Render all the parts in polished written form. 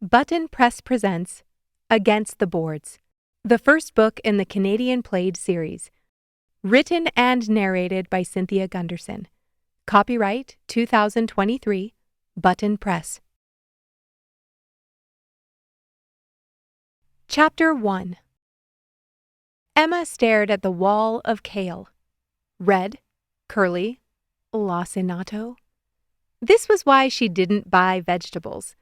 Button Press presents Against the Boards, the first book in the Canadian Played series. Written and narrated by Cynthia Gunderson. Copyright 2023, Button Press. Chapter 1. Emma stared at the wall of kale. Red, curly, lacinato. This was why she didn't buy vegetables.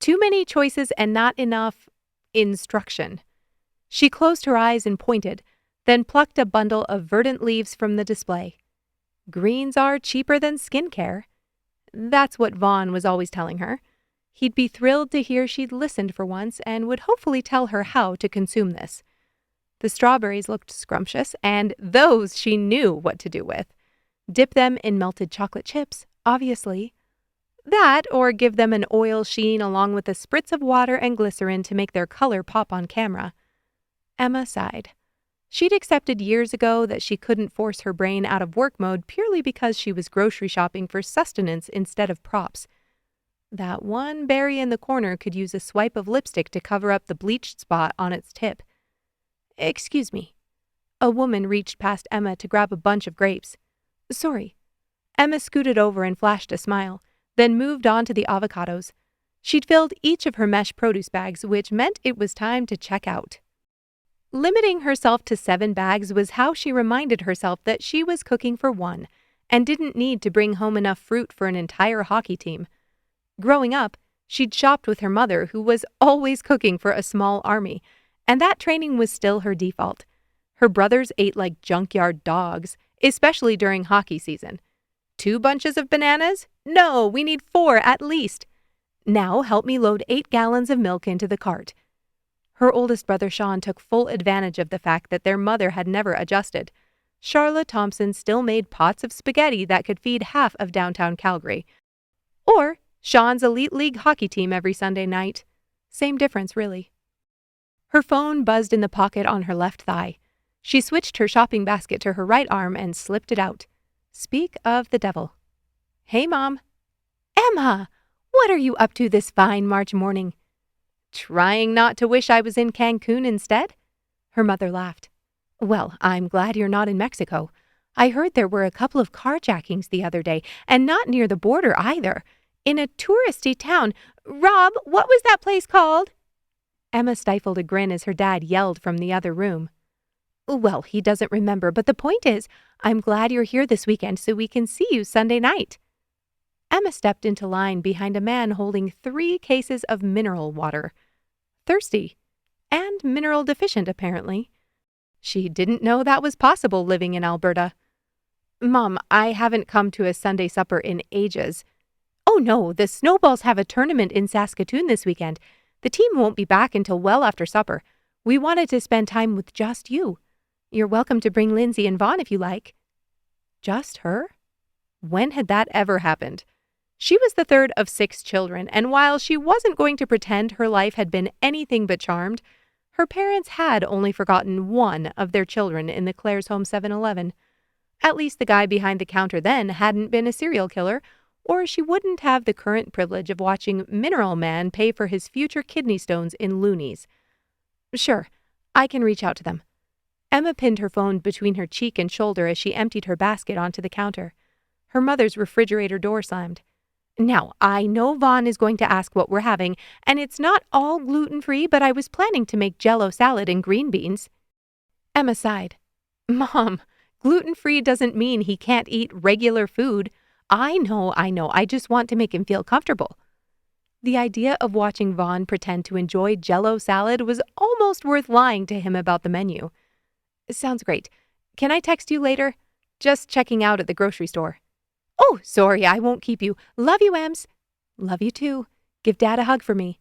Too many choices and not enough instruction. She closed her eyes and pointed, then plucked a bundle of verdant leaves from the display. Greens are cheaper than skincare. That's what Vaughn was always telling her. He'd be thrilled to hear she'd listened for once and would hopefully tell her how to consume this. The strawberries looked scrumptious, and those she knew what to do with. Dip them in melted chocolate chips, obviously. That, or give them an oil sheen along with a spritz of water and glycerin to make their color pop on camera. Emma sighed. She'd accepted years ago that she couldn't force her brain out of work mode purely because she was grocery shopping for sustenance instead of props. That one berry in the corner could use a swipe of lipstick to cover up the bleached spot on its tip. "Excuse me." A woman reached past Emma to grab a bunch of grapes. "Sorry." Emma scooted over and flashed a smile, then moved on to the avocados. She'd filled each of her mesh produce bags, which meant it was time to check out. Limiting herself to 7 bags was how she reminded herself that she was cooking for one, and didn't need to bring home enough fruit for an entire hockey team. Growing up, she'd shopped with her mother, who was always cooking for a small army, and that training was still her default. Her brothers ate like junkyard dogs, especially during hockey season. 2 bunches of bananas? No, we need 4 at least. Now help me load 8 gallons of milk into the cart. Her oldest brother Sean took full advantage of the fact that their mother had never adjusted. Charlotte Thompson still made pots of spaghetti that could feed half of downtown Calgary. Or Sean's Elite League hockey team every Sunday night. Same difference, really. Her phone buzzed in the pocket on her left thigh. She switched her shopping basket to her right arm and slipped it out. Speak of the devil. "Hey, Mom." "Emma, what are you up to this fine March morning?" "Trying not to wish I was in Cancun instead?" Her mother laughed. "Well, I'm glad you're not in Mexico. I heard there were a couple of carjackings the other day, and not near the border either. In a touristy town. Rob, what was that place called?" Emma stifled a grin as her dad yelled from the other room. "Well, he doesn't remember, but the point is, I'm glad you're here this weekend so we can see you Sunday night." Emma stepped into line behind a man holding 3 cases of mineral water. Thirsty. And mineral deficient, apparently. She didn't know that was possible living in Alberta. "Mom, I haven't come to a Sunday supper in ages." "Oh no, the Snowballs have a tournament in Saskatoon this weekend. The team won't be back until well after supper. We wanted to spend time with just you. You're welcome to bring Lindsay and Vaughn if you like." Just her? When had that ever happened? She was the third of 6 children, and while she wasn't going to pretend her life had been anything but charmed, her parents had only forgotten one of their children in the Claire's Home 7-Eleven. At least the guy behind the counter then hadn't been a serial killer, or she wouldn't have the current privilege of watching Mineral Man pay for his future kidney stones in loonies. "Sure, I can reach out to them." Emma pinned her phone between her cheek and shoulder as she emptied her basket onto the counter. Her mother's refrigerator door slammed. "Now, I know Vaughn is going to ask what we're having, and it's not all gluten-free, but I was planning to make Jell-O salad and green beans." Emma sighed. "Mom, gluten-free doesn't mean he can't eat regular food. I know, I just want to make him feel comfortable." The idea of watching Vaughn pretend to enjoy Jell-O salad was almost worth lying to him about the menu. "Sounds great. Can I text you later? Just checking out at the grocery store." "Oh, sorry, I won't keep you. Love you, Ems." "Love you too. Give Dad a hug for me."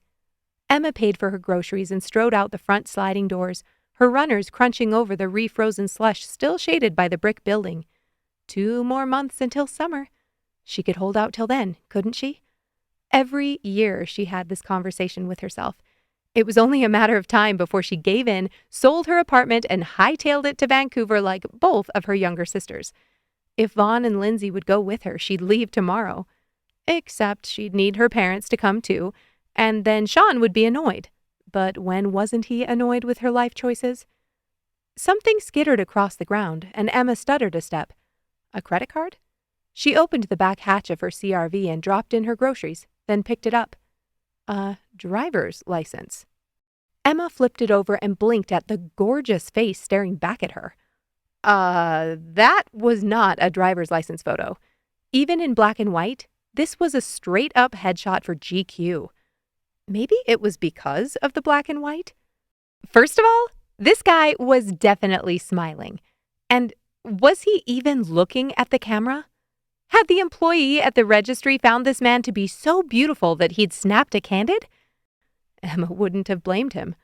Emma paid for her groceries and strode out the front sliding doors, her runners crunching over the refrozen slush still shaded by the brick building. 2 more months until summer. She could hold out till then, couldn't she? Every year she had this conversation with herself. It was only a matter of time before she gave in, sold her apartment, and hightailed it to Vancouver like both of her younger sisters. If Vaughn and Lindsay would go with her, she'd leave tomorrow. Except she'd need her parents to come too, and then Sean would be annoyed. But when wasn't he annoyed with her life choices? Something skittered across the ground, and Emma stuttered a step. A credit card? She opened the back hatch of her CRV and dropped in her groceries, then picked it up. A driver's license. Emma flipped it over and blinked at the gorgeous face staring back at her. That was not a driver's license photo. Even in black and white, this was a straight-up headshot for GQ. Maybe it was because of the black and white? First of all, this guy was definitely smiling. And was he even looking at the camera? Had the employee at the registry found this man to be so beautiful that he'd snapped a candid? Emma wouldn't have blamed him.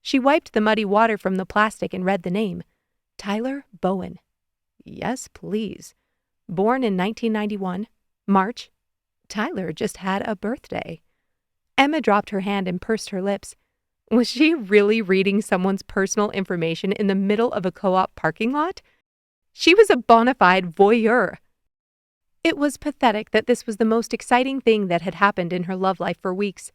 She wiped the muddy water from the plastic and read the name. Tyler Bowen. Yes, please. Born in 1991, March. Tyler just had a birthday. Emma dropped her hand and pursed her lips. Was she really reading someone's personal information in the middle of a co-op parking lot? She was a bona fide voyeur. It was pathetic that this was the most exciting thing that had happened in her love life for weeks.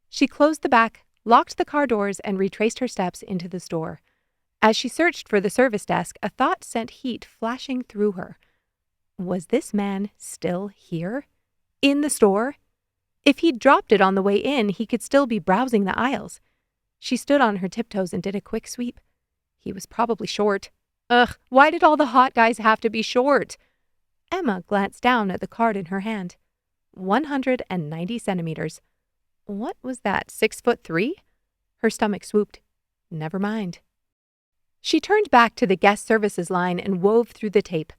She closed the back, locked the car doors, and retraced her steps into the store. As she searched for the service desk, a thought sent heat flashing through her. Was this man still here? In the store? If he'd dropped it on the way in, he could still be browsing the aisles. She stood on her tiptoes and did a quick sweep. He was probably short. Ugh, why did all the hot guys have to be short? Emma glanced down at the card in her hand. 190 centimeters. What was that, 6'3"? Her stomach swooped. Never mind. She turned back to the guest services line and wove through the tape.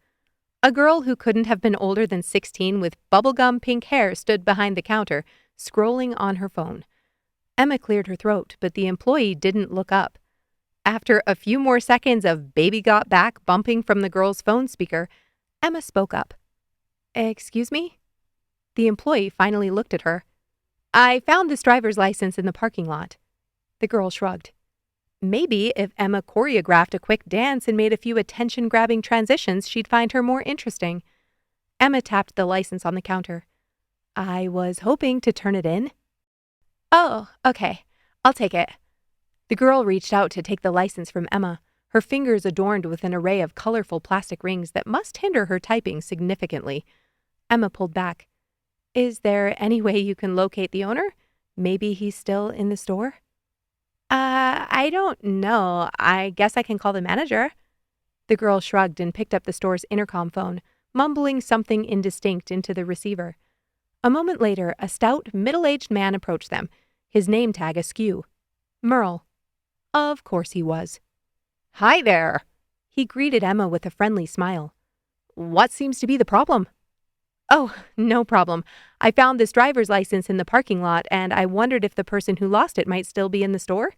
A girl who couldn't have been older than 16 with bubblegum pink hair stood behind the counter, scrolling on her phone. Emma cleared her throat, but the employee didn't look up. After a few more seconds of "Baby Got Back" bumping from the girl's phone speaker, Emma spoke up. Excuse me? The employee finally looked at her. I found this driver's license in the parking lot. The girl shrugged. Maybe if Emma choreographed a quick dance and made a few attention-grabbing transitions, she'd find her more interesting. Emma tapped the license on the counter. I was hoping to turn it in. Oh, okay. I'll take it. The girl reached out to take the license from Emma, her fingers adorned with an array of colorful plastic rings that must hinder her typing significantly. Emma pulled back. Is there any way you can locate the owner? Maybe he's still in the store? I don't know. I guess I can call the manager. The girl shrugged and picked up the store's intercom phone, mumbling something indistinct into the receiver. A moment later, a stout, middle-aged man approached them, his name tag askew. Merle. Of course he was. Hi there. He greeted Emma with a friendly smile. What seems to be the problem? Oh, no problem. I found this driver's license in the parking lot, and I wondered if the person who lost it might still be in the store.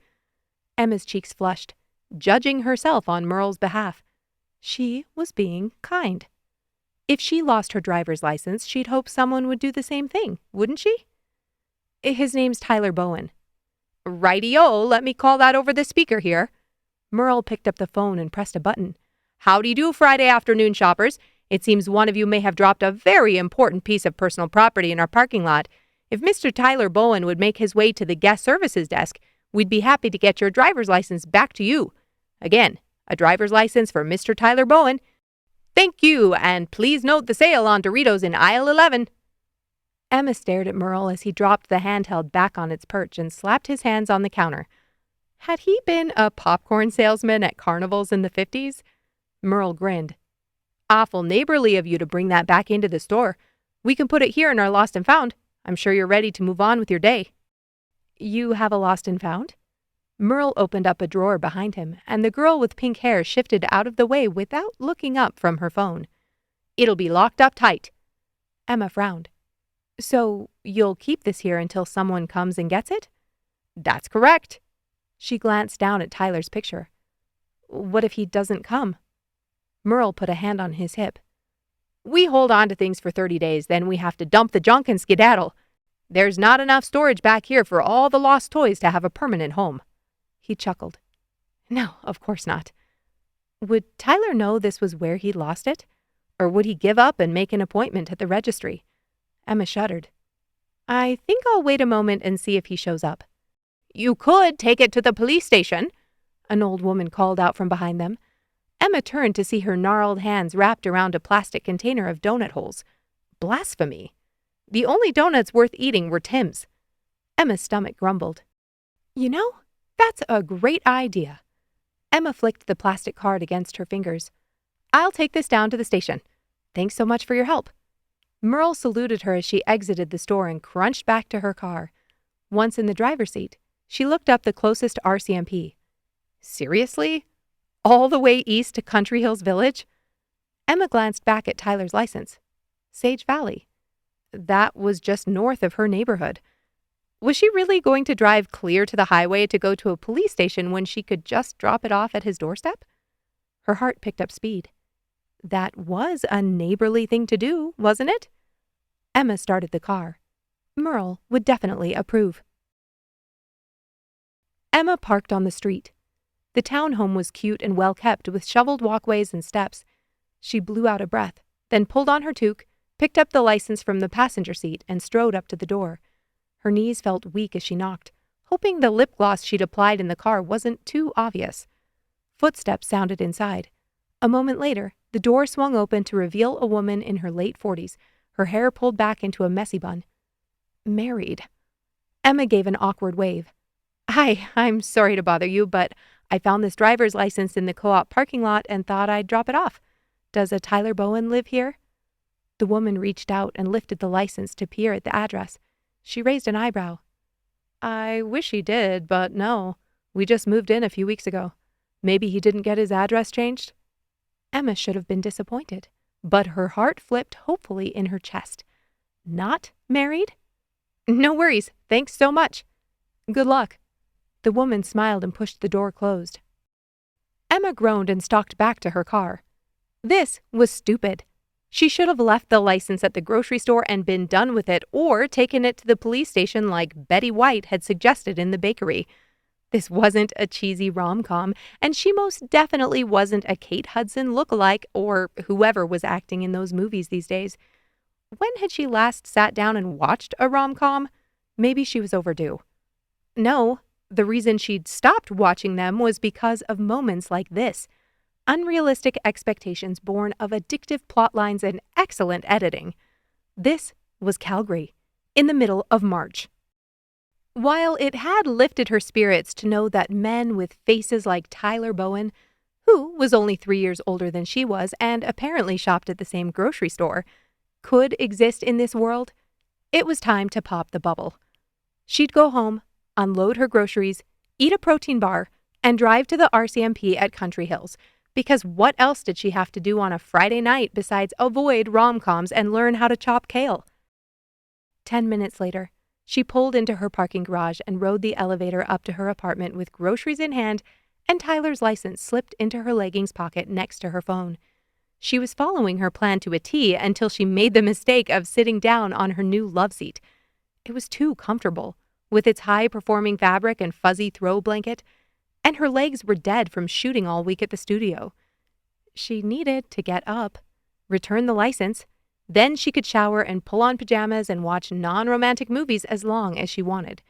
Emma's cheeks flushed, judging herself on Merle's behalf. She was being kind. If she lost her driver's license, she'd hope someone would do the same thing, wouldn't she? His name's Tyler Bowen. Righty-o, let me call that over the speaker here. Merle picked up the phone and pressed a button. Howdy do, Friday afternoon shoppers. It seems one of you may have dropped a very important piece of personal property in our parking lot. If Mr. Tyler Bowen would make his way to the guest services desk, we'd be happy to get your driver's license back to you. Again, a driver's license for Mr. Tyler Bowen. Thank you, and please note the sale on Doritos in aisle 11. Emma stared at Merle as he dropped the handheld back on its perch and slapped his hands on the counter. Had he been a popcorn salesman at carnivals in the 50s? Merle grinned. Awful neighborly of you to bring that back into the store. We can put it here in our lost and found. I'm sure you're ready to move on with your day. You have a lost and found? Merle opened up a drawer behind him, and the girl with pink hair shifted out of the way without looking up from her phone. It'll be locked up tight. Emma frowned. So you'll keep this here until someone comes and gets it? That's correct. She glanced down at Tyler's picture. What if he doesn't come? Merle put a hand on his hip. We hold on to things for 30 days, then we have to dump the junk and skedaddle. There's not enough storage back here for all the lost toys to have a permanent home. He chuckled. No, of course not. Would Tyler know this was where he'd lost it? Or would he give up and make an appointment at the registry? Emma shuddered. I think I'll wait a moment and see if he shows up. You could take it to the police station, an old woman called out from behind them. Emma turned to see her gnarled hands wrapped around a plastic container of donut holes. Blasphemy. The only donuts worth eating were Tim's. Emma's stomach grumbled. You know, that's a great idea. Emma flicked the plastic card against her fingers. I'll take this down to the station. Thanks so much for your help. Merle saluted her as she exited the store and crunched back to her car. Once in the driver's seat, she looked up the closest RCMP. Seriously? All the way east to Country Hills Village? Emma glanced back at Tyler's license. Sage Valley. That was just north of her neighborhood. Was she really going to drive clear to the highway to go to a police station when she could just drop it off at his doorstep? Her heart picked up speed. That was a neighborly thing to do, wasn't it? Emma started the car. Merle would definitely approve. Emma parked on the street. The townhome was cute and well kept with shoveled walkways and steps. She blew out a breath, then pulled on her toque, picked up the license from the passenger seat, and strode up to the door. Her knees felt weak as she knocked, hoping the lip gloss she'd applied in the car wasn't too obvious. Footsteps sounded inside. A moment later, the door swung open to reveal a woman in her late 40s, her hair pulled back into a messy bun. Married. Emma gave an awkward wave. Hi, I'm sorry to bother you, but I found this driver's license in the co-op parking lot and thought I'd drop it off. Does a Tyler Bowen live here? The woman reached out and lifted the license to peer at the address. She raised an eyebrow. I wish he did, but no. We just moved in a few weeks ago. Maybe he didn't get his address changed? Emma should have been disappointed, but her heart flipped hopefully in her chest. Not married? No worries. Thanks so much. Good luck. The woman smiled and pushed the door closed. Emma groaned and stalked back to her car. This was stupid. She should have left the license at the grocery store and been done with it, or taken it to the police station like Betty White had suggested in the bakery. This wasn't a cheesy rom-com, and she most definitely wasn't a Kate Hudson lookalike or whoever was acting in those movies these days. When had she last sat down and watched a rom-com? Maybe she was overdue. No, the reason she'd stopped watching them was because of moments like this. Unrealistic expectations born of addictive plotlines and excellent editing. This was Calgary, in the middle of March. While it had lifted her spirits to know that men with faces like Tyler Bowen, who was only 3 years older than she was and apparently shopped at the same grocery store, could exist in this world, it was time to pop the bubble. She'd go home, unload her groceries, eat a protein bar, and drive to the RCMP at Country Hills, because what else did she have to do on a Friday night besides avoid rom-coms and learn how to chop kale? 10 minutes later, she pulled into her parking garage and rode the elevator up to her apartment with groceries in hand and Tyler's license slipped into her leggings pocket next to her phone. She was following her plan to a T until she made the mistake of sitting down on her new love seat. It was too comfortable, with its high-performing fabric and fuzzy throw blanket, and her legs were dead from shooting all week at the studio. She needed to get up, return the license, then she could shower and pull on pajamas and watch non-romantic movies as long as she wanted.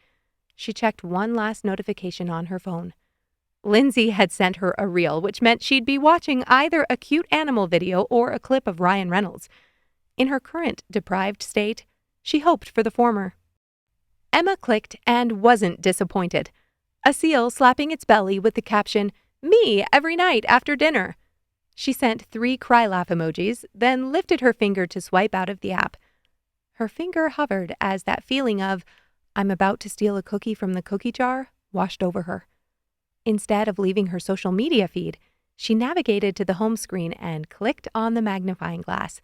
She checked one last notification on her phone. Lindsay had sent her a reel, which meant she'd be watching either a cute animal video or a clip of Ryan Reynolds. In her current deprived state, she hoped for the former. Emma clicked and wasn't disappointed. A seal slapping its belly with the caption, "Me every night after dinner." She sent 3 cry laugh emojis, then lifted her finger to swipe out of the app. Her finger hovered as that feeling of, "I'm about to steal a cookie from the cookie jar," washed over her. Instead of leaving her social media feed, she navigated to the home screen and clicked on the magnifying glass.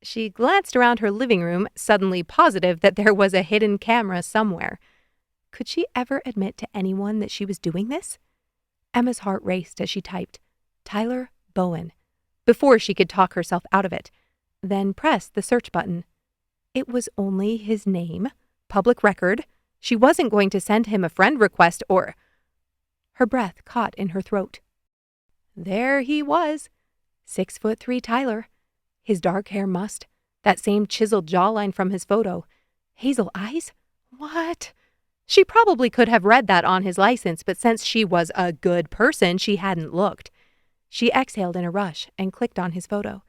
She glanced around her living room, suddenly positive that there was a hidden camera somewhere. Could she ever admit to anyone that she was doing this? Emma's heart raced as she typed, Tyler Bowen, before she could talk herself out of it, then pressed the search button. It was only his name, public record. She wasn't going to send him a friend request or... Her breath caught in her throat. There he was, 6'3" Tyler, his dark hair mussed, that same chiseled jawline from his photo, Hazel eyes? What? She probably could have read that on his license, but since she was a good person, she hadn't looked. She exhaled in a rush and clicked on his photo.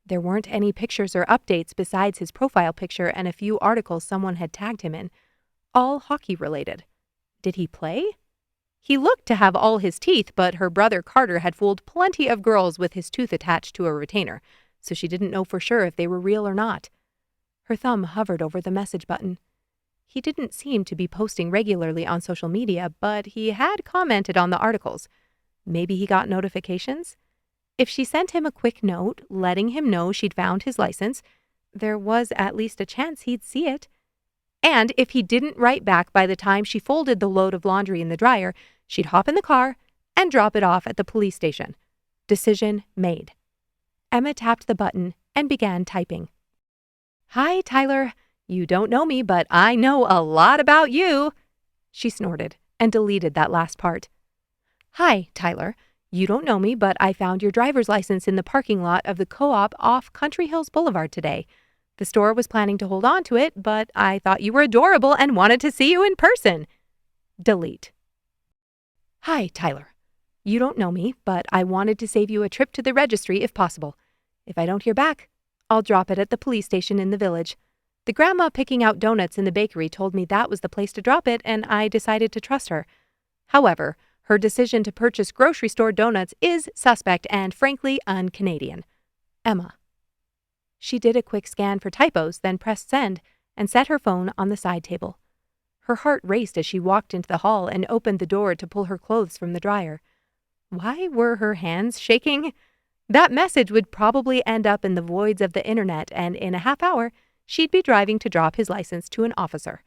There weren't any pictures or updates besides his profile picture and a few articles someone had tagged him in, all hockey-related. Did he play? He looked to have all his teeth, but her brother Carter had fooled plenty of girls with his tooth attached to a retainer, so she didn't know for sure if they were real or not. Her thumb hovered over the message button. He didn't seem to be posting regularly on social media, but he had commented on the articles. Maybe he got notifications? If she sent him a quick note, letting him know she'd found his license, there was at least a chance he'd see it. And if he didn't write back by the time she folded the load of laundry in the dryer, she'd hop in the car and drop it off at the police station. Decision made. Emma tapped the button and began typing. "Hi, Tyler. You don't know me, but I know a lot about you." She snorted and deleted that last part. "Hi, Tyler. You don't know me, but I found your driver's license in the parking lot of the co-op off Country Hills Boulevard today. The store was planning to hold on to it, but I thought you were adorable and wanted to see you in person." Delete. "Hi, Tyler. You don't know me, but I wanted to save you a trip to the registry if possible. If I don't hear back, I'll drop it at the police station in the village. The grandma picking out donuts in the bakery told me that was the place to drop it, and I decided to trust her. However, her decision to purchase grocery store donuts is suspect and frankly un-Canadian. Emma." She did a quick scan for typos, then pressed send and set her phone on the side table. Her heart raced as she walked into the hall and opened the door to pull her clothes from the dryer. Why were her hands shaking? That message would probably end up in the voids of the internet, and in a half hour, she'd be driving to drop his license to an officer.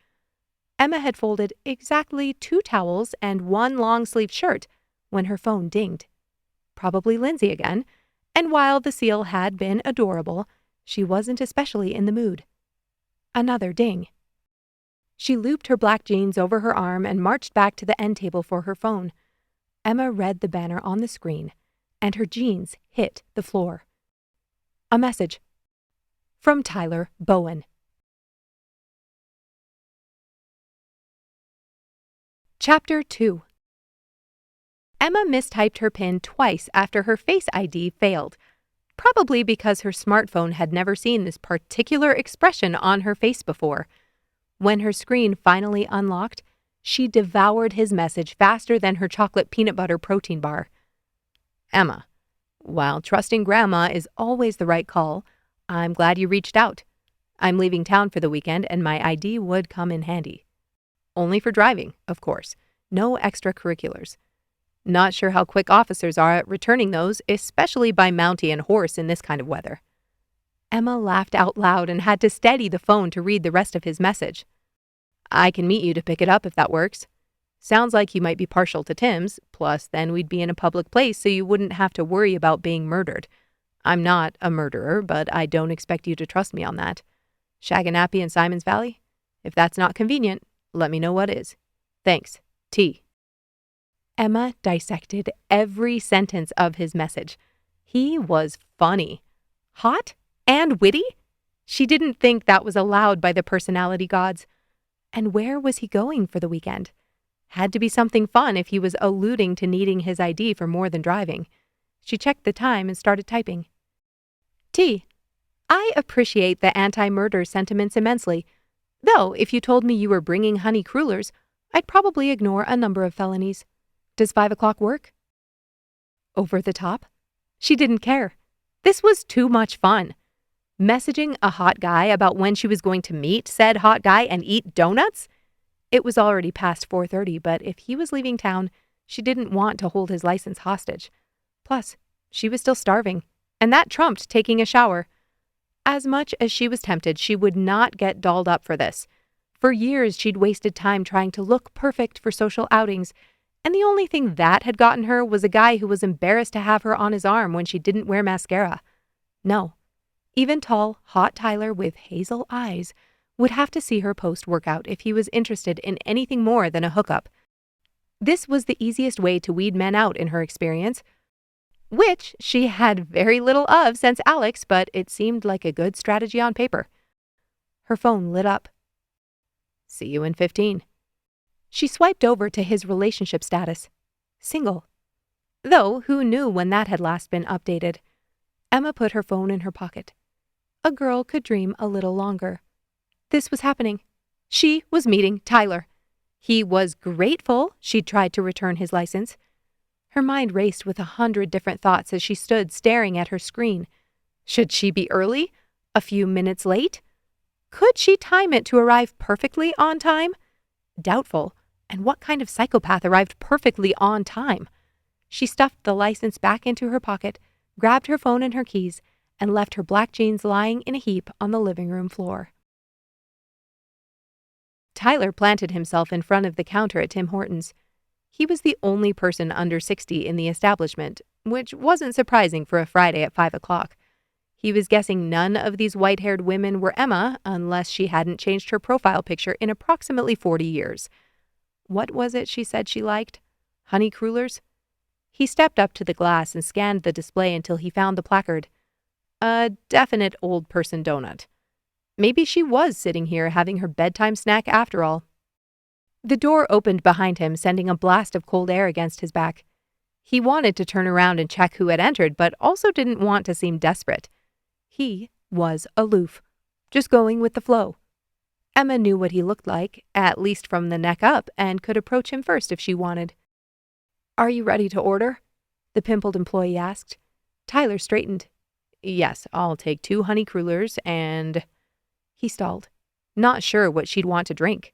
Emma had folded exactly 2 towels and 1 long-sleeved shirt when her phone dinged. Probably Lindsay again, and while the seal had been adorable, she wasn't especially in the mood. Another ding. She looped her black jeans over her arm and marched back to the end table for her phone. Emma read the banner on the screen, and her jeans hit the floor. A message. From Tyler Bowen. Chapter 2. Emma mistyped her PIN twice after her Face ID failed, probably because her smartphone had never seen this particular expression on her face before. When her screen finally unlocked, she devoured his message faster than her chocolate peanut butter protein bar. "Emma, while trusting Grandma is always the right call, I'm glad you reached out. I'm leaving town for the weekend and my ID would come in handy. Only for driving, of course. No extracurriculars. Not sure how quick officers are at returning those, especially by Mountie and horse in this kind of weather." Emma laughed out loud and had to steady the phone to read the rest of his message. "I can meet you to pick it up if that works. Sounds like you might be partial to Tim's, plus then we'd be in a public place so you wouldn't have to worry about being murdered. I'm not a murderer, but I don't expect you to trust me on that. Shaganappy in Simon's Valley? If that's not convenient, let me know what is. Thanks. T." Emma dissected every sentence of his message. He was funny. Hot and witty? She didn't think that was allowed by the personality gods. And where was he going for the weekend? Had to be something fun if he was alluding to needing his ID for more than driving. She checked the time and started typing. T. I appreciate the anti-murder sentiments immensely. Though, if you told me you were bringing honey crullers, I'd probably ignore a number of felonies. Does 5 o'clock work? Over the top? She didn't care. This was too much fun. Messaging a hot guy about when she was going to meet said hot guy and eat donuts? It was already past 4:30, but if he was leaving town, she didn't want to hold his license hostage. Plus, she was still starving, and that trumped taking a shower. As much as she was tempted, she would not get dolled up for this. For years, she'd wasted time trying to look perfect for social outings, and the only thing that had gotten her was a guy who was embarrassed to have her on his arm when she didn't wear mascara. No, even tall, hot Tyler with hazel eyes would have to see her post-workout if he was interested in anything more than a hookup. This was the easiest way to weed men out in her experience, which she had very little of since Alex, but it seemed like a good strategy on paper. Her phone lit up. See you in 15. She swiped over to his relationship status. Single. Though, who knew when that had last been updated? Emma put her phone in her pocket. A girl could dream a little longer. This was happening. She was meeting Tyler. He was grateful she'd tried to return his license. Her mind raced with 100 different thoughts as she stood staring at her screen. Should she be early? A few minutes late? Could she time it to arrive perfectly on time? Doubtful. And what kind of psychopath arrived perfectly on time? She stuffed the license back into her pocket, grabbed her phone and her keys, and left her black jeans lying in a heap on the living room floor. Tyler planted himself in front of the counter at Tim Hortons. He was the only person under 60 in the establishment, which wasn't surprising for a Friday at 5 o'clock. He was guessing none of these white-haired women were Emma unless she hadn't changed her profile picture in approximately 40 years. What was it she said she liked? Honey crullers? He stepped up to the glass and scanned the display until he found the placard. A definite old person donut. Maybe she was sitting here having her bedtime snack after all. The door opened behind him, sending a blast of cold air against his back. He wanted to turn around and check who had entered, but also didn't want to seem desperate. He was aloof, just going with the flow. Emma knew what he looked like, at least from the neck up, and could approach him first if she wanted. "Are you ready to order?" the pimpled employee asked. Tyler straightened. "Yes, I'll take 2 honey crullers and—" He stalled, not sure what she'd want to drink.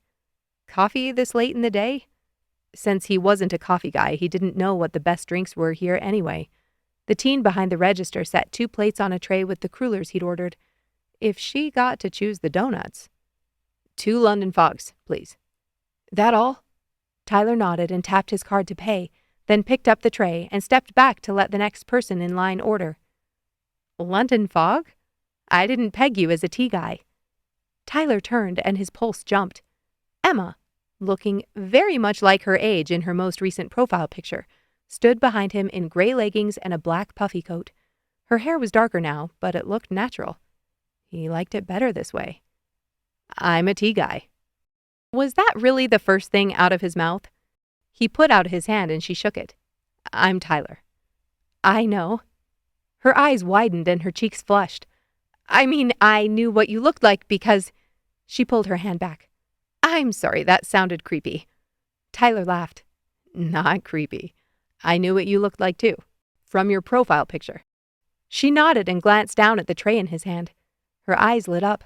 Coffee this late in the day? Since he wasn't a coffee guy, he didn't know what the best drinks were here anyway. The teen behind the register set 2 plates on a tray with the crullers he'd ordered. If she got to choose the donuts. 2 London Fogs, please. That all? Tyler nodded and tapped his card to pay, then picked up the tray and stepped back to let the next person in line order. London Fog? I didn't peg you as a tea guy. Tyler turned and his pulse jumped. Emma, looking very much like her age in her most recent profile picture, stood behind him in gray leggings and a black puffy coat. Her hair was darker now, but it looked natural. He liked it better this way. I'm a tea guy. Was that really the first thing out of his mouth? He put out his hand and she shook it. I'm Tyler. I know. Her eyes widened and her cheeks flushed. I mean, I knew what you looked like because... She pulled her hand back. I'm sorry, that sounded creepy. Tyler laughed. Not creepy. I knew what you looked like too, from your profile picture. She nodded and glanced down at the tray in his hand. Her eyes lit up.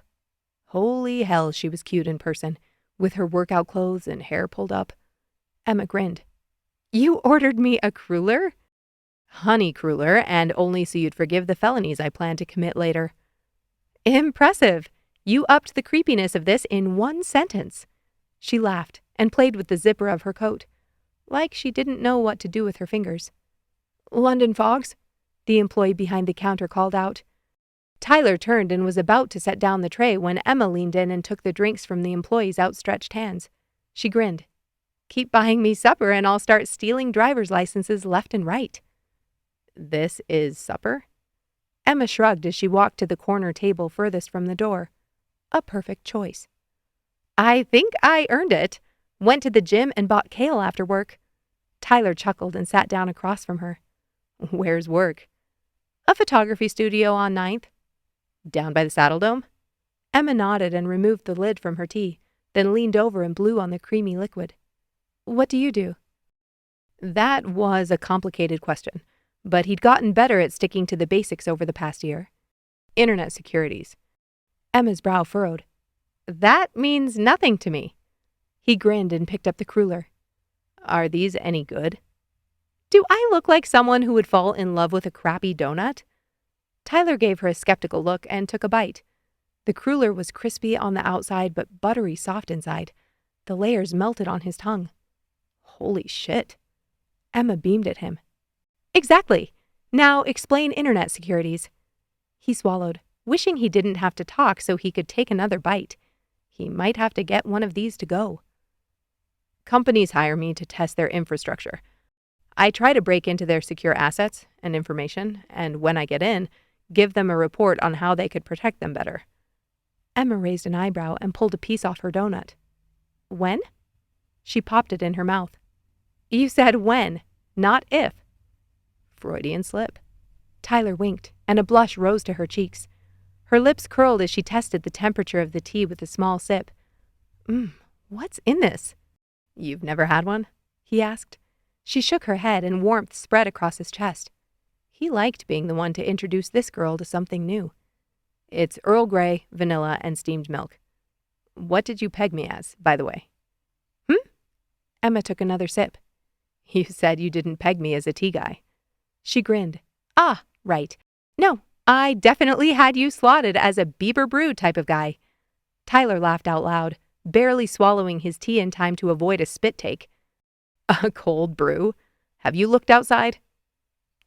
Holy hell, she was cute in person, with her workout clothes and hair pulled up. Emma grinned. You ordered me a cruller? Honey cruller, and only so you'd forgive the felonies I plan to commit later. Impressive. You upped the creepiness of this in 1 sentence. She laughed and played with the zipper of her coat, like she didn't know what to do with her fingers. London Fogs? The employee behind the counter called out. Tyler turned and was about to set down the tray when Emma leaned in and took the drinks from the employee's outstretched hands. She grinned. Keep buying me supper and I'll start stealing driver's licenses left and right. This is supper? Emma shrugged as she walked to the corner table furthest from the door. A perfect choice. I think I earned it. Went to the gym and bought kale after work. Tyler chuckled and sat down across from her. Where's work? A photography studio on 9th. Down by the Saddle Dome? Emma nodded and removed the lid from her tea, then leaned over and blew on the creamy liquid. What do you do? That was a complicated question, but he'd gotten better at sticking to the basics over the past year. Internet securities. Emma's brow furrowed. That means nothing to me. He grinned and picked up the cruller. Are these any good? Do I look like someone who would fall in love with a crappy donut? Tyler gave her a skeptical look and took a bite. The cruller was crispy on the outside but buttery soft inside. The layers melted on his tongue. Holy shit. Emma beamed at him. Exactly. Now explain internet securities. He swallowed, wishing he didn't have to talk so he could take another bite. He might have to get one of these to go. Companies hire me to test their infrastructure. I try to break into their secure assets and information, and when I get in, give them a report on how they could protect them better. Emma raised an eyebrow and pulled a piece off her donut. When? She popped it in her mouth. You said when, not if. Freudian slip. Tyler winked, and a blush rose to her cheeks. Her lips curled as she tested the temperature of the tea with a small sip. What's in this? You've never had one? He asked. She shook her head, and warmth spread across his chest. He liked being the one to introduce this girl to something new. It's Earl Grey, vanilla, and steamed milk. What did you peg me as, by the way? Emma took another sip. You said you didn't peg me as a tea guy. She grinned. Ah, right. No, I definitely had you slotted as a Bieber brew type of guy. Tyler laughed out loud, barely swallowing his tea in time to avoid a spit take. A cold brew? Have you looked outside?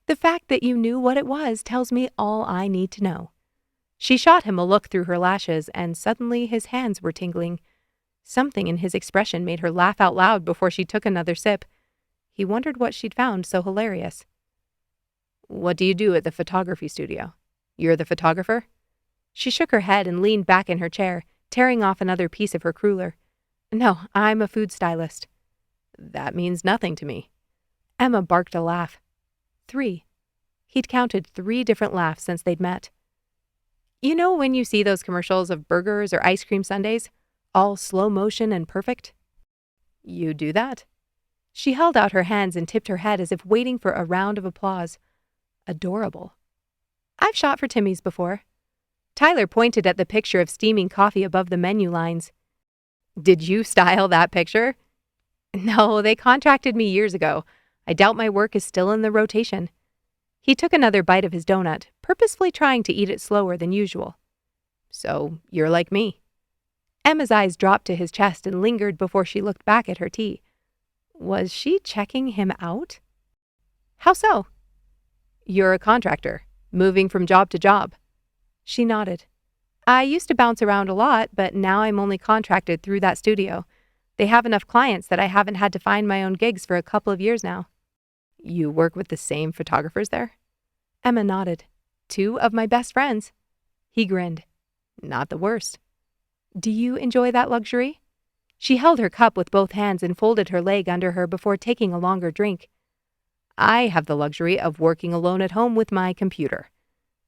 The fact that you knew what it was tells me all I need to know. She shot him a look through her lashes, and suddenly his hands were tingling. Something in his expression made her laugh out loud before she took another sip. He wondered what she'd found so hilarious. What do you do at the photography studio? You're the photographer? She shook her head and leaned back in her chair, tearing off another piece of her cruller. No, I'm a food stylist. That means nothing to me. Emma barked a laugh. 3. He'd counted 3 different laughs since they'd met. You know when you see those commercials of burgers or ice cream sundaes? All slow motion and perfect? You do that? She held out her hands and tipped her head as if waiting for a round of applause. Adorable. I've shot for Timmy's before. Tyler pointed at the picture of steaming coffee above the menu lines. Did you style that picture? No, they contracted me years ago. I doubt my work is still in the rotation. He took another bite of his donut, purposefully trying to eat it slower than usual. So, you're like me. Emma's eyes dropped to his chest and lingered before she looked back at her tea. Was she checking him out? How so? You're a contractor, moving from job to job. She nodded. I used to bounce around a lot, but now I'm only contracted through that studio. They have enough clients that I haven't had to find my own gigs for a couple of years now. You work with the same photographers there? Emma nodded. 2 of my best friends. He grinned. Not the worst. Do you enjoy that luxury? She held her cup with both hands and folded her leg under her before taking a longer drink. I have the luxury of working alone at home with my computer.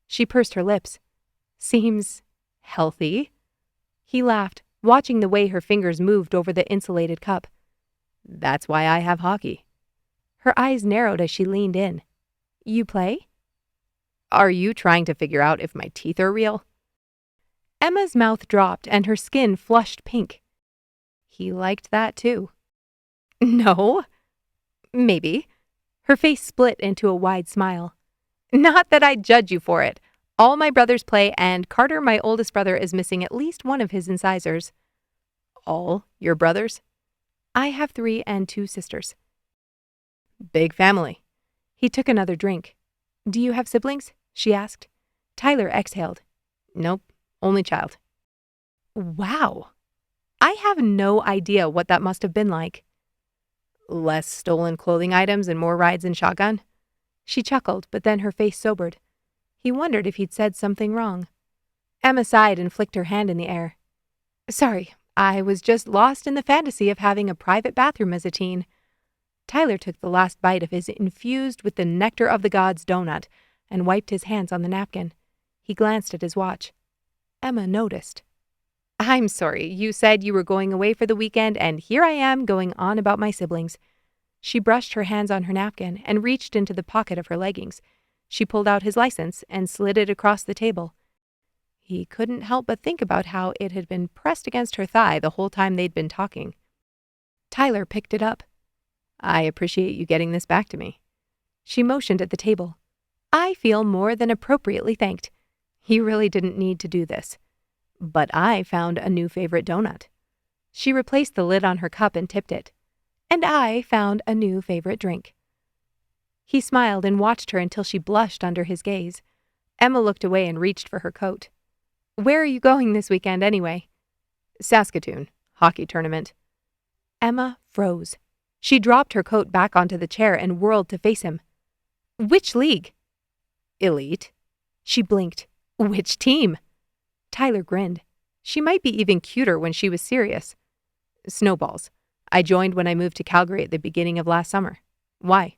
She pursed her lips. Seems healthy. He laughed, watching the way her fingers moved over the insulated cup. That's why I have hockey. Her eyes narrowed as she leaned in. You play? Are you trying to figure out if my teeth are real? Emma's mouth dropped and her skin flushed pink. He liked that too. No. Maybe. Her face split into a wide smile. Not that I'd judge you for it. All my brothers play, and Carter, my oldest brother, is missing at least one of his incisors. All your brothers? I have 3 and 2 sisters. Big family. He took another drink. Do you have siblings? She asked. Tyler exhaled. Nope, only child. Wow. I have no idea what that must have been like. Less stolen clothing items and more rides in shotgun? She chuckled, but then her face sobered. He wondered if he'd said something wrong. Emma sighed and flicked her hand in the air. Sorry, I was just lost in the fantasy of having a private bathroom as a teen. Tyler took the last bite of his infused with the nectar of the gods donut and wiped his hands on the napkin. He glanced at his watch. Emma noticed. I'm sorry, you said you were going away for the weekend, and here I am going on about my siblings. She brushed her hands on her napkin and reached into the pocket of her leggings. She pulled out his license and slid it across the table. He couldn't help but think about how it had been pressed against her thigh the whole time they'd been talking. Tyler picked it up. I appreciate you getting this back to me. She motioned at the table. I feel more than appropriately thanked. You really didn't need to do this. But I found a new favorite donut. She replaced the lid on her cup and tipped it. And I found a new favorite drink. He smiled and watched her until she blushed under his gaze. Emma looked away and reached for her coat. Where are you going this weekend anyway? Saskatoon, hockey tournament. Emma froze. She dropped her coat back onto the chair and whirled to face him. Which league? Elite. She blinked. Which team? Tyler grinned. She might be even cuter when she was serious. Snowballs. I joined when I moved to Calgary at the beginning of last summer. Why?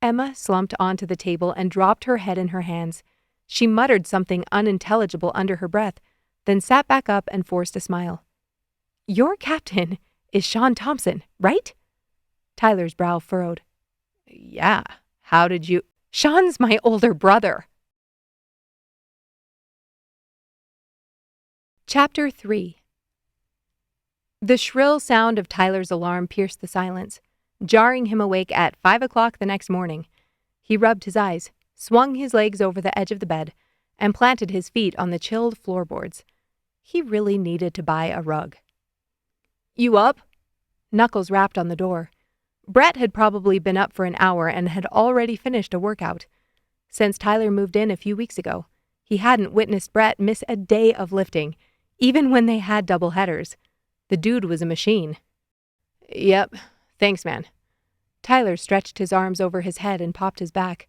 Emma slumped onto the table and dropped her head in her hands. She muttered something unintelligible under her breath, then sat back up and forced a smile. Your captain is Sean Thompson, right? Tyler's brow furrowed. Yeah, how did you— Sean's my older brother. Chapter 3. The shrill sound of Tyler's alarm pierced the silence, jarring him awake at 5 o'clock the next morning. He rubbed his eyes, swung his legs over the edge of the bed, and planted his feet on the chilled floorboards. He really needed to buy a rug. You up? Knuckles rapped on the door. Brett had probably been up for an hour and had already finished a workout. Since Tyler moved in a few weeks ago, he hadn't witnessed Brett miss a day of lifting, even when they had double headers. The dude was a machine. Yep, thanks, man. Tyler stretched his arms over his head and popped his back.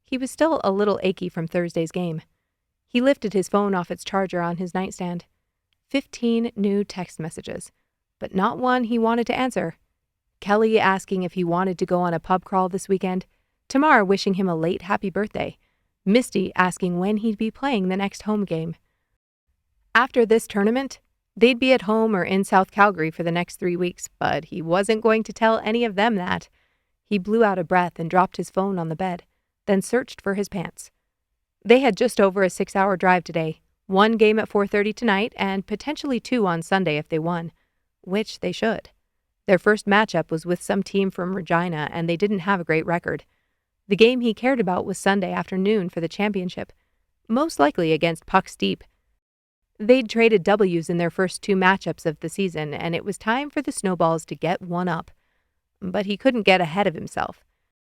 He was still a little achy from Thursday's game. He lifted his phone off its charger on his nightstand. 15 new text messages, but not one he wanted to answer. Kelly asking if he wanted to go on a pub crawl this weekend. Tamar wishing him a late happy birthday. Misty asking when he'd be playing the next home game. After this tournament, they'd be at home or in South Calgary for the next 3 weeks, but he wasn't going to tell any of them that. He blew out a breath and dropped his phone on the bed, then searched for his pants. They had just over a 6-hour drive today, 1 game at 4:30 tonight, and potentially 2 on Sunday if they won, which they should. Their first matchup was with some team from Regina, and they didn't have a great record. The game he cared about was Sunday afternoon for the championship, most likely against Puck's Deep. They'd traded W's in their first 2 matchups of the season, and it was time for the Snowballs to get one up. But he couldn't get ahead of himself.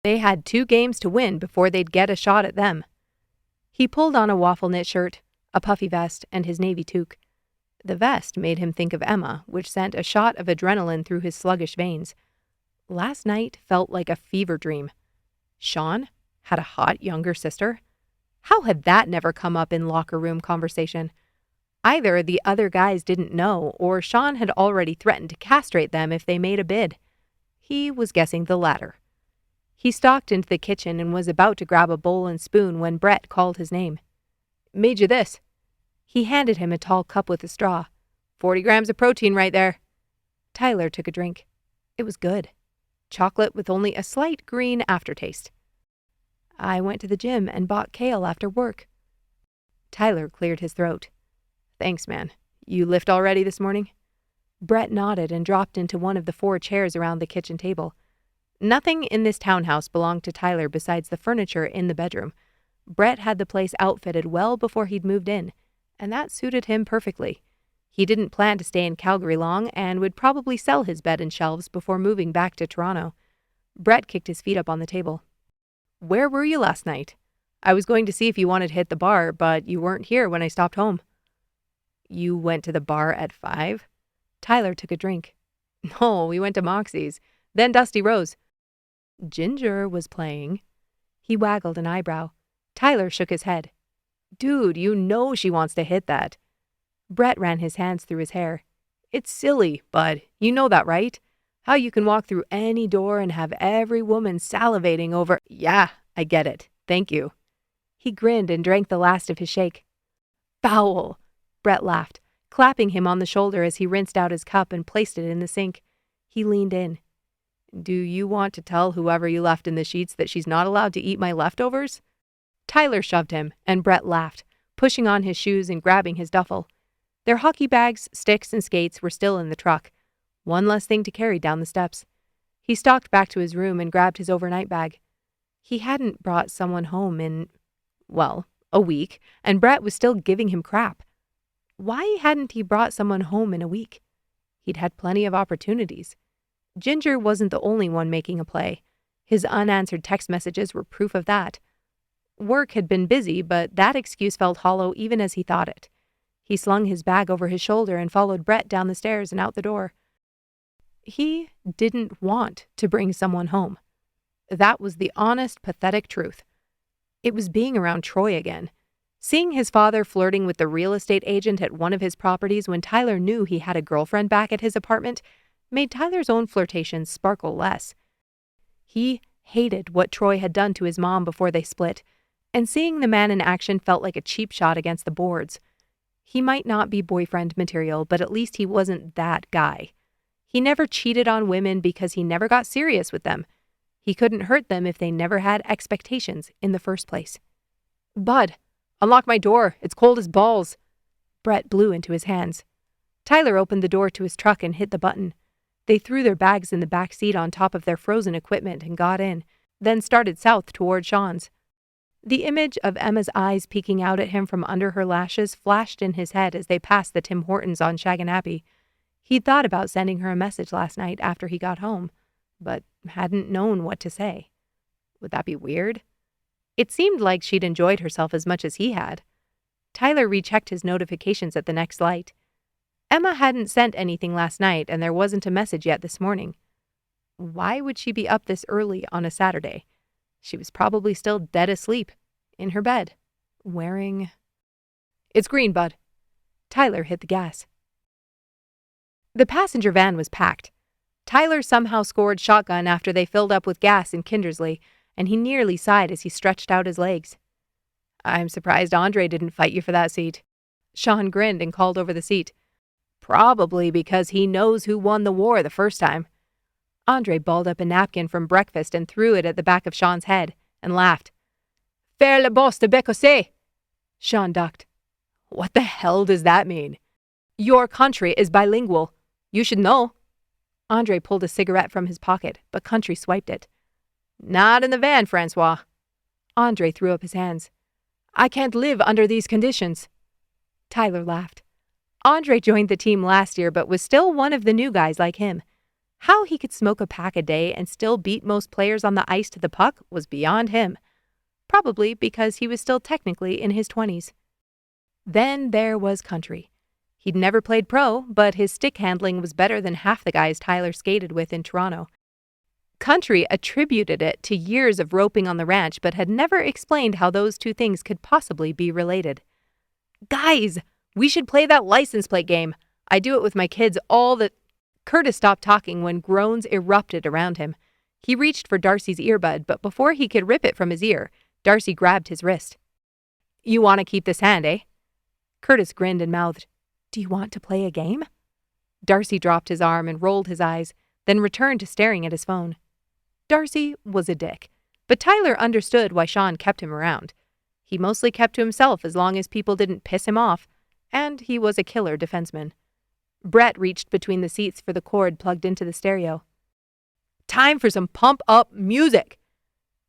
They had 2 games to win before they'd get a shot at them. He pulled on a waffle knit shirt, a puffy vest, and his navy toque. The vest made him think of Emma, which sent a shot of adrenaline through his sluggish veins. Last night felt like a fever dream. Sean had a hot younger sister? How had that never come up in locker room conversation? Either the other guys didn't know, or Sean had already threatened to castrate them if they made a bid. He was guessing the latter. He stalked into the kitchen and was about to grab a bowl and spoon when Brett called his name. Made you this. He handed him a tall cup with a straw. 40 grams of protein right there. Tyler took a drink. It was good. Chocolate with only a slight green aftertaste. I went to the gym and bought kale after work. Tyler cleared his throat. Thanks, man. You lift already this morning? Brett nodded and dropped into one of the 4 chairs around the kitchen table. Nothing in this townhouse belonged to Tyler besides the furniture in the bedroom. Brett had the place outfitted well before he'd moved in, and that suited him perfectly. He didn't plan to stay in Calgary long and would probably sell his bed and shelves before moving back to Toronto. Brett kicked his feet up on the table. Where were you last night? I was going to see if you wanted to hit the bar, but you weren't here when I stopped home. You went to the bar at 5? Tyler took a drink. No, we went to Moxie's, then Dusty Rose. Ginger was playing. He waggled an eyebrow. Tyler shook his head. Dude, you know she wants to hit that. Brett ran his hands through his hair. It's silly, bud. You know that, right? How you can walk through any door and have every woman salivating over— Yeah, I get it. Thank you. He grinned and drank the last of his shake. Foul! Brett laughed, clapping him on the shoulder as he rinsed out his cup and placed it in the sink. He leaned in. Do you want to tell whoever you left in the sheets that she's not allowed to eat my leftovers? Tyler shoved him, and Brett laughed, pushing on his shoes and grabbing his duffel. Their hockey bags, sticks, and skates were still in the truck. One less thing to carry down the steps. He stalked back to his room and grabbed his overnight bag. He hadn't brought someone home in, a week, and Brett was still giving him crap. Why hadn't he brought someone home in a week? He'd had plenty of opportunities. Ginger wasn't the only one making a play. His unanswered text messages were proof of that. Work had been busy, but that excuse felt hollow even as he thought it. He slung his bag over his shoulder and followed Brett down the stairs and out the door. He didn't want to bring someone home. That was the honest, pathetic truth. It was being around Troy again. Seeing his father flirting with the real estate agent at one of his properties when Tyler knew he had a girlfriend back at his apartment made Tyler's own flirtations sparkle less. He hated what Troy had done to his mom before they split, and seeing the man in action felt like a cheap shot against the boards. He might not be boyfriend material, but at least he wasn't that guy. He never cheated on women because he never got serious with them. He couldn't hurt them if they never had expectations in the first place. "Bud, unlock my door. It's cold as balls." Brett blew into his hands. Tyler opened the door to his truck and hit the button. They threw their bags in the back seat on top of their frozen equipment and got in, then started south toward Sean's. The image of Emma's eyes peeking out at him from under her lashes flashed in his head as they passed the Tim Hortons on Shaganapie. He'd thought about sending her a message last night after he got home, but hadn't known what to say. Would that be weird? It seemed like she'd enjoyed herself as much as he had. Tyler rechecked his notifications at the next light. Emma hadn't sent anything last night, and there wasn't a message yet this morning. Why would she be up this early on a Saturday? She was probably still dead asleep, in her bed, wearing... "It's green, Bud." Tyler hit the gas. The passenger van was packed. Tyler somehow scored shotgun after they filled up with gas in Kindersley, and he nearly sighed as he stretched out his legs. "I'm surprised Andre didn't fight you for that seat." Sean grinned and called over the seat. "Probably because he knows who won the war the first time." Andre balled up a napkin from breakfast and threw it at the back of Sean's head, and laughed. "Faire le boss de Bécossais." Sean ducked. "What the hell does that mean?" "Your country is bilingual. You should know." Andre pulled a cigarette from his pocket, but Country swiped it. "Not in the van, Francois." Andre threw up his hands. "I can't live under these conditions." Tyler laughed. Andre joined the team last year, but was still one of the new guys like him. How he could smoke a pack a day and still beat most players on the ice to the puck was beyond him. Probably because he was still technically in his 20s. Then there was Country. He'd never played pro, but his stick handling was better than half the guys Tyler skated with in Toronto. Country attributed it to years of roping on the ranch, but had never explained how those two things could possibly be related. "Guys, we should play that license plate game. I do it with my kids all the..." Curtis stopped talking when groans erupted around him. He reached for Darcy's earbud, but before he could rip it from his ear, Darcy grabbed his wrist. "You want to keep this hand, eh?" Curtis grinned and mouthed, "Do you want to play a game?" Darcy dropped his arm and rolled his eyes, then returned to staring at his phone. Darcy was a dick, but Tyler understood why Sean kept him around. He mostly kept to himself as long as people didn't piss him off, and he was a killer defenseman. Brett reached between the seats for the cord plugged into the stereo. "Time for some pump-up music!"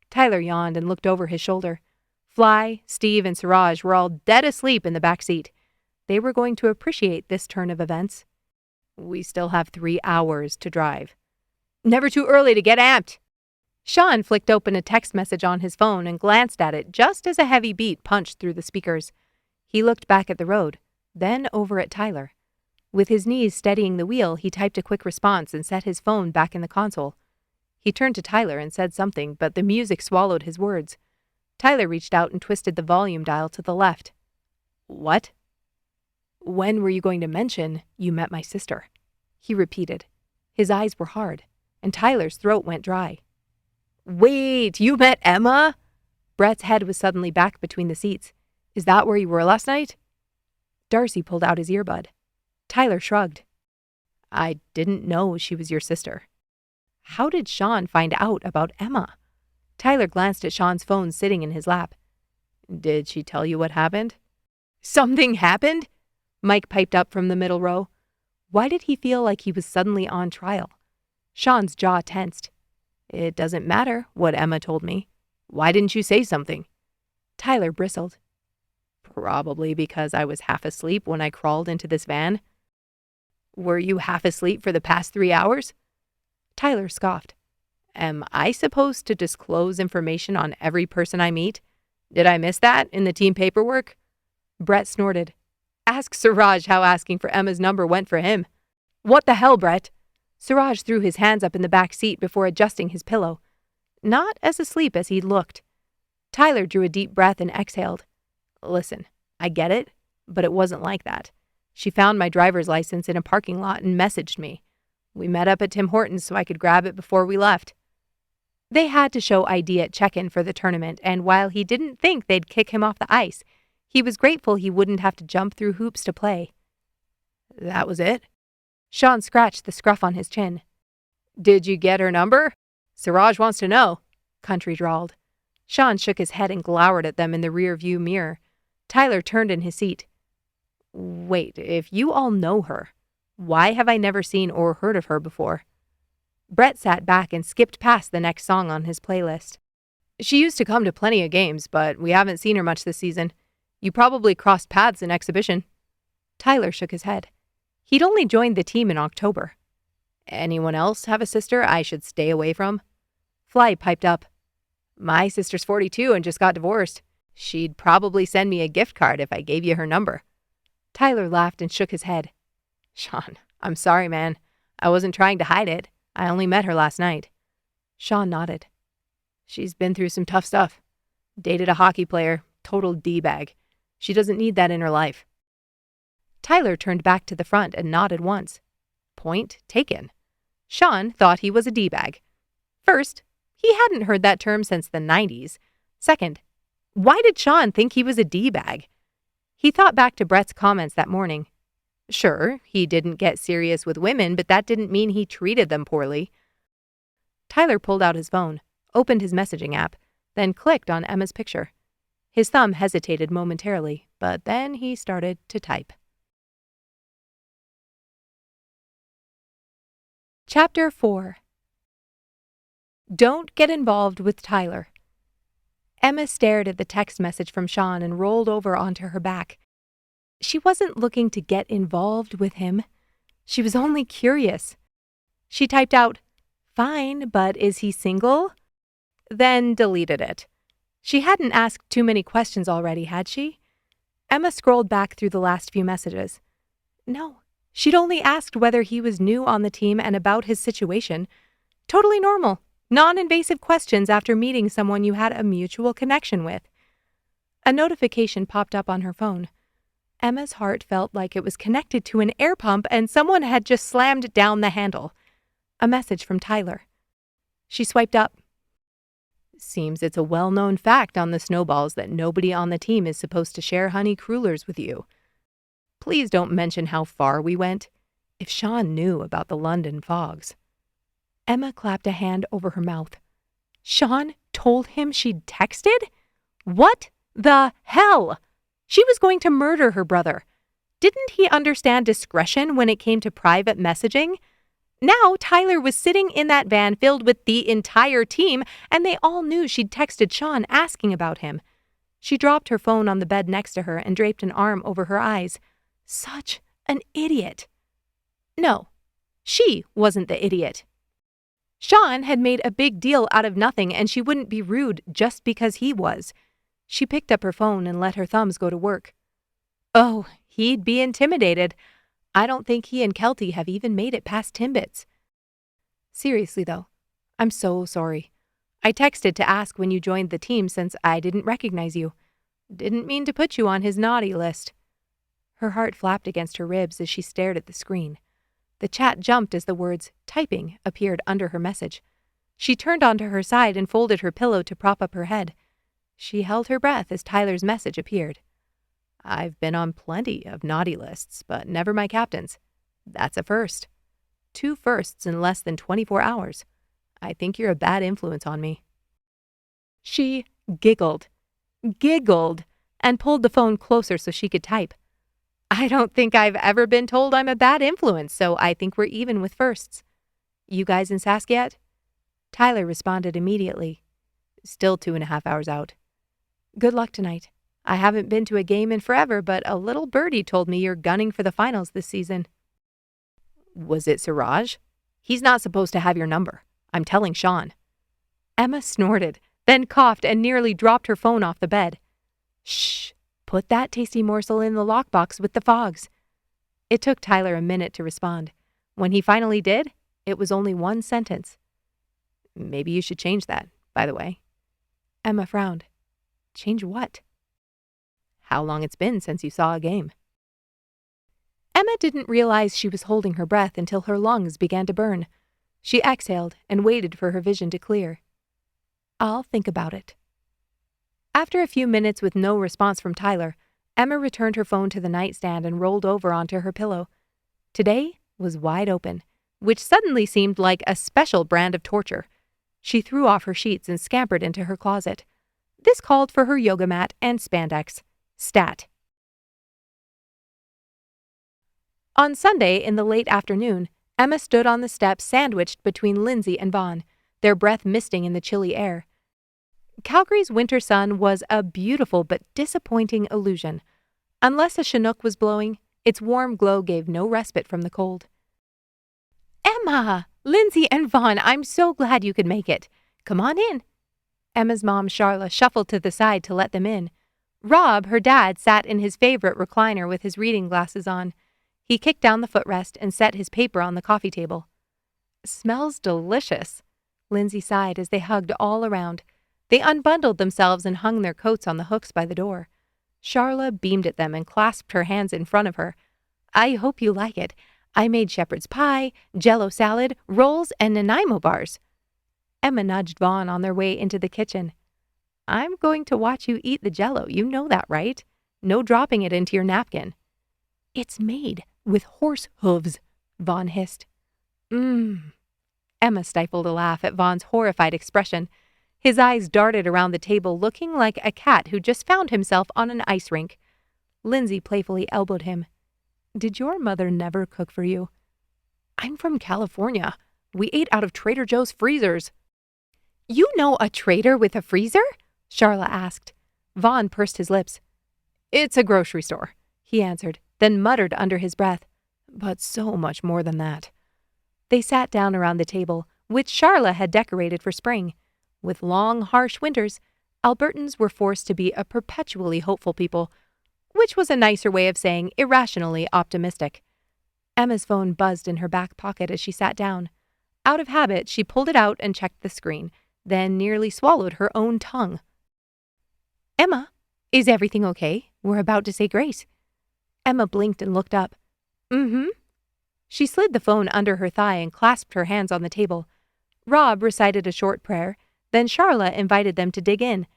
Tyler yawned and looked over his shoulder. Fly, Steve, and Siraj were all dead asleep in the back seat. They were going to appreciate this turn of events. "We still have 3 hours to drive." "Never too early to get amped." Sean flicked open a text message on his phone and glanced at it just as a heavy beat punched through the speakers. He looked back at the road, then over at Tyler. With his knees steadying the wheel, he typed a quick response and set his phone back in the console. He turned to Tyler and said something, but the music swallowed his words. Tyler reached out and twisted the volume dial to the left. "What?" "When were you going to mention you met my sister?" he repeated. His eyes were hard, and Tyler's throat went dry. "Wait, you met Emma?" Brett's head was suddenly back between the seats. "Is that where you were last night?" Darcy pulled out his earbud. Tyler shrugged. "I didn't know she was your sister." How did Sean find out about Emma? Tyler glanced at Sean's phone sitting in his lap. "Did she tell you what happened?" "Something happened?" Mike piped up from the middle row. Why did he feel like he was suddenly on trial? Sean's jaw tensed. "It doesn't matter what Emma told me. Why didn't you say something?" Tyler bristled. "Probably because I was half asleep when I crawled into this van." "Were you half asleep for the past 3 hours?" Tyler scoffed. "Am I supposed to disclose information on every person I meet? Did I miss that in the team paperwork?" Brett snorted. "Ask Siraj how asking for Emma's number went for him." "What the hell, Brett?" Siraj threw his hands up in the back seat before adjusting his pillow. Not as asleep as he'd looked. Tyler drew a deep breath and exhaled. "Listen, I get it, but it wasn't like that. She found my driver's license in a parking lot and messaged me. We met up at Tim Hortons so I could grab it before we left. They had to show ID at check-in for the tournament, and while he didn't think they'd kick him off the ice, he was grateful he wouldn't have to jump through hoops to play. That was it? Sean scratched the scruff on his chin. Did you get her number? Siraj wants to know, Country drawled. Sean shook his head and glowered at them in the rear-view mirror. Tyler turned in his seat. Wait, if you all know her, why have I never seen or heard of her before? Brett sat back and skipped past the next song on his playlist. She used to come to plenty of games, but we haven't seen her much this season. You probably crossed paths in exhibition. Tyler shook his head. He'd only joined the team in October. Anyone else have a sister I should stay away from? Fly piped up. My sister's 42 and just got divorced. She'd probably send me a gift card if I gave you her number. Tyler laughed and shook his head. Sean, I'm sorry, man. I wasn't trying to hide it. I only met her last night. Sean nodded. She's been through some tough stuff. Dated a hockey player, total D-bag. She doesn't need that in her life. Tyler turned back to the front and nodded once. Point taken. Sean thought he was a D-bag. First, he hadn't heard that term since the 90s. Second, why did Sean think he was a D-bag? He thought back to Brett's comments that morning. Sure, he didn't get serious with women, but that didn't mean he treated them poorly. Tyler pulled out his phone, opened his messaging app, then clicked on Emma's picture. His thumb hesitated momentarily, but then he started to type. Chapter 4. Don't get involved with Tyler. Emma stared at the text message from Sean and rolled over onto her back. She wasn't looking to get involved with him. She was only curious. She typed out, "Fine, but is he single?" Then deleted it. She hadn't asked too many questions already, had she? Emma scrolled back through the last few messages. No, she'd only asked whether he was new on the team and about his situation. Totally normal, non-invasive questions after meeting someone you had a mutual connection with. A notification popped up on her phone. Emma's heart felt like it was connected to an air pump and someone had just slammed down the handle. A message from Tyler. She swiped up. Seems it's a well-known fact on the Snowballs that nobody on the team is supposed to share honey crullers with you. Please don't mention how far we went. If Sean knew about the London fogs. Emma clapped a hand over her mouth. Sean told him she'd texted? What the hell? She was going to murder her brother. Didn't he understand discretion when it came to private messaging? Now Tyler was sitting in that van filled with the entire team, and they all knew she'd texted Sean asking about him. She dropped her phone on the bed next to her and draped an arm over her eyes. Such an idiot. No, she wasn't the idiot. Sean had made a big deal out of nothing, and she wouldn't be rude just because he was. She picked up her phone and let her thumbs go to work. Oh, he'd be intimidated. I don't think he and Kelty have even made it past Timbits. Seriously, though, I'm so sorry. I texted to ask when you joined the team since I didn't recognize you. Didn't mean to put you on his naughty list. Her heart flapped against her ribs as she stared at the screen. The chat jumped as the words "typing" appeared under her message. She turned onto her side and folded her pillow to prop up her head. She held her breath as Tyler's message appeared. I've been on plenty of naughty lists, but never my captain's. That's a first. 2 firsts in less than 24 hours. I think you're a bad influence on me. She giggled, and pulled the phone closer so she could type. I don't think I've ever been told I'm a bad influence, so I think we're even with firsts. You guys in Sask yet? Tyler responded immediately. Still 2.5 hours out. Good luck tonight. I haven't been to a game in forever, but a little birdie told me you're gunning for the finals this season. Was it Siraj? He's not supposed to have your number. I'm telling Sean. Emma snorted, then coughed and nearly dropped her phone off the bed. Shh. Put that tasty morsel in the lockbox with the fogs. It took Tyler a minute to respond. When he finally did, it was only one sentence. Maybe you should change that, by the way. Emma frowned. Change what? How long it's been since you saw a game. Emma didn't realize she was holding her breath until her lungs began to burn. She exhaled and waited for her vision to clear. "I'll think about it." After a few minutes with no response from Tyler, Emma returned her phone to the nightstand and rolled over onto her pillow. Today was wide open, which suddenly seemed like a special brand of torture. She threw off her sheets and scampered into her closet. This called for her yoga mat and spandex. Stat. On Sunday, in the late afternoon, Emma stood on the steps sandwiched between Lindsay and Vaughn, their breath misting in the chilly air. Calgary's winter sun was a beautiful but disappointing illusion. Unless a Chinook was blowing, its warm glow gave no respite from the cold. "Emma! Lindsay and Vaughn, I'm so glad you could make it. Come on in." Emma's mom, Charla, shuffled to the side to let them in. Rob, her dad, sat in his favorite recliner with his reading glasses on. He kicked down the footrest and set his paper on the coffee table. "Smells delicious." Lindsay sighed as they hugged all around. They unbundled themselves and hung their coats on the hooks by the door. Charla beamed at them and clasped her hands in front of her. "I hope you like it. I made shepherd's pie, Jell-O salad, rolls, and Nanaimo bars." Emma nudged Vaughn on their way into the kitchen. "I'm going to watch you eat the Jell-O, you know that, right? No dropping it into your napkin." "It's made with horse hooves," Vaughn hissed. Emma stifled a laugh at Vaughn's horrified expression. His eyes darted around the table, looking like a cat who just found himself on an ice rink. Lindsay playfully elbowed him. "Did your mother never cook for you?" "I'm from California. We ate out of Trader Joe's freezers." "You know a trader with a freezer?" Charla asked. Vaughn pursed his lips. "It's a grocery store," he answered, then muttered under his breath, "But so much more than that." They sat down around the table, which Charla had decorated for spring. With long, harsh winters, Albertans were forced to be a perpetually hopeful people, which was a nicer way of saying irrationally optimistic. Emma's phone buzzed in her back pocket as she sat down. Out of habit, she pulled it out and checked the screen, then nearly swallowed her own tongue. "Emma, is everything okay? We're about to say grace." Emma blinked and looked up. "Mm-hmm." She slid the phone under her thigh and clasped her hands on the table. Rob recited a short prayer, then Charla invited them to dig in.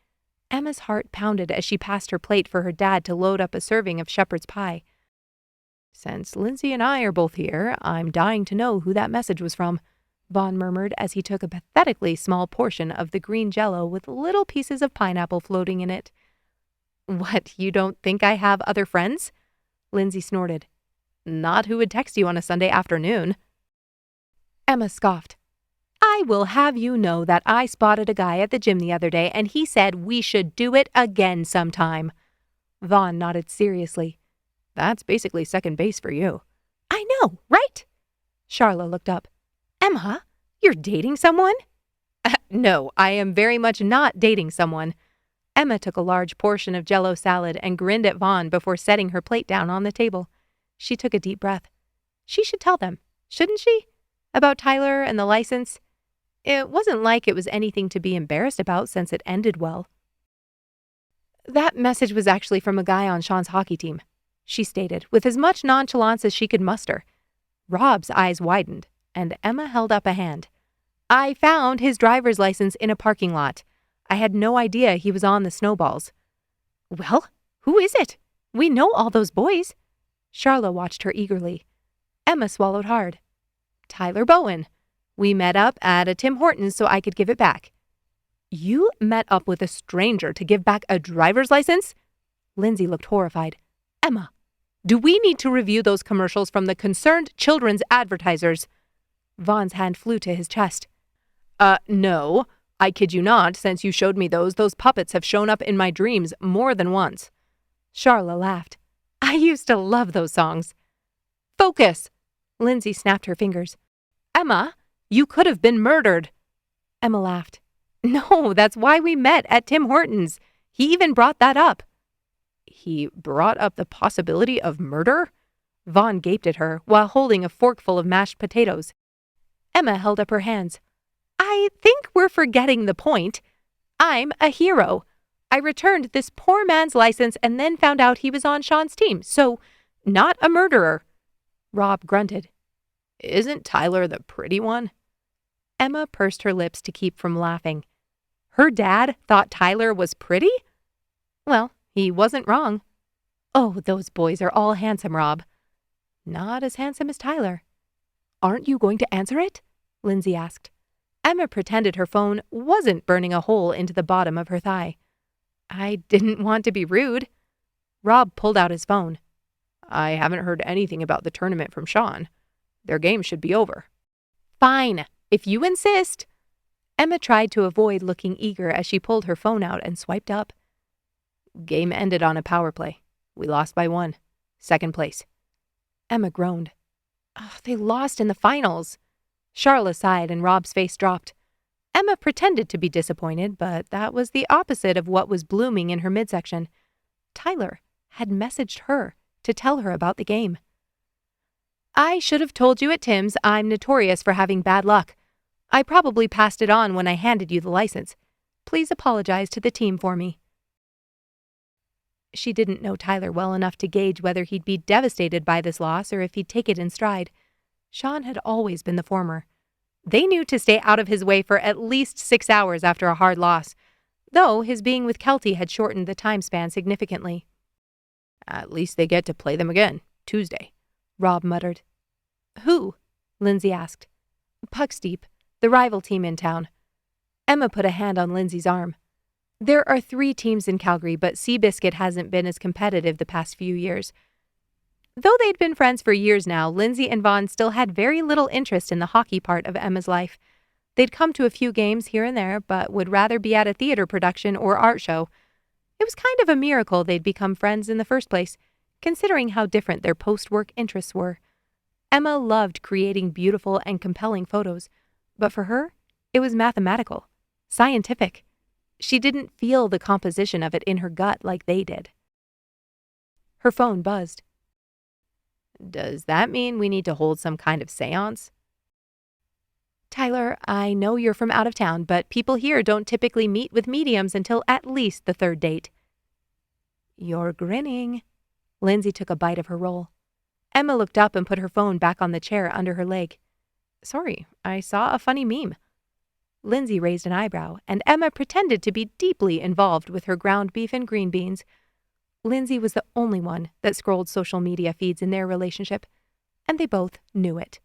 Emma's heart pounded as she passed her plate for her dad to load up a serving of shepherd's pie. "Since Lindsay and I are both here, I'm dying to know who that message was from," Vaughn murmured as he took a pathetically small portion of the green Jell-O with little pieces of pineapple floating in it. "What, you don't think I have other friends?" Lindsay snorted. "Not who would text you on a Sunday afternoon." Emma scoffed. "I will have you know that I spotted a guy at the gym the other day and he said we should do it again sometime." Vaughn nodded seriously. "That's basically second base for you." "I know, right?" Charla looked up. "Emma, you're dating someone?" "No, I am very much not dating someone." Emma took a large portion of Jell-O salad and grinned at Vaughn before setting her plate down on the table. She took a deep breath. She should tell them, shouldn't she? About Tyler and the license. It wasn't like it was anything to be embarrassed about since it ended well. "That message was actually from a guy on Sean's hockey team," she stated, with as much nonchalance as she could muster. Rob's eyes widened, and Emma held up a hand. "I found his driver's license in a parking lot. I had no idea he was on the Snowballs." "Well, who is it? We know all those boys." Charla watched her eagerly. Emma swallowed hard. "Tyler Bowen. We met up at a Tim Hortons so I could give it back." "You met up with a stranger to give back a driver's license?" Lindsay looked horrified. "Emma, do we need to review those commercials from the Concerned Children's Advertisers?" Vaughn's hand flew to his chest. No. I kid you not, since you showed me those puppets have shown up in my dreams more than once." Charla laughed. "I used to love those songs." "Focus!" Lindsay snapped her fingers. "Emma, you could have been murdered." Emma laughed. "No, that's why we met at Tim Hortons. He even brought that up." "He brought up the possibility of murder?" Vaughn gaped at her while holding a forkful of mashed potatoes. Emma held up her hands. "I think we're forgetting the point. I'm a hero. I returned this poor man's license and then found out he was on Sean's team, so not a murderer." Rob grunted. Isn't Tyler the pretty one? Emma pursed her lips to keep from laughing. Her dad thought Tyler was pretty? Well, he wasn't wrong. Oh, those boys are all handsome, Rob. Not as handsome as Tyler. Aren't you going to answer it? Lindsay asked. Emma pretended her phone wasn't burning a hole into the bottom of her thigh. I didn't want to be rude. Rob pulled out his phone. I haven't heard anything about the tournament from Sean. Their game should be over. Fine, if you insist. Emma tried to avoid looking eager as she pulled her phone out and swiped up. Game ended on a power play. We lost by 1. Second place. Emma groaned. Oh, they lost in the finals. Charla sighed and Rob's face dropped. Emma pretended to be disappointed, but that was the opposite of what was blooming in her midsection. Tyler had messaged her to tell her about the game. I should have told you at Tim's I'm notorious for having bad luck. I probably passed it on when I handed you the license. Please apologize to the team for me. She didn't know Tyler well enough to gauge whether he'd be devastated by this loss or if he'd take it in stride. Sean had always been the former. They knew to stay out of his way for at least 6 hours after a hard loss, though his being with Kelty had shortened the time span significantly. At least they get to play them again, Tuesday, Rob muttered. Who? Lindsay asked. Puck's Deep, the rival team in town. Emma put a hand on Lindsay's arm. There are 3 teams in Calgary, but Seabiscuit hasn't been as competitive the past few years. Though they'd been friends for years now, Lindsay and Vaughn still had very little interest in the hockey part of Emma's life. They'd come to a few games here and there, but would rather be at a theater production or art show. It was kind of a miracle they'd become friends in the first place, considering how different their post-work interests were. Emma loved creating beautiful and compelling photos, but for her, it was mathematical, scientific. She didn't feel the composition of it in her gut like they did. Her phone buzzed. Does that mean we need to hold some kind of seance? Tyler, I know you're from out of town, but people here don't typically meet with mediums until at least the 3rd date. You're grinning. Lindsay took a bite of her roll. Emma looked up and put her phone back on the chair under her leg. Sorry, I saw a funny meme. Lindsay raised an eyebrow, and Emma pretended to be deeply involved with her ground beef and green beans. Lindsay was the only one that scrolled social media feeds in their relationship, and they both knew it.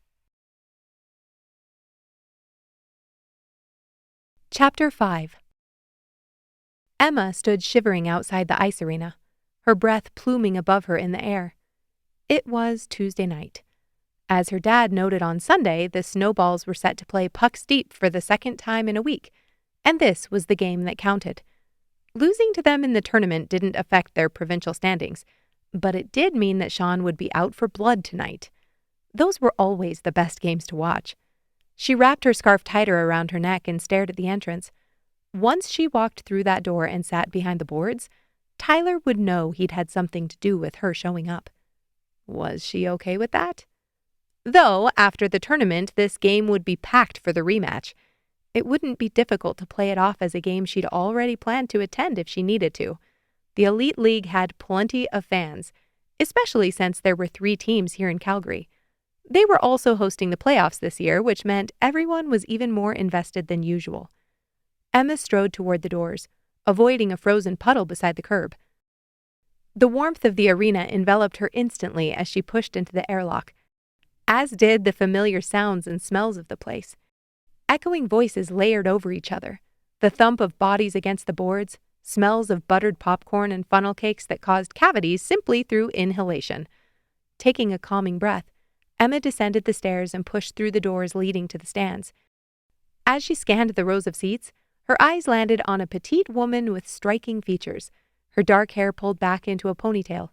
Chapter 5. Emma stood shivering outside the ice arena, her breath pluming above her in the air. It was Tuesday night. As her dad noted on Sunday, the Snowballs were set to play Puck's Deep for the 2nd time in a week, and this was the game that counted. Losing to them in the tournament didn't affect their provincial standings, but it did mean that Sean would be out for blood tonight. Those were always the best games to watch. She wrapped her scarf tighter around her neck and stared at the entrance. Once she walked through that door and sat behind the boards, Tyler would know he'd had something to do with her showing up. Was she okay with that? Though, after the tournament, this game would be packed for the rematch. It wouldn't be difficult to play it off as a game she'd already planned to attend if she needed to. The Elite League had plenty of fans, especially since there were 3 teams here in Calgary. They were also hosting the playoffs this year, which meant everyone was even more invested than usual. Emma strode toward the doors, avoiding a frozen puddle beside the curb. The warmth of the arena enveloped her instantly as she pushed into the airlock, as did the familiar sounds and smells of the place. Echoing voices layered over each other, the thump of bodies against the boards, smells of buttered popcorn and funnel cakes that caused cavities simply through inhalation. Taking a calming breath, Emma descended the stairs and pushed through the doors leading to the stands. As she scanned the rows of seats, her eyes landed on a petite woman with striking features, her dark hair pulled back into a ponytail.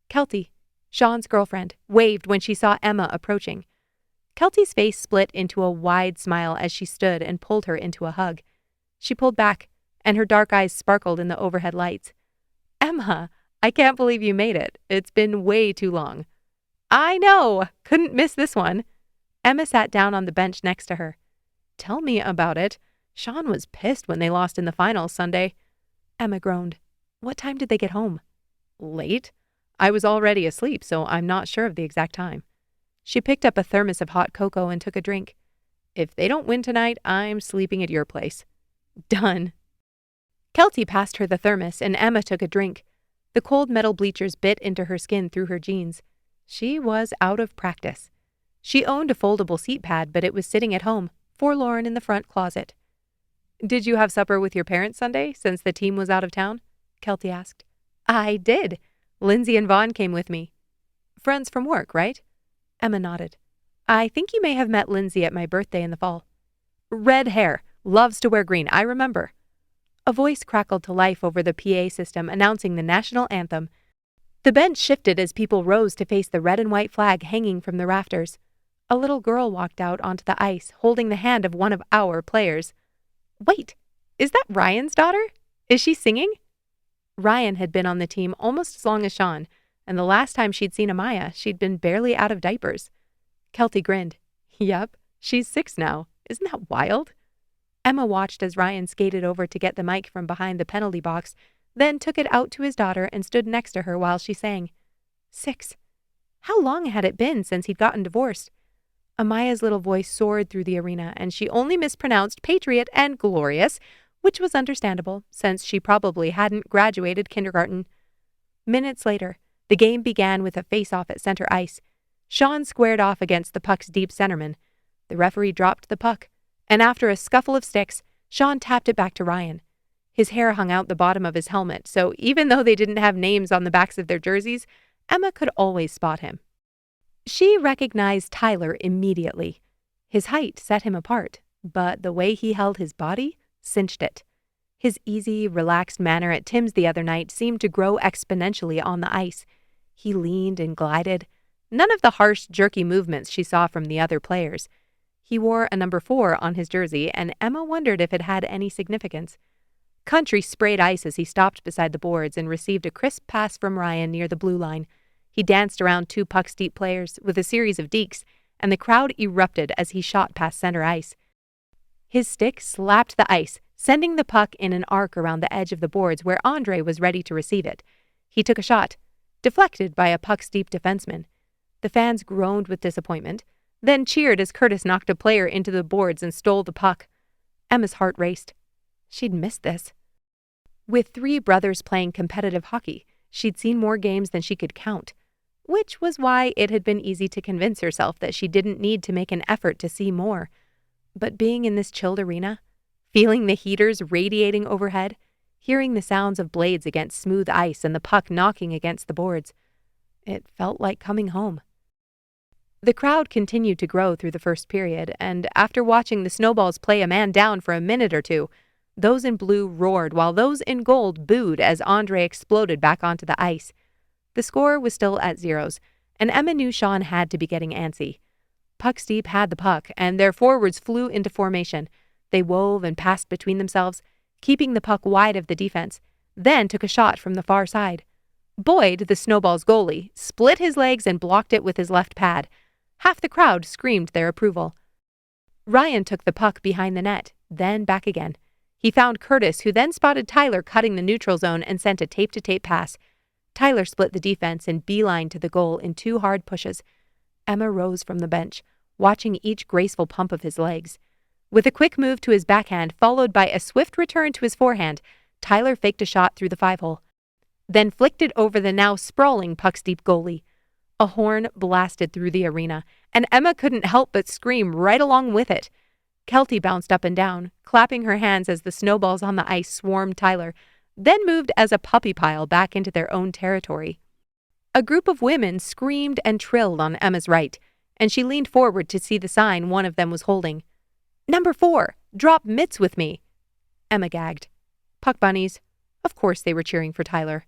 Kelty, Sean's girlfriend, waved when she saw Emma approaching. Kelty's face split into a wide smile as she stood and pulled her into a hug. She pulled back, and her dark eyes sparkled in the overhead lights. Emma, I can't believe you made it. It's been way too long. I know! Couldn't miss this one. Emma sat down on the bench next to her. Tell me about it. Sean was pissed when they lost in the finals Sunday. Emma groaned. What time did they get home? Late. I was already asleep, so I'm not sure of the exact time. She picked up a thermos of hot cocoa and took a drink. "If they don't win tonight, I'm sleeping at your place." "Done." Kelty passed her the thermos, and Emma took a drink. The cold metal bleachers bit into her skin through her jeans. She was out of practice. She owned a foldable seat pad, but it was sitting at home, forlorn in the front closet. "Did you have supper with your parents Sunday, since the team was out of town?" Kelty asked. "I did. Lindsay and Vaughn came with me." "Friends from work, right?" Emma nodded. "I think you may have met Lindsay at my birthday in the fall." "Red hair. Loves to wear green. I remember." A voice crackled to life over the PA system announcing the national anthem. The bench shifted as people rose to face the red and white flag hanging from the rafters. A little girl walked out onto the ice, holding the hand of one of our players. "Wait, is that Ryan's daughter? Is she singing?" Ryan had been on the team almost as long as Sean, and the last time she'd seen Amaya, she'd been barely out of diapers. Kelty grinned. "Yep, she's 6 now. Isn't that wild?" Emma watched as Ryan skated over to get the mic from behind the penalty box, then took it out to his daughter and stood next to her while she sang. 6. How long had it been since he'd gotten divorced? Amaya's little voice soared through the arena, and she only mispronounced patriot and glorious, which was understandable, since she probably hadn't graduated kindergarten. Minutes later, the game began with a face-off at center ice. Sean squared off against the puck's deep centerman. The referee dropped the puck, and after a scuffle of sticks, Sean tapped it back to Ryan. His hair hung out the bottom of his helmet, so even though they didn't have names on the backs of their jerseys, Emma could always spot him. She recognized Tyler immediately. His height set him apart, but the way he held his body cinched it. His easy, relaxed manner at Tim's the other night seemed to grow exponentially on the ice. He leaned and glided. None of the harsh, jerky movements she saw from the other players. He wore a number 4 on his jersey, and Emma wondered if it had any significance. Country sprayed ice as he stopped beside the boards and received a crisp pass from Ryan near the blue line. He danced around 2 puck-steep players with a series of dekes, and the crowd erupted as he shot past center ice. His stick slapped the ice, sending the puck in an arc around the edge of the boards where Andre was ready to receive it. He took a shot, deflected by a puck-steep defenseman. The fans groaned with disappointment, then cheered as Curtis knocked a player into the boards and stole the puck. Emma's heart raced. She'd missed this. With 3 brothers playing competitive hockey, she'd seen more games than she could count, which was why it had been easy to convince herself that she didn't need to make an effort to see more. But being in this chilled arena, feeling the heaters radiating overhead, hearing the sounds of blades against smooth ice and the puck knocking against the boards, it felt like coming home. The crowd continued to grow through the first period, and after watching the Snowballs play a man down for a minute or two, those in blue roared while those in gold booed as Andre exploded back onto the ice. The score was still at 0s, and Emma knew Sean had to be getting antsy. Puck-steep had the puck, and their forwards flew into formation. They wove and passed between themselves, keeping the puck wide of the defense, then took a shot from the far side. Boyd, the Snowballs goalie, split his legs and blocked it with his left pad. Half the crowd screamed their approval. Ryan took the puck behind the net, then back again. He found Curtis, who then spotted Tyler cutting the neutral zone and sent a tape-to-tape pass. Tyler split the defense and beelined to the goal in 2 hard pushes. Emma rose from the bench, watching each graceful pump of his legs. With a quick move to his backhand, followed by a swift return to his forehand, Tyler faked a shot through the 5-hole, then flicked it over the now sprawling puck-steep goalie. A horn blasted through the arena, and Emma couldn't help but scream right along with it. Kelty bounced up and down, clapping her hands as the Snowballs on the ice swarmed Tyler, then moved as a puppy pile back into their own territory. A group of women screamed and trilled on Emma's right, and she leaned forward to see the sign one of them was holding. "Number 4, drop mitts with me." Emma gagged. Puck bunnies. Of course they were cheering for Tyler.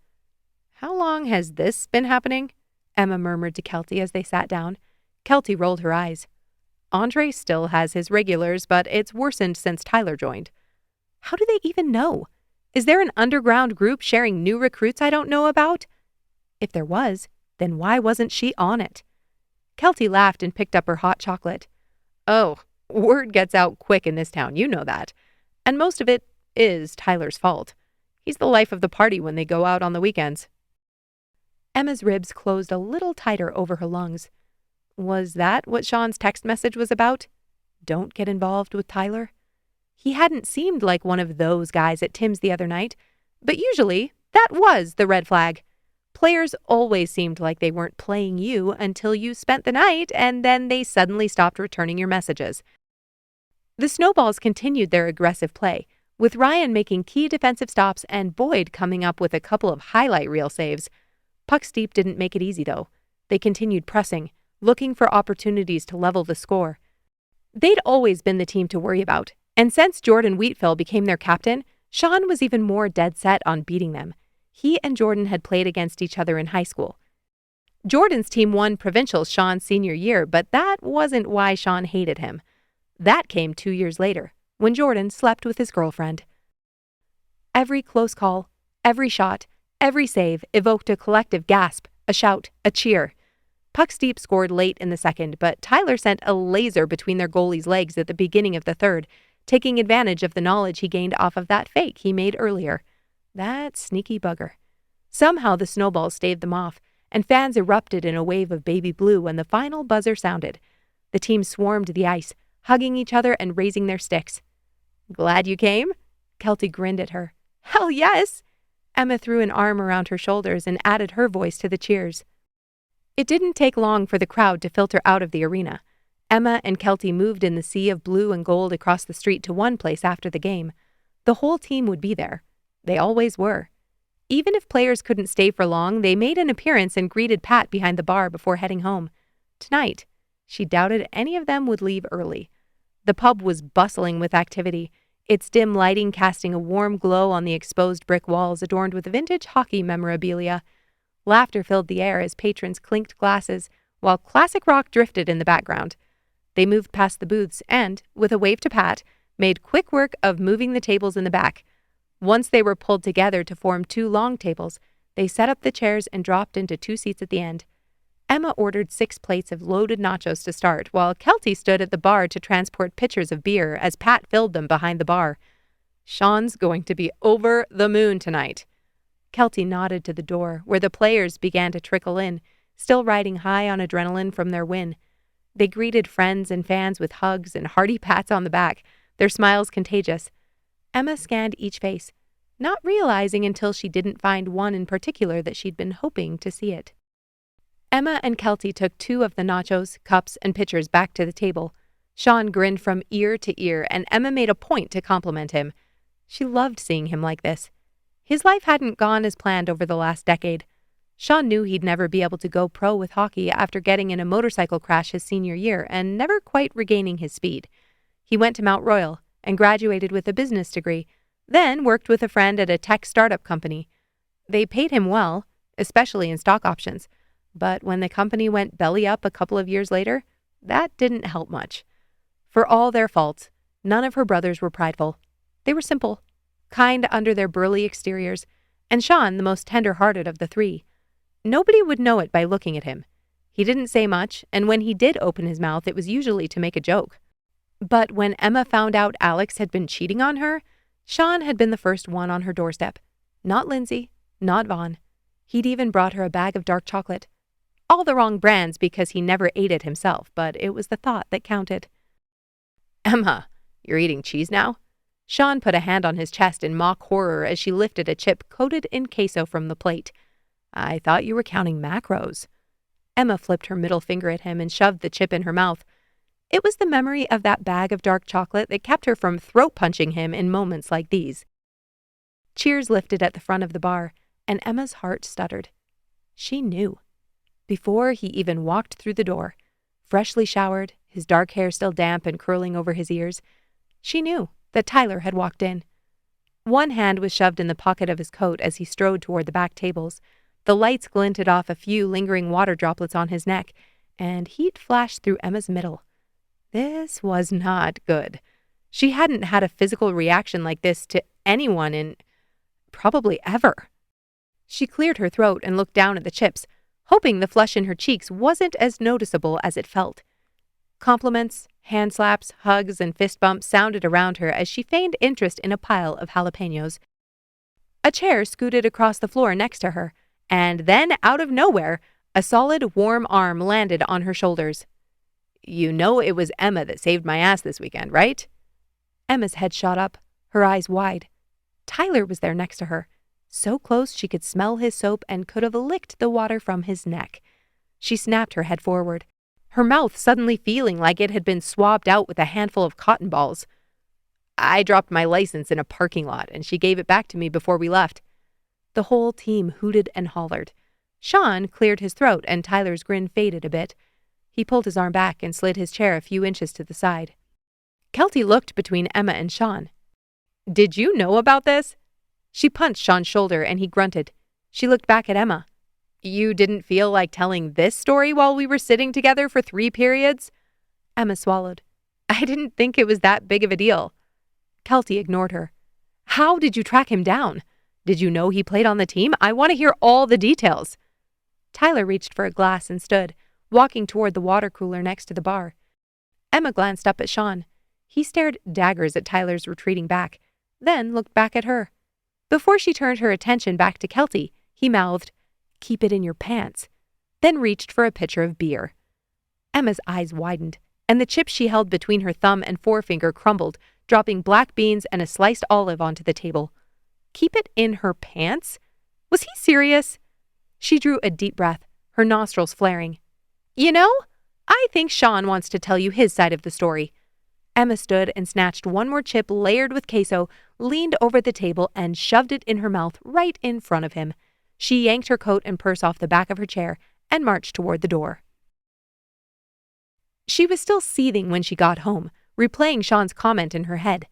"How long has this been happening?" Emma murmured to Kelty as they sat down. Kelty rolled her eyes. "Andre still has his regulars, but it's worsened since Tyler joined." "How do they even know? Is there an underground group sharing new recruits I don't know about?" If there was, then why wasn't she on it? Kelty laughed and picked up her hot chocolate. "Oh, word gets out quick in this town, you know that. And most of it is Tyler's fault. He's the life of the party when they go out on the weekends." Emma's ribs closed a little tighter over her lungs. Was that what Sean's text message was about? Don't get involved with Tyler? He hadn't seemed like one of those guys at Tim's the other night, but usually that was the red flag. Players always seemed like they weren't playing you until you spent the night, and then they suddenly stopped returning your messages. The Snowballs continued their aggressive play, with Ryan making key defensive stops and Boyd coming up with a couple of highlight reel saves. Puck's Deep didn't make it easy, though. They continued pressing, looking for opportunities to level the score. They'd always been the team to worry about, and since Jordan Wheatfill became their captain, Sean was even more dead set on beating them. He and Jordan had played against each other in high school. Jordan's team won provincials Sean's senior year, but that wasn't why Sean hated him. That came 2 years later, when Jordan slept with his girlfriend. Every close call, every shot, every save evoked a collective gasp, a shout, a cheer. Puck's Deep scored late in the second, but Tyler sent a laser between their goalie's legs at the beginning of the third, taking advantage of the knowledge he gained off of that fake he made earlier. That sneaky bugger. Somehow the Snowballs staved them off, and fans erupted in a wave of baby blue when the final buzzer sounded. The team swarmed the ice, hugging each other and raising their sticks. "Glad you came?" Kelty grinned at her. "Hell yes!" Emma threw an arm around her shoulders and added her voice to the cheers. It didn't take long for the crowd to filter out of the arena. Emma and Kelty moved in the sea of blue and gold across the street to one place after the game. The whole team would be there. They always were. Even if players couldn't stay for long, they made an appearance and greeted Pat behind the bar before heading home. Tonight, she doubted any of them would leave early. The pub was bustling with activity, its dim lighting casting a warm glow on the exposed brick walls adorned with vintage hockey memorabilia. Laughter filled the air as patrons clinked glasses, while classic rock drifted in the background. They moved past the booths and, with a wave to Pat, made quick work of moving the tables in the back. Once they were pulled together to form 2 long tables, they set up the chairs and dropped into 2 seats at the end. Emma ordered 6 plates of loaded nachos to start, while Kelty stood at the bar to transport pitchers of beer as Pat filled them behind the bar. "Sean's going to be over the moon tonight." Kelty nodded to the door, where the players began to trickle in, still riding high on adrenaline from their win. They greeted friends and fans with hugs and hearty pats on the back, their smiles contagious. Emma scanned each face, not realizing until she didn't find one in particular that she'd been hoping to see it. Emma and Kelty took 2 of the nachos, cups, and pitchers back to the table. Sean grinned from ear to ear, and Emma made a point to compliment him. She loved seeing him like this. His life hadn't gone as planned over the last decade. Sean knew he'd never be able to go pro with hockey after getting in a motorcycle crash his senior year and never quite regaining his speed. He went to Mount Royal and graduated with a business degree, then worked with a friend at a tech startup company. They paid him well, especially in stock options, but when the company went belly up a couple of years later, that didn't help much. For all their faults, none of her brothers were prideful. They were simple, kind under their burly exteriors, and Sean the most tender-hearted of the 3. Nobody would know it by looking at him. He didn't say much, and when he did open his mouth, it was usually to make a joke. But when Emma found out Alex had been cheating on her, Sean had been the first one on her doorstep. Not Lindsay, not Vaughn. He'd even brought her a bag of dark chocolate. All the wrong brands because he never ate it himself, but it was the thought that counted. "Emma, you're eating cheese now?" Sean put a hand on his chest in mock horror as she lifted a chip coated in queso from the plate. "I thought you were counting macros." Emma flipped her middle finger at him and shoved the chip in her mouth. It was the memory of that bag of dark chocolate that kept her from throat-punching him in moments like these. Cheers lifted at the front of the bar, and Emma's heart stuttered. She knew. Before he even walked through the door, freshly showered, his dark hair still damp and curling over his ears, she knew that Tyler had walked in. One hand was shoved in the pocket of his coat as he strode toward the back tables. The lights glinted off a few lingering water droplets on his neck, and heat flashed through Emma's middle. This was not good. She hadn't had a physical reaction like this to anyone in probably ever. She cleared her throat and looked down at the chips, hoping the flush in her cheeks wasn't as noticeable as it felt. Compliments, hand slaps, hugs, and fist bumps sounded around her as she feigned interest in a pile of jalapenos. A chair scooted across the floor next to her, and then, out of nowhere, A solid, warm arm landed on her shoulders. "You know it was Emma that saved my ass this weekend, right?" Emma's head shot up, her eyes wide. Tyler was there next to her, so close she could smell his soap and could have licked the water from his neck. She snapped her head forward, her mouth suddenly feeling like it had been swabbed out with a handful of cotton balls. "I dropped my license in a parking lot, and she gave it back to me before we left." The whole team hooted and hollered. Sean cleared his throat, and Tyler's grin faded a bit. He pulled his arm back and slid his chair a few inches to the side. Kelty looked between Emma and Sean. "Did you know about this?" She punched Sean's shoulder, and he grunted. She looked back at Emma. "You didn't feel like telling this story while we were sitting together for 3 periods?" Emma swallowed. "I didn't think it was that big of a deal." Kelty ignored her. "How did you track him down? Did you know he played on the team? I want to hear all the details." Tyler reached for a glass and stood, walking toward the water cooler next to the bar. Emma glanced up at Sean. He stared daggers at Tyler's retreating back, then looked back at her. Before she turned her attention back to Kelty, he mouthed, "Keep it in your pants," then reached for a pitcher of beer. Emma's eyes widened, and the chip she held between her thumb and forefinger crumbled, dropping black beans and a sliced olive onto the table. Keep it in her pants? Was he serious? She drew a deep breath, her nostrils flaring. "You know, I think Sean wants to tell you his side of the story." Emma stood and snatched one more chip layered with queso, leaned over the table, and shoved it in her mouth right in front of him. She yanked her coat and purse off the back of her chair and marched toward the door. She was still seething when she got home, replaying Sean's comment in her head.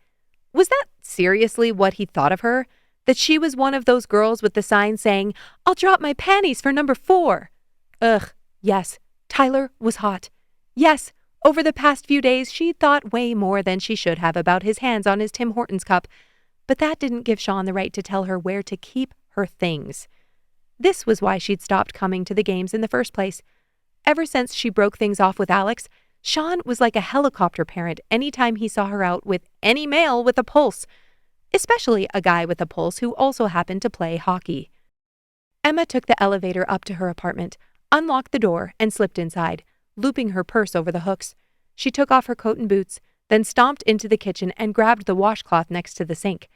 Was that seriously what he thought of her? That she was one of those girls with the sign saying, "I'll drop my panties for number 4. Ugh, yes, Tyler was hot. Yes, over the past few days she'd thought way more than she should have about his hands on his Tim Hortons cup. But that didn't give Sean the right to tell her where to keep her things. This was why she'd stopped coming to the games in the first place. Ever since she broke things off with Alex, Sean was like a helicopter parent anytime he saw her out with any male with a pulse, especially a guy with a pulse who also happened to play hockey. Emma took the elevator up to her apartment, unlocked the door, and slipped inside, looping her purse over the hooks. She took off her coat and boots, then stomped into the kitchen and grabbed the washcloth next to the sink.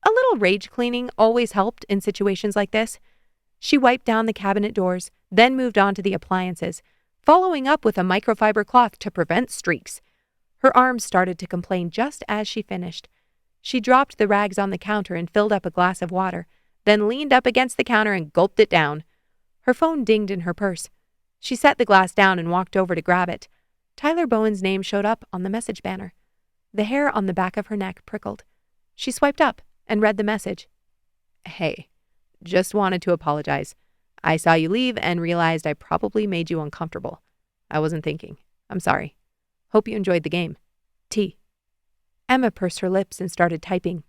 A little rage cleaning always helped in situations like this. She wiped down the cabinet doors, then moved on to the appliances, following up with a microfiber cloth to prevent streaks. Her arms started to complain just as she finished. She dropped the rags on the counter and filled up a glass of water, then leaned up against the counter and gulped it down. Her phone dinged in her purse. She set the glass down and walked over to grab it. Tyler Bowen's name showed up on the message banner. The hair on the back of her neck prickled. She swiped up and read the message. "Hey, just wanted to apologize. I saw you leave and realized I probably made you uncomfortable. I wasn't thinking. I'm sorry. Hope you enjoyed the game. T." Emma pursed her lips and started typing.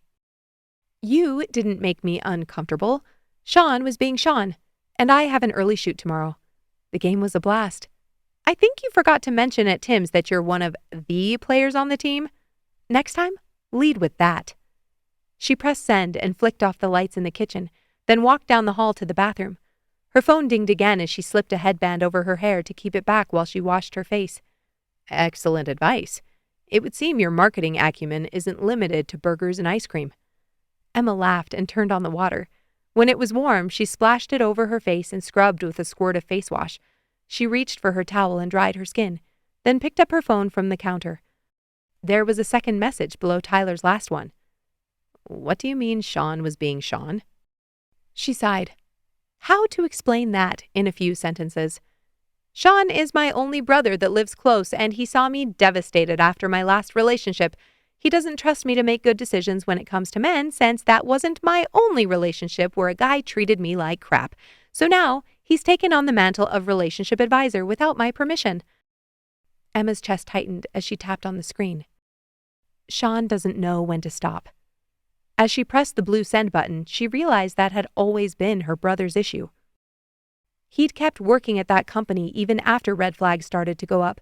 "You didn't make me uncomfortable. Sean was being Sean, and I have an early shoot tomorrow. The game was a blast. I think you forgot to mention at Tim's that you're one of the players on the team. Next time, lead with that." She pressed send and flicked off the lights in the kitchen, then walked down the hall to the bathroom. Her phone dinged again as she slipped a headband over her hair to keep it back while she washed her face. "Excellent advice. It would seem your marketing acumen isn't limited to burgers and ice cream." Emma laughed and turned on the water. When it was warm, she splashed it over her face and scrubbed with a squirt of face wash. She reached for her towel and dried her skin, then picked up her phone from the counter. There was a second message below Tyler's last one. "What do you mean Sean was being Sean?" She sighed. How to explain that in a few sentences? "Sean is my only brother that lives close, and he saw me devastated after my last relationship. He doesn't trust me to make good decisions when it comes to men, since that wasn't my only relationship where a guy treated me like crap. So now he's taken on the mantle of relationship advisor without my permission." Emma's chest tightened as she tapped on the screen. Sean doesn't know when to stop. As she pressed the blue send button, she realized that had always been her brother's issue. He'd kept working at that company even after red flags started to go up,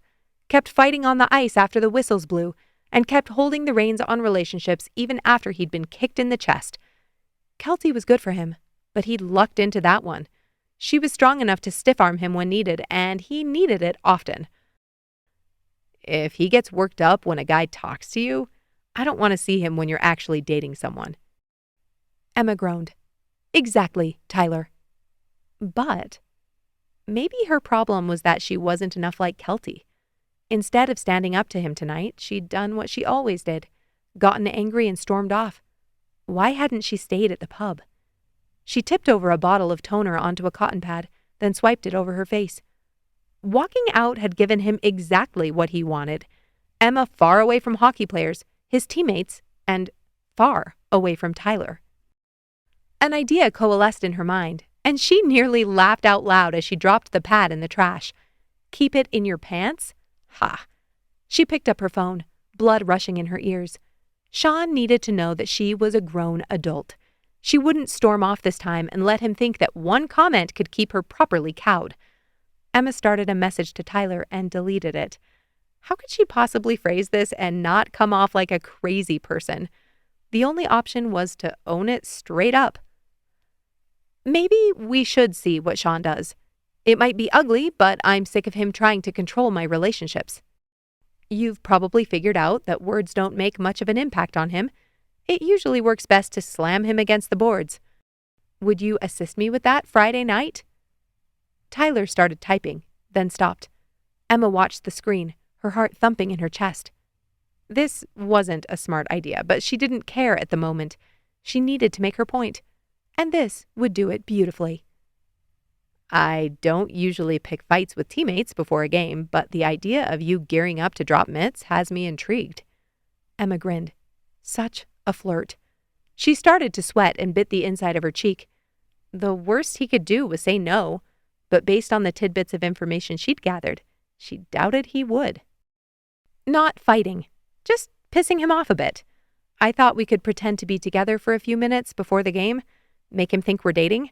kept fighting on the ice after the whistles blew, and kept holding the reins on relationships even after he'd been kicked in the chest. Kelty was good for him, but he'd lucked into that one. She was strong enough to stiff-arm him when needed, and he needed it often. If he gets worked up when a guy talks to you, I don't want to see him when you're actually dating someone. Emma groaned. Exactly, Tyler. But maybe her problem was that she wasn't enough like Kelty. Instead of standing up to him tonight, she'd done what she always did, gotten angry and stormed off. Why hadn't she stayed at the pub? She tipped over a bottle of toner onto a cotton pad, then swiped it over her face. Walking out had given him exactly what he wanted. Emma far away from hockey players, his teammates, and far away from Tyler. An idea coalesced in her mind, and she nearly laughed out loud as she dropped the pad in the trash. Keep it in your pants? Ha! She picked up her phone, blood rushing in her ears. Sean needed to know that she was a grown adult. She wouldn't storm off this time and let him think that one comment could keep her properly cowed. Emma started a message to Tyler and deleted it. How could she possibly phrase this and not come off like a crazy person? The only option was to own it straight up. Maybe we should see what Sean does. It might be ugly, but I'm sick of him trying to control my relationships. You've probably figured out that words don't make much of an impact on him. It usually works best to slam him against the boards. Would you assist me with that Friday night? Tyler started typing, then stopped. Emma watched the screen, her heart thumping in her chest. This wasn't a smart idea, but she didn't care at the moment. She needed to make her point, and this would do it beautifully. I don't usually pick fights with teammates before a game, but the idea of you gearing up to drop mitts has me intrigued. Emma grinned. Such a flirt. She started to sweat and bit the inside of her cheek. The worst he could do was say no, but based on the tidbits of information she'd gathered, she doubted he would. Not fighting, just pissing him off a bit. I thought we could pretend to be together for a few minutes before the game, make him think we're dating.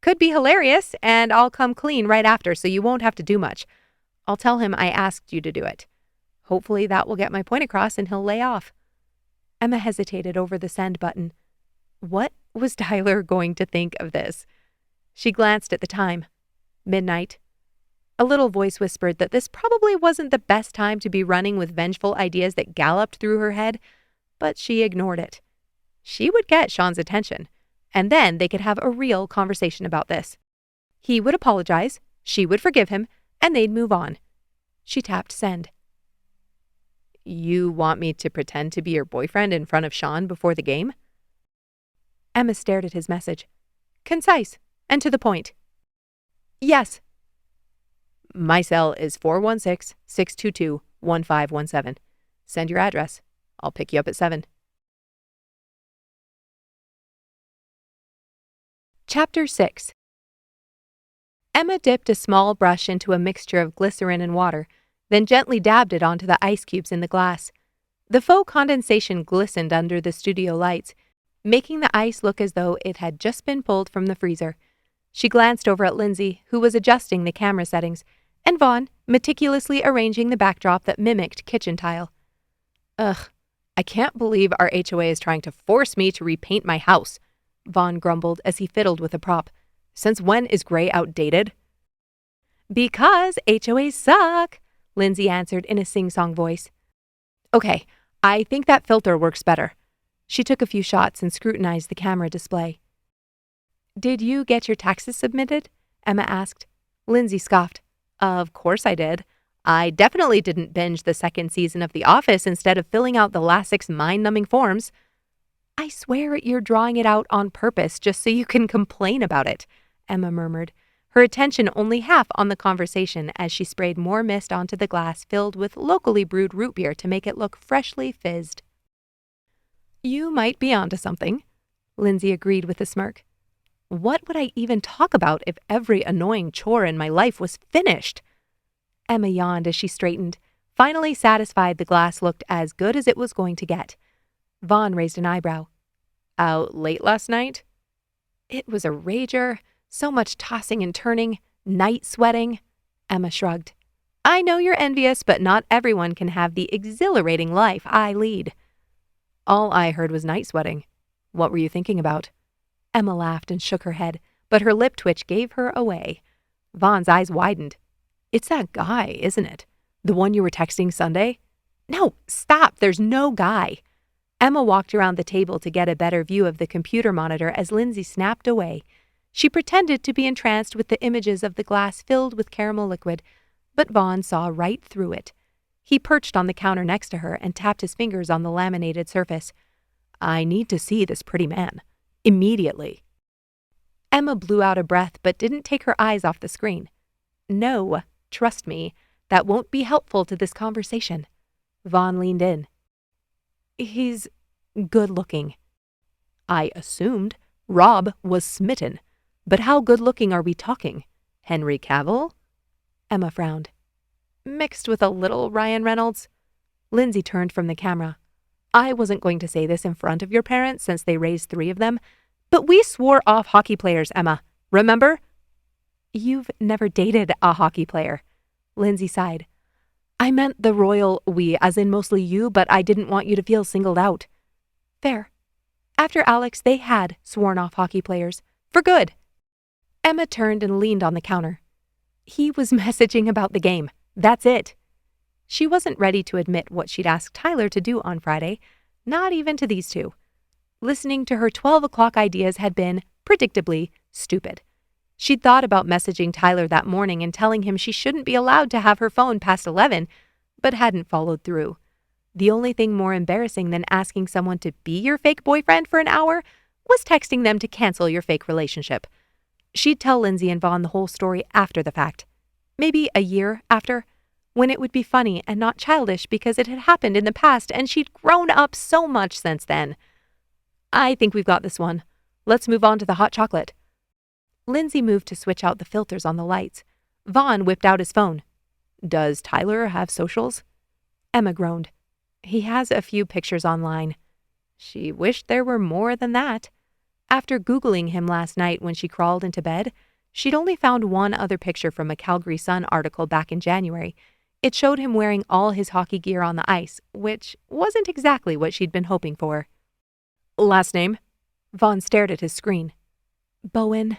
Could be hilarious, and I'll come clean right after so you won't have to do much. I'll tell him I asked you to do it. Hopefully that will get my point across and he'll lay off. Emma hesitated over the send button. What was Tyler going to think of this? She glanced at the time. Midnight. A little voice whispered that this probably wasn't the best time to be running with vengeful ideas that galloped through her head, but she ignored it. She would get Sean's attention, and then they could have a real conversation about this. He would apologize, she would forgive him, and they'd move on. She tapped send. You want me to pretend to be your boyfriend in front of Sean before the game? Emma stared at his message. Concise and to the point. Yes. My cell is 416-622-1517. Send your address. I'll pick you up at 7. Chapter 6. Emma dipped a small brush into a mixture of glycerin and water, then gently dabbed it onto the ice cubes in the glass. The faux condensation glistened under the studio lights, making the ice look as though it had just been pulled from the freezer. She glanced over at Lindsay, who was adjusting the camera settings, and Vaughn, meticulously arranging the backdrop that mimicked kitchen tile. Ugh, I can't believe our HOA is trying to force me to repaint my house, Vaughn grumbled as he fiddled with a prop. Since when is gray outdated? Because HOAs suck, Lindsay answered in a sing-song voice. Okay, I think that filter works better. She took a few shots and scrutinized the camera display. Did you get your taxes submitted? Emma asked. Lindsay scoffed. Of course I did. I definitely didn't binge the second season of The Office instead of filling out the last 6 mind-numbing forms. I swear you're drawing it out on purpose just so you can complain about it, Emma murmured, her attention only half on the conversation as she sprayed more mist onto the glass filled with locally brewed root beer to make it look freshly fizzed. You might be onto something, Lindsay agreed with a smirk. What would I even talk about if every annoying chore in my life was finished? Emma yawned as she straightened, finally satisfied the glass looked as good as it was going to get. Vaughn raised an eyebrow. Out late last night? It was a rager. So much tossing and turning, night sweating. Emma shrugged. I know you're envious, but not everyone can have the exhilarating life I lead. All I heard was night sweating. What were you thinking about? Emma laughed and shook her head, but her lip twitch gave her away. Vaughn's eyes widened. "It's that guy, isn't it? The one you were texting Sunday?" "No, stop, there's no guy." Emma walked around the table to get a better view of the computer monitor as Lindsay snapped away. She pretended to be entranced with the images of the glass filled with caramel liquid, but Vaughn saw right through it. He perched on the counter next to her and tapped his fingers on the laminated surface. "I need to see this pretty man. Immediately." Emma blew out a breath but didn't take her eyes off the screen. "No, trust me, that won't be helpful to this conversation." Vaughn leaned in. "He's good-looking." "I assumed. Rob was smitten. But how good-looking are we talking? Henry Cavill?" Emma frowned. "Mixed with a little Ryan Reynolds." Lindsay turned from the camera. "I wasn't going to say this in front of your parents since they raised 3 of them, but we swore off hockey players, Emma. Remember?" "You've never dated a hockey player." Lindsay sighed. "I meant the royal we, as in mostly you, but I didn't want you to feel singled out." "Fair. After Alex, they had sworn off hockey players. For good." Emma turned and leaned on the counter. "He was messaging about the game. That's it." She wasn't ready to admit what she'd asked Tyler to do on Friday, not even to these two. Listening to her 12 o'clock ideas had been, predictably, stupid. She'd thought about messaging Tyler that morning and telling him she shouldn't be allowed to have her phone past 11, but hadn't followed through. The only thing more embarrassing than asking someone to be your fake boyfriend for an hour was texting them to cancel your fake relationship. She'd tell Lindsay and Vaughn the whole story after the fact. Maybe a year after, when it would be funny and not childish because it had happened in the past and she'd grown up so much since then. "I think we've got this one. Let's move on to the hot chocolate." Lindsay moved to switch out the filters on the lights. Vaughn whipped out his phone. "Does Tyler have socials?" Emma groaned. "He has a few pictures online." She wished there were more than that. After Googling him last night when she crawled into bed, she'd only found one other picture from a Calgary Sun article back in January. It showed him wearing all his hockey gear on the ice, which wasn't exactly what she'd been hoping for. "Last name?" Vaughn stared at his screen. "Bowen."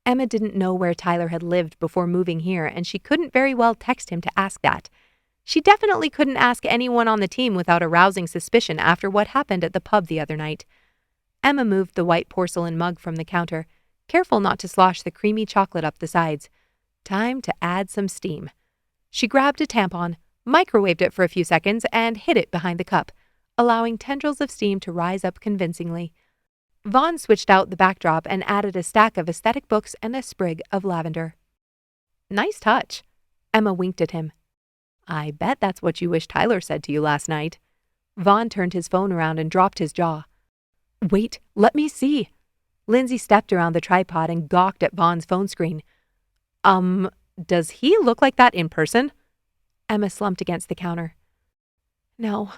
Emma didn't know where Tyler had lived before moving here, and she couldn't very well text him to ask that. She definitely couldn't ask anyone on the team without arousing suspicion after what happened at the pub the other night. Emma moved the white porcelain mug from the counter, careful not to slosh the creamy chocolate up the sides. Time to add some steam. She grabbed a tampon, microwaved it for a few seconds, and hid it behind the cup, allowing tendrils of steam to rise up convincingly. Vaughn switched out the backdrop and added a stack of aesthetic books and a sprig of lavender. "Nice touch." Emma winked at him. "I bet that's what you wish Tyler said to you last night." Vaughn turned his phone around and dropped his jaw. "Wait, let me see." Lindsay stepped around the tripod and gawked at Vaughn's phone screen. Does he look like that in person?" Emma slumped against the counter. "No,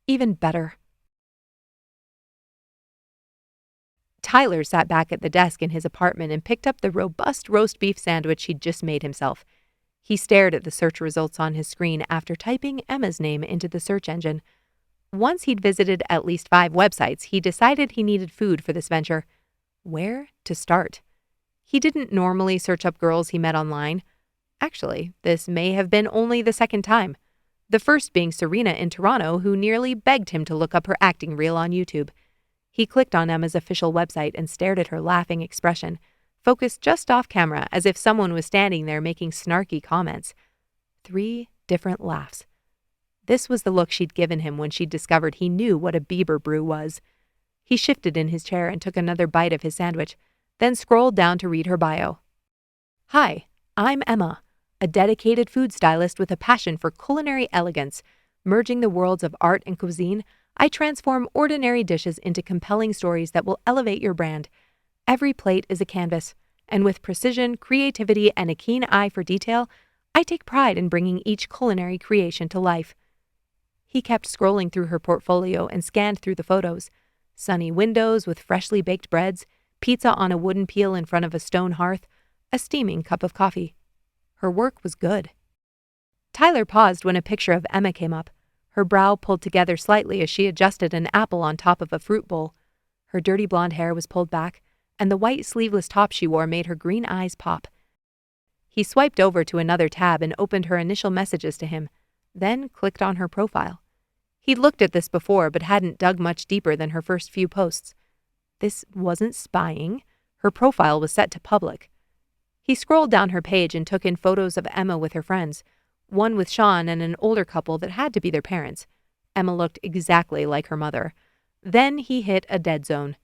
even better." Tyler sat back at the desk in his apartment and picked up the robust roast beef sandwich he'd just made himself. He stared at the search results on his screen after typing Emma's name into the search engine. Once he'd visited at least 5 websites, he decided he needed food for this venture. Where to start? He didn't normally search up girls he met online. Actually, this may have been only the second time. The first being Serena in Toronto, who nearly begged him to look up her acting reel on YouTube. He clicked on Emma's official website and stared at her laughing expression, focused just off camera as if someone was standing there making snarky comments. 3 different laughs. This was the look she'd given him when she'd discovered he knew what a Bieber brew was. He shifted in his chair and took another bite of his sandwich, then scrolled down to read her bio. "Hi, I'm Emma, a dedicated food stylist with a passion for culinary elegance. Merging the worlds of art and cuisine, I transform ordinary dishes into compelling stories that will elevate your brand. Every plate is a canvas, and with precision, creativity, and a keen eye for detail, I take pride in bringing each culinary creation to life." He kept scrolling through her portfolio and scanned through the photos. Sunny windows with freshly baked breads, pizza on a wooden peel in front of a stone hearth, a steaming cup of coffee. Her work was good. Tyler paused when a picture of Emma came up. Her brow pulled together slightly as she adjusted an apple on top of a fruit bowl. Her dirty blonde hair was pulled back, and the white sleeveless top she wore made her green eyes pop. He swiped over to another tab and opened her initial messages to him, then clicked on her profile. He'd looked at this before but hadn't dug much deeper than her first few posts. This wasn't spying. Her profile was set to public. He scrolled down her page and took in photos of Emma with her friends, one with Sean and an older couple that had to be their parents. Emma looked exactly like her mother. Then he hit a dead zone.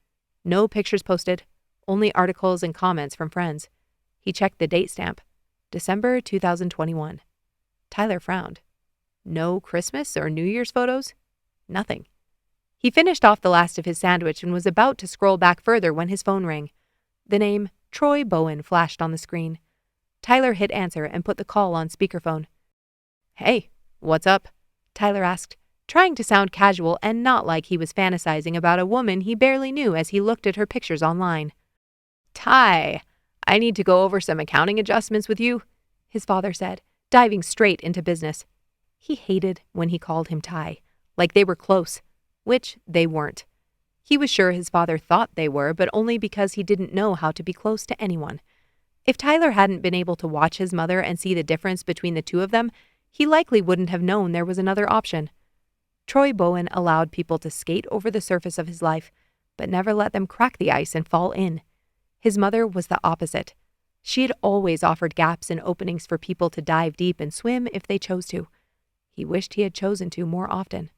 No pictures posted, only articles and comments from friends. He checked the date stamp. December 2021. Tyler frowned. No Christmas or New Year's photos? Nothing. He finished off the last of his sandwich and was about to scroll back further when his phone rang. The name Troy Bowen flashed on the screen. Tyler hit answer and put the call on speakerphone. "Hey, what's up?" Tyler asked, trying to sound casual and not like he was fantasizing about a woman he barely knew as he looked at her pictures online. "Ty, I need to go over some accounting adjustments with you," his father said, diving straight into business. He hated when he called him Ty, like they were close, which they weren't. He was sure his father thought they were, but only because he didn't know how to be close to anyone. If Tyler hadn't been able to watch his mother and see the difference between the two of them, he likely wouldn't have known there was another option. Troy Bowen allowed people to skate over the surface of his life, but never let them crack the ice and fall in. His mother was the opposite. She had always offered gaps and openings for people to dive deep and swim if they chose to. He wished he had chosen to more often.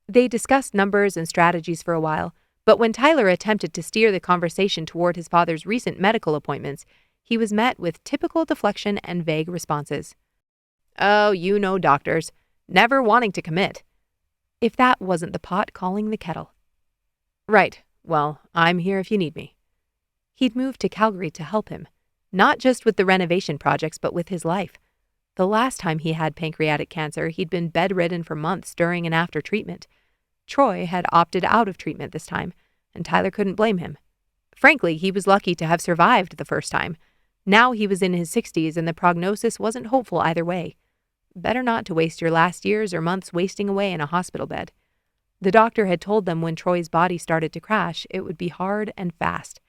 They discussed numbers and strategies for a while, but when Tyler attempted to steer the conversation toward his father's recent medical appointments, he was met with typical deflection and vague responses. "Oh, you know doctors. Never wanting to commit." If that wasn't the pot calling the kettle. "Right. Well, I'm here if you need me." He'd moved to Calgary to help him, not just with the renovation projects, but with his life. The last time he had pancreatic cancer, he'd been bedridden for months during and after treatment. Troy had opted out of treatment this time, and Tyler couldn't blame him. Frankly, he was lucky to have survived the first time. Now he was in his 60s and the prognosis wasn't hopeful either way. Better not to waste your last years or months wasting away in a hospital bed. The doctor had told them when Troy's body started to crash, it would be hard and fast.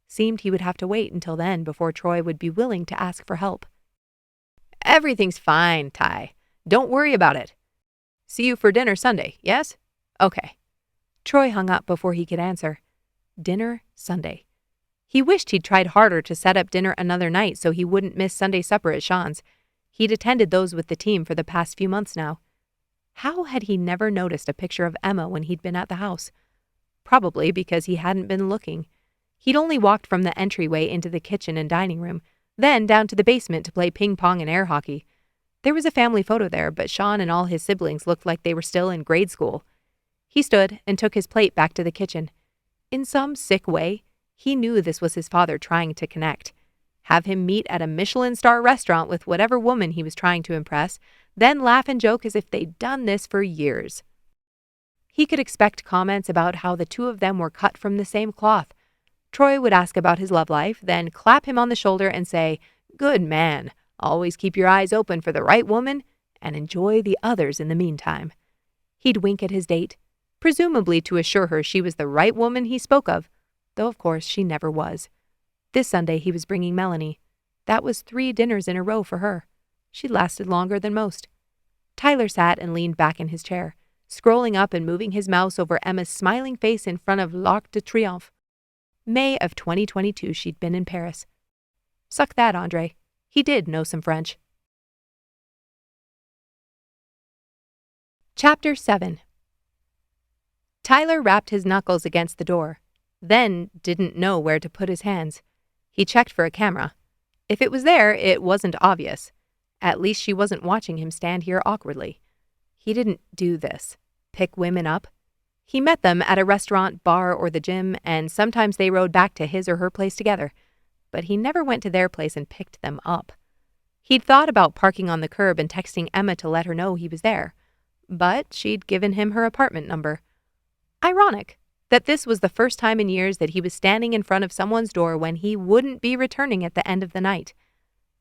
Seemed he would have to wait until then before Troy would be willing to ask for help. "Everything's fine, Ty. Don't worry about it. See you for dinner Sunday, yes? Okay." Troy hung up before he could answer. Dinner Sunday. He wished he'd tried harder to set up dinner another night so he wouldn't miss Sunday supper at Sean's. He'd attended those with the team for the past few months now. How had he never noticed a picture of Emma when he'd been at the house? Probably because he hadn't been looking. He'd only walked from the entryway into the kitchen and dining room, then down to the basement to play ping pong and air hockey. There was a family photo there, but Sean and all his siblings looked like they were still in grade school. He stood and took his plate back to the kitchen. In some sick way, he knew this was his father trying to connect. Have him meet at a Michelin star restaurant with whatever woman he was trying to impress, then laugh and joke as if they'd done this for years. He could expect comments about how the two of them were cut from the same cloth. Troy would ask about his love life, then clap him on the shoulder and say, "Good man, always keep your eyes open for the right woman and enjoy the others in the meantime." He'd wink at his date, presumably to assure her she was the right woman he spoke of, though of course she never was. This Sunday he was bringing Melanie. That was 3 dinners in a row for her. She'd lasted longer than most. Tyler sat and leaned back in his chair, scrolling up and moving his mouse over Emma's smiling face in front of l'Arc de Triomphe. May of 2022 she'd been in Paris. Suck that, Andre. He did know some French. Chapter 7. Tyler rapped his knuckles against the door, then didn't know where to put his hands. He checked for a camera. If it was there, it wasn't obvious. At least she wasn't watching him stand here awkwardly. He didn't do this. Pick women up. He met them at a restaurant, bar, or the gym, and sometimes they rode back to his or her place together. But he never went to their place and picked them up. He'd thought about parking on the curb and texting Emma to let her know he was there. But she'd given him her apartment number. Ironic that this was the first time in years that he was standing in front of someone's door when he wouldn't be returning at the end of the night.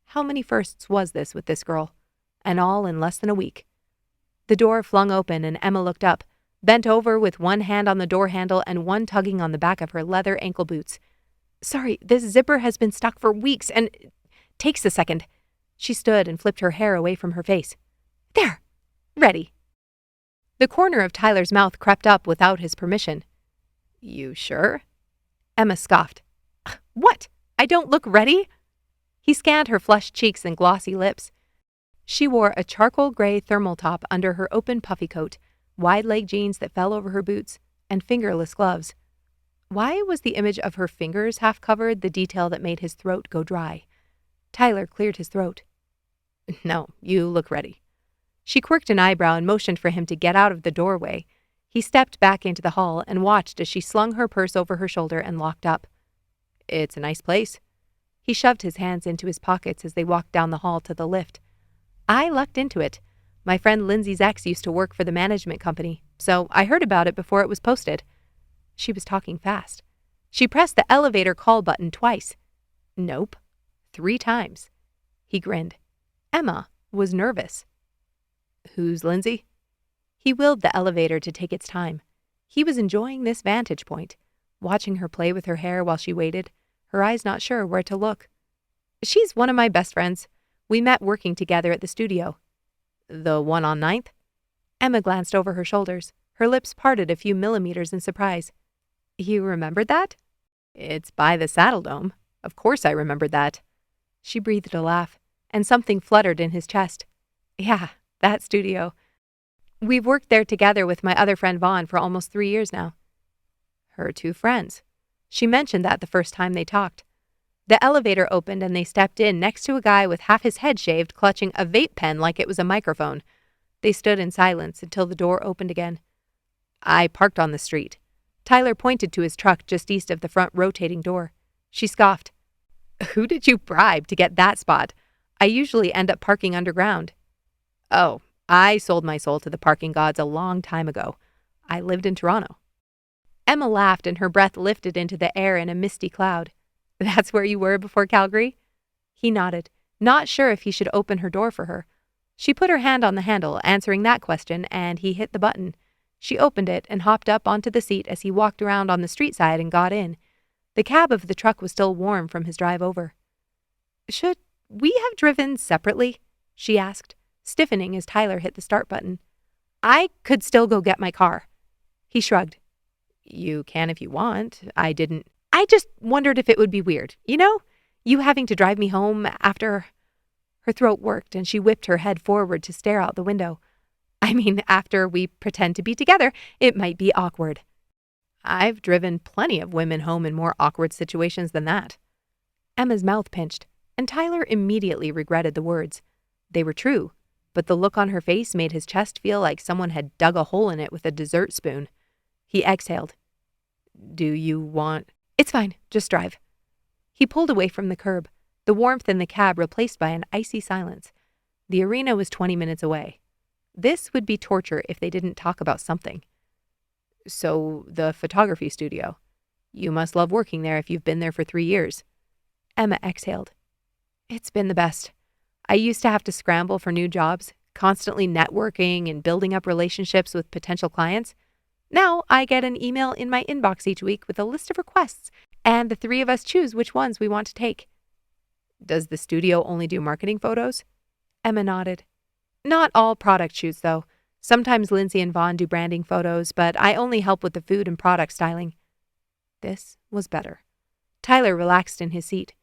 How many firsts was this with this girl? And all in less than a week. The door flung open and Emma looked up, bent over with one hand on the door handle and one tugging on the back of her leather ankle boots. Sorry, this zipper has been stuck for weeks and it takes a second. She stood and flipped her hair away from her face. There! Ready. The corner of Tyler's mouth crept up without his permission. You sure? Emma scoffed. What? I don't look ready? He scanned her flushed cheeks and glossy lips. She wore a charcoal gray thermal top under her open puffy coat, wide-leg jeans that fell over her boots, and fingerless gloves. Why was the image of her fingers half covered the detail that made his throat go dry? Tyler cleared his throat. No, you look ready. She quirked an eyebrow and motioned for him to get out of the doorway. He stepped back into the hall and watched as she slung her purse over her shoulder and locked up. It's a nice place. He shoved his hands into his pockets as they walked down the hall to the lift. I lucked into it. My friend Lindsay's ex used to work for the management company, so I heard about it before it was posted. She was talking fast. She pressed the elevator call button twice. Nope. 3 times. He grinned. Emma was nervous. Who's Lindsay? He willed the elevator to take its time. He was enjoying this vantage point, watching her play with her hair while she waited, her eyes not sure where to look. She's one of my best friends. We met working together at the studio. The one on 9th? Emma glanced over her shoulders. Her lips parted a few millimeters in surprise. You remembered that? It's by the Saddle Dome. Of course I remembered that. She breathed a laugh, and something fluttered in his chest. Yeah, that studio. We've worked there together with my other friend Vaughn for almost 3 years now. Her 2 friends. She mentioned that the first time they talked. The elevator opened and they stepped in next to a guy with half his head shaved clutching a vape pen like it was a microphone. They stood in silence until the door opened again. I parked on the street. Tyler pointed to his truck just east of the front rotating door. She scoffed. Who did you bribe to get that spot? I usually end up parking underground. Oh, I sold my soul to the parking gods a long time ago. I lived in Toronto. Emma laughed and her breath lifted into the air in a misty cloud. That's where you were before Calgary? He nodded, not sure if he should open her door for her. She put her hand on the handle, answering that question, and he hit the button. She opened it and hopped up onto the seat as he walked around on the street side and got in. The cab of the truck was still warm from his drive over. Should we have driven separately? She asked, stiffening as Tyler hit the start button. I could still go get my car. He shrugged. You can if you want. I just wondered if it would be weird, you know? You having to drive me home after... Her throat worked and she whipped her head forward to stare out the window. I mean, after we pretend to be together, it might be awkward. I've driven plenty of women home in more awkward situations than that. Emma's mouth pinched, and Tyler immediately regretted the words. They were true, but the look on her face made his chest feel like someone had dug a hole in it with a dessert spoon. He exhaled. Do you want... It's fine, just drive. He pulled away from the curb, the warmth in the cab replaced by an icy silence. The arena was 20 minutes away. This would be torture if they didn't talk about something. So, the photography studio. You must love working there if you've been there for 3 years. Emma exhaled. It's been the best. I used to have to scramble for new jobs, constantly networking and building up relationships with potential clients. Now I get an email in my inbox each week with a list of requests, and the 3 of us choose which ones we want to take. Does the studio only do marketing photos? Emma nodded. Not all product shoots, though. Sometimes Lindsay and Vaughn do branding photos, but I only help with the food and product styling. This was better. Tyler relaxed in his seat.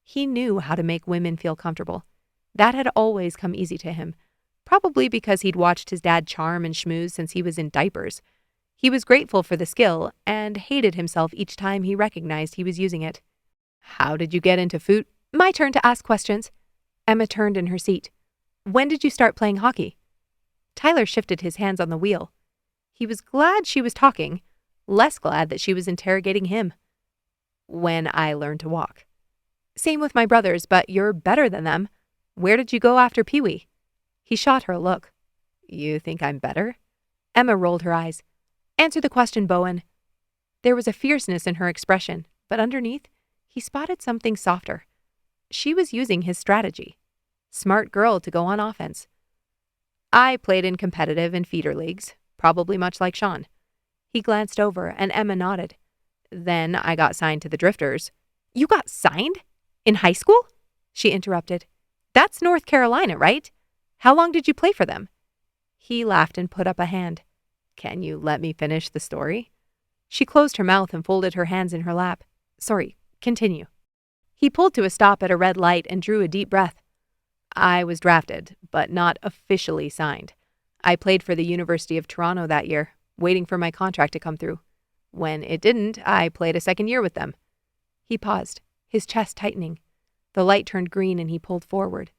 He knew how to make women feel comfortable. That had always come easy to him, probably because he'd watched his dad charm and schmooze since he was in diapers. He was grateful for the skill and hated himself each time he recognized he was using it. How did you get into food? My turn to ask questions. Emma turned in her seat. When did you start playing hockey? Tyler shifted his hands on the wheel. He was glad she was talking, less glad that she was interrogating him. When I learned to walk. Same with my brothers, but you're better than them. Where did you go after Pee-wee? He shot her a look. You think I'm better? Emma rolled her eyes. Answer the question, Bowen. There was a fierceness in her expression, but underneath, he spotted something softer. She was using his strategy. Smart girl to go on offense. I played in competitive and feeder leagues, probably much like Sean. He glanced over and Emma nodded. Then I got signed to the Drifters. You got signed? In high school? She interrupted. That's North Carolina, right? How long did you play for them? He laughed and put up a hand. Can you let me finish the story? She closed her mouth and folded her hands in her lap. Sorry, continue. He pulled to a stop at a red light and drew a deep breath. I was drafted, but not officially signed. I played for the University of Toronto that year, waiting for my contract to come through. When it didn't, I played a second year with them. He paused, his chest tightening. The light turned green and he pulled forward.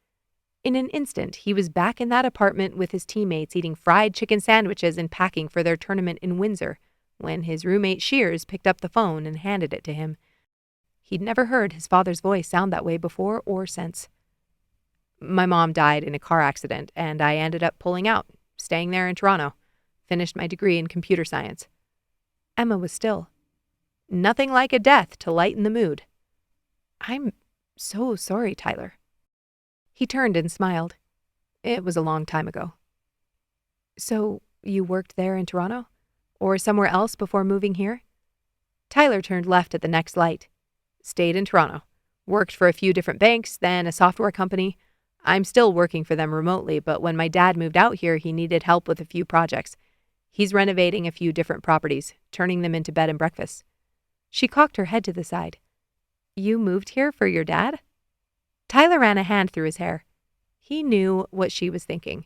In an instant, he was back in that apartment with his teammates eating fried chicken sandwiches and packing for their tournament in Windsor, when his roommate Shears picked up the phone and handed it to him. He'd never heard his father's voice sound that way before or since. My mom died in a car accident, and I ended up pulling out, staying there in Toronto. Finished my degree in computer science. Emma was still. Nothing like a death to lighten the mood. I'm so sorry, Tyler. He turned and smiled. It was a long time ago. So, you worked there in Toronto? Or somewhere else before moving here? Tyler turned left at the next light. Stayed in Toronto. Worked for a few different banks, then a software company. I'm still working for them remotely, but when my dad moved out here, he needed help with a few projects. He's renovating a few different properties, turning them into bed and breakfasts. She cocked her head to the side. You moved here for your dad? Tyler ran a hand through his hair. He knew what she was thinking.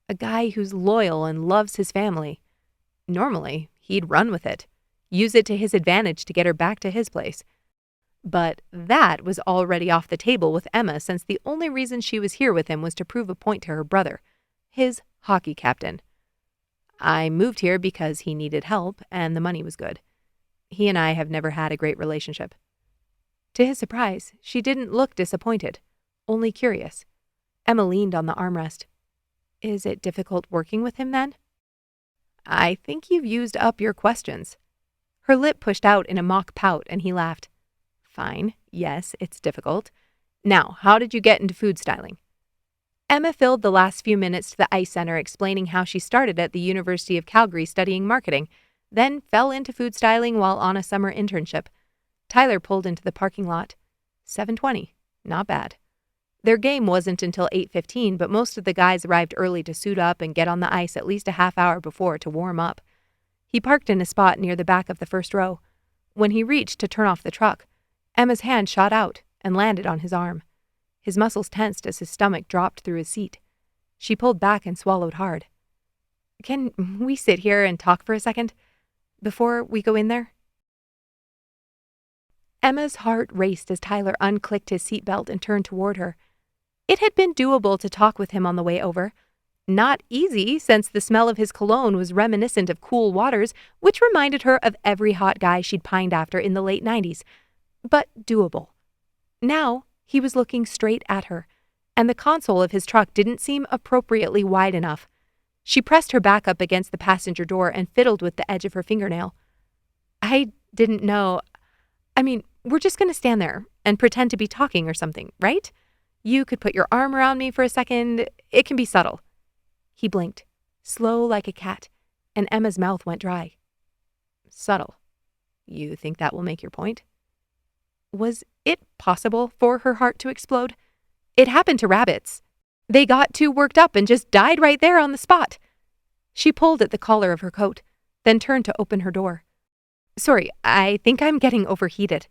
A guy who's loyal and loves his family. Normally, he'd run with it, use it to his advantage to get her back to his place. But that was already off the table with Emma, since the only reason she was here with him was to prove a point to her brother, his hockey captain. I moved here because he needed help and the money was good. He and I have never had a great relationship. To his surprise, she didn't look disappointed, only curious. Emma leaned on the armrest. Is it difficult working with him then? I think you've used up your questions. Her lip pushed out in a mock pout and he laughed. Fine, yes, it's difficult. Now, how did you get into food styling? Emma filled the last few minutes to the Ice Center explaining how she started at the University of Calgary studying marketing, then fell into food styling while on a summer internship. Tyler pulled into the parking lot. 7:20. Not bad. Their game wasn't until 8:15, but most of the guys arrived early to suit up and get on the ice at least a half hour before to warm up. He parked in a spot near the back of the first row. When he reached to turn off the truck, Emma's hand shot out and landed on his arm. His muscles tensed as his stomach dropped through his seat. She pulled back and swallowed hard. Can we sit here and talk for a second? Before we go in there? Emma's heart raced as Tyler unclicked his seatbelt and turned toward her. It had been doable to talk with him on the way over. Not easy, since the smell of his cologne was reminiscent of cool waters, which reminded her of every hot guy she'd pined after in the late 90s. But doable. Now, he was looking straight at her, and the console of his truck didn't seem appropriately wide enough. She pressed her back up against the passenger door and fiddled with the edge of her fingernail. I didn't know. We're just going to stand there and pretend to be talking or something, right? You could put your arm around me for a second. It can be subtle. He blinked, slow like a cat, and Emma's mouth went dry. Subtle. You think that will make your point? Was it possible for her heart to explode? It happened to rabbits. They got too worked up and just died right there on the spot. She pulled at the collar of her coat, then turned to open her door. Sorry, I think I'm getting overheated.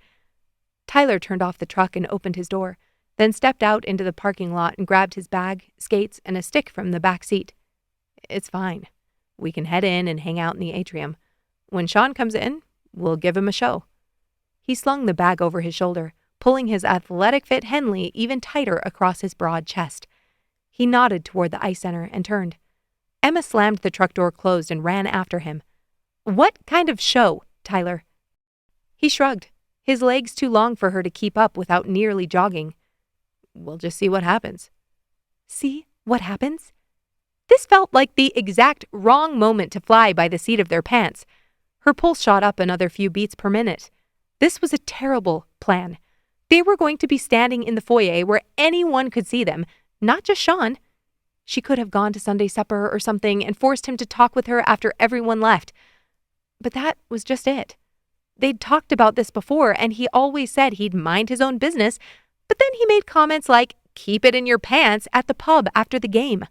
Tyler turned off the truck and opened his door, then stepped out into the parking lot and grabbed his bag, skates, and a stick from the back seat. It's fine. We can head in and hang out in the atrium. When Sean comes in, we'll give him a show. He slung the bag over his shoulder, pulling his athletic fit Henley even tighter across his broad chest. He nodded toward the Ice Center and turned. Emma slammed the truck door closed and ran after him. What kind of show, Tyler? He shrugged, his legs too long for her to keep up without nearly jogging. We'll just see what happens. See what happens? This felt like the exact wrong moment to fly by the seat of their pants. Her pulse shot up another few beats per minute. This was a terrible plan. They were going to be standing in the foyer where anyone could see them, not just Sean. She could have gone to Sunday supper or something and forced him to talk with her after everyone left. But that was just it. They'd talked about this before, and he always said he'd mind his own business, but then he made comments like, "Keep it in your pants" at the pub after the game.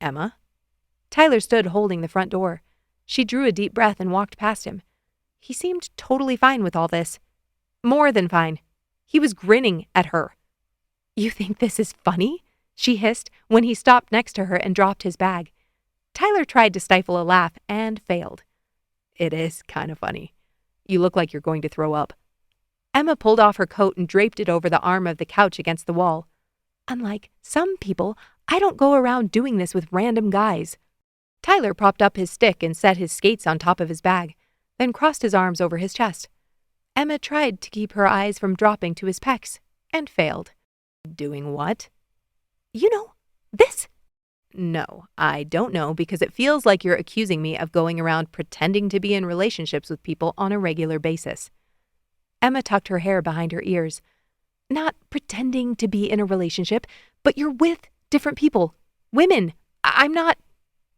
Emma? Tyler stood holding the front door. She drew a deep breath and walked past him. He seemed totally fine with all this. More than fine. He was grinning at her. "You think this is funny?" she hissed when he stopped next to her and dropped his bag. Tyler tried to stifle a laugh and failed. "It is kind of funny. You look like you're going to throw up." Emma pulled off her coat and draped it over the arm of the couch against the wall. "Unlike some people, I don't go around doing this with random guys." Tyler propped up his stick and set his skates on top of his bag, then crossed his arms over his chest. Emma tried to keep her eyes from dropping to his pecs, and failed. "Doing what?" "You know, this." "No, I don't know, because it feels like you're accusing me of going around pretending to be in relationships with people on a regular basis." Emma tucked her hair behind her ears. "Not pretending to be in a relationship, but you're with different people. Women. I'm not."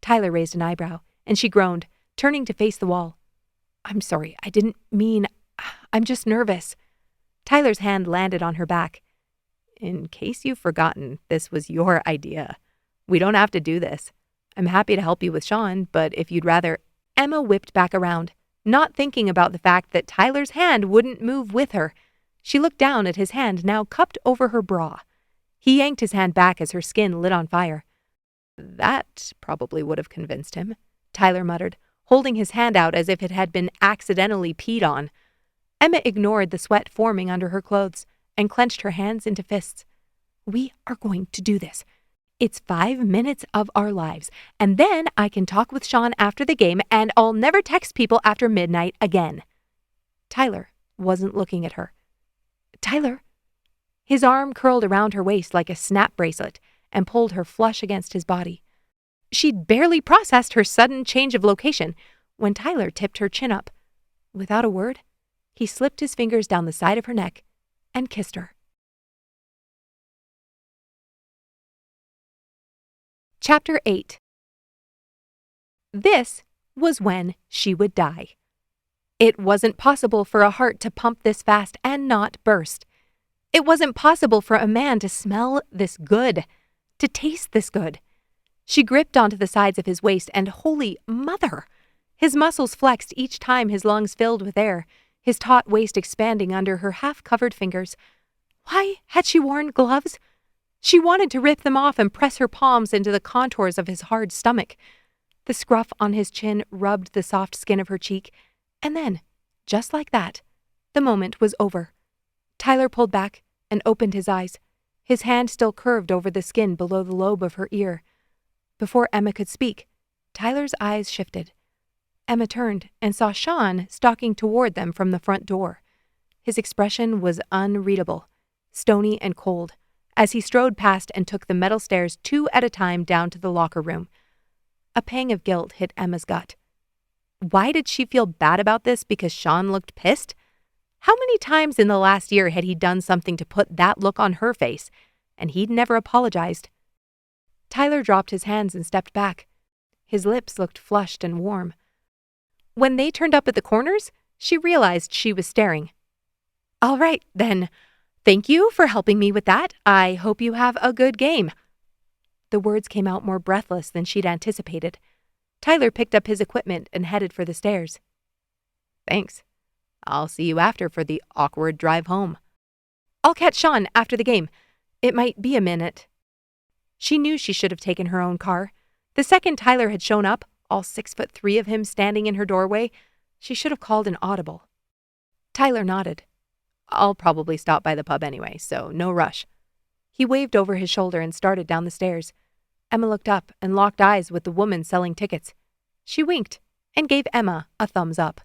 Tyler raised an eyebrow, and she groaned, turning to face the wall. "I'm sorry, I didn't mean. I'm just nervous." Tyler's hand landed on her back. "In case you've forgotten, this was your idea. We don't have to do this. I'm happy to help you with Sean, but if you'd rather..." Emma whipped back around, not thinking about the fact that Tyler's hand wouldn't move with her. She looked down at his hand now cupped over her bra. He yanked his hand back as her skin lit on fire. "That probably would have convinced him," Tyler muttered, holding his hand out as if it had been accidentally peed on. Emma ignored the sweat forming under her clothes and clenched her hands into fists. "We are going to do this. It's 5 minutes of our lives, and then I can talk with Sean after the game, and I'll never text people after midnight again." Tyler wasn't looking at her. "Tyler." His arm curled around her waist like a snap bracelet and pulled her flush against his body. She'd barely processed her sudden change of location when Tyler tipped her chin up. Without a word, he slipped his fingers down the side of her neck and kissed her. Chapter 8. This was when she would die. It wasn't possible for a heart to pump this fast and not burst. It wasn't possible for a man to smell this good, to taste this good. She gripped onto the sides of his waist, and holy mother! His muscles flexed each time his lungs filled with air, his taut waist expanding under her half-covered fingers. Why had she worn gloves? She wanted to rip them off and press her palms into the contours of his hard stomach. The scruff on his chin rubbed the soft skin of her cheek, and then, just like that, the moment was over. Tyler pulled back and opened his eyes, his hand still curved over the skin below the lobe of her ear. Before Emma could speak, Tyler's eyes shifted. Emma turned and saw Sean stalking toward them from the front door. His expression was unreadable, stony and cold, as he strode past and took the metal stairs 2 at a time down to the locker room. A pang of guilt hit Emma's gut. Why did she feel bad about this because Sean looked pissed? How many times in the last year had he done something to put that look on her face, and he'd never apologized? Tyler dropped his hands and stepped back. His lips looked flushed and warm. When they turned up at the corners, she realized she was staring. "All right, then. Thank you for helping me with that. I hope you have a good game." The words came out more breathless than she'd anticipated. Tyler picked up his equipment and headed for the stairs. "Thanks. I'll see you after for the awkward drive home." "I'll catch Sean after the game. It might be a minute." She knew she should have taken her own car. The second Tyler had shown up, all 6'3" of him standing in her doorway, she should have called an audible. Tyler nodded. "I'll probably stop by the pub anyway, so no rush." He waved over his shoulder and started down the stairs. Emma looked up and locked eyes with the woman selling tickets. She winked and gave Emma a thumbs up.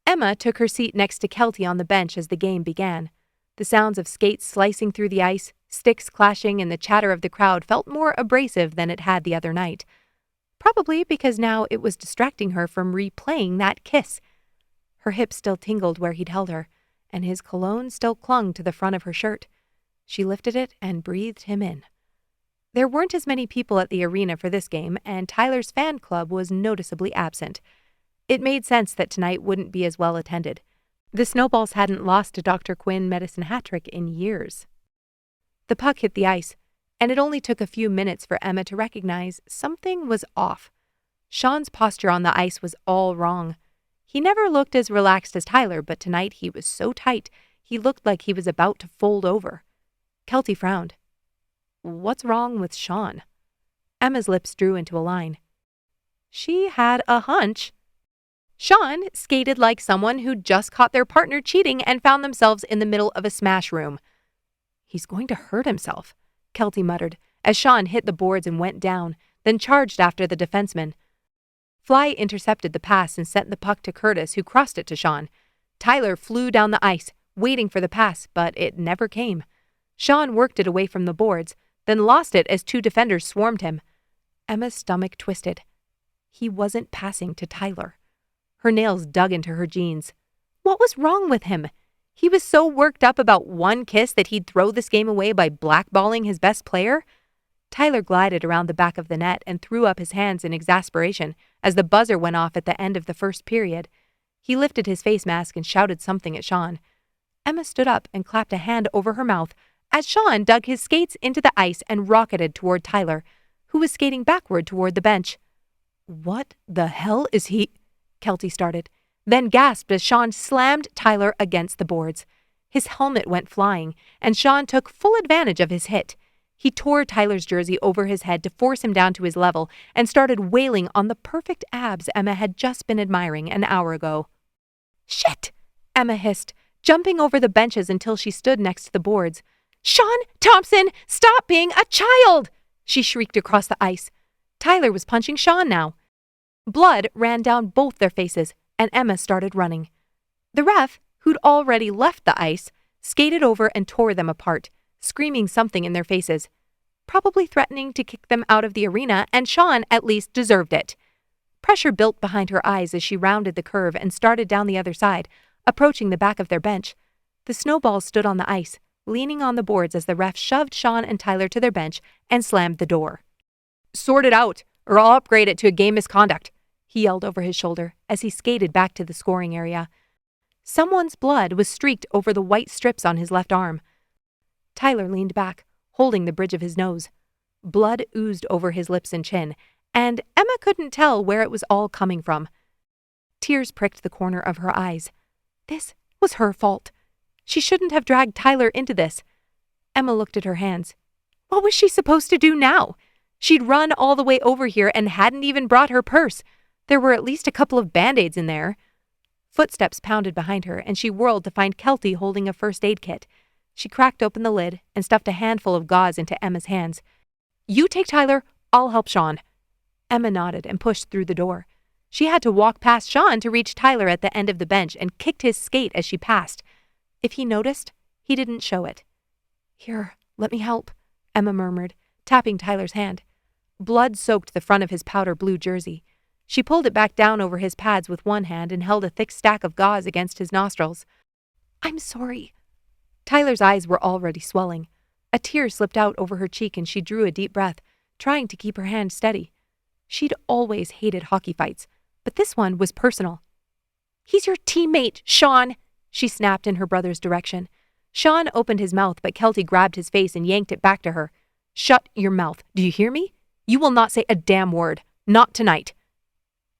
Emma took her seat next to Kelty on the bench as the game began. The sounds of skates slicing through the ice, sticks clashing, and the chatter of the crowd felt more abrasive than it had the other night. Probably because now it was distracting her from replaying that kiss. Her hips still tingled where he'd held her, and his cologne still clung to the front of her shirt. She lifted it and breathed him in. There weren't as many people at the arena for this game, and Tyler's fan club was noticeably absent. It made sense that tonight wouldn't be as well attended. The Snowballs hadn't lost a Dr. Quinn medicine hat trick in years. The puck hit the ice, and it only took a few minutes for Emma to recognize something was off. Sean's posture on the ice was all wrong. He never looked as relaxed as Tyler, but tonight he was so tight, he looked like he was about to fold over. Kelty frowned. What's wrong with Sean? Emma's lips drew into a line. She had a hunch. Sean skated like someone who'd just caught their partner cheating and found themselves in the middle of a smash room. He's going to hurt himself, Kelty muttered, as Sean hit the boards and went down, then charged after the defenseman. Fly intercepted the pass and sent the puck to Curtis, who crossed it to Sean. Tyler flew down the ice, waiting for the pass, but it never came. Sean worked it away from the boards, then lost it as two defenders swarmed him. Emma's stomach twisted. He wasn't passing to Tyler. Her nails dug into her jeans. What was wrong with him? He was so worked up about one kiss that he'd throw this game away by blackballing his best player? Tyler glided around the back of the net and threw up his hands in exasperation as the buzzer went off at the end of the first period. He lifted his face mask and shouted something at Sean. Emma stood up and clapped a hand over her mouth as Sean dug his skates into the ice and rocketed toward Tyler, who was skating backward toward the bench. What the hell is he? Kelty started, then gasped as Sean slammed Tyler against the boards. His helmet went flying, and Sean took full advantage of his hit. He tore Tyler's jersey over his head to force him down to his level and started wailing on the perfect abs Emma had just been admiring an hour ago. Shit! Emma hissed, jumping over the benches until she stood next to the boards. Sean Thompson, stop being a child! She shrieked across the ice. Tyler was punching Sean now. Blood ran down both their faces, and Emma started running. The ref, who'd already left the ice, skated over and tore them apart, screaming something in their faces, probably threatening to kick them out of the arena, and Sean at least deserved it. Pressure built behind her eyes as she rounded the curve and started down the other side, approaching the back of their bench. The Snowballs stood on the ice, leaning on the boards as the ref shoved Sean and Tyler to their bench and slammed the door. Sort it out, or I'll upgrade it to a game misconduct, he yelled over his shoulder as he skated back to the scoring area. Someone's blood was streaked over the white strips on his left arm. Tyler leaned back, holding the bridge of his nose. Blood oozed over his lips and chin, and Emma couldn't tell where it was all coming from. Tears pricked the corner of her eyes. This was her fault. She shouldn't have dragged Tyler into this. Emma looked at her hands. What was she supposed to do now? She'd run all the way over here and hadn't even brought her purse. There were at least a couple of Band-Aids in there. Footsteps pounded behind her, and she whirled to find Kelty holding a first aid kit. She cracked open the lid and stuffed a handful of gauze into Emma's hands. You take Tyler, I'll help Sean. Emma nodded and pushed through the door. She had to walk past Sean to reach Tyler at the end of the bench and kicked his skate as she passed. If he noticed, he didn't show it. Here, let me help, Emma murmured, tapping Tyler's hand. Blood soaked the front of his powder blue jersey. She pulled it back down over his pads with one hand and held a thick stack of gauze against his nostrils. I'm sorry. Tyler's eyes were already swelling. A tear slipped out over her cheek and she drew a deep breath, trying to keep her hand steady. She'd always hated hockey fights, but this one was personal. He's your teammate, Sean, she snapped in her brother's direction. Sean opened his mouth, but Kelty grabbed his face and yanked it back to her. Shut your mouth. Do you hear me? You will not say a damn word. Not tonight.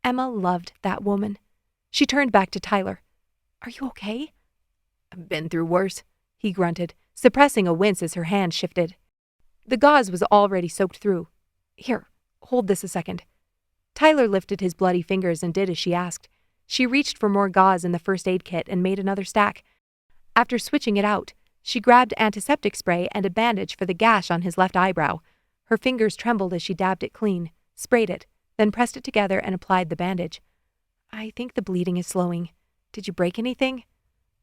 Emma loved that woman. She turned back to Tyler. Are you okay? I've been through worse, he grunted, suppressing a wince as her hand shifted. The gauze was already soaked through. Here, hold this a second. Tyler lifted his bloody fingers and did as she asked. She reached for more gauze in the first aid kit and made another stack. After switching it out, she grabbed antiseptic spray and a bandage for the gash on his left eyebrow. Her fingers trembled as she dabbed it clean, sprayed it, then pressed it together and applied the bandage. I think the bleeding is slowing. Did you break anything?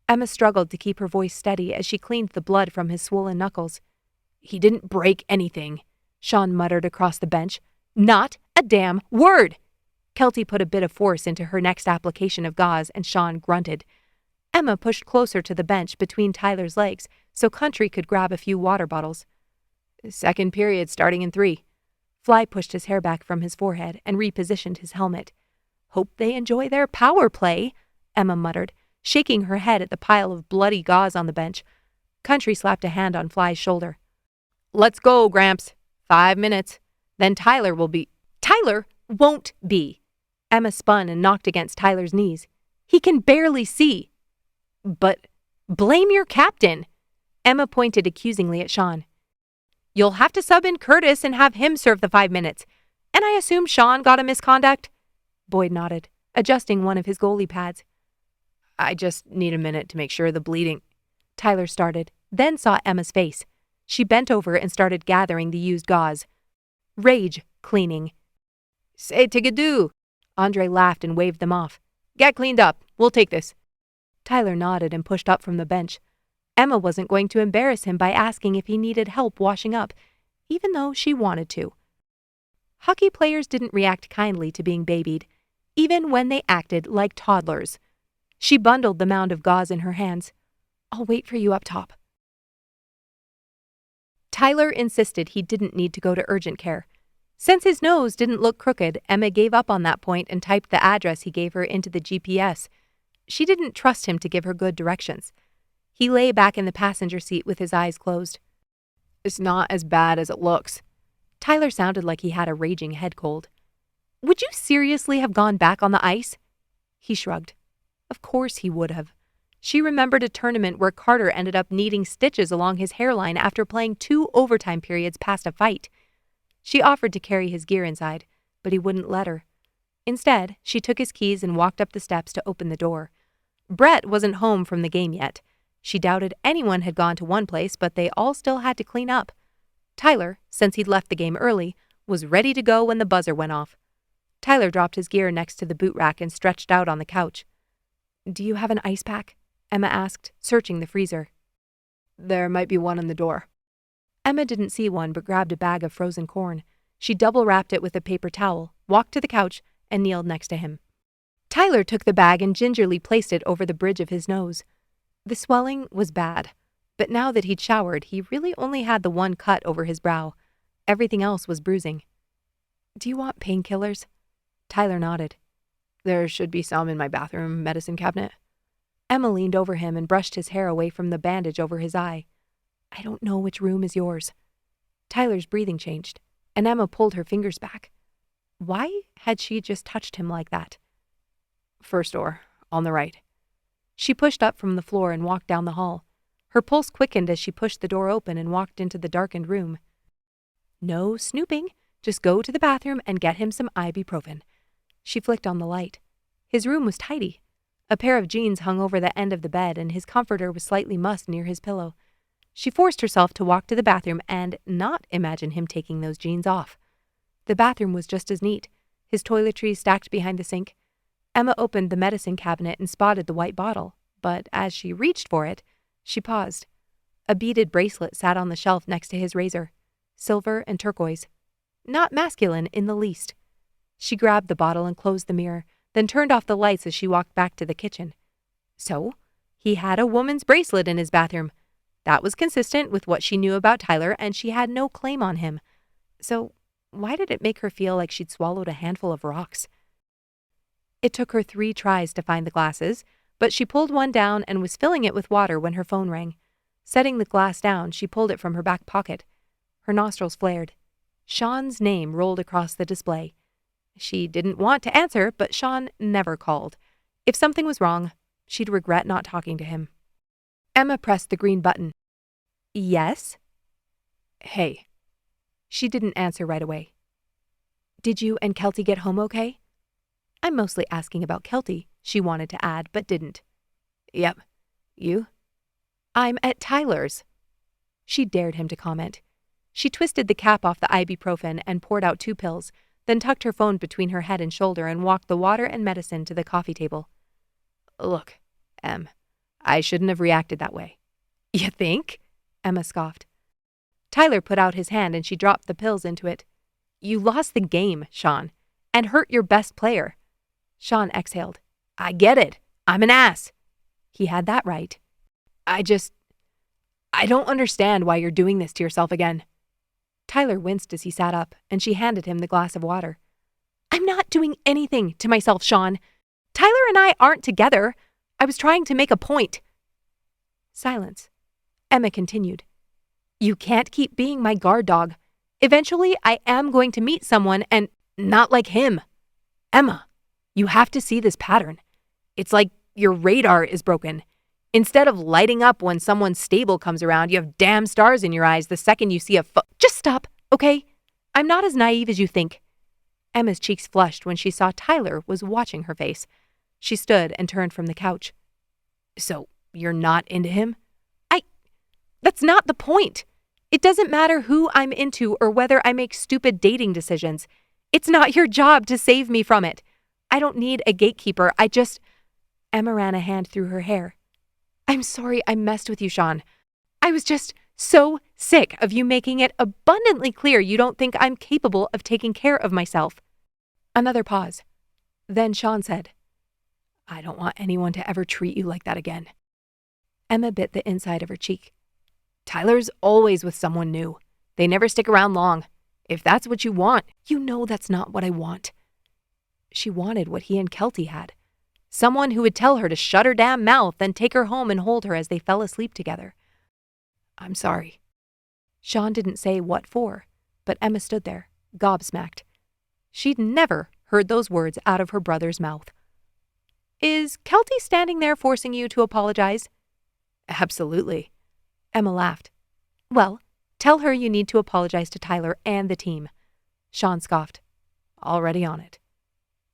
Emma struggled to keep her voice steady as she cleaned the blood from his swollen knuckles. He didn't break anything, Sean muttered across the bench. Not a damn word! Kelty put a bit of force into her next application of gauze, and Sean grunted. Emma pushed closer to the bench between Tyler's legs so Country could grab a few water bottles. Second period starting in 3. Fly pushed his hair back from his forehead and repositioned his helmet. Hope they enjoy their power play, Emma muttered, shaking her head at the pile of bloody gauze on the bench. Country slapped a hand on Fly's shoulder. Let's go, Gramps. 5 minutes. Then Tyler will be— Tyler won't be. Emma spun and knocked against Tyler's knees. He can barely see. But blame your captain. Emma pointed accusingly at Sean. You'll have to sub in Curtis and have him serve the 5 minutes. And I assume Sean got a misconduct? Boyd nodded, adjusting one of his goalie pads. I just need a minute to make sure the bleeding— Tyler started, then saw Emma's face. She bent over and started gathering the used gauze. Rage cleaning. Say tigadoo. Andre laughed and waved them off. Get cleaned up. We'll take this. Tyler nodded and pushed up from the bench. Emma wasn't going to embarrass him by asking if he needed help washing up, even though she wanted to. Hockey players didn't react kindly to being babied, even when they acted like toddlers. She bundled the mound of gauze in her hands. I'll wait for you up top. Tyler insisted he didn't need to go to urgent care. Since his nose didn't look crooked, Emma gave up on that point and typed the address he gave her into the GPS. She didn't trust him to give her good directions. He lay back in the passenger seat with his eyes closed. It's not as bad as it looks. Tyler sounded like he had a raging head cold. Would you seriously have gone back on the ice? He shrugged. Of course he would have. She remembered a tournament where Carter ended up needing stitches along his hairline after playing 2 overtime periods past a fight. She offered to carry his gear inside, but he wouldn't let her. Instead, she took his keys and walked up the steps to open the door. Brett wasn't home from the game yet. She doubted anyone had gone to one place, but they all still had to clean up. Tyler, since he'd left the game early, was ready to go when the buzzer went off. Tyler dropped his gear next to the boot rack and stretched out on the couch. Do you have an ice pack? Emma asked, searching the freezer. There might be one on the door. Emma didn't see one but grabbed a bag of frozen corn. She double-wrapped it with a paper towel, walked to the couch, and kneeled next to him. Tyler took the bag and gingerly placed it over the bridge of his nose. The swelling was bad, but now that he'd showered, he really only had the one cut over his brow. Everything else was bruising. Do you want painkillers? Tyler nodded. There should be some in my bathroom medicine cabinet. Emma leaned over him and brushed his hair away from the bandage over his eye. I don't know which room is yours. Tyler's breathing changed, and Emma pulled her fingers back. Why had she just touched him like that? First door, on the right. She pushed up from the floor and walked down the hall. Her pulse quickened as she pushed the door open and walked into the darkened room. No snooping. Just go to the bathroom and get him some ibuprofen. She flicked on the light. His room was tidy. A pair of jeans hung over the end of the bed, and his comforter was slightly mussed near his pillow. She forced herself to walk to the bathroom and not imagine him taking those jeans off. The bathroom was just as neat, his toiletries stacked behind the sink. Emma opened the medicine cabinet and spotted the white bottle, but as she reached for it, she paused. A beaded bracelet sat on the shelf next to his razor, silver and turquoise. Not masculine in the least. She grabbed the bottle and closed the mirror, then turned off the lights as she walked back to the kitchen. So, he had a woman's bracelet in his bathroom. That was consistent with what she knew about Tyler, and she had no claim on him. So, why did it make her feel like she'd swallowed a handful of rocks? It took her 3 tries to find the glasses, but she pulled one down and was filling it with water when her phone rang. Setting the glass down, she pulled it from her back pocket. Her nostrils flared. Sean's name rolled across the display. She didn't want to answer, but Sean never called. If something was wrong, she'd regret not talking to him. Emma pressed the green button. Yes? Hey. She didn't answer right away. Did you and Kelty get home okay? I'm mostly asking about Kelty, she wanted to add, but didn't. Yep. You? I'm at Tyler's. She dared him to comment. She twisted the cap off the ibuprofen and poured out 2 pills, then tucked her phone between her head and shoulder and walked the water and medicine to the coffee table. Look, Em, I shouldn't have reacted that way. You think? Emma scoffed. Tyler put out his hand and she dropped the pills into it. You lost the game, Sean, and hurt your best player. Sean exhaled. I get it. I'm an ass. He had that right. I don't understand why you're doing this to yourself again. Tyler winced as he sat up, and she handed him the glass of water. I'm not doing anything to myself, Sean. Tyler and I aren't together. I was trying to make a point. Silence. Emma continued. You can't keep being my guard dog. Eventually, I am going to meet someone and not like him. Emma, you have to see this pattern. It's like your radar is broken. Instead of lighting up when someone stable comes around, you have damn stars in your eyes the second you see a Just stop, okay? I'm not as naive as you think. Emma's cheeks flushed when she saw Tyler was watching her face. She stood and turned from the couch. So, you're not into him? That's not the point. It doesn't matter who I'm into or whether I make stupid dating decisions. It's not your job to save me from it. I don't need a gatekeeper. Emma ran a hand through her hair. I'm sorry I messed with you, Sean. I was just so sick of you making it abundantly clear you don't think I'm capable of taking care of myself. Another pause. Then Sean said, I don't want anyone to ever treat you like that again. Emma bit the inside of her cheek. Tyler's always with someone new. They never stick around long. If that's what you want, you know that's not what I want. She wanted what he and Kelty had. Someone who would tell her to shut her damn mouth, then take her home and hold her as they fell asleep together. I'm sorry. Sean didn't say what for, but Emma stood there, gobsmacked. She'd never heard those words out of her brother's mouth. Is Kelty standing there forcing you to apologize? Absolutely. Emma laughed. Well, tell her you need to apologize to Tyler and the team. Sean scoffed. Already on it.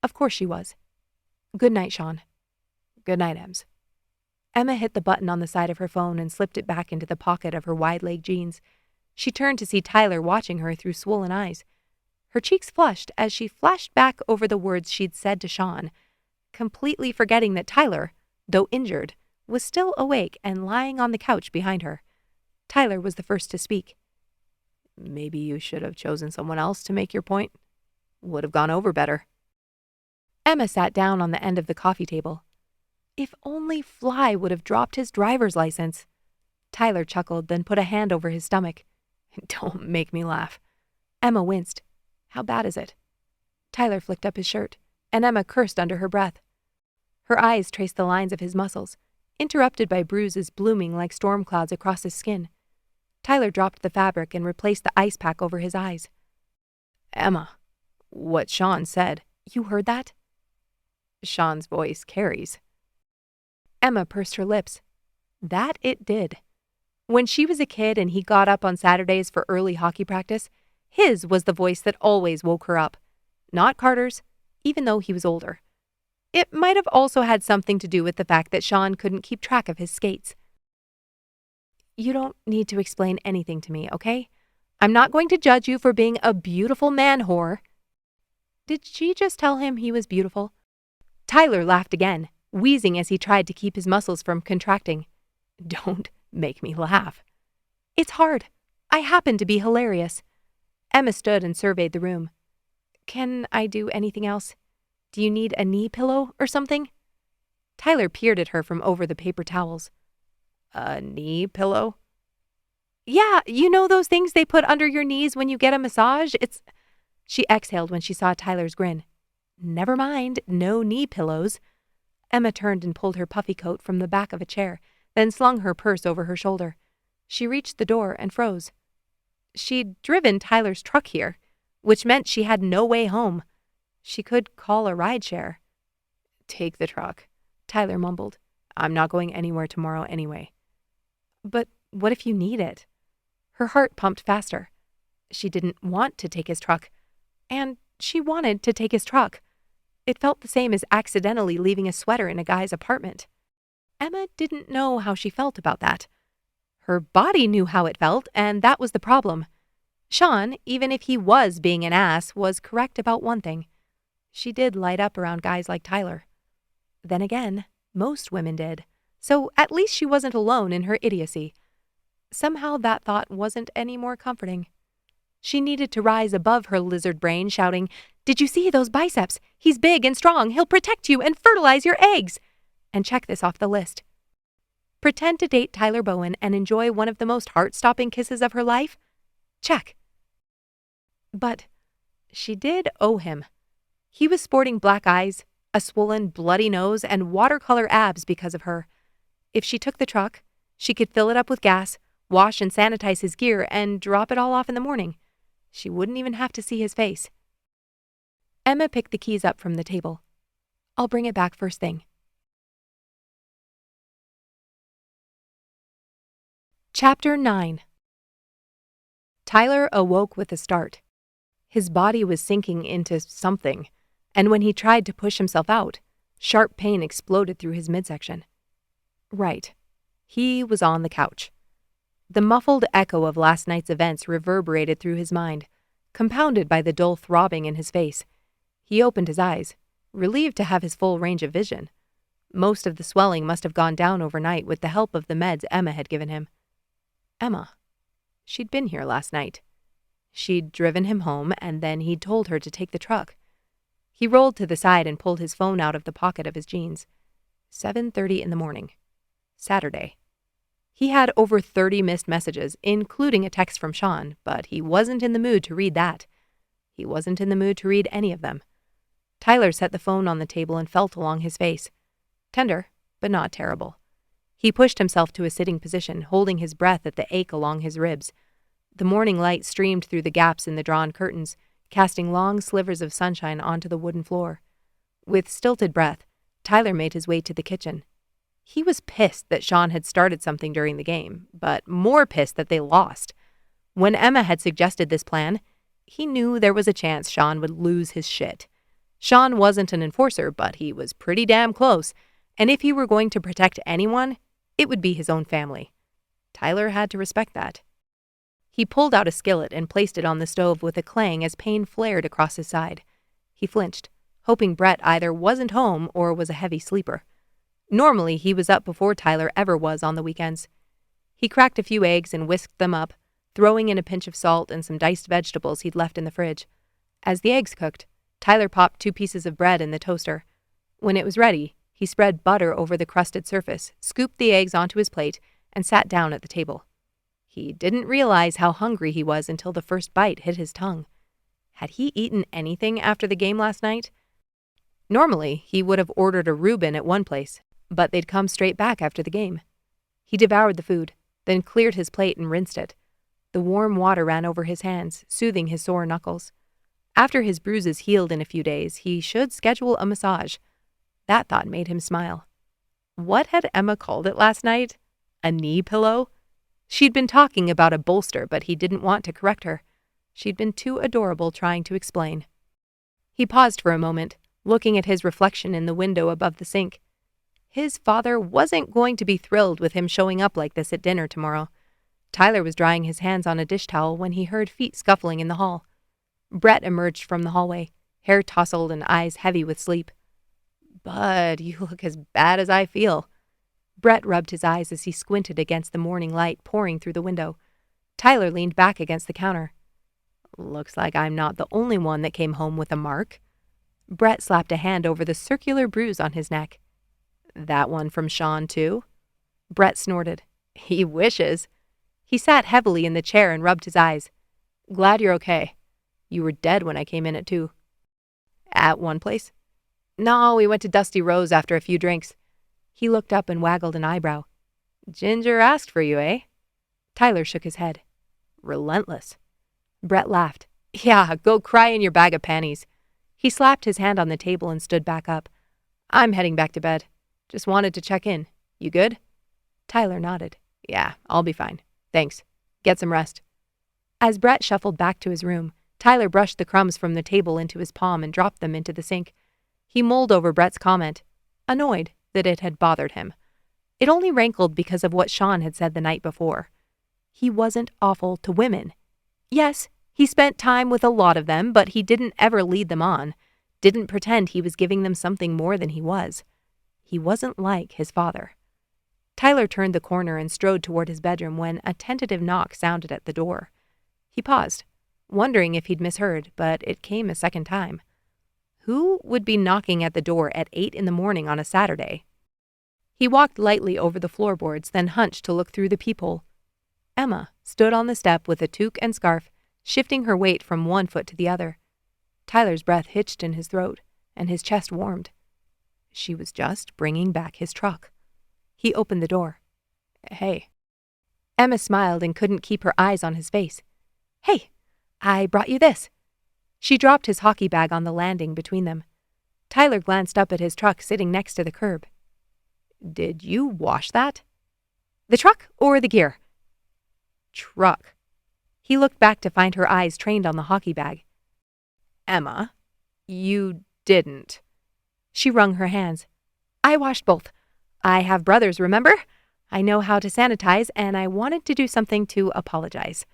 Of course she was. Good night, Sean. Good night, Ems. Emma hit the button on the side of her phone and slipped it back into the pocket of her wide-leg jeans. She turned to see Tyler watching her through swollen eyes. Her cheeks flushed as she flashed back over the words she'd said to Sean, completely forgetting that Tyler, though injured, was still awake and lying on the couch behind her. Tyler was the first to speak. Maybe you should have chosen someone else to make your point. Would have gone over better. Emma sat down on the end of the coffee table. If only Fly would have dropped his driver's license. Tyler chuckled, then put a hand over his stomach. Don't make me laugh. Emma winced. How bad is it? Tyler flicked up his shirt, and Emma cursed under her breath. Her eyes traced the lines of his muscles, interrupted by bruises blooming like storm clouds across his skin. Tyler dropped the fabric and replaced the ice pack over his eyes. Emma, what Sean said. You heard that? Sean's voice carries. Emma pursed her lips. That it did. When she was a kid and he got up on Saturdays for early hockey practice, his was the voice that always woke her up. Not Carter's, even though he was older. It might have also had something to do with the fact that Sean couldn't keep track of his skates. You don't need to explain anything to me, okay? I'm not going to judge you for being a beautiful man whore. Did she just tell him he was beautiful? Tyler laughed again, wheezing as he tried to keep his muscles from contracting. Don't make me laugh. It's hard. I happen to be hilarious. Emma stood and surveyed the room. Can I do anything else? Do you need a knee pillow or something? Tyler peered at her from over the paper towels. A knee pillow? Yeah, you know those things they put under your knees when you get a massage? She exhaled when she saw Tyler's grin. Never mind, no knee pillows. Emma turned and pulled her puffy coat from the back of a chair, then slung her purse over her shoulder. She reached the door and froze. She'd driven Tyler's truck here, which meant she had no way home. She could call a rideshare. Take the truck, Tyler mumbled. I'm not going anywhere tomorrow anyway. But what if you need it? Her heart pumped faster. She didn't want to take his truck. And she wanted to take his truck. It felt the same as accidentally leaving a sweater in a guy's apartment. Emma didn't know how she felt about that. Her body knew how it felt, and that was the problem. Sean, even if he was being an ass, was correct about one thing. She did light up around guys like Tyler. Then again, most women did. So at least she wasn't alone in her idiocy. Somehow that thought wasn't any more comforting. She needed to rise above her lizard brain, shouting, Did you see those biceps? He's big and strong. He'll protect you and fertilize your eggs. And check this off the list. Pretend to date Tyler Bowen and enjoy one of the most heart-stopping kisses of her life? Check. But she did owe him. He was sporting black eyes, a swollen, bloody nose, and watercolor abs because of her. If she took the truck, she could fill it up with gas, wash and sanitize his gear, and drop it all off in the morning. She wouldn't even have to see his face. Emma picked the keys up from the table. I'll bring it back first thing. Chapter 9. Tyler awoke with a start. His body was sinking into something, and when he tried to push himself out, sharp pain exploded through his midsection. Right. He was on the couch. The muffled echo of last night's events reverberated through his mind, compounded by the dull throbbing in his face. He opened his eyes, relieved to have his full range of vision. Most of the swelling must have gone down overnight with the help of the meds Emma had given him. Emma. She'd been here last night. She'd driven him home, and then he'd told her to take the truck. He rolled to the side and pulled his phone out of the pocket of his jeans. 7:30 in the morning. Saturday. He had over 30 missed messages, including a text from Sean, but he wasn't in the mood to read that. He wasn't in the mood to read any of them. Tyler set the phone on the table and felt along his face. Tender, but not terrible. He pushed himself to a sitting position, holding his breath at the ache along his ribs. The morning light streamed through the gaps in the drawn curtains, casting long slivers of sunshine onto the wooden floor. With stilted breath, Tyler made his way to the kitchen. He was pissed that Sean had started something during the game, but more pissed that they lost. When Emma had suggested this plan, he knew there was a chance Sean would lose his shit. Sean wasn't an enforcer, but he was pretty damn close, and if he were going to protect anyone, it would be his own family. Tyler had to respect that. He pulled out a skillet and placed it on the stove with a clang as pain flared across his side. He flinched, hoping Brett either wasn't home or was a heavy sleeper. Normally, he was up before Tyler ever was on the weekends. He cracked a few eggs and whisked them up, throwing in a pinch of salt and some diced vegetables he'd left in the fridge. As the eggs cooked, Tyler popped 2 pieces of bread in the toaster. When it was ready, he spread butter over the crusted surface, scooped the eggs onto his plate, and sat down at the table. He didn't realize how hungry he was until the first bite hit his tongue. Had he eaten anything after the game last night? Normally, he would have ordered a Reuben at one place, but they'd come straight back after the game. He devoured the food, then cleared his plate and rinsed it. The warm water ran over his hands, soothing his sore knuckles. After his bruises healed in a few days, he should schedule a massage. That thought made him smile. What had Emma called it last night? A knee pillow? She'd been talking about a bolster, but he didn't want to correct her. She'd been too adorable trying to explain. He paused for a moment, looking at his reflection in the window above the sink. His father wasn't going to be thrilled with him showing up like this at dinner tomorrow. Tyler was drying his hands on a dish towel when he heard feet scuffling in the hall. Brett emerged from the hallway, hair tousled and eyes heavy with sleep. Bud, you look as bad as I feel. Brett rubbed his eyes as he squinted against the morning light pouring through the window. Tyler leaned back against the counter. Looks like I'm not the only one that came home with a mark. Brett slapped a hand over the circular bruise on his neck. That one from Sean, too? Brett snorted. He wishes. He sat heavily in the chair and rubbed his eyes. Glad you're okay. You were dead when I came in at 2. At one place? No, we went to Dusty Rose after a few drinks. He looked up and waggled an eyebrow. Ginger asked for you, eh? Tyler shook his head. Relentless. Brett laughed. Yeah, go cry in your bag of panties. He slapped his hand on the table and stood back up. I'm heading back to bed. Just wanted to check in. You good? Tyler nodded. Yeah, I'll be fine. Thanks. Get some rest. As Brett shuffled back to his room, Tyler brushed the crumbs from the table into his palm and dropped them into the sink. He mulled over Brett's comment, annoyed that it had bothered him. It only rankled because of what Sean had said the night before. He wasn't awful to women. Yes, he spent time with a lot of them, but he didn't ever lead them on, didn't pretend he was giving them something more than he was. He wasn't like his father. Tyler turned the corner and strode toward his bedroom when a tentative knock sounded at the door. He paused, wondering if he'd misheard, but it came a second time. Who would be knocking at the door at 8 in the morning on a Saturday? He walked lightly over the floorboards, then hunched to look through the peephole. Emma stood on the step with a toque and scarf, shifting her weight from one foot to the other. Tyler's breath hitched in his throat, and his chest warmed. She was just bringing back his truck. He opened the door. Hey. Emma smiled and couldn't keep her eyes on his face. Hey, I brought you this. She dropped his hockey bag on the landing between them. Tyler glanced up at his truck sitting next to the curb. Did you wash that? The truck or the gear? Truck. He looked back to find her eyes trained on the hockey bag. Emma, you didn't. She wrung her hands. I washed both. I have brothers, remember? I know how to sanitize, and I wanted to do something to apologize.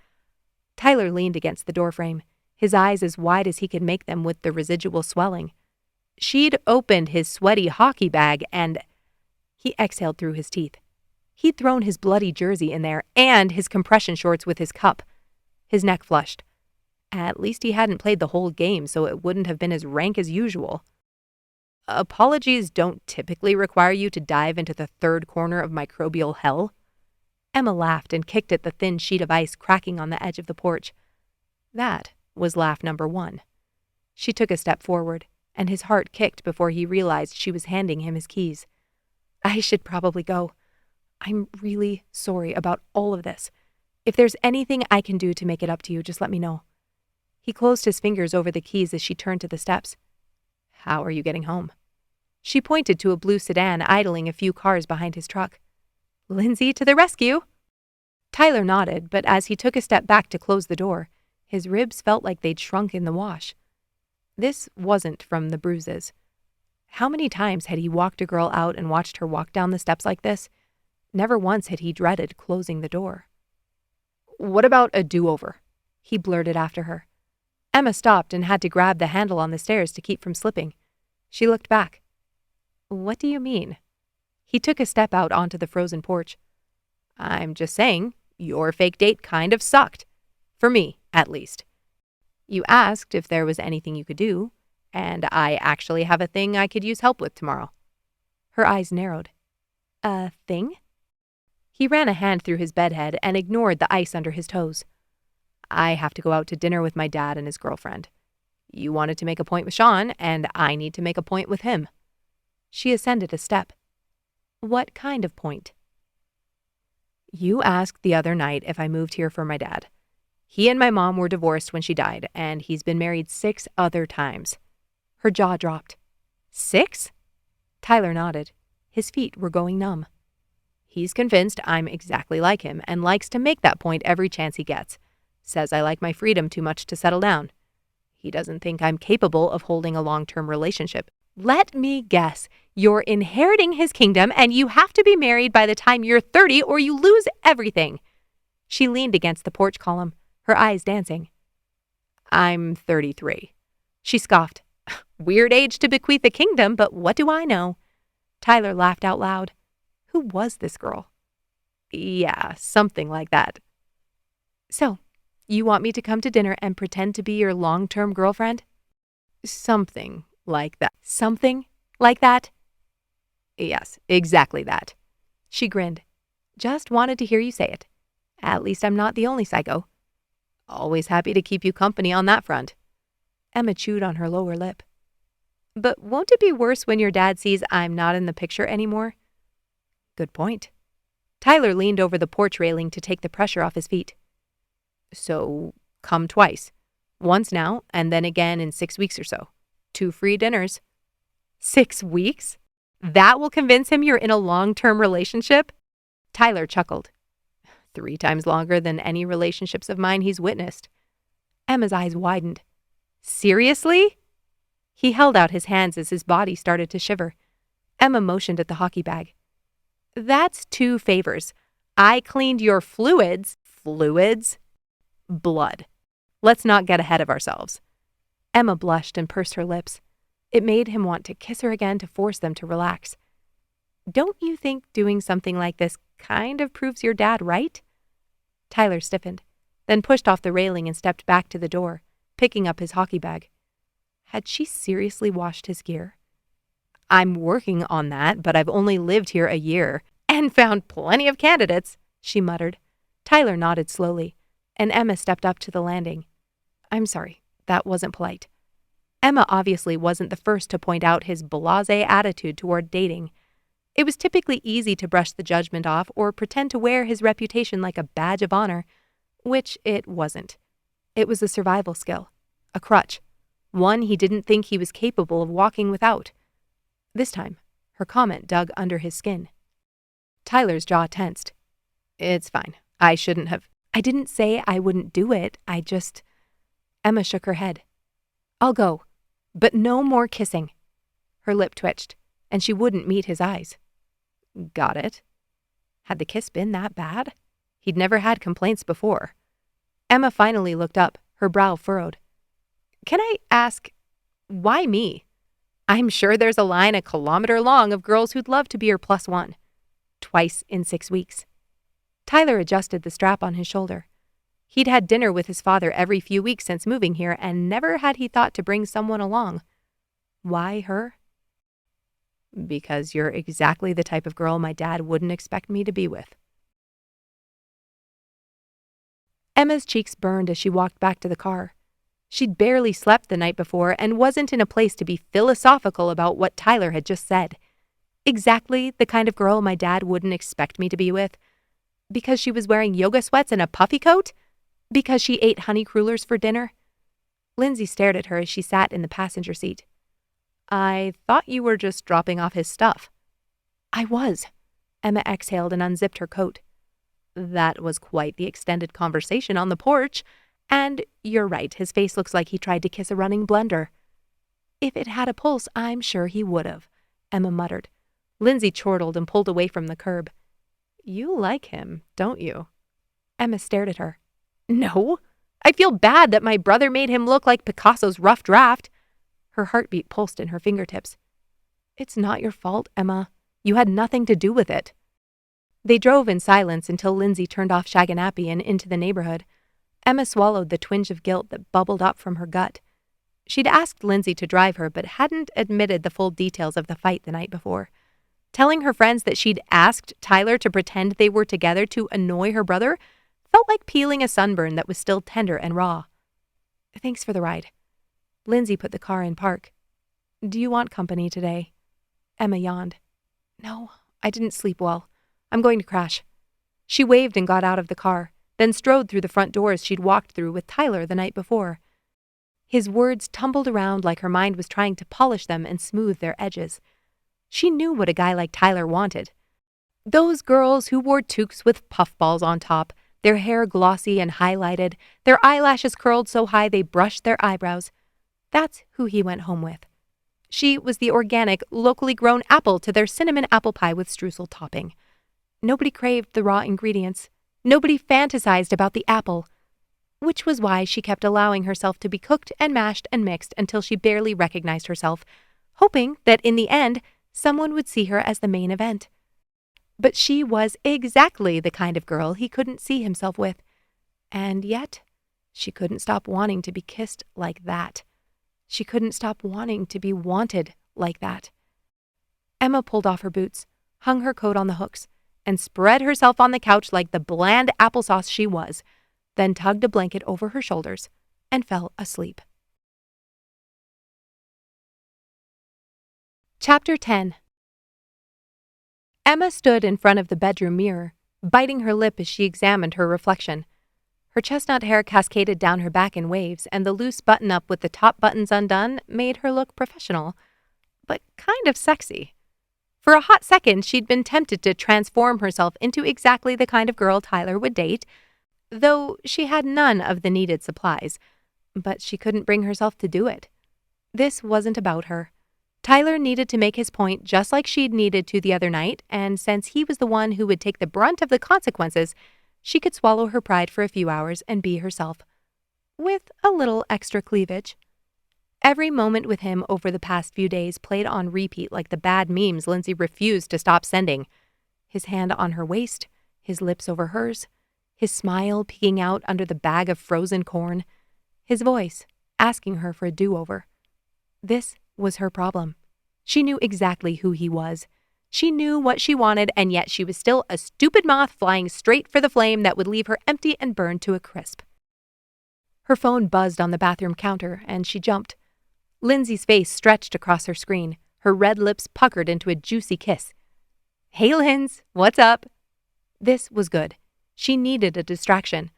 Tyler leaned against the doorframe, his eyes as wide as he could make them with the residual swelling. She'd opened his sweaty hockey bag and... He exhaled through his teeth. He'd thrown his bloody jersey in there and his compression shorts with his cup. His neck flushed. At least he hadn't played the whole game, so it wouldn't have been as rank as usual. Apologies don't typically require you to dive into the third corner of microbial hell. Emma laughed and kicked at the thin sheet of ice cracking on the edge of the porch. That was laugh number 1. She took a step forward, and his heart kicked before he realized she was handing him his keys. I should probably go. I'm really sorry about all of this. If there's anything I can do to make it up to you, just let me know. He closed his fingers over the keys as she turned to the steps. How are you getting home? She pointed to a blue sedan idling a few cars behind his truck. Lindsay to the rescue! Tyler nodded, but as he took a step back to close the door, his ribs felt like they'd shrunk in the wash. This wasn't from the bruises. How many times had he walked a girl out and watched her walk down the steps like this? Never once had he dreaded closing the door. What about a do-over? He blurted after her. Emma stopped and had to grab the handle on the stairs to keep from slipping. She looked back. What do you mean? He took a step out onto the frozen porch. I'm just saying, your fake date kind of sucked. For me, at least. You asked if there was anything you could do, and I actually have a thing I could use help with tomorrow. Her eyes narrowed. A thing? He ran a hand through his bedhead and ignored the ice under his toes. I have to go out to dinner with my dad and his girlfriend. You wanted to make a point with Sean, and I need to make a point with him. She ascended a step. What kind of point? You asked the other night if I moved here for my dad. He and my mom were divorced when she died, and he's been married 6 other times. Her jaw dropped. 6? Tyler nodded. His feet were going numb. He's convinced I'm exactly like him and likes to make that point every chance he gets. Says I like my freedom too much to settle down. He doesn't think I'm capable of holding a long-term relationship. Let me guess. You're inheriting his kingdom and you have to be married by the time you're 30 or you lose everything. She leaned against the porch column, her eyes dancing. I'm 33. She scoffed. Weird age to bequeath a kingdom, but what do I know? Tyler laughed out loud. Who was this girl? Yeah, something like that. So, you want me to come to dinner and pretend to be your long-term girlfriend? Something like that. Something like that? Yes, exactly that. She grinned. Just wanted to hear you say it. At least I'm not the only psycho. Always happy to keep you company on that front. Emma chewed on her lower lip. But won't it be worse when your dad sees I'm not in the picture anymore? Good point. Tyler leaned over the porch railing to take the pressure off his feet. So, come twice. Once now, and then again in 6 weeks or so. 2 free dinners. 6 weeks? That will convince him you're in a long-term relationship? Tyler chuckled. 3 times longer than any relationships of mine he's witnessed. Emma's eyes widened. Seriously? He held out his hands as his body started to shiver. Emma motioned at the hockey bag. That's 2 favors. I cleaned your fluids. Fluids? Blood. Let's not get ahead of ourselves. Emma blushed and pursed her lips. It made him want to kiss her again to force them to relax. Don't you think doing something like this kind of proves your dad right? Tyler stiffened, then pushed off the railing and stepped back to the door, picking up his hockey bag. Had she seriously washed his gear? I'm working on that, but I've only lived here a year and found plenty of candidates, she muttered. Tyler nodded slowly, and Emma stepped up to the landing. I'm sorry, that wasn't polite. Emma obviously wasn't the first to point out his blasé attitude toward dating. It was typically easy to brush the judgment off or pretend to wear his reputation like a badge of honor, which it wasn't. It was a survival skill, a crutch, one he didn't think he was capable of walking without. This time, her comment dug under his skin. Tyler's jaw tensed. It's fine. I shouldn't have. I didn't say I wouldn't do it. Emma shook her head. I'll go, but no more kissing. Her lip twitched, and she wouldn't meet his eyes. Got it. Had the kiss been that bad? He'd never had complaints before. Emma finally looked up, her brow furrowed. Can I ask, why me? I'm sure there's a line a kilometer long of girls who'd love to be your plus one. Twice in 6 weeks. Tyler adjusted the strap on his shoulder. He'd had dinner with his father every few weeks since moving here, and never had he thought to bring someone along. Why her? Because you're exactly the type of girl my dad wouldn't expect me to be with. Emma's cheeks burned as she walked back to the car. She'd barely slept the night before and wasn't in a place to be philosophical about what Tyler had just said. Exactly the kind of girl my dad wouldn't expect me to be with. Because she was wearing yoga sweats and a puffy coat? Because she ate honey crullers for dinner? Lindsay stared at her as she sat in the passenger seat. I thought you were just dropping off his stuff. I was. Emma exhaled and unzipped her coat. That was quite the extended conversation on the porch. And you're right, his face looks like he tried to kiss a running blender. If it had a pulse, I'm sure he would have, Emma muttered. Lindsay chortled and pulled away from the curb. You like him, don't you? Emma stared at her. No. I feel bad that my brother made him look like Picasso's rough draft. Her heartbeat pulsed in her fingertips. It's not your fault, Emma. You had nothing to do with it. They drove in silence until Lindsay turned off Shaganappi and into the neighborhood. Emma swallowed the twinge of guilt that bubbled up from her gut. She'd asked Lindsay to drive her, but hadn't admitted the full details of the fight the night before. Telling her friends that she'd asked Tyler to pretend they were together to annoy her brother felt like peeling a sunburn that was still tender and raw. Thanks for the ride. Lindsay put the car in park. Do you want company today? Emma yawned. No, I didn't sleep well. I'm going to crash. She waved and got out of the car, then strode through the front doors she'd walked through with Tyler the night before. His words tumbled around like her mind was trying to polish them and smooth their edges. She knew what a guy like Tyler wanted. Those girls who wore toques with puffballs on top, their hair glossy and highlighted, their eyelashes curled so high they brushed their eyebrows. That's who he went home with. She was the organic, locally grown apple to their cinnamon apple pie with streusel topping. Nobody craved the raw ingredients. Nobody fantasized about the apple. Which was why she kept allowing herself to be cooked and mashed and mixed until she barely recognized herself, hoping that in the end, someone would see her as the main event. But she was exactly the kind of girl he couldn't see himself with. And yet, she couldn't stop wanting to be kissed like that. She couldn't stop wanting to be wanted like that. Emma pulled off her boots, hung her coat on the hooks, and spread herself on the couch like the bland applesauce she was, then tugged a blanket over her shoulders and fell asleep. Chapter 10. Emma stood in front of the bedroom mirror, biting her lip as she examined her reflection. Her chestnut hair cascaded down her back in waves, and the loose button-up with the top buttons undone made her look professional, but kind of sexy. For a hot second, she'd been tempted to transform herself into exactly the kind of girl Tyler would date, though she had none of the needed supplies, but she couldn't bring herself to do it. This wasn't about her. Tyler needed to make his point just like she'd needed to the other night, and since he was the one who would take the brunt of the consequences, she could swallow her pride for a few hours and be herself. With a little extra cleavage. Every moment with him over the past few days played on repeat like the bad memes Lindsay refused to stop sending. His hand on her waist, his lips over hers, his smile peeking out under the bag of frozen corn, his voice asking her for a do-over. This was her problem. She knew exactly who he was. She knew what she wanted, and yet she was still a stupid moth flying straight for the flame that would leave her empty and burned to a crisp. Her phone buzzed on the bathroom counter, and she jumped. Lindsay's face stretched across her screen, her red lips puckered into a juicy kiss. "Hey, Linz, what's up?" This was good. She needed a distraction.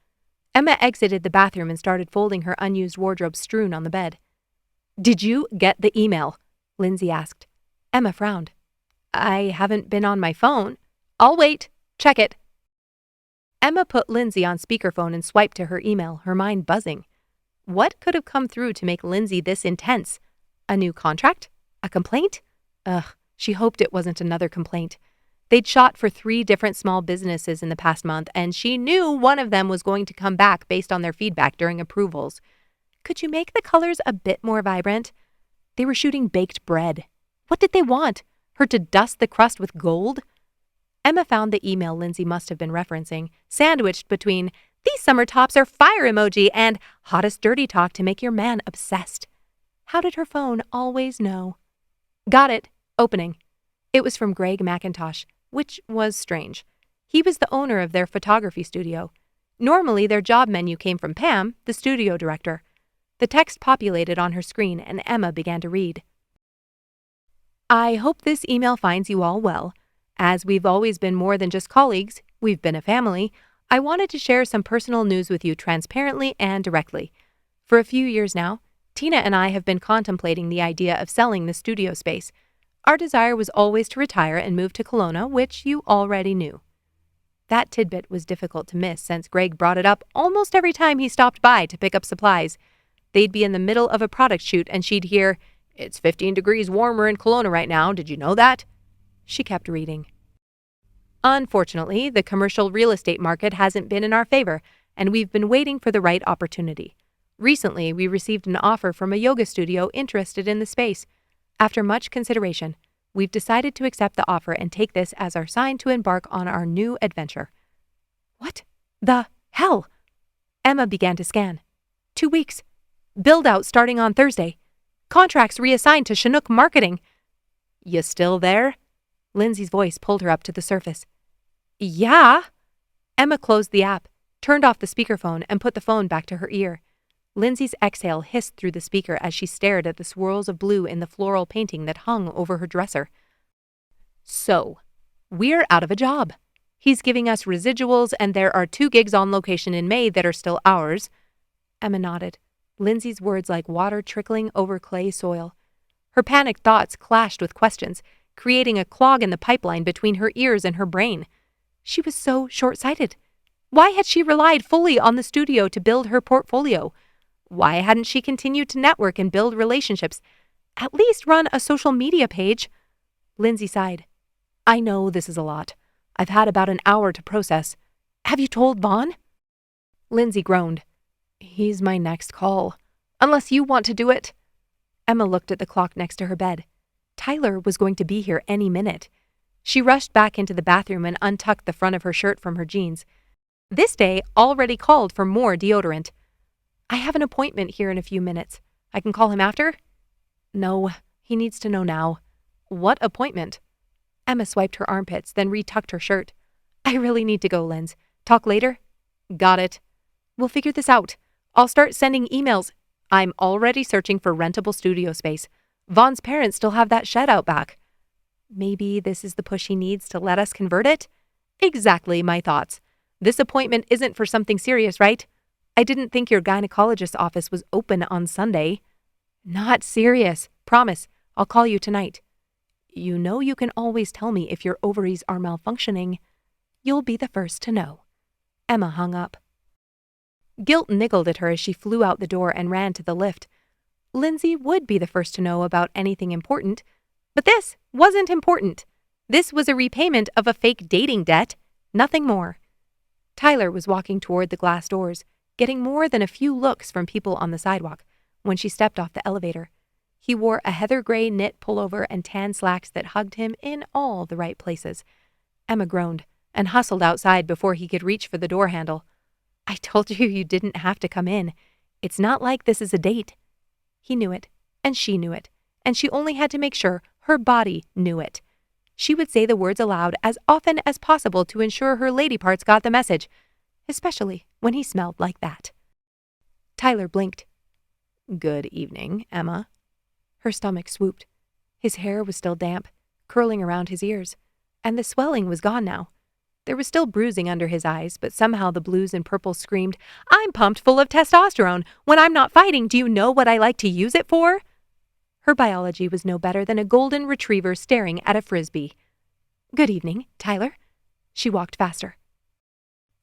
Emma exited the bathroom and started folding her unused wardrobe strewn on the bed. "Did you get the email?" Lindsay asked. Emma frowned. "I haven't been on my phone." "I'll wait. Check it." Emma put Lindsay on speakerphone and swiped to her email, her mind buzzing. What could have come through to make Lindsay this intense? A new contract? A complaint? She hoped it wasn't another complaint. They'd shot for 3 different small businesses in the past month, and she knew one of them was going to come back based on their feedback during approvals. Could you make the colors a bit more vibrant? They were shooting baked bread. What did they want? Her to dust the crust with gold? Emma found the email Lindsay must have been referencing, sandwiched between "these summer tops are fire" emoji and "hottest dirty talk to make your man obsessed." How did her phone always know? Got it. Opening. It was from Greg McIntosh, which was strange. He was the owner of their photography studio. Normally, their job menu came from Pam, the studio director. The text populated on her screen, and Emma began to read. "I hope this email finds you all well. As we've always been more than just colleagues, we've been a family, I wanted to share some personal news with you transparently and directly. For a few years now, Tina and I have been contemplating the idea of selling the studio space. Our desire was always to retire and move to Kelowna, which you already knew." That tidbit was difficult to miss since Greg brought it up almost every time he stopped by to pick up supplies. They'd be in the middle of a product shoot and she'd hear, "It's 15 degrees warmer in Kelowna right now, did you know that?" She kept reading. "Unfortunately, the commercial real estate market hasn't been in our favor, and we've been waiting for the right opportunity. Recently, we received an offer from a yoga studio interested in the space. After much consideration, we've decided to accept the offer and take this as our sign to embark on our new adventure." What the hell? Emma began to scan. 2 weeks. Build-out starting on Thursday. Contracts reassigned to Chinook Marketing. "You still there?" Lindsay's voice pulled her up to the surface. "Yeah." Emma closed the app, turned off the speakerphone, and put the phone back to her ear. Lindsay's exhale hissed through the speaker as she stared at the swirls of blue in the floral painting that hung over her dresser. "So, we're out of a job. He's giving us residuals, and there are 2 gigs on location in May that are still ours." Emma nodded, Lindsay's words like water trickling over clay soil. Her panicked thoughts clashed with questions, creating a clog in the pipeline between her ears and her brain. She was so short-sighted. Why had she relied fully on the studio to build her portfolio? Why hadn't she continued to network and build relationships? At least run a social media page. Lindsay sighed. "I know this is a lot. I've had about an hour to process. Have you told Vaughn?" Lindsay groaned. "He's my next call. Unless you want to do it." Emma looked at the clock next to her bed. Tyler was going to be here any minute. She rushed back into the bathroom and untucked the front of her shirt from her jeans. This day already called for more deodorant. "I have an appointment here in a few minutes. I can call him after?" "No, he needs to know now." "What appointment?" Emma swiped her armpits, then retucked her shirt. "I really need to go, Linz. Talk later?" "Got it." "We'll figure this out. I'll start sending emails. I'm already searching for rentable studio space. Vaughn's parents still have that shed out back." "Maybe this is the push he needs to let us convert it?" "Exactly my thoughts. This appointment isn't for something serious, right? I didn't think your gynecologist's office was open on Sunday." "Not serious. Promise. I'll call you tonight." "You know you can always tell me if your ovaries are malfunctioning." "You'll be the first to know." Emma hung up. Guilt niggled at her as she flew out the door and ran to the lift. Lindsay would be the first to know about anything important. But this wasn't important. This was a repayment of a fake dating debt, nothing more. Tyler was walking toward the glass doors, getting more than a few looks from people on the sidewalk, when she stepped off the elevator. He wore a heather gray knit pullover and tan slacks that hugged him in all the right places. Emma groaned and hustled outside before he could reach for the door handle. "I told you you didn't have to come in. It's not like this is a date." He knew it, and she knew it, and she only had to make sure her body knew it. She would say the words aloud as often as possible to ensure her lady parts got the message, especially when he smelled like that. Tyler blinked. "Good evening, Emma." Her stomach swooped. His hair was still damp, curling around his ears, and the swelling was gone now. There was still bruising under his eyes, but somehow the blues and purples screamed, "I'm pumped full of testosterone. When I'm not fighting, do you know what I like to use it for?" Her biology was no better than a golden retriever staring at a frisbee. "Good evening, Tyler." She walked faster.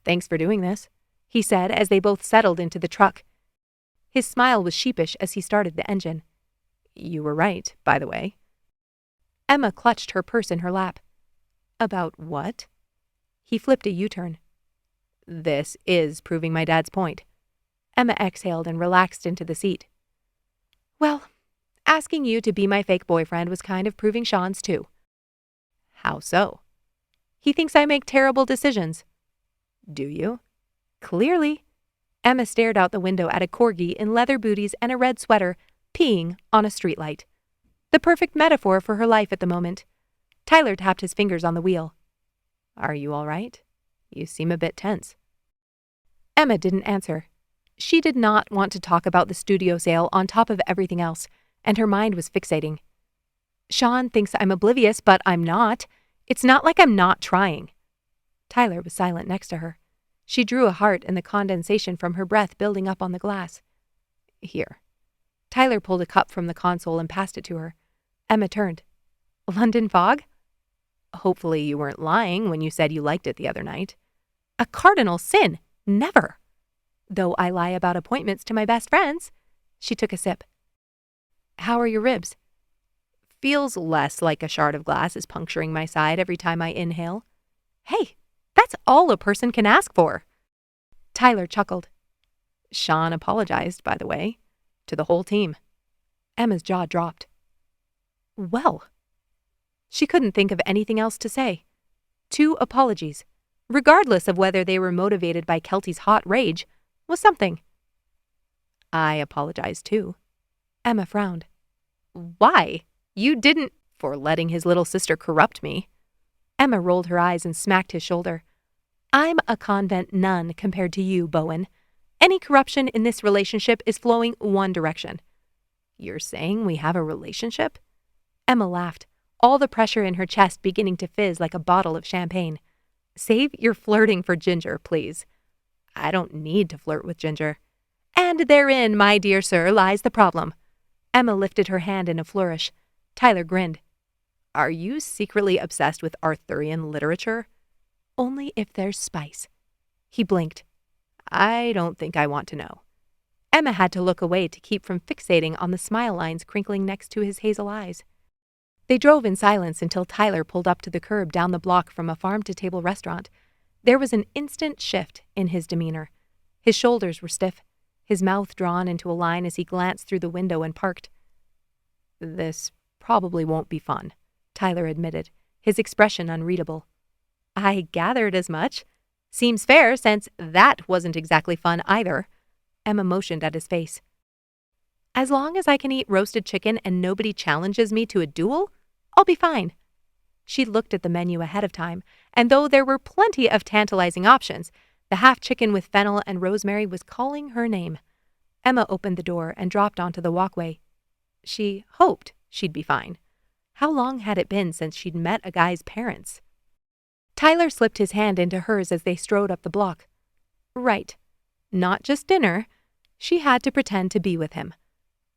"Thanks for doing this," he said as they both settled into the truck. His smile was sheepish as he started the engine. "You were right, by the way." Emma clutched her purse in her lap. "About what?" He flipped a U-turn. "This is proving my dad's point." Emma exhaled and relaxed into the seat. "Well, asking you to be my fake boyfriend was kind of proving Sean's too." "How so?" "He thinks I make terrible decisions." "Do you?" "Clearly." Emma stared out the window at a corgi in leather booties and a red sweater, peeing on a streetlight. The perfect metaphor for her life at the moment. Tyler tapped his fingers on the wheel. "Are you all right? You seem a bit tense." Emma didn't answer. She did not want to talk about the studio sale on top of everything else, and her mind was fixating. "Sean thinks I'm oblivious, but I'm not. It's not like I'm not trying." Tyler was silent next to her. She drew a heart in the condensation from her breath building up on the glass. "Here." Tyler pulled a cup from the console and passed it to her. Emma turned. "London fog?" "Hopefully you weren't lying when you said you liked it the other night." "A cardinal sin. Never. Though I lie about appointments to my best friends." She took a sip. "How are your ribs?" "Feels less like a shard of glass is puncturing my side every time I inhale." "Hey, that's all a person can ask for." Tyler chuckled. "Sean apologized, by the way, to the whole team." Emma's jaw dropped. "Well." She couldn't think of anything else to say. 2 apologies, regardless of whether they were motivated by Kelty's hot rage, was something. "I apologize too." Emma frowned. "Why? You didn't—" "For letting his little sister corrupt me." Emma rolled her eyes and smacked his shoulder. "I'm a convent nun compared to you, Bowen. Any corruption in this relationship is flowing one direction." "You're saying we have a relationship?" Emma laughed, all the pressure in her chest beginning to fizz like a bottle of champagne. "Save your flirting for Ginger, please." "I don't need to flirt with Ginger." "And therein, my dear sir, lies the problem." Emma lifted her hand in a flourish. Tyler grinned. "Are you secretly obsessed with Arthurian literature?" "Only if there's spice." He blinked. "I don't think I want to know." Emma had to look away to keep from fixating on the smile lines crinkling next to his hazel eyes. They drove in silence until Tyler pulled up to the curb down the block from a farm-to-table restaurant. There was an instant shift in his demeanor. His shoulders were stiff, his mouth drawn into a line as he glanced through the window and parked. "This probably won't be fun," Tyler admitted, his expression unreadable. "I gathered as much. Seems fair, since that wasn't exactly fun either." Emma motioned at his face. "As long as I can eat roasted chicken and nobody challenges me to a duel, I'll be fine." She looked at the menu ahead of time, and though there were plenty of tantalizing options, the half chicken with fennel and rosemary was calling her name. Emma opened the door and dropped onto the walkway. She hoped she'd be fine. How long had it been since she'd met a guy's parents? Tyler slipped his hand into hers as they strode up the block. Right. Not just dinner. She had to pretend to be with him.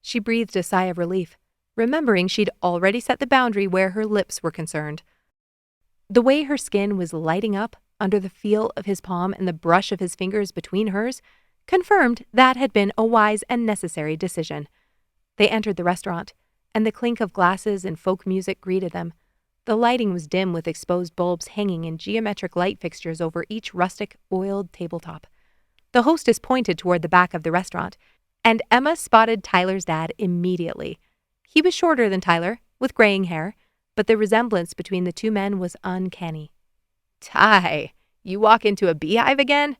She breathed a sigh of relief, remembering she'd already set the boundary where her lips were concerned. The way her skin was lighting up under the feel of his palm and the brush of his fingers between hers confirmed that had been a wise and necessary decision. They entered the restaurant, and the clink of glasses and folk music greeted them. The lighting was dim with exposed bulbs hanging in geometric light fixtures over each rustic, oiled tabletop. The hostess pointed toward the back of the restaurant, and Emma spotted Tyler's dad immediately. He was shorter than Tyler, with graying hair, but the resemblance between the two men was uncanny. "Ty, you walk into a beehive again?"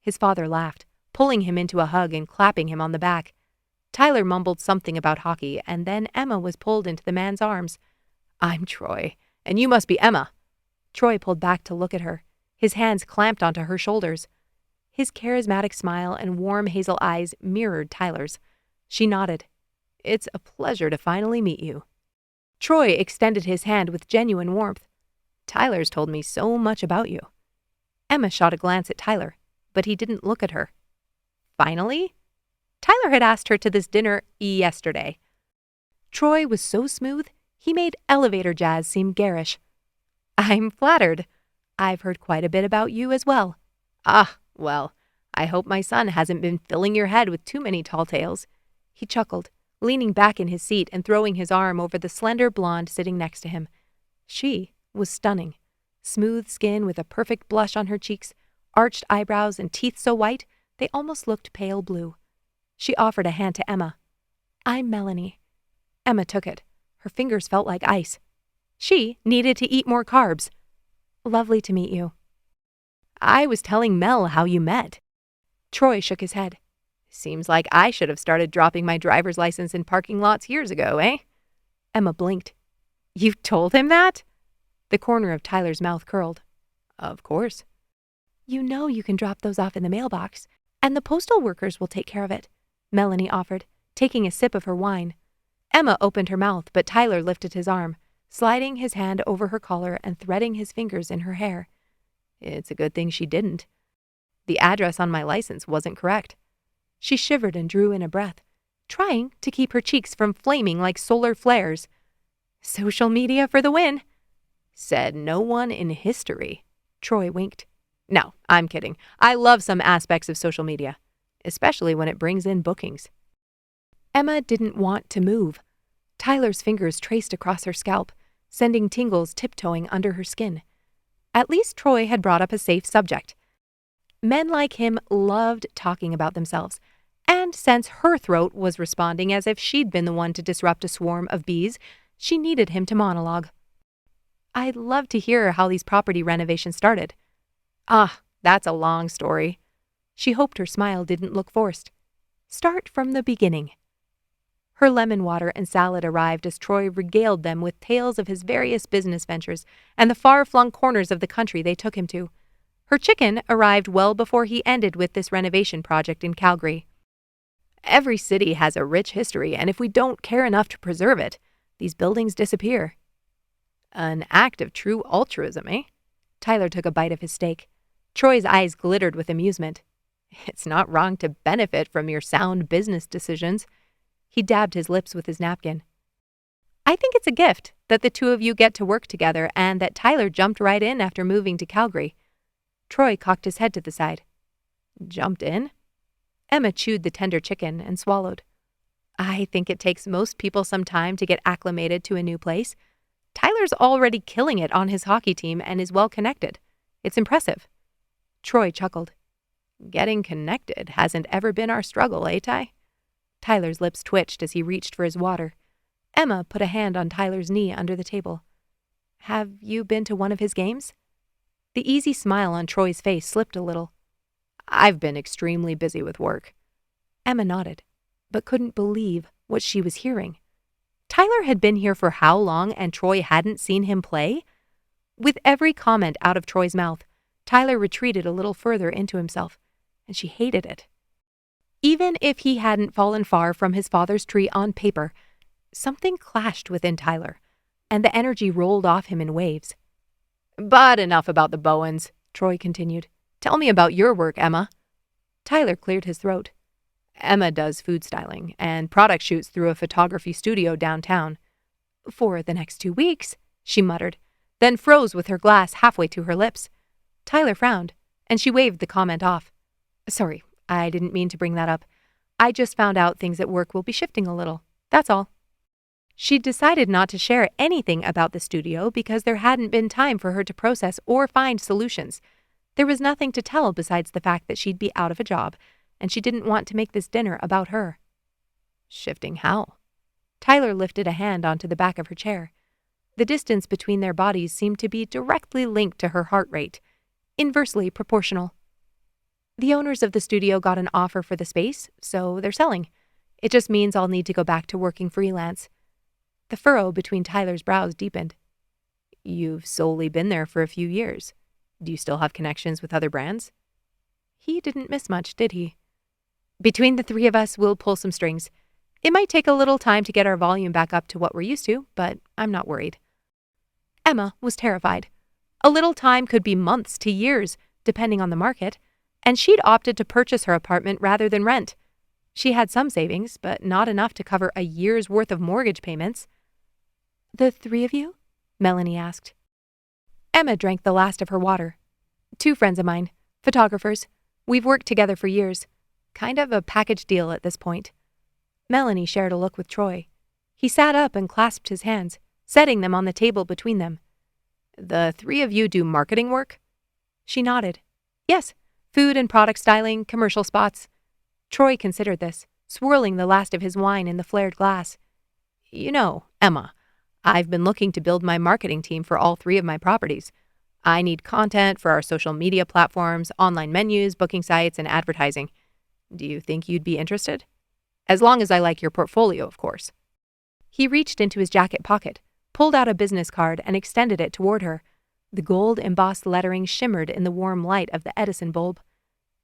His father laughed, pulling him into a hug and clapping him on the back. Tyler mumbled something about hockey, and then Emma was pulled into the man's arms. "I'm Troy, and you must be Emma." Troy pulled back to look at her, his hands clamped onto her shoulders. His charismatic smile and warm hazel eyes mirrored Tyler's. She nodded. It's a pleasure to finally meet you." Troy extended his hand with genuine warmth. "Tyler's told me so much about you." Emma shot a glance at Tyler, but he didn't look at her. Finally? Tyler had asked her to this dinner yesterday. Troy was so smooth, he made elevator jazz seem garish. "I'm flattered. I've heard quite a bit about you as well." "Ah, well, I hope my son hasn't been filling your head with too many tall tales." He chuckled, leaning back in his seat and throwing his arm over the slender blonde sitting next to him. She was stunning. Smooth skin with a perfect blush on her cheeks, arched eyebrows and teeth so white they almost looked pale blue. She offered a hand to Emma. "I'm Melanie." Emma took it. Her fingers felt like ice. She needed to eat more carbs. "Lovely to meet you." "I was telling Mel how you met." Troy shook his head. "Seems like I should have started dropping my driver's license in parking lots years ago, eh?" Emma blinked. "You told him that?" The corner of Tyler's mouth curled. "Of course." "You know you can drop those off in the mailbox, and the postal workers will take care of it," Melanie offered, taking a sip of her wine. Emma opened her mouth, but Tyler lifted his arm, sliding his hand over her collar and threading his fingers in her hair. "It's a good thing she didn't. The address on my license wasn't correct." She shivered and drew in a breath, trying to keep her cheeks from flaming like solar flares. "Social media for the win." "Said no one in history." Troy winked. "No, I'm kidding. I love some aspects of social media, especially when it brings in bookings." Emma didn't want to move. Tyler's fingers traced across her scalp, sending tingles tiptoeing under her skin. At least Troy had brought up a safe subject. Men like him loved talking about themselves, and since her throat was responding as if she'd been the one to disrupt a swarm of bees, she needed him to monologue. "I'd love to hear how these property renovations started." "Ah, that's a long story." She hoped her smile didn't look forced. "Start from the beginning." Her lemon water and salad arrived as Troy regaled them with tales of his various business ventures and the far-flung corners of the country they took him to. Her chicken arrived well before he ended with this renovation project in Calgary. "Every city has a rich history, and if we don't care enough to preserve it, these buildings disappear." "An act of true altruism, eh?" Tyler took a bite of his steak. Troy's eyes glittered with amusement. "It's not wrong to benefit from your sound business decisions." He dabbed his lips with his napkin. "I think it's a gift that the two of you get to work together and that Tyler jumped right in after moving to Calgary." Troy cocked his head to the side. "Jumped in?" Emma chewed the tender chicken and swallowed. "I think it takes most people some time to get acclimated to a new place. Tyler's already killing it on his hockey team and is well connected. It's impressive." Troy chuckled. "Getting connected hasn't ever been our struggle, eh, Ty?" Tyler's lips twitched as he reached for his water. Emma put a hand on Tyler's knee under the table. "Have you been to one of his games?" The easy smile on Troy's face slipped a little. "I've been extremely busy with work." Emma nodded, but couldn't believe what she was hearing. Tyler had been here for how long and Troy hadn't seen him play? With every comment out of Troy's mouth, Tyler retreated a little further into himself, and she hated it. Even if he hadn't fallen far from his father's tree on paper, something clashed within Tyler, and the energy rolled off him in waves. "But enough about the Bowens," Troy continued. "Tell me about your work, Emma." Tyler cleared his throat. "Emma does food styling and product shoots through a photography studio downtown." "For the next 2 weeks," she muttered, then froze with her glass halfway to her lips. Tyler frowned, and she waved the comment off. "Sorry, I didn't mean to bring that up. I just found out things at work will be shifting a little. That's all." She'd decided not to share anything about the studio because there hadn't been time for her to process or find solutions. There was nothing to tell besides the fact that she'd be out of a job, and she didn't want to make this dinner about her. "Shifting how?" Tyler lifted a hand onto the back of her chair. The distance between their bodies seemed to be directly linked to her heart rate, inversely proportional. "The owners of the studio got an offer for the space, so they're selling. It just means I'll need to go back to working freelance." The furrow between Tyler's brows deepened. "You've solely been there for a few years. Do you still have connections with other brands?" He didn't miss much, did he? "Between the three of us, we'll pull some strings. It might take a little time to get our volume back up to what we're used to, but I'm not worried. Emma was terrified. A little time could be months to years, depending on the market, and she'd opted to purchase her apartment rather than rent. She had some savings, but not enough to cover a year's worth of mortgage payments. "The three of you?" Melanie asked. Emma drank the last of her water. "Two friends of mine, photographers. We've worked together for years. Kind of a package deal at this point." Melanie shared a look with Troy. He sat up and clasped his hands, setting them on the table between them. "The three of you do marketing work?" She nodded. "Yes, food and product styling, commercial spots." Troy considered this, swirling the last of his wine in the flared glass. "You know, Emma, I've been looking to build my marketing team for all three of my properties. I need content for our social media platforms, online menus, booking sites, and advertising. Do you think you'd be interested? As long as I like your portfolio, of course." He reached into his jacket pocket, pulled out a business card, and extended it toward her. The gold-embossed lettering shimmered in the warm light of the Edison bulb.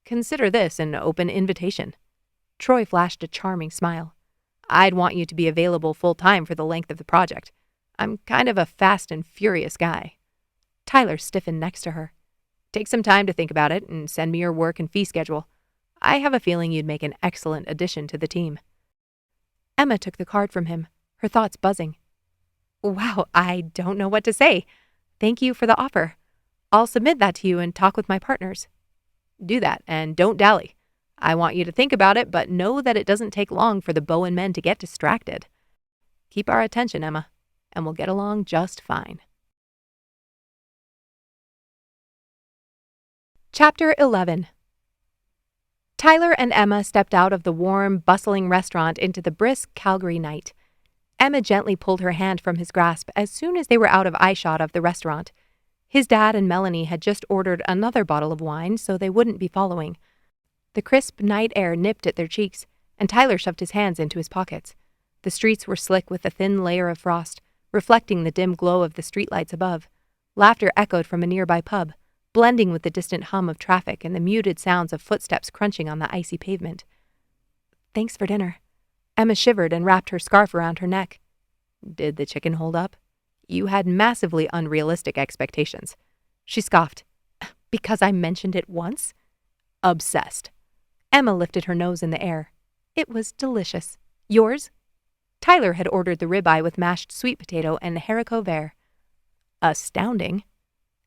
"Consider this an open invitation." Troy flashed a charming smile. "I'd want you to be available full-time for the length of the project. I'm kind of a fast and furious guy." Tyler stiffened next to her. "Take some time to think about it and send me your work and fee schedule. I have a feeling you'd make an excellent addition to the team." Emma took the card from him, her thoughts buzzing. "Wow, I don't know what to say. Thank you for the offer. I'll submit that to you and talk with my partners." "Do that, and don't dally. I want you to think about it, but know that it doesn't take long for the Bowen men to get distracted. Keep our attention, Emma, and we'll get along just fine." Chapter 11. Tyler and Emma stepped out of the warm, bustling restaurant into the brisk Calgary night. Emma gently pulled her hand from his grasp as soon as they were out of eyeshot of the restaurant. His dad and Melanie had just ordered another bottle of wine, so they wouldn't be following. The crisp night air nipped at their cheeks, and Tyler shoved his hands into his pockets. The streets were slick with a thin layer of frost, reflecting the dim glow of the streetlights above. Laughter echoed from a nearby pub, blending with the distant hum of traffic and the muted sounds of footsteps crunching on the icy pavement. "Thanks for dinner." Emma shivered and wrapped her scarf around her neck. "Did the chicken hold up? You had massively unrealistic expectations." She scoffed. "Because I mentioned it once?" "Obsessed." Emma lifted her nose in the air. "It was delicious. Yours?" Tyler had ordered the ribeye with mashed sweet potato and haricot vert. "Astounding."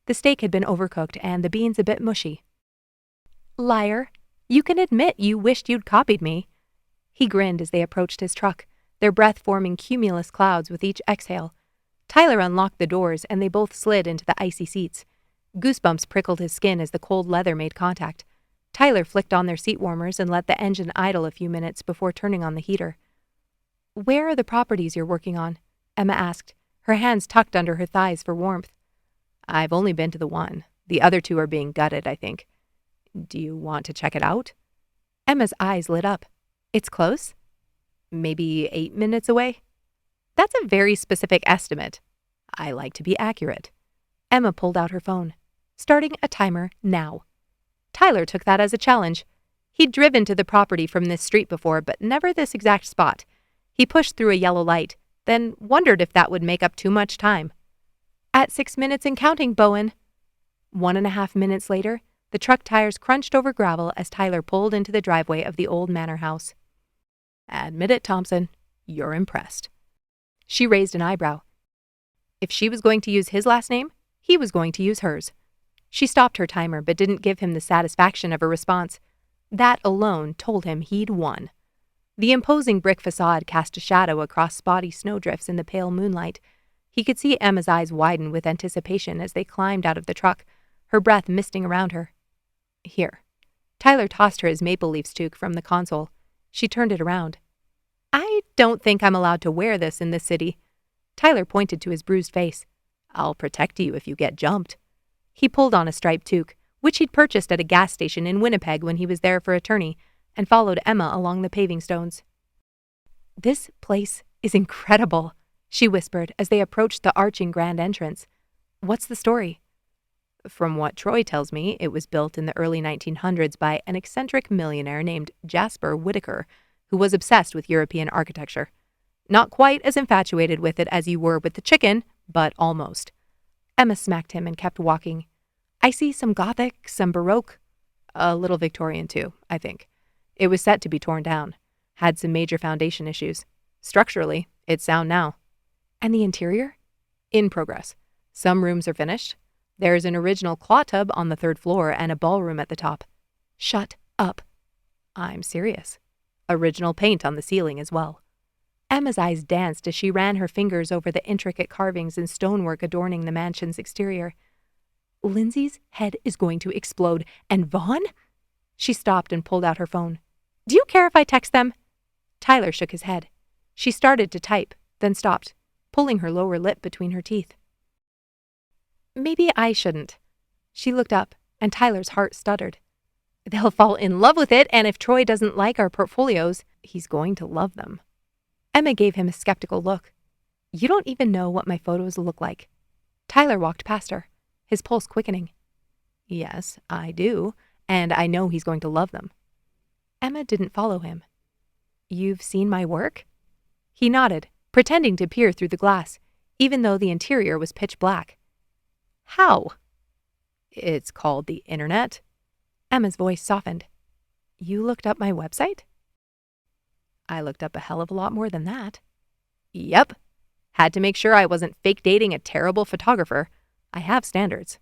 The steak had been overcooked and the beans a bit mushy. "Liar. You can admit you wished you'd copied me." He grinned as they approached his truck, their breath forming cumulus clouds with each exhale. Tyler unlocked the doors and they both slid into the icy seats. Goosebumps prickled his skin as the cold leather made contact. Tyler flicked on their seat warmers and let the engine idle a few minutes before turning on the heater. "Where are the properties you're working on?" Emma asked, her hands tucked under her thighs for warmth. "I've only been to the one. The other two are being gutted, I think. Do you want to check it out?" Emma's eyes lit up. "It's close?" "Maybe 8 minutes away." "That's a very specific estimate." "I like to be accurate." Emma pulled out her phone. "Starting a timer now." Tyler took that as a challenge. He'd driven to the property from this street before, but never this exact spot. He pushed through a yellow light, then wondered if that would make up too much time. "At 6 minutes and counting, Bowen." 1.5 minutes later, the truck tires crunched over gravel as Tyler pulled into the driveway of the old manor house. "Admit it, Thompson. You're impressed." She raised an eyebrow. If she was going to use his last name, he was going to use hers. She stopped her timer but didn't give him the satisfaction of a response. That alone told him he'd won. The imposing brick facade cast a shadow across spotty snowdrifts in the pale moonlight. He could see Emma's eyes widen with anticipation as they climbed out of the truck, her breath misting around her. "Here." Tyler tossed her his maple leafs toque from the console. She turned it around. "I don't think I'm allowed to wear this in this city." Tyler pointed to his bruised face. "I'll protect you if you get jumped." He pulled on a striped toque, which he'd purchased at a gas station in Winnipeg when he was there for a tourney, and followed Emma along the paving stones. "This place is incredible," she whispered as they approached the arching grand entrance. "What's the story?" "From what Troy tells me, it was built in the early 1900s by an eccentric millionaire named Jasper Whittaker, who was obsessed with European architecture. Not quite as infatuated with it as you were with the chicken, but almost. Emma smacked him and kept walking. I see some Gothic, some Baroque, a little Victorian too, I think. It was set to be torn down. Had some major foundation issues. Structurally, it's sound now. And the interior? In progress. Some rooms are finished. There's an original claw tub on the 3rd floor and a ballroom at the top. Shut up. I'm serious. Original paint on the ceiling as well. Emma's eyes danced as she ran her fingers over the intricate carvings and stonework adorning the mansion's exterior. Lindsay's head is going to explode. And Vaughn? She stopped and pulled out her phone. Do you care if I text them? Tyler shook his head. She started to type, then stopped, pulling her lower lip between her teeth. Maybe I shouldn't. She looked up, and Tyler's heart stuttered. They'll fall in love with it, and if Troy doesn't like our portfolios, he's going to love them. Emma gave him a skeptical look. You don't even know what my photos look like. Tyler walked past her, his pulse quickening. Yes, I do, and I know he's going to love them. Emma didn't follow him. You've seen my work? He nodded, pretending to peer through the glass, even though the interior was pitch black. How? It's called the internet. Emma's voice softened. You looked up my website? I looked up a hell of a lot more than that. Yep. Had to make sure I wasn't fake dating a terrible photographer. I have standards.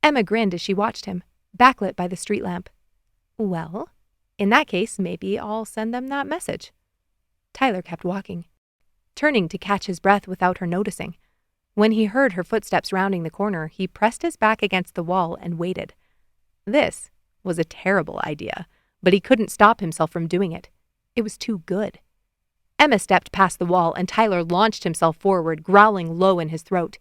Emma grinned as she watched him, backlit by the street lamp. Well, in that case, maybe I'll send them that message. Tyler kept walking, turning to catch his breath without her noticing. When he heard her footsteps rounding the corner, he pressed his back against the wall and waited. This was a terrible idea, but he couldn't stop himself from doing it. It was too good. Emma stepped past the wall, and Tyler launched himself forward, growling low in his throat.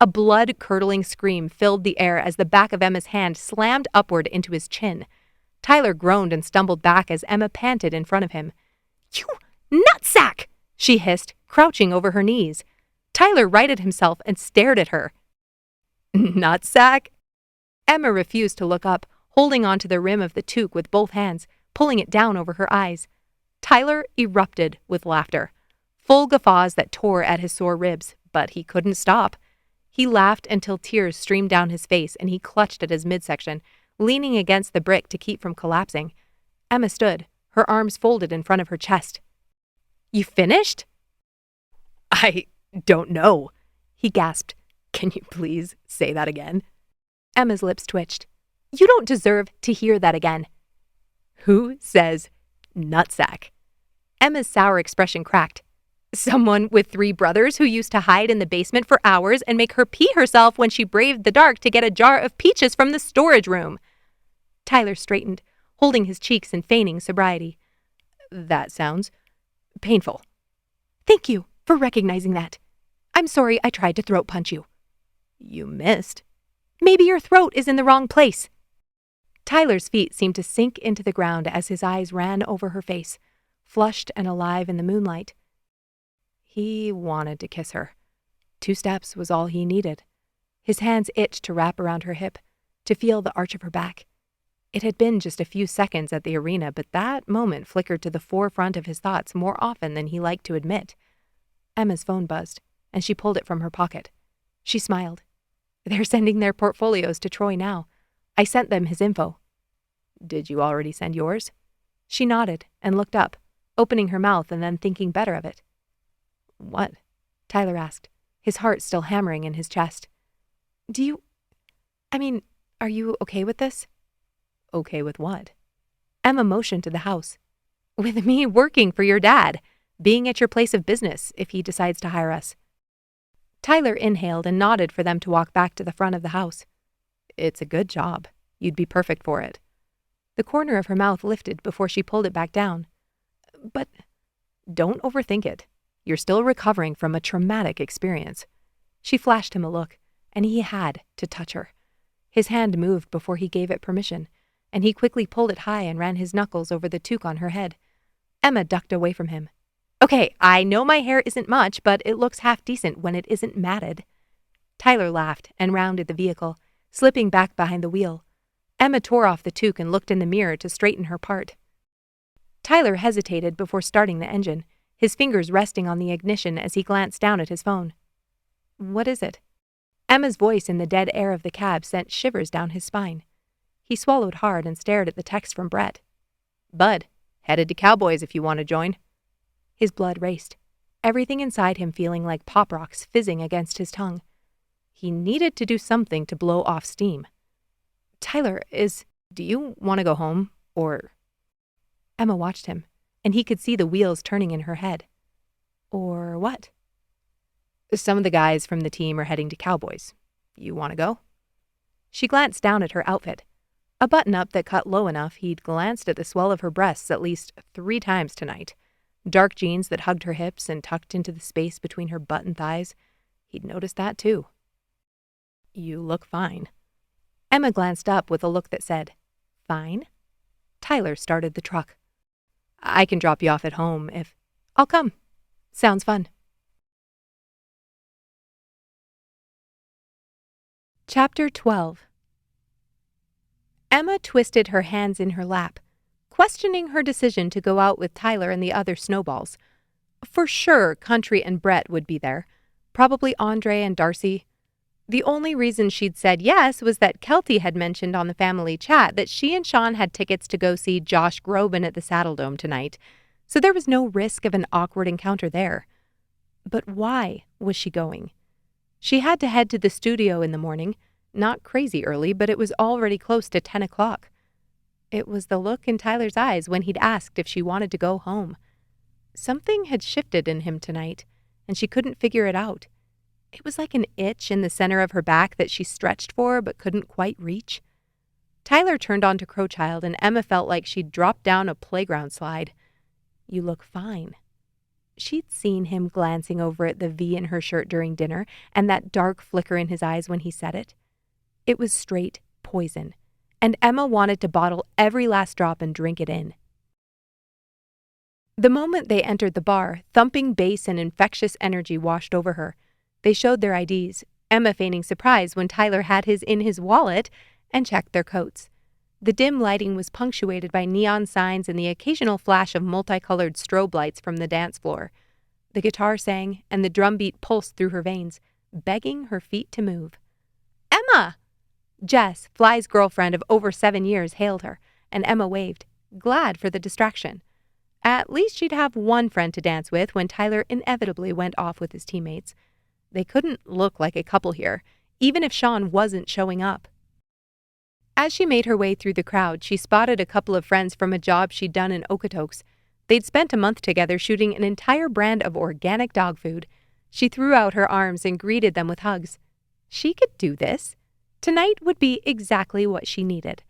A blood-curdling scream filled the air as the back of Emma's hand slammed upward into his chin. Tyler groaned and stumbled back as Emma panted in front of him. You nutsack! She hissed, crouching over her knees. Tyler righted himself and stared at her. Nutsack? Emma refused to look up, holding onto the rim of the toque with both hands, pulling it down over her eyes. Tyler erupted with laughter, full guffaws that tore at his sore ribs, but he couldn't stop. He laughed until tears streamed down his face, and he clutched at his midsection, leaning against the brick to keep from collapsing. Emma stood, her arms folded in front of her chest. You finished? I don't know, he gasped. Can you please say that again? Emma's lips twitched. You don't deserve to hear that again. Who says nutsack? Emma's sour expression cracked. Someone with 3 brothers who used to hide in the basement for hours and make her pee herself when she braved the dark to get a jar of peaches from the storage room. Tyler straightened, holding his cheeks and feigning sobriety. That sounds painful. Thank you for recognizing that. I'm sorry I tried to throat punch you. You missed. Maybe your throat is in the wrong place. Tyler's feet seemed to sink into the ground as his eyes ran over her face, flushed and alive in the moonlight. He wanted to kiss her. 2 steps was all he needed. His hands itched to wrap around her hip, to feel the arch of her back. It had been just a few seconds at the arena, but that moment flickered to the forefront of his thoughts more often than he liked to admit. Emma's phone buzzed, and she pulled it from her pocket. She smiled. They're sending their portfolios to Troy now. I sent them his info. Did you already send yours? She nodded and looked up, opening her mouth and then thinking better of it. What? Tyler asked, his heart still hammering in his chest. Are you okay with this? Okay with what? Emma motioned to the house. With me working for your dad, being at your place of business if he decides to hire us. Tyler inhaled and nodded for them to walk back to the front of the house. It's a good job. You'd be perfect for it. The corner of her mouth lifted before she pulled it back down. But don't overthink it. You're still recovering from a traumatic experience. She flashed him a look, and he had to touch her. His hand moved before he gave it permission, and he quickly pulled it high and ran his knuckles over the toque on her head. Emma ducked away from him. Okay, I know my hair isn't much, but it looks half decent when it isn't matted. Tyler laughed and rounded the vehicle, slipping back behind the wheel. Emma tore off the toque and looked in the mirror to straighten her part. Tyler hesitated before starting the engine, his fingers resting on the ignition as he glanced down at his phone. "What is it?" Emma's voice in the dead air of the cab sent shivers down his spine. He swallowed hard and stared at the text from Brett. "Bud, headed to Cowboys if you want to join." His blood raced, everything inside him feeling like pop rocks fizzing against his tongue. He needed to do something to blow off steam. "Tyler, do you want to go home, or—" Emma watched him, and he could see the wheels turning in her head. "Or what?" "Some of the guys from the team are heading to Cowboys. You want to go?" She glanced down at her outfit. A button-up that cut low enough he'd glanced at the swell of her breasts at least 3 times tonight. Dark jeans that hugged her hips and tucked into the space between her butt and thighs. He'd noticed that too. "You look fine." Emma glanced up with a look that said, "Fine?" Tyler started the truck. "I can drop you off at home if—" "I'll come. Sounds fun." Chapter 12. Emma twisted her hands in her lap, questioning her decision to go out with Tyler and the other snowballs. For sure, Country and Brett would be there. Probably Andre and Darcy. The only reason she'd said yes was that Kelty had mentioned on the family chat that she and Sean had tickets to go see Josh Groban at the Saddle Dome tonight, so there was no risk of an awkward encounter there. But why was she going? She had to head to the studio in the morning. Not crazy early, but it was already close to 10 o'clock. It was the look in Tyler's eyes when he'd asked if she wanted to go home. Something had shifted in him tonight, and she couldn't figure it out. It was like an itch in the center of her back that she stretched for but couldn't quite reach. Tyler turned onto Crowchild, and Emma felt like she'd dropped down a playground slide. "You look fine." She'd seen him glancing over at the V in her shirt during dinner, and that dark flicker in his eyes when he said it. It was straight poison, and Emma wanted to bottle every last drop and drink it in. The moment they entered the bar, thumping bass and infectious energy washed over her. They showed their IDs, Emma feigning surprise when Tyler had his in his wallet, and checked their coats. The dim lighting was punctuated by neon signs and the occasional flash of multicolored strobe lights from the dance floor. The guitar sang, and the drum beat pulsed through her veins, begging her feet to move. "Emma!" Jess, Fly's girlfriend of over 7 years, hailed her, and Emma waved, glad for the distraction. At least she'd have one friend to dance with when Tyler inevitably went off with his teammates. They couldn't look like a couple here, even if Sean wasn't showing up. As she made her way through the crowd, she spotted a couple of friends from a job she'd done in Okotoks. They'd spent a month together shooting an entire brand of organic dog food. She threw out her arms and greeted them with hugs. She could do this. Tonight would be exactly what she needed.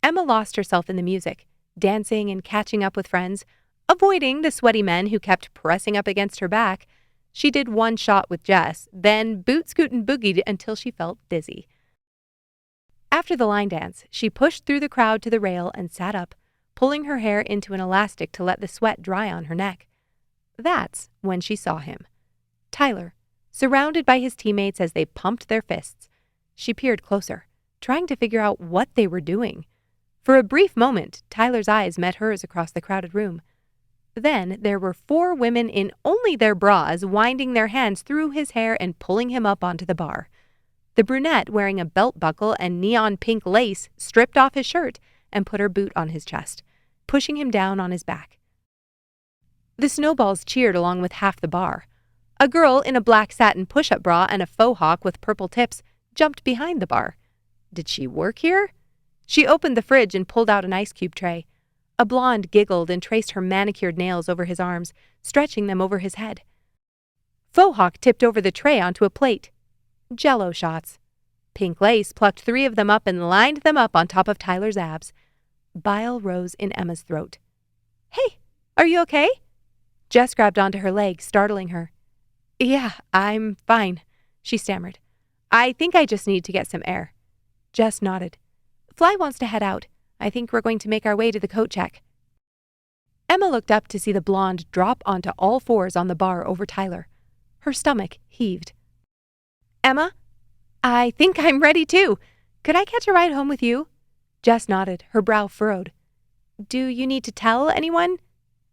Emma lost herself in the music, dancing and catching up with friends, avoiding the sweaty men who kept pressing up against her back. She did one shot with Jess, then boot scoot and boogied until she felt dizzy. After the line dance, she pushed through the crowd to the rail and sat up, pulling her hair into an elastic to let the sweat dry on her neck. That's when she saw him. Tyler, surrounded by his teammates as they pumped their fists. She peered closer, trying to figure out what they were doing. For a brief moment, Tyler's eyes met hers across the crowded room. Then there were 4 women in only their bras winding their hands through his hair and pulling him up onto the bar. The brunette, wearing a belt buckle and neon pink lace, stripped off his shirt and put her boot on his chest, pushing him down on his back. The snowballs cheered along with half the bar. A girl in a black satin push-up bra and a faux hawk with purple tips jumped behind the bar. Did she work here? She opened the fridge and pulled out an ice cube tray. A blonde giggled and traced her manicured nails over his arms, stretching them over his head. Faux hawk tipped over the tray onto a plate. Jell-O shots. Pink lace plucked 3 of them up and lined them up on top of Tyler's abs. Bile rose in Emma's throat. "Hey, are you okay?" Jess grabbed onto her leg, startling her. "Yeah, I'm fine," she stammered. "I think I just need to get some air." Jess nodded. "Fly wants to head out. I think we're going to make our way to the coat check." Emma looked up to see the blonde drop onto all 4s on the bar over Tyler. Her stomach heaved. "Emma, I think I'm ready too. Could I catch a ride home with you?" Jess nodded, her brow furrowed. Do you need to tell anyone?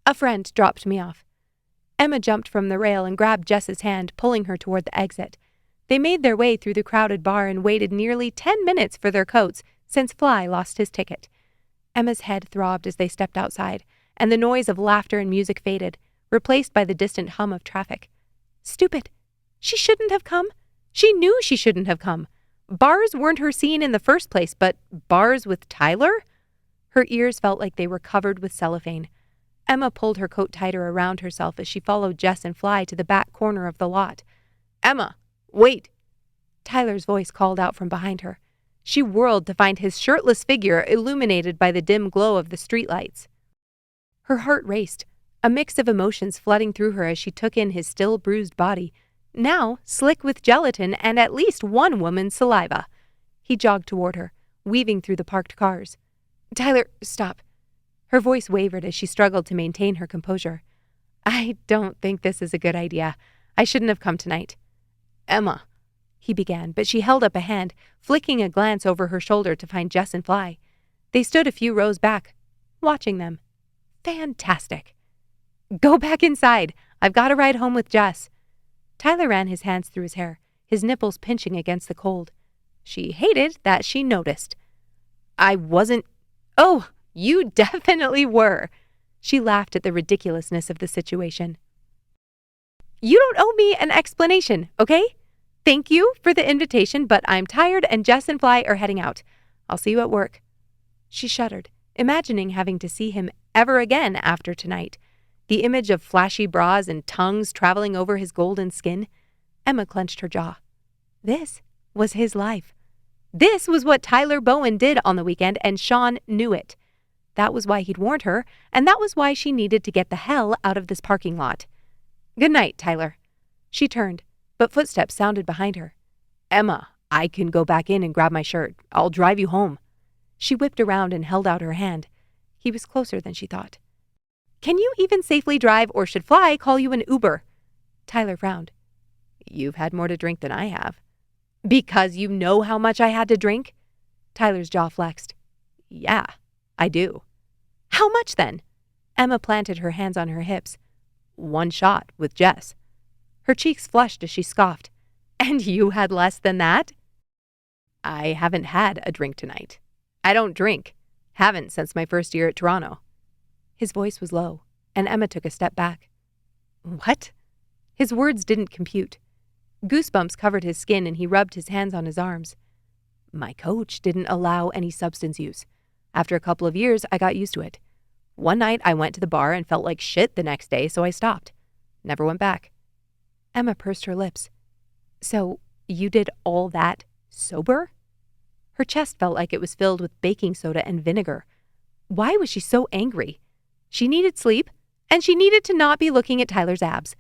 A friend dropped me off. Emma jumped from the rail and grabbed Jess's hand, pulling her toward the exit. They made their way through the crowded bar and waited nearly 10 minutes for their coats, since Fly lost his ticket. Emma's head throbbed as they stepped outside, and the noise of laughter and music faded, replaced by the distant hum of traffic. Stupid. She shouldn't have come. She knew she shouldn't have come. Bars weren't her scene in the first place, but bars with Tyler? Her ears felt like they were covered with cellophane. Emma pulled her coat tighter around herself as she followed Jess and Fly to the back corner of the lot. Emma, wait! Tyler's voice called out from behind her. She whirled to find his shirtless figure illuminated by the dim glow of the streetlights. Her heart raced, a mix of emotions flooding through her as she took in his still bruised body, now slick with gelatin and at least one woman's saliva. He jogged toward her, weaving through the parked cars. Tyler, stop. Her voice wavered as she struggled to maintain her composure. I don't think this is a good idea. I shouldn't have come tonight. Emma, he began, but she held up a hand, flicking a glance over her shoulder to find Jess and Fly. They stood a few rows back, watching them. Fantastic. Go back inside. I've got a ride home with Jess. Tyler ran his hands through his hair, his nipples pinching against the cold. She hated that she noticed. I wasn't... Oh, you definitely were. She laughed at the ridiculousness of the situation. You don't owe me an explanation, okay? Thank you for the invitation, but I'm tired and Jess and Fly are heading out. I'll see you at work. She shuddered, imagining having to see him ever again after tonight. The image of flashy bras and tongues traveling over his golden skin. Emma clenched her jaw. This was his life. This was what Tyler Bowen did on the weekend, and Sean knew it. That was why he'd warned her, and that was why she needed to get the hell out of this parking lot. Good night, Tyler. She turned, but footsteps sounded behind her. Emma, I can go back in and grab my shirt. I'll drive you home. She whipped around and held out her hand. He was closer than she thought. Can you even safely drive, or should Fly call you an Uber? Tyler frowned. You've had more to drink than I have. Because you know how much I had to drink? Tyler's jaw flexed. Yeah, I do. How much then? Emma planted her hands on her hips. 1 shot with Jess. Her cheeks flushed as she scoffed. And you had less than that? I haven't had a drink tonight. I don't drink. Haven't since my first year at Toronto. His voice was low, and Emma took a step back. What? His words didn't compute. Goosebumps covered his skin and he rubbed his hands on his arms. My coach didn't allow any substance use. After a couple of years, I got used to it. One night I went to the bar and felt like shit the next day, so I stopped. Never went back. Emma pursed her lips. So, you did all that sober? Her chest felt like it was filled with baking soda and vinegar. Why was she so angry? She needed sleep, and she needed to not be looking at Tyler's abs.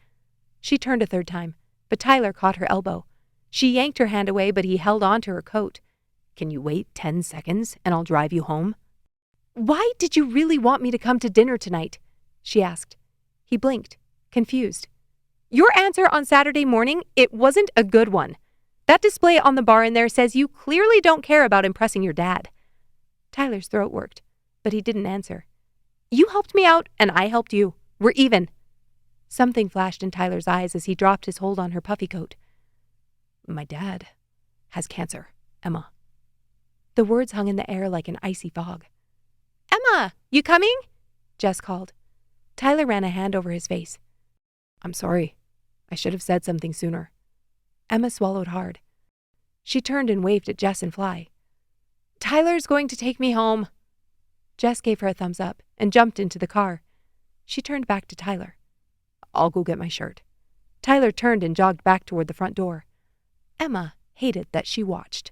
She turned a third time, but Tyler caught her elbow. She yanked her hand away, but he held on to her coat. Can you wait 10 seconds, and I'll drive you home? Why did you really want me to come to dinner tonight? She asked. He blinked, confused. Your answer on Saturday morning, it wasn't a good one. That display on the bar in there says you clearly don't care about impressing your dad. Tyler's throat worked, but he didn't answer. You helped me out, and I helped you. We're even. Something flashed in Tyler's eyes as he dropped his hold on her puffy coat. My dad has cancer, Emma. The words hung in the air like an icy fog. Emma, you coming? Jess called. Tyler ran a hand over his face. I'm sorry. I should have said something sooner. Emma swallowed hard. She turned and waved at Jess and Fly. Tyler's going to take me home. Jess gave her a thumbs up and jumped into the car. She turned back to Tyler. I'll go get my shirt. Tyler turned and jogged back toward the front door. Emma hated that she watched.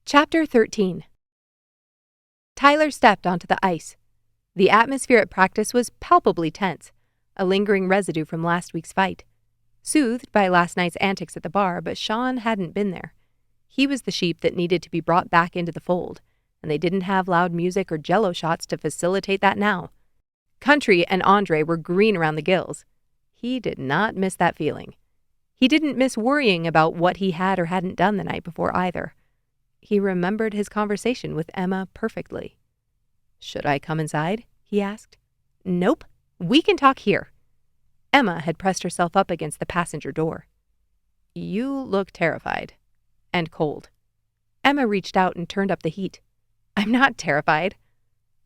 Chapter 13. Tyler stepped onto the ice. The atmosphere at practice was palpably tense, a lingering residue from last week's fight. Soothed by last night's antics at the bar, but Sean hadn't been there. He was the sheep that needed to be brought back into the fold, and they didn't have loud music or jello shots to facilitate that now. Country and Andre were green around the gills. He did not miss that feeling. He didn't miss worrying about what he had or hadn't done the night before either. He remembered his conversation with Emma perfectly. "Should I come inside?" he asked. "Nope. We can talk here." Emma had pressed herself up against the passenger door. "You look terrified. And cold." Emma reached out and turned up the heat. "I'm not terrified."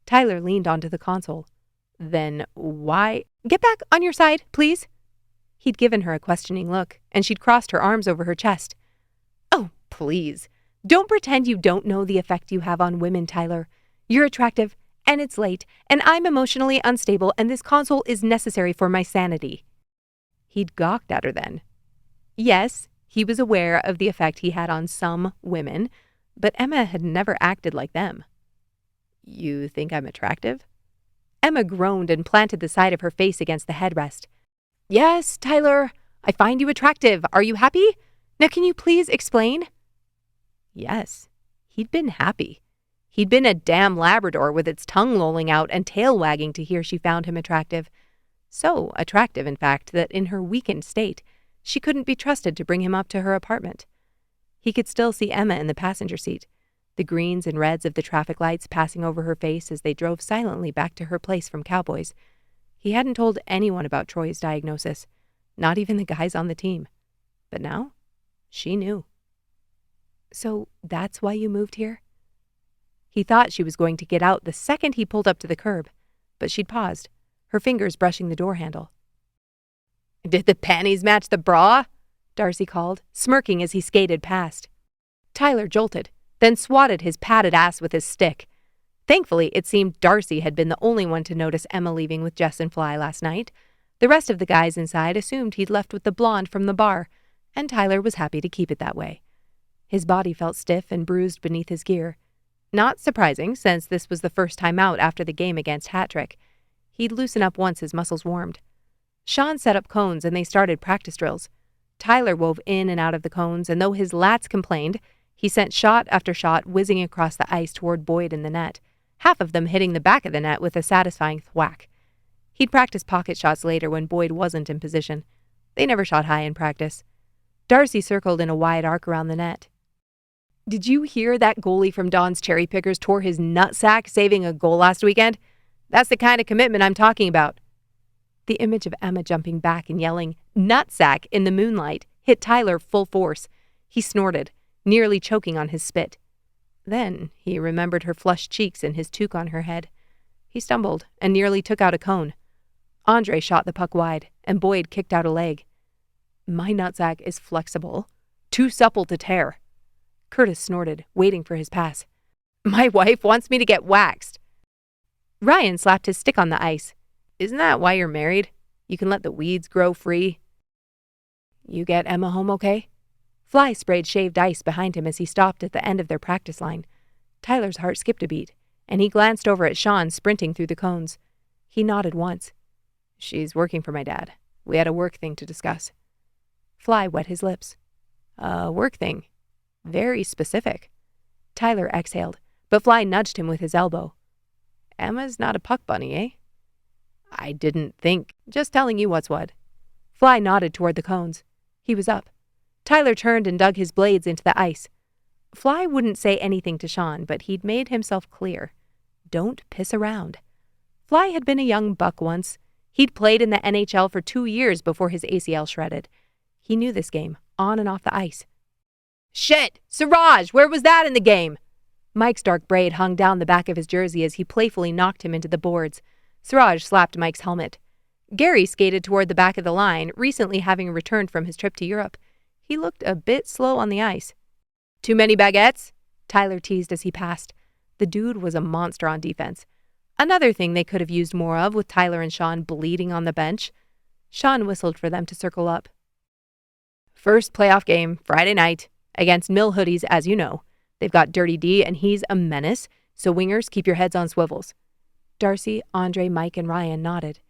Tyler leaned onto the console. "Then why—" "Get back on your side, please." He'd given her a questioning look, and she'd crossed her arms over her chest. "Oh, please. Don't pretend you don't know the effect you have on women, Tyler. You're attractive, and it's late, and I'm emotionally unstable, and this console is necessary for my sanity." He'd gawked at her then. Yes, he was aware of the effect he had on some women, but Emma had never acted like them. "You think I'm attractive?" Emma groaned and planted the side of her face against the headrest. "Yes, Tyler, I find you attractive. Are you happy? Now can you please explain?" Yes, he'd been happy. He'd been a damn Labrador with its tongue lolling out and tail wagging to hear she found him attractive. So attractive, in fact, that in her weakened state, she couldn't be trusted to bring him up to her apartment. He could still see Emma in the passenger seat, the greens and reds of the traffic lights passing over her face as they drove silently back to her place from Cowboys. He hadn't told anyone about Troy's diagnosis, not even the guys on the team. But now, she knew. "So that's why you moved here?" He thought she was going to get out the second he pulled up to the curb, but she'd paused, her fingers brushing the door handle. "Did the panties match the bra?" Darcy called, smirking as he skated past. Tyler jolted, then swatted his padded ass with his stick. Thankfully, it seemed Darcy had been the only one to notice Emma leaving with Jess and Fly last night. The rest of the guys inside assumed he'd left with the blonde from the bar, and Tyler was happy to keep it that way. His body felt stiff and bruised beneath his gear. Not surprising, since this was the first time out after the game against Hattrick. He'd loosen up once his muscles warmed. Sean set up cones and they started practice drills. Tyler wove in and out of the cones, and though his lats complained, he sent shot after shot whizzing across the ice toward Boyd in the net, half of them hitting the back of the net with a satisfying thwack. He'd practice pocket shots later when Boyd wasn't in position. They never shot high in practice. Darcy circled in a wide arc around the net. "Did you hear that goalie from Don's Cherry Pickers tore his nutsack saving a goal last weekend? That's the kind of commitment I'm talking about." The image of Emma jumping back and yelling, "Nutsack," in the moonlight hit Tyler full force. He snorted, nearly choking on his spit. Then he remembered her flushed cheeks and his toque on her head. He stumbled and nearly took out a cone. Andre shot the puck wide, and Boyd kicked out a leg. "My nutsack is flexible. Too supple to tear." Curtis snorted, waiting for his pass. "My wife wants me to get waxed." Ryan slapped his stick on the ice. "Isn't that why you're married? You can let the weeds grow free." "You get Emma home okay?" Fly sprayed shaved ice behind him as he stopped at the end of their practice line. Tyler's heart skipped a beat, and he glanced over at Sean sprinting through the cones. He nodded once. "She's working for my dad. We had a work thing to discuss." Fly wet his lips. "A work thing? Very specific." Tyler exhaled, but Fly nudged him with his elbow. "Emma's not a puck bunny, eh?" "I didn't think. Just telling you what's what." Fly nodded toward the cones. He was up. Tyler turned and dug his blades into the ice. Fly wouldn't say anything to Sean, but he'd made himself clear. Don't piss around. Fly had been a young buck once. He'd played in the NHL for 2 years before his ACL shredded. He knew this game, on and off the ice. "Shit! Siraj, where was that in the game?" Mike's dark braid hung down the back of his jersey as he playfully knocked him into the boards. Siraj slapped Mike's helmet. Gary skated toward the back of the line, recently having returned from his trip to Europe. He looked a bit slow on the ice. "Too many baguettes?" Tyler teased as he passed. The dude was a monster on defense. Another thing they could have used more of with Tyler and Sean bleeding on the bench. Sean whistled for them to circle up. "First playoff game, Friday night, against Mill Hoodies, as you know. They've got Dirty D, and he's a menace, so wingers, keep your heads on swivels." Darcy, Andre, Mike, and Ryan nodded.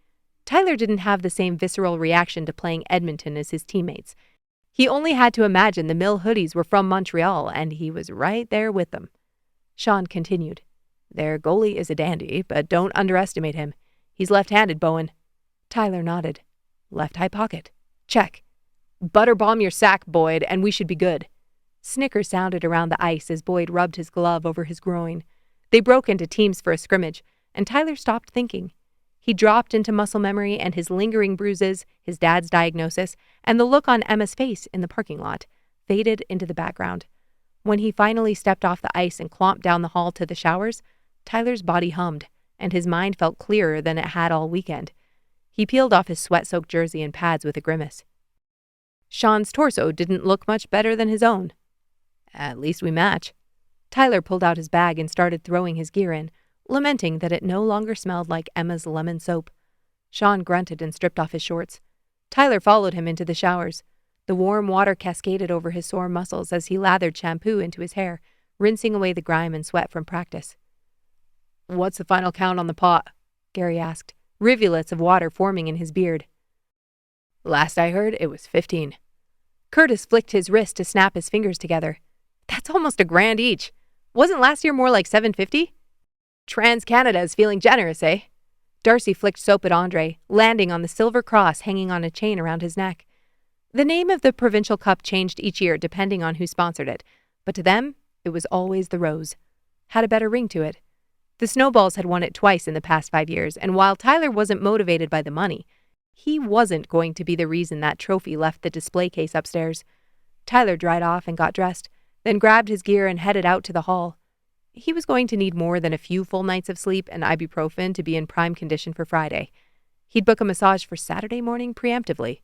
Tyler didn't have the same visceral reaction to playing Edmonton as his teammates. He only had to imagine the Mill Hoodies were from Montreal, and he was right there with them. Sean continued. "Their goalie is a dandy, but don't underestimate him. He's left-handed, Bowen." Tyler nodded. "Left high pocket. Check. Butterbomb your sack, Boyd, and we should be good." Snickers sounded around the ice as Boyd rubbed his glove over his groin. They broke into teams for a scrimmage, and Tyler stopped thinking. He dropped into muscle memory, and his lingering bruises, his dad's diagnosis, and the look on Emma's face in the parking lot faded into the background. When he finally stepped off the ice and clomped down the hall to the showers, Tyler's body hummed, and his mind felt clearer than it had all weekend. He peeled off his sweat-soaked jersey and pads with a grimace. Sean's torso didn't look much better than his own. At least we match. Tyler pulled out his bag and started throwing his gear in, lamenting that it no longer smelled like Emma's lemon soap. Sean grunted and stripped off his shorts. Tyler followed him into the showers. The warm water cascaded over his sore muscles as he lathered shampoo into his hair, rinsing away the grime and sweat from practice. "What's the final count on the pot?" Gary asked, rivulets of water forming in his beard. "Last I heard, it was 15. Curtis flicked his wrist to snap his fingers together. "That's almost $1,000 each. Wasn't last year more like $750? Trans-Canada is feeling generous, eh?" Darcy flicked soap at Andre, landing on the silver cross hanging on a chain around his neck. The name of the provincial cup changed each year depending on who sponsored it, but to them, it was always the rose. Had a better ring to it. The Snowballs had won it twice in the past 5 years, and while Tyler wasn't motivated by the money, he wasn't going to be the reason that trophy left the display case upstairs. Tyler dried off and got dressed, then grabbed his gear and headed out to the hall. He was going to need more than a few full nights of sleep and ibuprofen to be in prime condition for Friday. He'd book a massage for Saturday morning preemptively.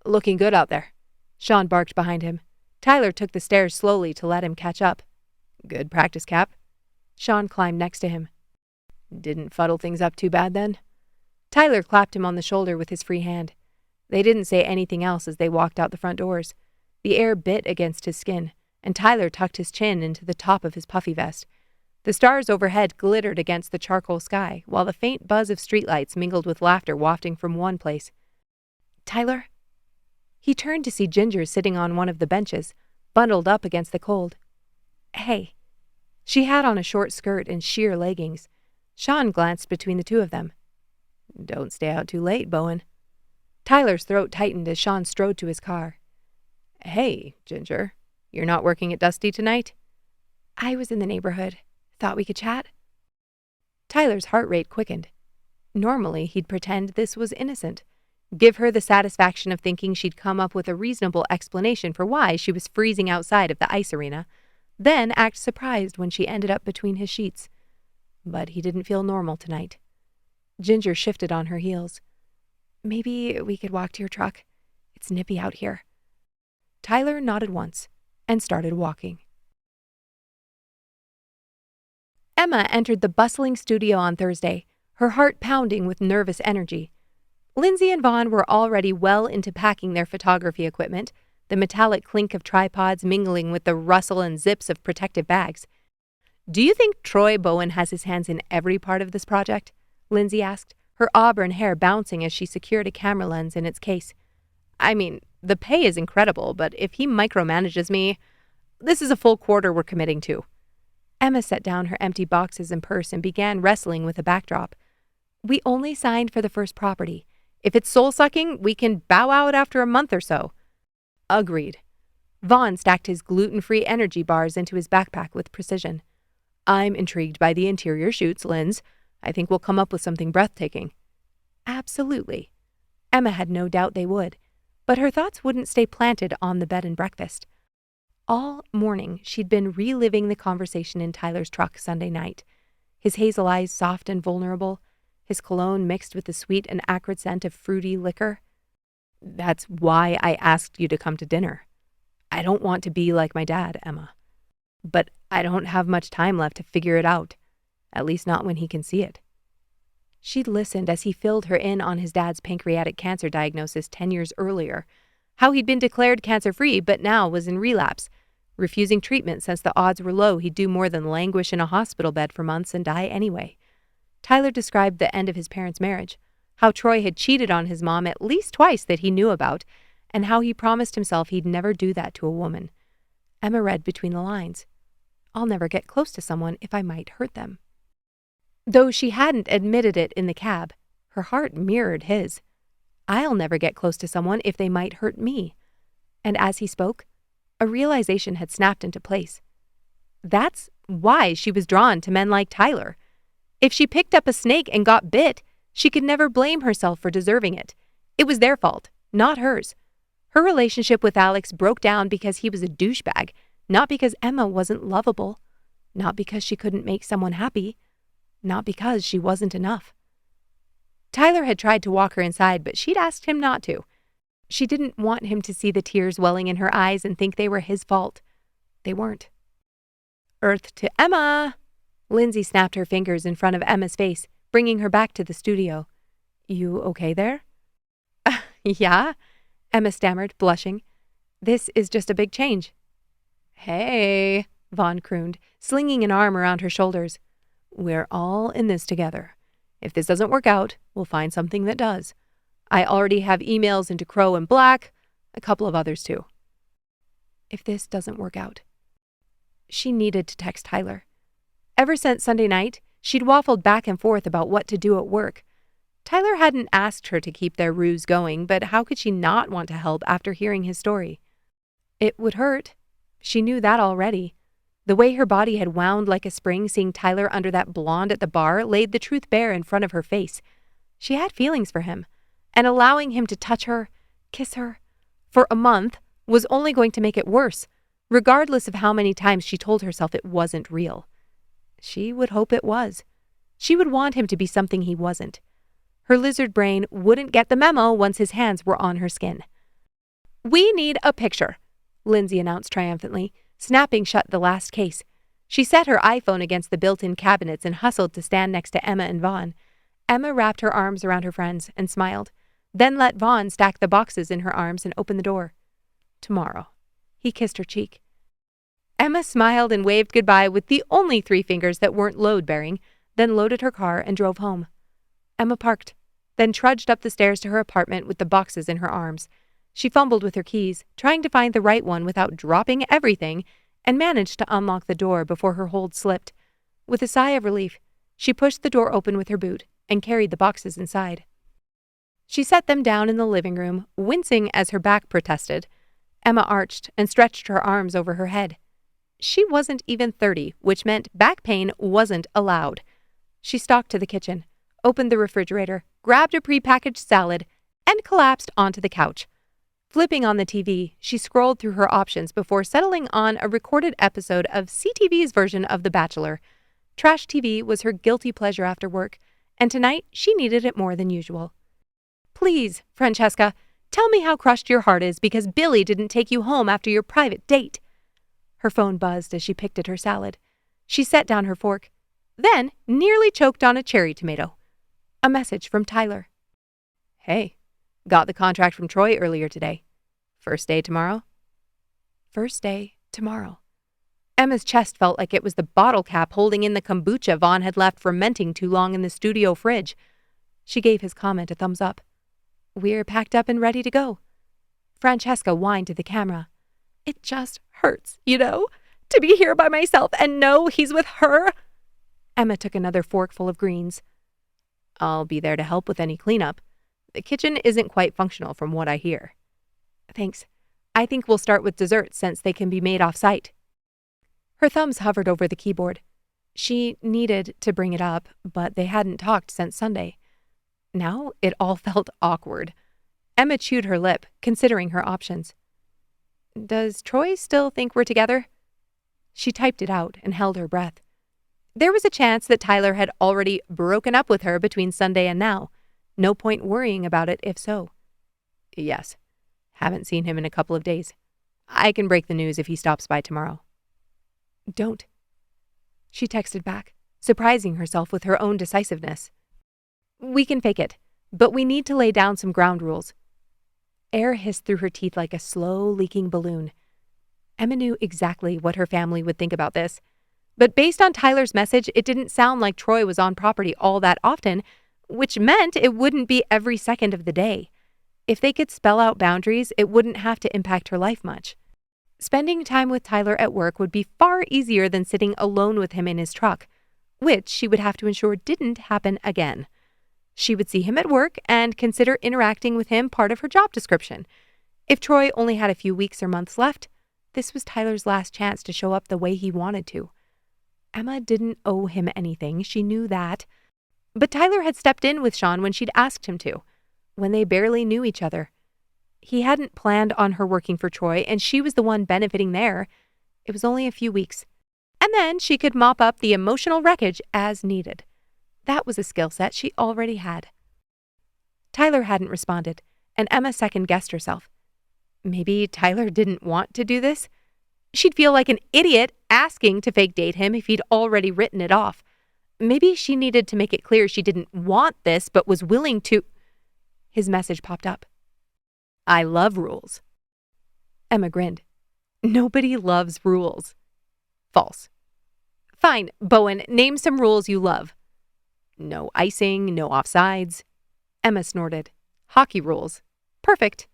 "Looking good out there," Sean barked behind him. Tyler took the stairs slowly to let him catch up. "Good practice, Cap." Sean climbed next to him. "Didn't fuddle things up too bad then?" Tyler clapped him on the shoulder with his free hand. They didn't say anything else as they walked out the front doors. The air bit against his skin, and Tyler tucked his chin into the top of his puffy vest. The stars overhead glittered against the charcoal sky, while the faint buzz of streetlights mingled with laughter wafting from one place. "Tyler?" He turned to see Ginger sitting on one of the benches, bundled up against the cold. "Hey." She had on a short skirt and sheer leggings. Sean glanced between the two of them. "Don't stay out too late, Bowen." Tyler's throat tightened as Sean strode to his car. "Hey, Ginger, you're not working at Dusty tonight?" "I was in the neighborhood. Thought we could chat?" Tyler's heart rate quickened. Normally, he'd pretend this was innocent. Give her the satisfaction of thinking she'd come up with a reasonable explanation for why she was freezing outside of the ice arena, then act surprised when she ended up between his sheets. But he didn't feel normal tonight. Ginger shifted on her heels. "Maybe we could walk to your truck. It's nippy out here." Tyler nodded once and started walking. Emma entered the bustling studio on Thursday, her heart pounding with nervous energy. Lindsay and Vaughn were already well into packing their photography equipment, the metallic clink of tripods mingling with the rustle and zips of protective bags. "Do you think Troy Bowen has his hands in every part of this project?" Lindsay asked, her auburn hair bouncing as she secured a camera lens in its case. "I mean, the pay is incredible, but if he micromanages me, this is a full quarter we're committing to." Emma set down her empty boxes and purse and began wrestling with a backdrop. "We only signed for the first property. If it's soul-sucking, we can bow out after a month or so." "Agreed." Vaughn stacked his gluten-free energy bars into his backpack with precision. "I'm intrigued by the interior shoots, Linz. I think we'll come up with something breathtaking." Absolutely. Emma had no doubt they would, but her thoughts wouldn't stay planted on the bed and breakfast. All morning, she'd been reliving the conversation in Tyler's truck Sunday night. His hazel eyes soft and vulnerable, his cologne mixed with the sweet and acrid scent of fruity liquor. "That's why I asked you to come to dinner. I don't want to be like my dad, Emma. But I don't have much time left to figure it out, at least not when he can see it." She'd listened as he filled her in on his dad's pancreatic cancer diagnosis 10 years earlier, how he'd been declared cancer-free but now was in relapse, refusing treatment since the odds were low he'd do more than languish in a hospital bed for months and die anyway. Tyler described the end of his parents' marriage, how Troy had cheated on his mom at least twice that he knew about, and how he promised himself he'd never do that to a woman. Emma read between the lines. I'll never get close to someone if I might hurt them. Though she hadn't admitted it in the cab, her heart mirrored his. I'll never get close to someone if they might hurt me. And as he spoke, A realization had snapped into place. That's why she was drawn to men like Tyler. If she picked up a snake and got bit, she could never blame herself for deserving it. It was their fault, not hers. Her relationship with Alex broke down because he was a douchebag, not because Emma wasn't lovable, not because she couldn't make someone happy, not because she wasn't enough. Tyler had tried to walk her inside, but she'd asked him not to. She didn't want him to see the tears welling in her eyes and think they were his fault. They weren't. Earth to Emma! Lindsay snapped her fingers in front of Emma's face, bringing her back to the studio. You okay there? Yeah, Emma stammered, blushing. This is just a big change. Hey, Vaughn crooned, slinging an arm around her shoulders. We're all in this together. If this doesn't work out, we'll find something that does. I already have emails into Crow and Black, a couple of others too. If this doesn't work out. She needed to text Tyler. Ever since Sunday night, she'd waffled back and forth about what to do at work. Tyler hadn't asked her to keep their ruse going, but how could she not want to help after hearing his story? It would hurt. She knew that already. The way her body had wound like a spring seeing Tyler under that blonde at the bar laid the truth bare in front of her face. She had feelings for him, and allowing him to touch her, kiss her, for a month was only going to make it worse, regardless of how many times she told herself it wasn't real. She would hope it was. She would want him to be something he wasn't. Her lizard brain wouldn't get the memo once his hands were on her skin. We need a picture, Lindsay announced triumphantly, snapping shut the last case. She set her iPhone against the built-in cabinets and hustled to stand next to Emma and Vaughn. Emma wrapped her arms around her friends and smiled, then let Vaughn stack the boxes in her arms and open the door. Tomorrow. He kissed her cheek. Emma smiled and waved goodbye with the only 3 fingers that weren't load-bearing, then loaded her car and drove home. Emma parked, then trudged up the stairs to her apartment with the boxes in her arms. She fumbled with her keys, trying to find the right one without dropping everything, and managed to unlock the door before her hold slipped. With a sigh of relief, she pushed the door open with her boot and carried the boxes inside. She set them down in the living room, wincing as her back protested. Emma arched and stretched her arms over her head. She wasn't even 30, which meant back pain wasn't allowed. She stalked to the kitchen, opened the refrigerator, grabbed a prepackaged salad, and collapsed onto the couch. Flipping on the TV, she scrolled through her options before settling on a recorded episode of CTV's version of The Bachelor. Trash TV was her guilty pleasure after work, and tonight she needed it more than usual. Please, Francesca, tell me how crushed your heart is because Billy didn't take you home after your private date. Her phone buzzed as she picked at her salad. She set down her fork, then nearly choked on a cherry tomato. A message from Tyler. Hey, got the contract from Troy earlier today. First day tomorrow? First day tomorrow. Emma's chest felt like it was the bottle cap holding in the kombucha Vaughn had left fermenting too long in the studio fridge. She gave his comment a thumbs up. We're packed up and ready to go. Francesca whined to the camera. It just hurts, to be here by myself and know he's with her. Emma took another forkful of greens. I'll be there to help with any cleanup. The kitchen isn't quite functional from what I hear. Thanks. I think we'll start with desserts since they can be made off-site. Her thumbs hovered over the keyboard. She needed to bring it up, but they hadn't talked since Sunday. Now it all felt awkward. Emma chewed her lip, considering her options. Does Troy still think we're together? She typed it out and held her breath. There was a chance that Tyler had already broken up with her between Sunday and now. No point worrying about it if so. Yes. Haven't seen him in a couple of days. I can break the news if he stops by tomorrow. Don't. She texted back, surprising herself with her own decisiveness. We can fake it, but we need to lay down some ground rules. Air hissed through her teeth like a slow, leaking balloon. Emma knew exactly what her family would think about this. But based on Tyler's message, it didn't sound like Troy was on property all that often, which meant it wouldn't be every second of the day. If they could spell out boundaries, it wouldn't have to impact her life much. Spending time with Tyler at work would be far easier than sitting alone with him in his truck, which she would have to ensure didn't happen again. She would see him at work and consider interacting with him part of her job description. If Troy only had a few weeks or months left, This was Tyler's last chance to show up the way he wanted to. Emma didn't owe him anything, she knew that. But Tyler had stepped in with Sean when she'd asked him to, when they barely knew each other. He hadn't planned on her working for Troy, and she was the one benefiting there. It was only a few weeks. And then she could mop up the emotional wreckage as needed. That was a skill set she already had. Tyler hadn't responded, and Emma second-guessed herself. Maybe Tyler didn't want to do this? She'd feel like an idiot asking to fake date him if he'd already written it off. Maybe she needed to make it clear she didn't want this but was willing to. His message popped up. I love rules. Emma grinned. Nobody loves rules. False. Fine, Bowen, name some rules you love. No icing, no offsides. Emma snorted. Hockey rules. Perfect.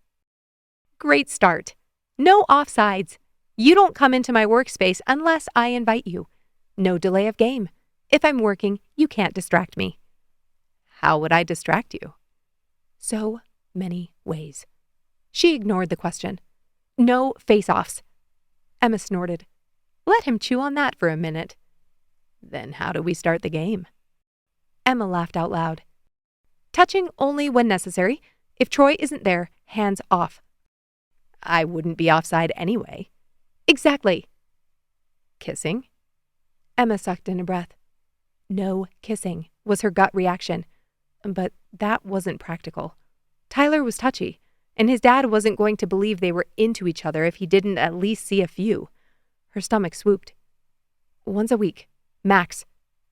Great start. No offsides. You don't come into my workspace unless I invite you. No delay of game. If I'm working, you can't distract me. How would I distract you? So many ways. She ignored the question. No face-offs. Emma snorted. Let him chew on that for a minute. Then how do we start the game? Emma laughed out loud. Touching only when necessary. If Troy isn't there, hands off. I wouldn't be offside anyway. Exactly. Kissing? Emma sucked in a breath. No kissing, was her gut reaction. But that wasn't practical. Tyler was touchy, and his dad wasn't going to believe they were into each other if he didn't at least see a few. Her stomach swooped. Once a week. Max.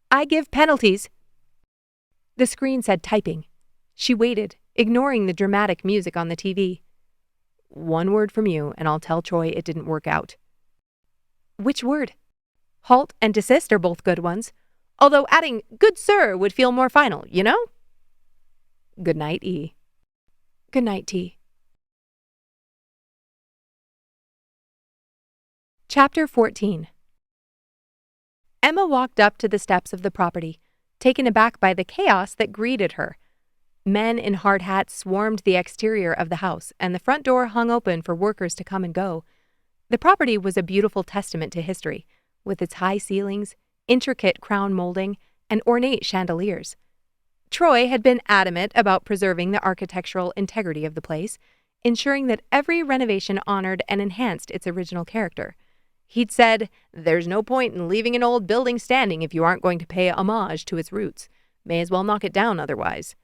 I give penalties. The screen said typing. She waited, ignoring the dramatic music on the TV. One word from you, and I'll tell Troy it didn't work out. Which word? Halt and desist are both good ones, although adding good sir would feel more final, you know? Good night, E. Good night, T. Chapter 14. Emma walked up to the steps of the property, taken aback by the chaos that greeted her. Men in hard hats swarmed the exterior of the house, and the front door hung open for workers to come and go. The property was a beautiful testament to history, with its high ceilings, intricate crown molding, and ornate chandeliers. Troy had been adamant about preserving the architectural integrity of the place, ensuring that every renovation honored and enhanced its original character. He'd said, "There's no point in leaving an old building standing if you aren't going to pay homage to its roots. May as well knock it down otherwise."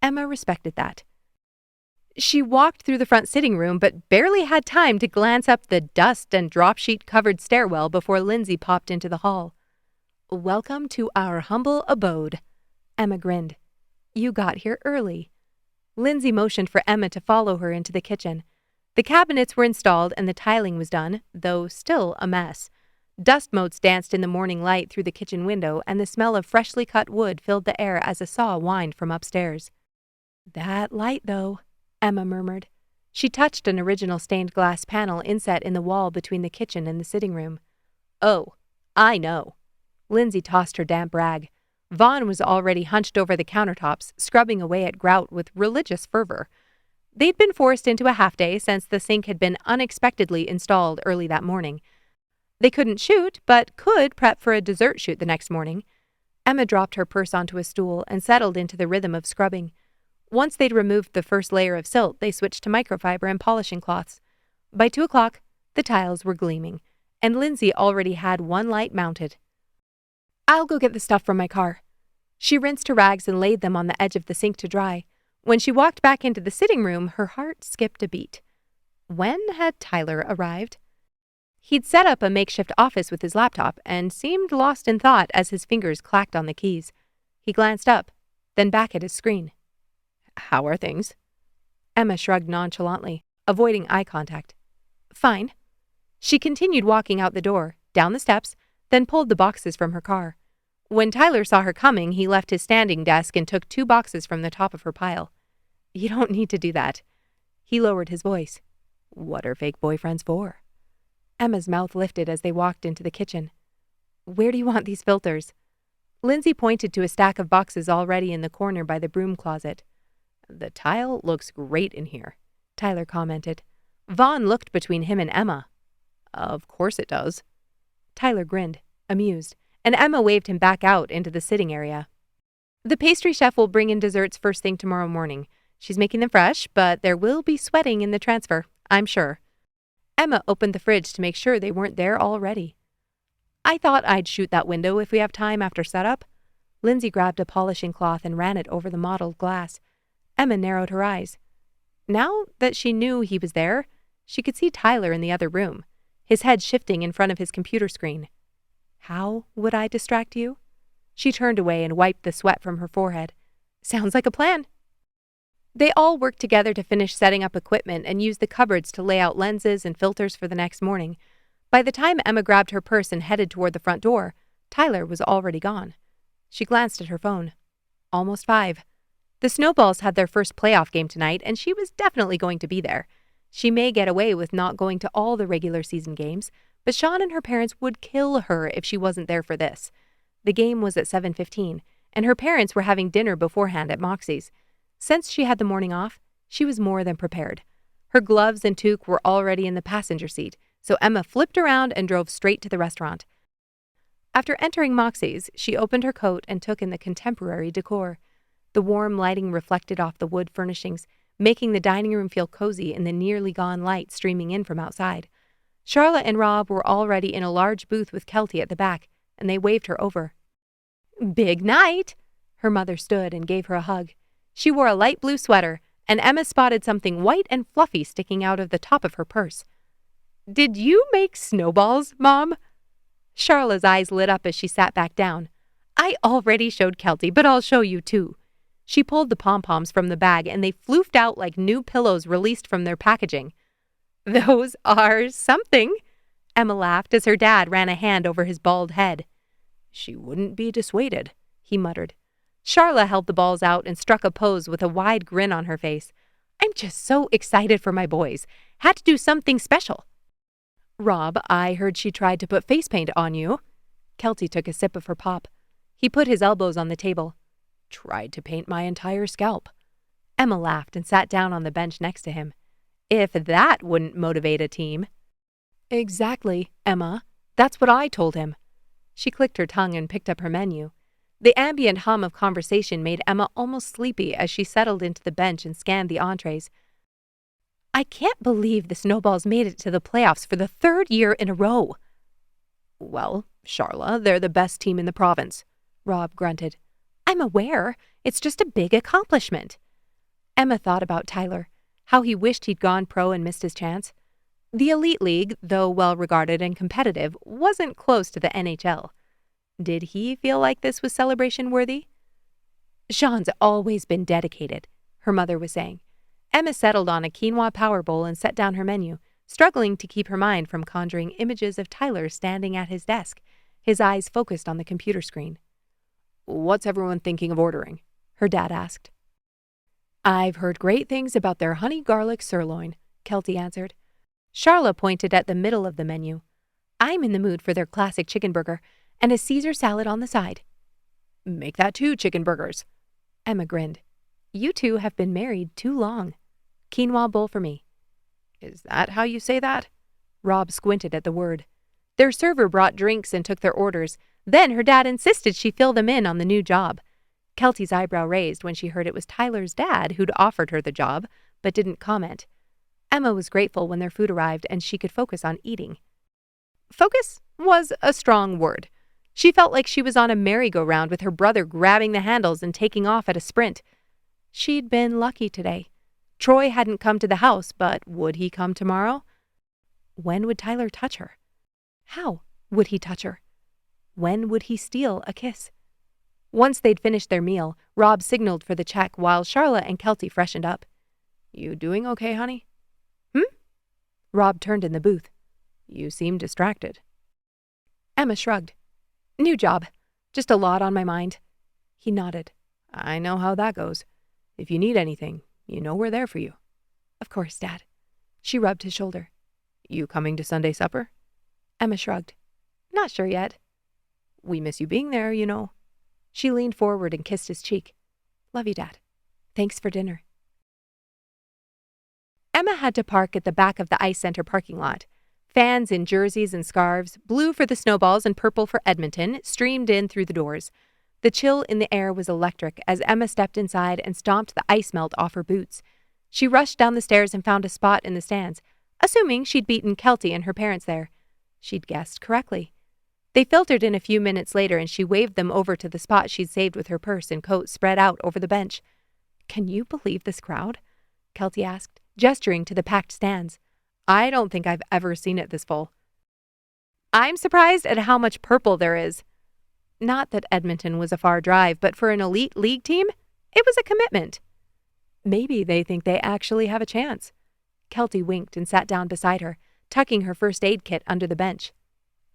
Emma respected that. She walked through the front sitting room, but barely had time to glance up the dust and drop sheet-covered stairwell before Lindsay popped into the hall. "Welcome to our humble abode." Emma grinned. "You got here early." Lindsay motioned for Emma to follow her into the kitchen. The cabinets were installed and the tiling was done, though still a mess. Dust motes danced in the morning light through the kitchen window, and the smell of freshly cut wood filled the air as a saw whined from upstairs. "That light, though," Emma murmured. She touched an original stained glass panel inset in the wall between the kitchen and the sitting room. "Oh, I know." Lindsay tossed her damp rag. Vaughn was already hunched over the countertops, scrubbing away at grout with religious fervor. They'd been forced into a half-day since the sink had been unexpectedly installed early that morning. They couldn't shoot, but could prep for a dessert shoot the next morning. Emma dropped her purse onto a stool and settled into the rhythm of scrubbing. Once they'd removed the first layer of silt, they switched to microfiber and polishing cloths. By 2 o'clock, the tiles were gleaming, and Lindsay already had one light mounted. "I'll go get the stuff from my car." She rinsed her rags and laid them on the edge of the sink to dry. When she walked back into the sitting room, her heart skipped a beat. When had Tyler arrived? He'd set up a makeshift office with his laptop and seemed lost in thought as his fingers clacked on the keys. He glanced up, then back at his screen. "How are things?" Emma shrugged nonchalantly, avoiding eye contact. "Fine." She continued walking out the door, down the steps, then pulled the boxes from her car. When Tyler saw her coming, he left his standing desk and took 2 boxes from the top of her pile. "You don't need to do that." He lowered his voice. "What are fake boyfriends for?" Emma's mouth lifted as they walked into the kitchen. "Where do you want these filters?" Lindsay pointed to a stack of boxes already in the corner by the broom closet. "The tile looks great in here," Tyler commented. Vaughn looked between him and Emma. Of course it does. Tyler grinned, amused, and Emma waved him back out into the sitting area. The pastry chef will bring in desserts first thing tomorrow morning. She's making them fresh, but there will be sweating in the transfer, I'm sure. Emma opened the fridge to make sure they weren't there already. I thought I'd shoot that window if we have time after setup. Lindsay grabbed a polishing cloth and ran it over the mottled glass. Emma narrowed her eyes. Now that she knew he was there, she could see Tyler in the other room, his head shifting in front of his computer screen. How would I distract you? She turned away and wiped the sweat from her forehead. Sounds like a plan. They all worked together to finish setting up equipment and use the cupboards to lay out lenses and filters for the next morning. By the time Emma grabbed her purse and headed toward the front door, Tyler was already gone. She glanced at her phone. Almost 5. The Snowballs had their first playoff game tonight, and she was definitely going to be there. She may get away with not going to all the regular season games, but Sean and her parents would kill her if she wasn't there for this. The game was at 7:15, and her parents were having dinner beforehand at Moxie's. Since she had the morning off, she was more than prepared. Her gloves and toque were already in the passenger seat, so Emma flipped around and drove straight to the restaurant. After entering Moxie's, she opened her coat and took in the contemporary decor. The warm lighting reflected off the wood furnishings, making the dining room feel cozy in the nearly gone light streaming in from outside. Charlotte and Rob were already in a large booth with Kelty at the back, and they waved her over. Big night! Her mother stood and gave her a hug. She wore a light blue sweater, and Emma spotted something white and fluffy sticking out of the top of her purse. Did you make snowballs, Mom? Charlotte's eyes lit up as she sat back down. I already showed Kelty, but I'll show you too. She pulled the pom-poms from the bag, and they floofed out like new pillows released from their packaging. Those are something, Emma laughed as her dad ran a hand over his bald head. She wouldn't be dissuaded, he muttered. Charla held the balls out and struck a pose with a wide grin on her face. I'm just so excited for my boys. Had to do something special. Rob, I heard she tried to put face paint on you. Kelty took a sip of her pop. He put his elbows on the table. Tried to paint my entire scalp. Emma laughed and sat down on the bench next to him. If that wouldn't motivate a team. Exactly, Emma. That's what I told him. She clicked her tongue and picked up her menu. The ambient hum of conversation made Emma almost sleepy as she settled into the bench and scanned the entrees. I can't believe the Snowballs made it to the playoffs for the 3rd year in a row. Well, Charla, they're the best team in the province, Rob grunted. I'm aware. It's just a big accomplishment. Emma thought about Tyler, how he wished he'd gone pro and missed his chance. The Elite League, though well-regarded and competitive, wasn't close to the NHL. Did he feel like this was celebration-worthy? Sean's always been dedicated, her mother was saying. Emma settled on a quinoa power bowl and set down her menu, struggling to keep her mind from conjuring images of Tyler standing at his desk, his eyes focused on the computer screen. What's everyone thinking of ordering? Her dad asked. I've heard great things about their honey garlic sirloin, Kelty answered. Charla pointed at the middle of the menu. I'm in the mood for their classic chicken burger and a Caesar salad on the side. Make that 2 chicken burgers. Emma grinned. You two have been married too long. Quinoa bowl for me. Is that how you say that? Rob squinted at the word. Their server brought drinks and took their orders. Then her dad insisted she fill them in on the new job. Kelty's eyebrow raised when she heard it was Tyler's dad who'd offered her the job, but didn't comment. Emma was grateful when their food arrived and she could focus on eating. Focus was a strong word. She felt like she was on a merry-go-round with her brother grabbing the handles and taking off at a sprint. She'd been lucky today. Troy hadn't come to the house, but would he come tomorrow? When would Tyler touch her? How would he touch her? When would he steal a kiss? Once they'd finished their meal, Rob signaled for the check while Charla and Kelty freshened up. You doing okay, honey? Rob turned in the booth. You seem distracted. Emma shrugged. New job. Just a lot on my mind. He nodded. I know how that goes. If you need anything, you know we're there for you. Of course, Dad. She rubbed his shoulder. You coming to Sunday supper? Emma shrugged. Not sure yet. We miss you being there, you know. She leaned forward and kissed his cheek. Love you, Dad. Thanks for dinner. Emma had to park at the back of the ice center parking lot. Fans in jerseys and scarves, blue for the Snowballs and purple for Edmonton, streamed in through the doors. The chill in the air was electric as Emma stepped inside and stomped the ice melt off her boots. She rushed down the stairs and found a spot in the stands, assuming she'd beaten Kelty and her parents there. She'd guessed correctly. They filtered in a few minutes later and she waved them over to the spot she'd saved with her purse and coat spread out over the bench. "Can you believe this crowd?" Kelty asked, gesturing to the packed stands. "I don't think I've ever seen it this full." "I'm surprised at how much purple there is." Not that Edmonton was a far drive, but for an elite league team, it was a commitment. "Maybe they think they actually have a chance." Kelty winked and sat down beside her, tucking her first aid kit under the bench.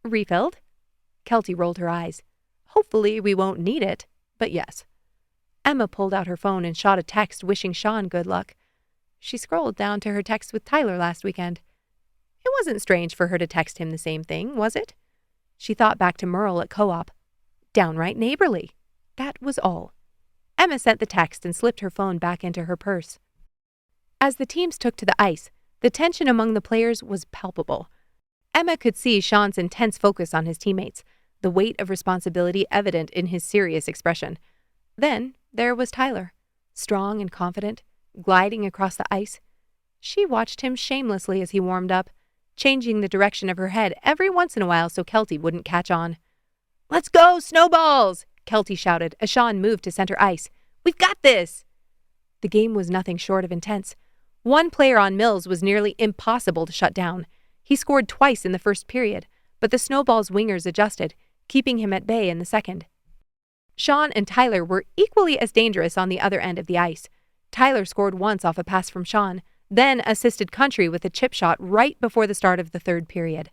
"Refilled?" Kelty rolled her eyes. "Hopefully we won't need it, but yes." Emma pulled out her phone and shot a text wishing Sean good luck. She scrolled down to her text with Tyler last weekend. It wasn't strange for her to text him the same thing, was it? She thought back to Merle at co-op. Downright neighborly. That was all. Emma sent the text and slipped her phone back into her purse. As the teams took to the ice, the tension among the players was palpable. Emma could see Sean's intense focus on his teammates, the weight of responsibility evident in his serious expression. Then there was Tyler, strong and confident, gliding across the ice. She watched him shamelessly as he warmed up, changing the direction of her head every once in a while so Kelty wouldn't catch on. "Let's go, Snowballs!" Kelty shouted as Sean moved to center ice. "We've got this!" The game was nothing short of intense. One player on Mills was nearly impossible to shut down. He scored twice in the first period, but the Snowballs' wingers adjusted, keeping him at bay in the second. Sean and Tyler were equally as dangerous on the other end of the ice. Tyler scored once off a pass from Sean, then assisted Country with a chip shot right before the start of the third period.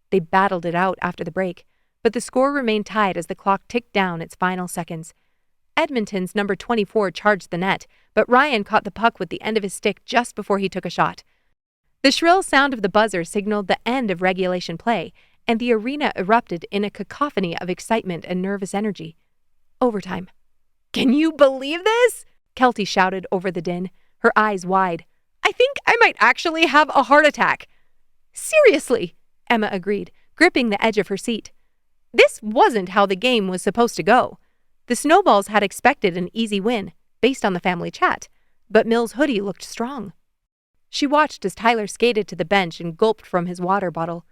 They battled it out after the break, but the score remained tied as the clock ticked down its final seconds. Edmonton's number 24 charged the net, but Ryan caught the puck with the end of his stick just before he took a shot. The shrill sound of the buzzer signaled the end of regulation play, and the arena erupted in a cacophony of excitement and nervous energy. Overtime. "Can you believe this?" Kelty shouted over the din, her eyes wide. "I think I might actually have a heart attack." "Seriously," Emma agreed, gripping the edge of her seat. This wasn't how the game was supposed to go. The Snowballs had expected an easy win, based on the family chat, but Mills' hoodie looked strong. She watched as Tyler skated to the bench and gulped from his water bottle.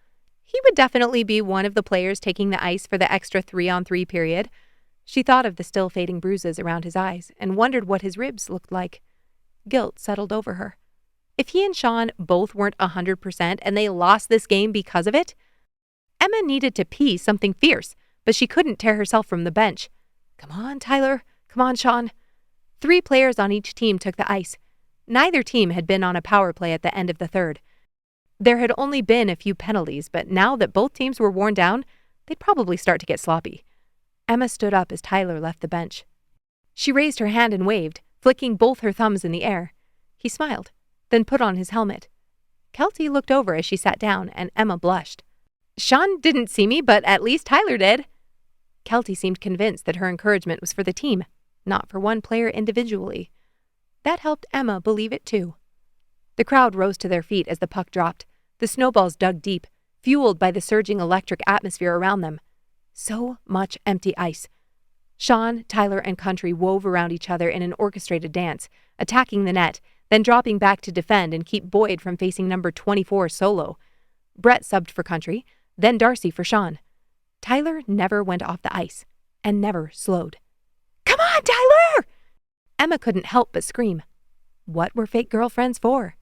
He would definitely be one of the players taking the ice for the extra 3-on-3 period. She thought of the still fading bruises around his eyes and wondered what his ribs looked like. Guilt settled over her. If he and Sean both weren't 100% and they lost this game because of it, Emma needed to pee something fierce, but she couldn't tear herself from the bench. "Come on, Tyler. Come on, Sean." 3 players on each team took the ice. Neither team had been on a power play at the end of the third. There had only been a few penalties, but now that both teams were worn down, they'd probably start to get sloppy. Emma stood up as Tyler left the bench. She raised her hand and waved, flicking both her thumbs in the air. He smiled, then put on his helmet. Kelty looked over as she sat down, and Emma blushed. "Sean didn't see me, but at least Tyler did." Kelty seemed convinced that her encouragement was for the team, not for one player individually. That helped Emma believe it too. The crowd rose to their feet as the puck dropped. The Snowballs dug deep, fueled by the surging electric atmosphere around them. So much empty ice. Sean, Tyler, and Country wove around each other in an orchestrated dance, attacking the net, then dropping back to defend and keep Boyd from facing number 24 solo. Brett subbed for Country, then Darcy for Sean. Tyler never went off the ice, and never slowed. "Come on, Tyler!" Emma couldn't help but scream. What were fake girlfriends for?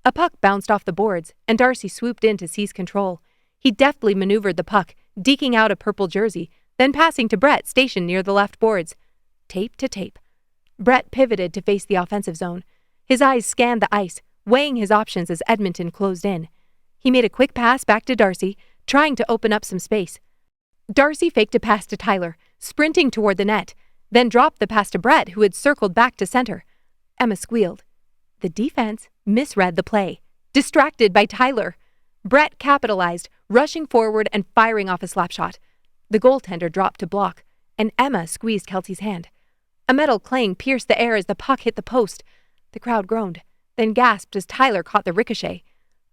A puck bounced off the boards, and Darcy swooped in to seize control. He deftly maneuvered the puck, deking out a purple jersey, then passing to Brett stationed near the left boards. Tape to tape. Brett pivoted to face the offensive zone. His eyes scanned the ice, weighing his options as Edmonton closed in. He made a quick pass back to Darcy, trying to open up some space. Darcy faked a pass to Tyler, sprinting toward the net, then dropped the pass to Brett, who had circled back to center. Emma squealed. The defense misread the play, distracted by Tyler. Brett capitalized, rushing forward and firing off a slap shot. The goaltender dropped to block, and Emma squeezed Kelty's hand. A metal clang pierced the air as the puck hit the post. The crowd groaned, then gasped as Tyler caught the ricochet.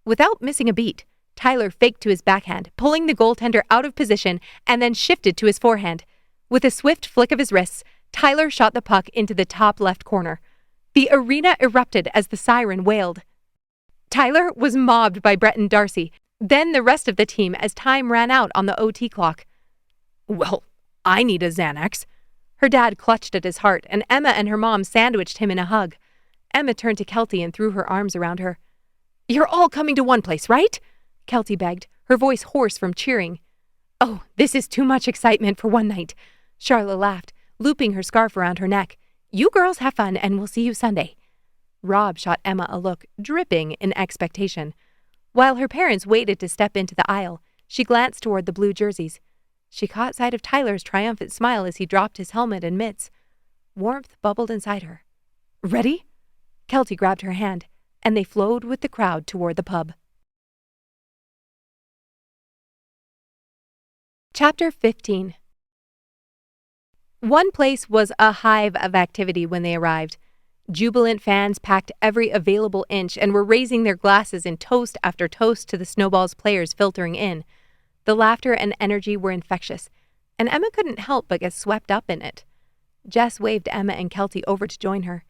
Without missing a beat, Tyler faked to his backhand, pulling the goaltender out of position and then shifted to his forehand. With a swift flick of his wrists, Tyler shot the puck into the top left corner. The arena erupted as the siren wailed. Tyler was mobbed by Brett and Darcy, then the rest of the team as time ran out on the OT clock. "Well, I need a Xanax." Her dad clutched at his heart, and Emma and her mom sandwiched him in a hug. Emma turned to Kelty and threw her arms around her. "You're all coming to one place, right?" Kelty begged, her voice hoarse from cheering. "Oh, this is too much excitement for one night." Charlotte laughed, looping her scarf around her neck. "You girls have fun, and we'll see you Sunday." Rob shot Emma a look, dripping in expectation. While her parents waited to step into the aisle, she glanced toward the blue jerseys. She caught sight of Tyler's triumphant smile as he dropped his helmet and mitts. Warmth bubbled inside her. "Ready?" Kelty grabbed her hand, and they flowed with the crowd toward the pub. Chapter 15. One place was a hive of activity when they arrived. Jubilant fans packed every available inch and were raising their glasses in toast after toast to the Snowball's players filtering in. The laughter and energy were infectious, and Emma couldn't help but get swept up in it. Jess waved Emma and Kelty over to join her.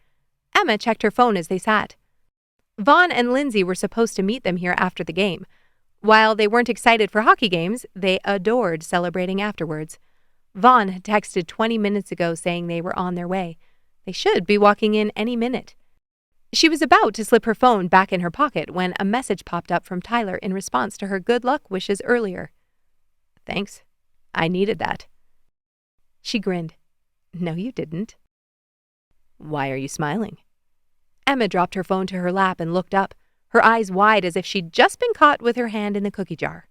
Emma checked her phone as they sat. Vaughn and Lindsay were supposed to meet them here after the game. While they weren't excited for hockey games, they adored celebrating afterwards. Vaughn had texted 20 minutes ago saying they were on their way. They should be walking in any minute. She was about to slip her phone back in her pocket when a message popped up from Tyler in response to her good luck wishes earlier. "Thanks. I needed that." She grinned. "No, you didn't." "Why are you smiling?" Emma dropped her phone to her lap and looked up, her eyes wide as if she'd just been caught with her hand in the cookie jar.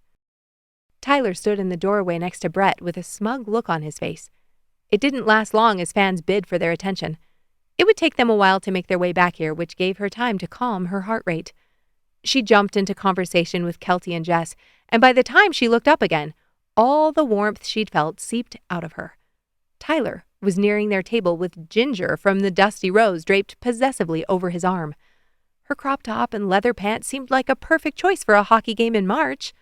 Tyler stood in the doorway next to Brett with a smug look on his face. It didn't last long as fans bid for their attention. It would take them a while to make their way back here, which gave her time to calm her heart rate. She jumped into conversation with Kelty and Jess, and by the time she looked up again, all the warmth she'd felt seeped out of her. Tyler was nearing their table with Ginger from the Dusty Rose draped possessively over his arm. Her crop top and leather pants seemed like a perfect choice for a hockey game in March.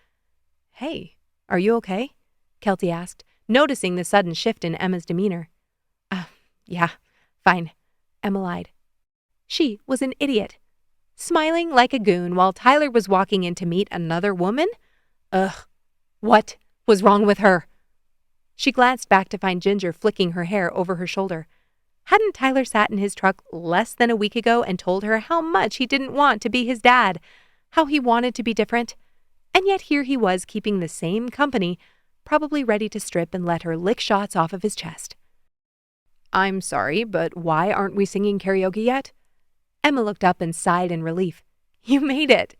"Hey, are you okay?" Kelty asked, noticing the sudden shift in Emma's demeanor. Yeah, fine," Emma lied. She was an idiot. Smiling like a goon while Tyler was walking in to meet another woman? Ugh, what was wrong with her? She glanced back to find Ginger flicking her hair over her shoulder. Hadn't Tyler sat in his truck less than a week ago and told her how much he didn't want to be his dad, how he wanted to be different? And yet here he was keeping the same company, probably ready to strip and let her lick shots off of his chest. "I'm sorry, but why aren't we singing karaoke yet?" Emma looked up and sighed in relief. "You made it."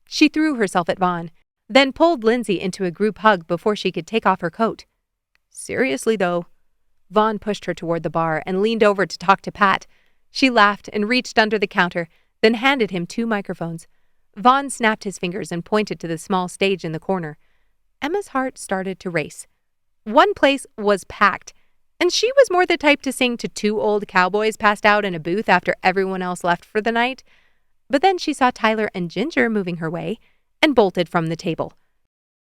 She threw herself at Vaughn, then pulled Lindsay into a group hug before she could take off her coat. "Seriously, though." Vaughn pushed her toward the bar and leaned over to talk to Pat. She laughed and reached under the counter, then handed him 2 microphones. Vaughn snapped his fingers and pointed to the small stage in the corner. Emma's heart started to race. One place was packed, and she was more the type to sing to 2 old cowboys passed out in a booth after everyone else left for the night. But then she saw Tyler and Ginger moving her way and bolted from the table.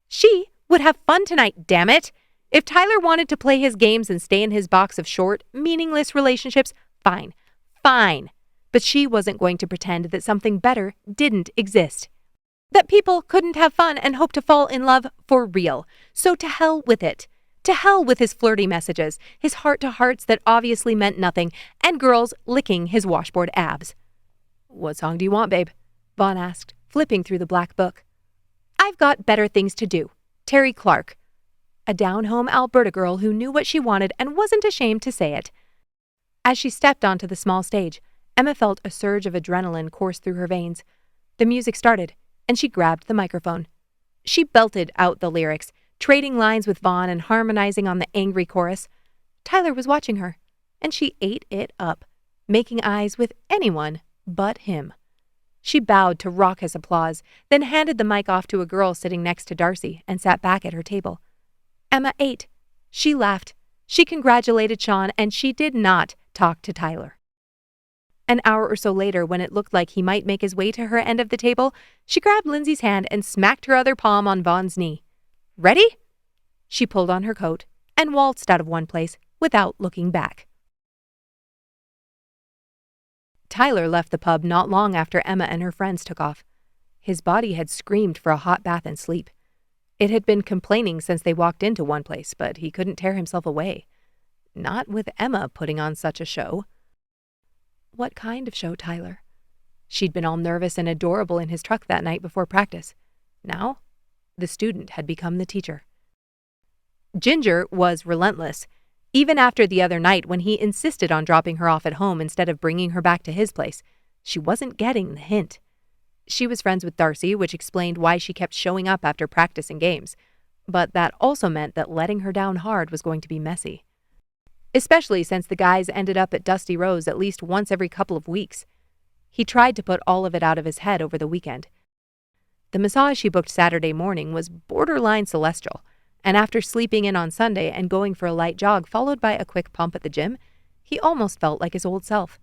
She would have fun tonight, damn it! If Tyler wanted to play his games and stay in his box of short, meaningless relationships, fine. But she wasn't going to pretend that something better didn't exist. That people couldn't have fun and hope to fall in love for real. So to hell with it. To hell with his flirty messages, his heart-to-hearts that obviously meant nothing, and girls licking his washboard abs. "What song do you want, babe?" Vaughn asked, flipping through the black book. "I've got better things to do." Terry Clark. A down-home Alberta girl who knew what she wanted and wasn't ashamed to say it. As she stepped onto the small stage, Emma felt a surge of adrenaline course through her veins. The music started, and she grabbed the microphone. She belted out the lyrics, trading lines with Vaughn and harmonizing on the angry chorus. Tyler was watching her, and she ate it up, making eyes with anyone but him. She bowed to raucous applause, then handed the mic off to a girl sitting next to Darcy and sat back at her table. Emma ate. She laughed. She congratulated Sean, and she did not talk to Tyler. An hour or so later, when it looked like he might make his way to her end of the table, she grabbed Lindsay's hand and smacked her other palm on Vaughn's knee. "Ready?" She pulled on her coat and waltzed out of one place without looking back. Tyler left the pub not long after Emma and her friends took off. His body had screamed for a hot bath and sleep. It had been complaining since they walked into one place, but he couldn't tear himself away. Not with Emma putting on such a show. What kind of show, Tyler? She'd been all nervous and adorable in his truck that night before practice. Now, the student had become the teacher. Ginger was relentless, even after the other night when he insisted on dropping her off at home instead of bringing her back to his place. She wasn't getting the hint. She was friends with Darcy, which explained why she kept showing up after practice and games. But that also meant that letting her down hard was going to be messy. Especially since the guys ended up at Dusty Rose at least once every couple of weeks. He tried to put all of it out of his head over the weekend. The massage he booked Saturday morning was borderline celestial, and after sleeping in on Sunday and going for a light jog followed by a quick pump at the gym, he almost felt like his old self.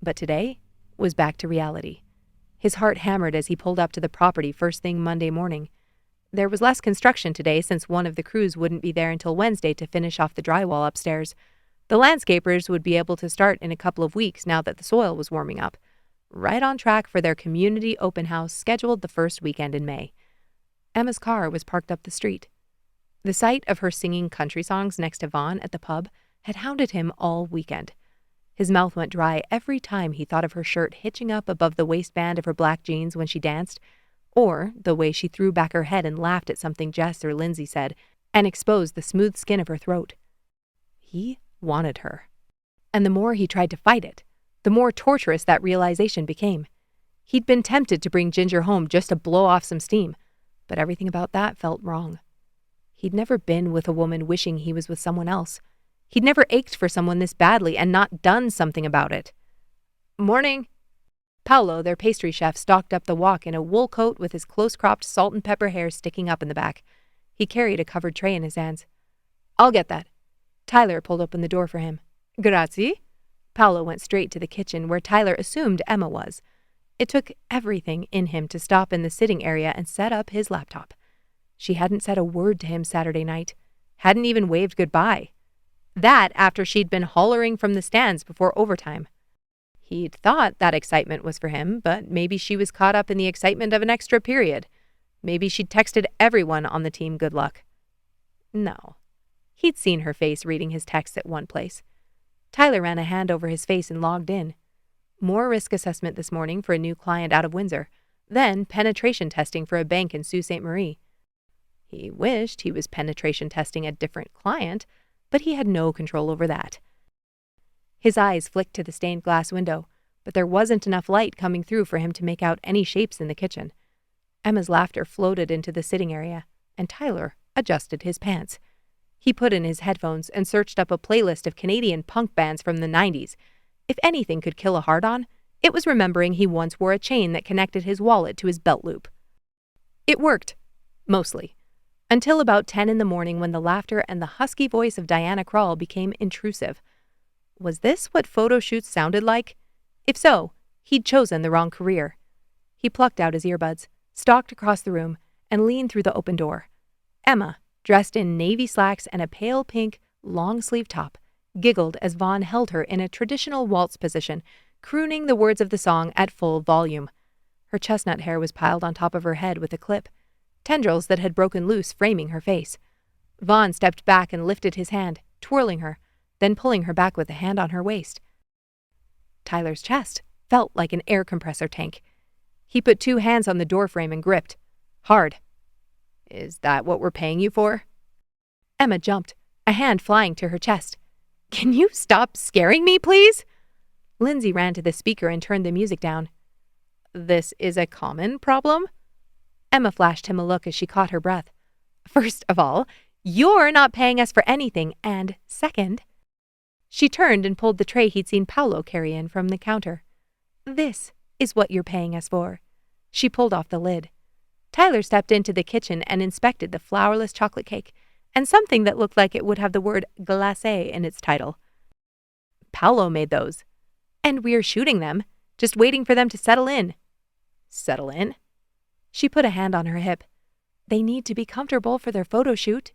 But today was back to reality. His heart hammered as he pulled up to the property first thing Monday morning. There was less construction today since one of the crews wouldn't be there until Wednesday to finish off the drywall upstairs. The landscapers would be able to start in a couple of weeks now that the soil was warming up. Right on track for their community open house scheduled the first weekend in May. Emma's car was parked up the street. The sight of her singing country songs next to Vaughn at the pub had hounded him all weekend. His mouth went dry every time he thought of her shirt hitching up above the waistband of her black jeans when she danced, or the way she threw back her head and laughed at something Jess or Lindsay said and exposed the smooth skin of her throat. He wanted her. And the more he tried to fight it, the more torturous that realization became. He'd been tempted to bring Ginger home just to blow off some steam, but everything about that felt wrong. He'd never been with a woman wishing he was with someone else. He'd never ached for someone this badly and not done something about it. "Morning." Paolo, their pastry chef, stalked up the walk in a wool coat with his close-cropped salt and pepper hair sticking up in the back. He carried a covered tray in his hands. "I'll get that." Tyler pulled open the door for him. "Grazie." Paolo went straight to the kitchen where Tyler assumed Emma was. It took everything in him to stop in the sitting area and set up his laptop. She hadn't said a word to him Saturday night, hadn't even waved goodbye. That after she'd been hollering from the stands before overtime. He'd thought that excitement was for him, but maybe she was caught up in the excitement of an extra period. Maybe she'd texted everyone on the team good luck. No. He'd seen her face reading his texts at one place. Tyler ran a hand over his face and logged in. More risk assessment this morning for a new client out of Windsor, then penetration testing for a bank in Sault Ste. Marie. He wished he was penetration testing a different client, but he had no control over that. His eyes flicked to the stained glass window, but there wasn't enough light coming through for him to make out any shapes in the kitchen. Emma's laughter floated into the sitting area, and Tyler adjusted his pants. He put in his headphones and searched up a playlist of Canadian punk bands from the 90s. If anything could kill a hard-on, it was remembering he once wore a chain that connected his wallet to his belt loop. It worked. Mostly. Until about 10 in the morning when the laughter and the husky voice of Diana Krall became intrusive. Was this what photo shoots sounded like? If so, he'd chosen the wrong career. He plucked out his earbuds, stalked across the room, and leaned through the open door. Emma, dressed in navy slacks and a pale pink, long-sleeve top, giggled as Vaughn held her in a traditional waltz position, crooning the words of the song at full volume. Her chestnut hair was piled on top of her head with a clip, tendrils that had broken loose framing her face. Vaughn stepped back and lifted his hand, twirling her, then pulling her back with a hand on her waist. Tyler's chest felt like an air compressor tank. He put 2 hands on the doorframe and gripped. Hard. "Is that what we're paying you for?" Emma jumped, a hand flying to her chest. "Can you stop scaring me, please?" Lindsay ran to the speaker and turned the music down. "This is a common problem?" Emma flashed him a look as she caught her breath. "First of all, you're not paying us for anything, and second..." She turned and pulled the tray he'd seen Paolo carry in from the counter. "This is what you're paying us for." She pulled off the lid. Tyler stepped into the kitchen and inspected the flourless chocolate cake and something that looked like it would have the word glacé in its title. "Paolo made those." And we're shooting them, just waiting for them to settle in. Settle in? She put a hand on her hip. They need to be comfortable for their photo shoot.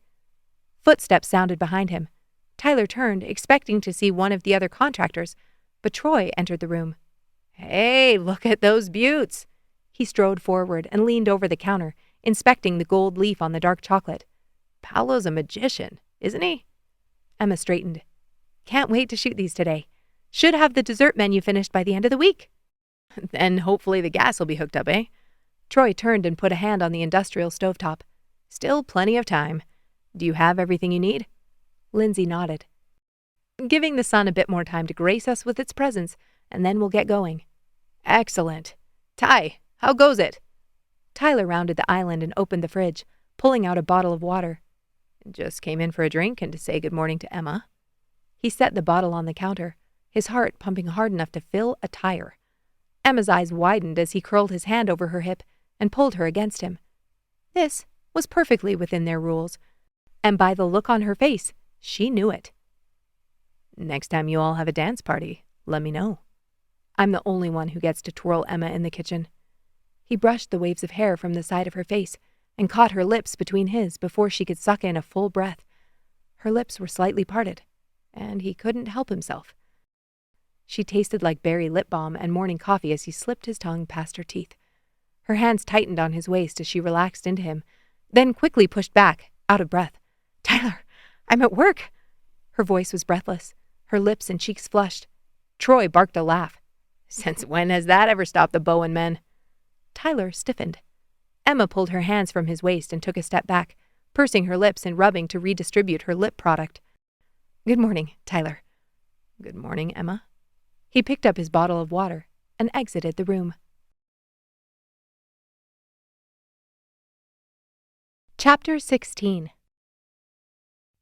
Footsteps sounded behind him. Tyler turned, expecting to see one of the other contractors, but Troy entered the room. Hey, look at those buttes! He strode forward and leaned over the counter, inspecting the gold leaf on the dark chocolate. Paolo's a magician, isn't he? Emma straightened. Can't wait to shoot these today. Should have the dessert menu finished by the end of the week. Then hopefully the gas will be hooked up, eh? Troy turned and put a hand on the industrial stovetop. Still plenty of time. Do you have everything you need? Lindsay nodded. Giving the sun a bit more time to grace us with its presence, and then we'll get going. Excellent. Ty, how goes it? Tyler rounded the island and opened the fridge, pulling out a bottle of water. Just came in for a drink and to say good morning to Emma. He set the bottle on the counter, his heart pumping hard enough to fill a tire. Emma's eyes widened as he curled his hand over her hip and pulled her against him. This was perfectly within their rules, and by the look on her face, she knew it. Next time you all have a dance party, let me know. I'm the only one who gets to twirl Emma in the kitchen. He brushed the waves of hair from the side of her face and caught her lips between his before she could suck in a full breath. Her lips were slightly parted, and he couldn't help himself. She tasted like berry lip balm and morning coffee as he slipped his tongue past her teeth. Her hands tightened on his waist as she relaxed into him, then quickly pushed back, out of breath. Tyler, I'm at work. Her voice was breathless, her lips and cheeks flushed. Troy barked a laugh. Since when has that ever stopped the Bowen men? Tyler stiffened. Emma pulled her hands from his waist and took a step back, pursing her lips and rubbing to redistribute her lip product. Good morning, Tyler. Good morning, Emma. He picked up his bottle of water and exited the room. Chapter 16.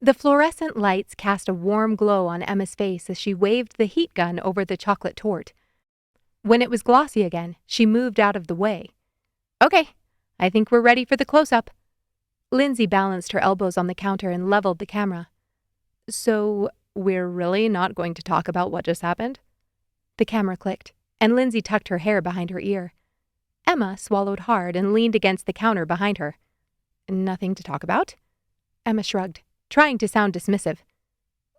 The fluorescent lights cast a warm glow on Emma's face as she waved the heat gun over the chocolate torte. When it was glossy again, she moved out of the way. Okay, I think we're ready for the close-up. Lindsay balanced her elbows on the counter and leveled the camera. So, we're really not going to talk about what just happened? The camera clicked, and Lindsay tucked her hair behind her ear. Emma swallowed hard and leaned against the counter behind her. Nothing to talk about? Emma shrugged, trying to sound dismissive.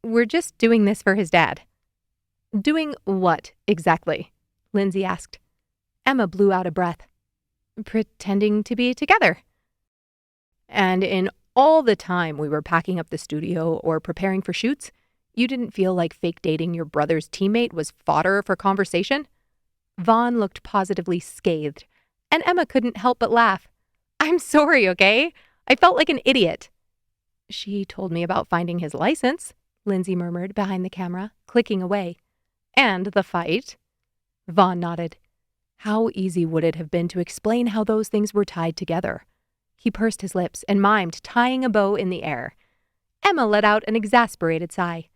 We're just doing this for his dad. Doing what, exactly? Lindsay asked. Emma blew out a breath. Pretending to be together. And in all the time we were packing up the studio or preparing for shoots, you didn't feel like fake dating your brother's teammate was fodder for conversation? Vaughn looked positively scathed, and Emma couldn't help but laugh. I'm sorry, okay? I felt like an idiot. She told me about finding his license, Lindsay murmured behind the camera, clicking away. And the fight. Vaughn nodded. How easy would it have been to explain how those things were tied together? He pursed his lips and mimed tying a bow in the air. Emma let out an exasperated sigh.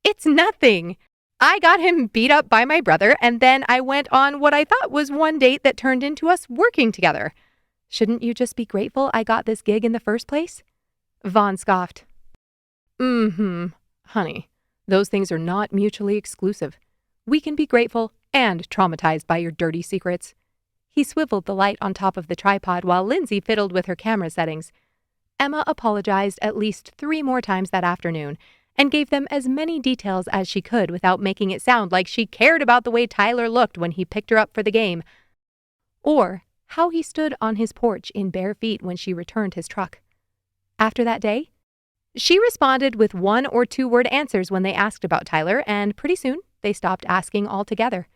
It's nothing. I got him beat up by my brother, and then I went on what I thought was one date that turned into us working together. Shouldn't you just be grateful I got this gig in the first place? Vaughn scoffed. Honey, those things are not mutually exclusive. We can be grateful and traumatized by your dirty secrets. He swiveled the light on top of the tripod while Lindsay fiddled with her camera settings. Emma apologized at least 3 more times that afternoon and gave them as many details as she could without making it sound like she cared about the way Tyler looked when he picked her up for the game, or how he stood on his porch in bare feet when she returned his truck. After that day, she responded with 1 or 2-word answers when they asked about Tyler, and pretty soon they stopped asking altogether.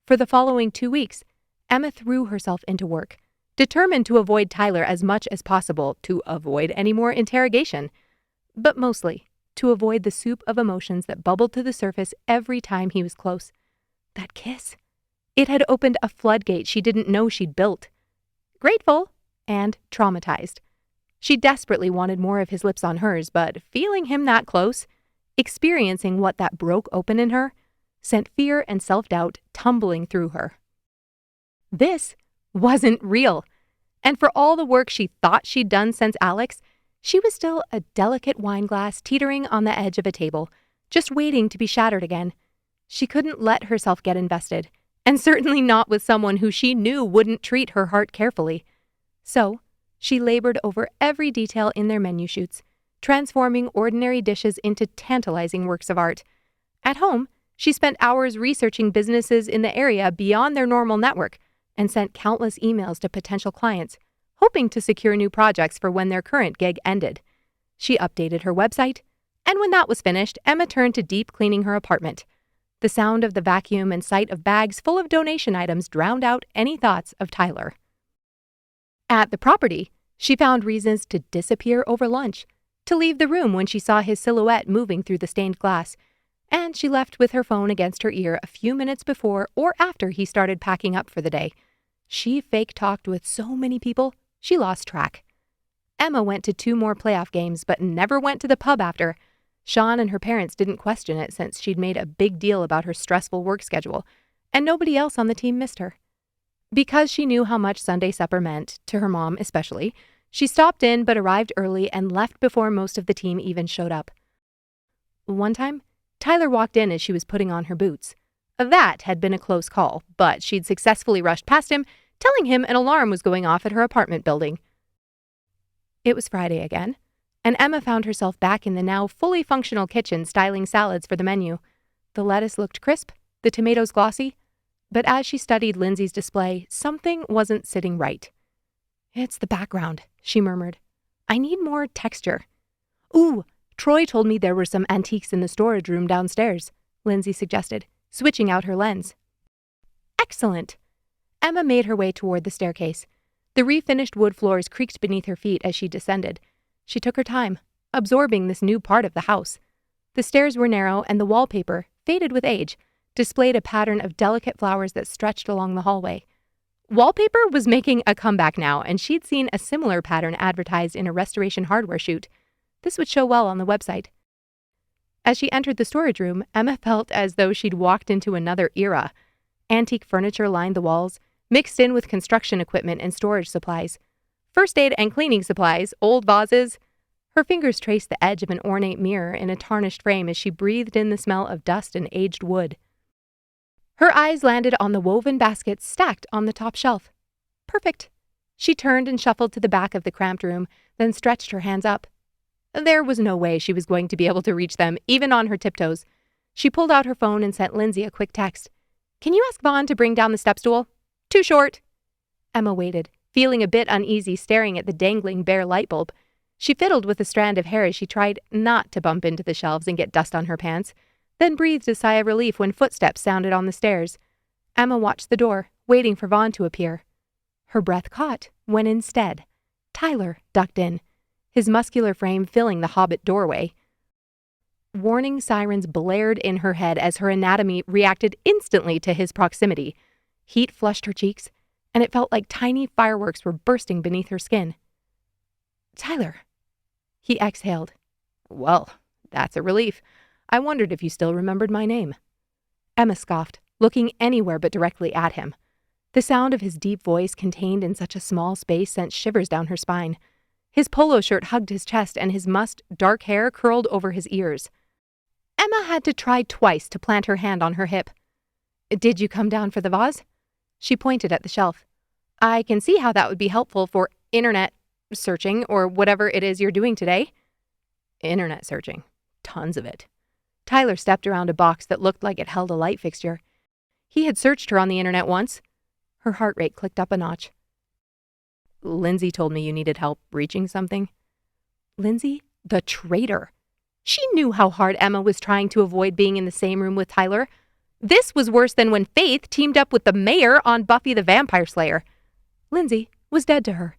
For the following 2 weeks, Emma threw herself into work, determined to avoid Tyler as much as possible, to avoid any more interrogation, but mostly to avoid the soup of emotions that bubbled to the surface every time he was close. That kiss. It had opened a floodgate she didn't know she'd built. Grateful and traumatized. She desperately wanted more of his lips on hers, but feeling him that close, experiencing what that broke open in her, sent fear and self-doubt tumbling through her. This wasn't real. And for all the work she thought she'd done since Alex, she was still a delicate wine glass teetering on the edge of a table, just waiting to be shattered again. She couldn't let herself get invested, and certainly not with someone who she knew wouldn't treat her heart carefully. So, she labored over every detail in their menu shoots, transforming ordinary dishes into tantalizing works of art. At home, she spent hours researching businesses in the area beyond their normal network and sent countless emails to potential clients, hoping to secure new projects for when their current gig ended. She updated her website, and when that was finished, Emma turned to deep cleaning her apartment. The sound of the vacuum and sight of bags full of donation items drowned out any thoughts of Tyler. At the property, she found reasons to disappear over lunch, to leave the room when she saw his silhouette moving through the stained glass, and she left with her phone against her ear a few minutes before or after he started packing up for the day. She fake-talked with so many people, she lost track. Emma went to 2 more playoff games, but never went to the pub after. Sean and her parents didn't question it since she'd made a big deal about her stressful work schedule, and nobody else on the team missed her. Because she knew how much Sunday supper meant, to her mom especially, she stopped in but arrived early and left before most of the team even showed up. One time, Tyler walked in as she was putting on her boots. That had been a close call, but she'd successfully rushed past him, telling him an alarm was going off at her apartment building. It was Friday again, and Emma found herself back in the now fully functional kitchen styling salads for the menu. The lettuce looked crisp, the tomatoes glossy, but as she studied Lindsay's display, something wasn't sitting right. "It's the background," she murmured. "I need more texture." "Ooh, Troy told me there were some antiques in the storage room downstairs," Lindsay suggested, switching out her lens. "Excellent." Emma made her way toward the staircase. The refinished wood floors creaked beneath her feet as she descended. She took her time, absorbing this new part of the house. The stairs were narrow, and the wallpaper, faded with age, displayed a pattern of delicate flowers that stretched along the hallway. Wallpaper was making a comeback now, and she'd seen a similar pattern advertised in a restoration hardware shoot. This would show well on the website. As she entered the storage room, Emma felt as though she'd walked into another era. Antique furniture lined the walls, mixed in with construction equipment and storage supplies. First aid and cleaning supplies, old vases. Her fingers traced the edge of an ornate mirror in a tarnished frame as she breathed in the smell of dust and aged wood. Her eyes landed on the woven baskets stacked on the top shelf. Perfect. She turned and shuffled to the back of the cramped room, then stretched her hands up. There was no way she was going to be able to reach them, even on her tiptoes. She pulled out her phone and sent Lindsay a quick text. "Can you ask Vaughn to bring down the step stool? Too short." Emma waited, feeling a bit uneasy staring at the dangling bare light bulb. She fiddled with a strand of hair as she tried not to bump into the shelves and get dust on her pants, then breathed a sigh of relief when footsteps sounded on the stairs. Emma watched the door, waiting for Vaughn to appear. Her breath caught when instead, Tyler ducked in, his muscular frame filling the hobbit doorway. Warning sirens blared in her head as her anatomy reacted instantly to his proximity. Heat flushed her cheeks, and it felt like tiny fireworks were bursting beneath her skin. "Tyler," he exhaled. "Well, that's a relief. I wondered if you still remembered my name." Emma scoffed, looking anywhere but directly at him. The sound of his deep voice contained in such a small space sent shivers down her spine. His polo shirt hugged his chest and his mussed, dark hair curled over his ears. Emma had to try twice to plant her hand on her hip. "Did you come down for the vase?" She pointed at the shelf. "I can see how that would be helpful for internet searching or whatever it is you're doing today." "Internet searching. Tons of it." Tyler stepped around a box that looked like it held a light fixture. He had searched her on the internet once. Her heart rate clicked up a notch. "Lindsay told me you needed help reaching something." Lindsay, the traitor. She knew how hard Emma was trying to avoid being in the same room with Tyler. This was worse than when Faith teamed up with the mayor on Buffy the Vampire Slayer. Lindsay was dead to her.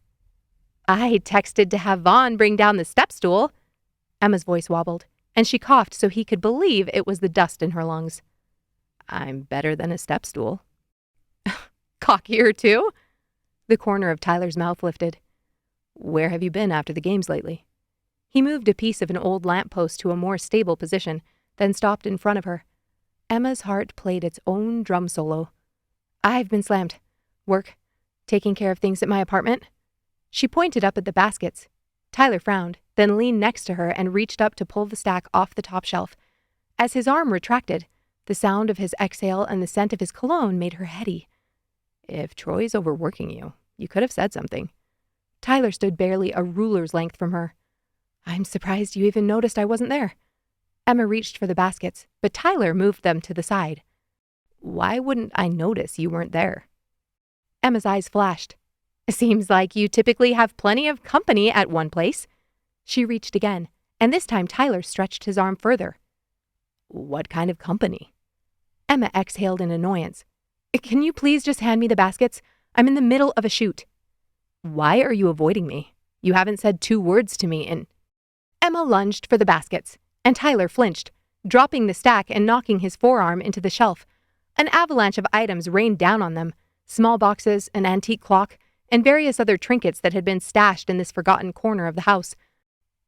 "I texted to have Vaughn bring down the step stool." Emma's voice wobbled, and she coughed so he could believe it was the dust in her lungs. "I'm better than a step stool." "Cockier too?" The corner of Tyler's mouth lifted. "Where have you been after the games lately?" He moved a piece of an old lamppost to a more stable position, then stopped in front of her. Emma's heart played its own drum solo. "I've been slammed. Work. Taking care of things at my apartment." She pointed up at the baskets. Tyler frowned, then leaned next to her and reached up to pull the stack off the top shelf. As his arm retracted, The sound of his exhale and the scent of his cologne made her heady. If Troy's overworking you, you could have said something. Tyler stood barely a ruler's length from her. I'm surprised you even noticed I wasn't there. Emma reached for the baskets, but Tyler moved them to the side. Why wouldn't I notice you weren't there? Emma's eyes flashed. Seems like you typically have plenty of company at one place. She reached again, and this time Tyler stretched his arm further. What kind of company? Emma exhaled in annoyance. Can you please just hand me the baskets? I'm in the middle of a shoot. Why are you avoiding me? You haven't said 2 words to me in... Emma lunged for the baskets, and Tyler flinched, dropping the stack and knocking his forearm into the shelf. An avalanche of items rained down on them, small boxes, an antique clock, and various other trinkets that had been stashed in this forgotten corner of the house.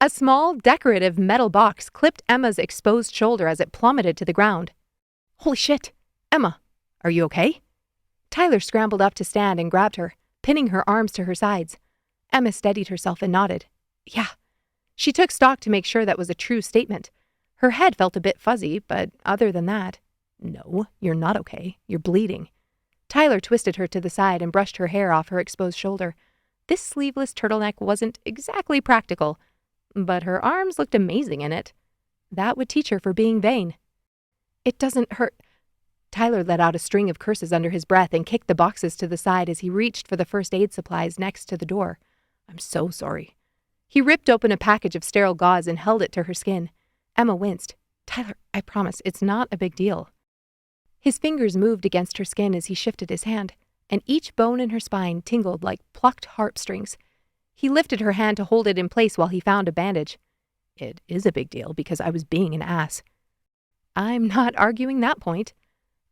A small, decorative metal box clipped Emma's exposed shoulder as it plummeted to the ground. Holy shit! Emma, are you okay? Tyler scrambled up to stand and grabbed her, pinning her arms to her sides. Emma steadied herself and nodded. Yeah. She took stock to make sure that was a true statement. Her head felt a bit fuzzy, but other than that, no, you're not okay. You're bleeding. Tyler twisted her to the side and brushed her hair off her exposed shoulder. This sleeveless turtleneck wasn't exactly practical, but her arms looked amazing in it. That would teach her for being vain. It doesn't hurt. Tyler let out a string of curses under his breath and kicked the boxes to the side as he reached for the first aid supplies next to the door. I'm so sorry. He ripped open a package of sterile gauze and held it to her skin. Emma winced. Tyler, I promise, it's not a big deal. His fingers moved against her skin as he shifted his hand, and each bone in her spine tingled like plucked harpstrings. He lifted her hand to hold it in place while he found a bandage. It is a big deal because I was being an ass. I'm not arguing that point.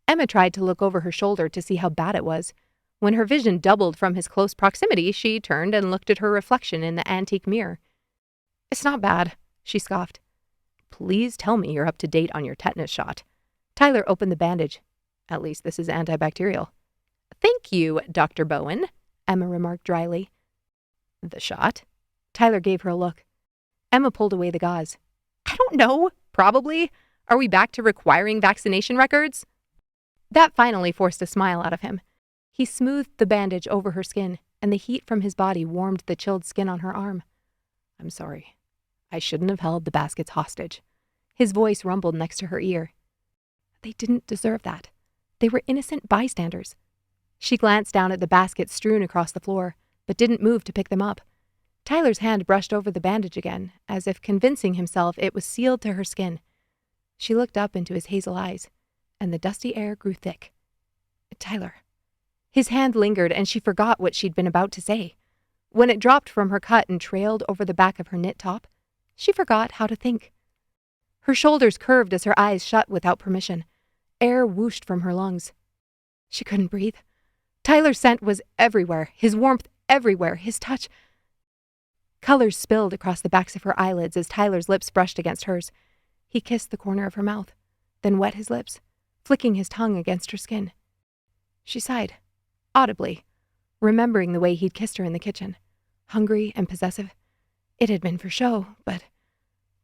Emma tried to look over her shoulder to see how bad it was. When her vision doubled from his close proximity, she turned and looked at her reflection in the antique mirror. It's not bad, she scoffed. Please tell me you're up to date on your tetanus shot. Tyler opened the bandage. At least this is antibacterial. Thank you, Dr. Bowen, Emma remarked dryly. The shot? Tyler gave her a look. Emma pulled away the gauze. I don't know. Probably. Are we back to requiring vaccination records? That finally forced a smile out of him. He smoothed the bandage over her skin, and the heat from his body warmed the chilled skin on her arm. I'm sorry. I shouldn't have held the baskets hostage. His voice rumbled next to her ear. They didn't deserve that. They were innocent bystanders. She glanced down at the baskets strewn across the floor, but didn't move to pick them up. Tyler's hand brushed over the bandage again, as if convincing himself it was sealed to her skin. She looked up into his hazel eyes, and the dusty air grew thick. Tyler. His hand lingered, and she forgot what she'd been about to say. When it dropped from her cut and trailed over the back of her knit top, she forgot how to think. Her shoulders curved as her eyes shut without permission. Air whooshed from her lungs. She couldn't breathe. Tyler's scent was everywhere, his warmth everywhere, his touch. Colors spilled across the backs of her eyelids as Tyler's lips brushed against hers. He kissed the corner of her mouth, then wet his lips, flicking his tongue against her skin. She sighed, audibly, remembering the way he'd kissed her in the kitchen, hungry and possessive. It had been for show, but...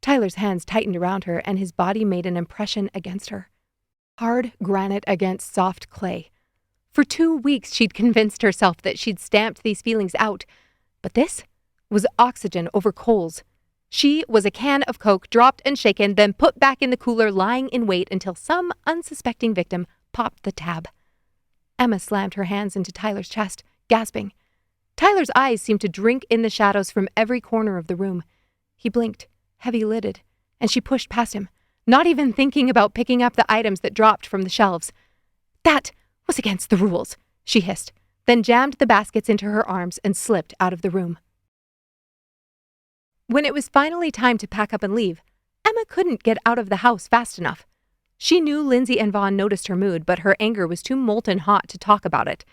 Tyler's hands tightened around her, and his body made an impression against her. Hard granite against soft clay. For 2 weeks she'd convinced herself that she'd stamped these feelings out, but this was oxygen over coals. She was a can of Coke dropped and shaken, then put back in the cooler, lying in wait until some unsuspecting victim popped the tab. Emma slammed her hands into Tyler's chest, gasping. Tyler's eyes seemed to drink in the shadows from every corner of the room. He blinked, heavy-lidded, and she pushed past him, not even thinking about picking up the items that dropped from the shelves. That was against the rules, she hissed, then jammed the baskets into her arms and slipped out of the room. When it was finally time to pack up and leave, Emma couldn't get out of the house fast enough. She knew Lindsay and Vaughn noticed her mood, but her anger was too molten hot to talk about it.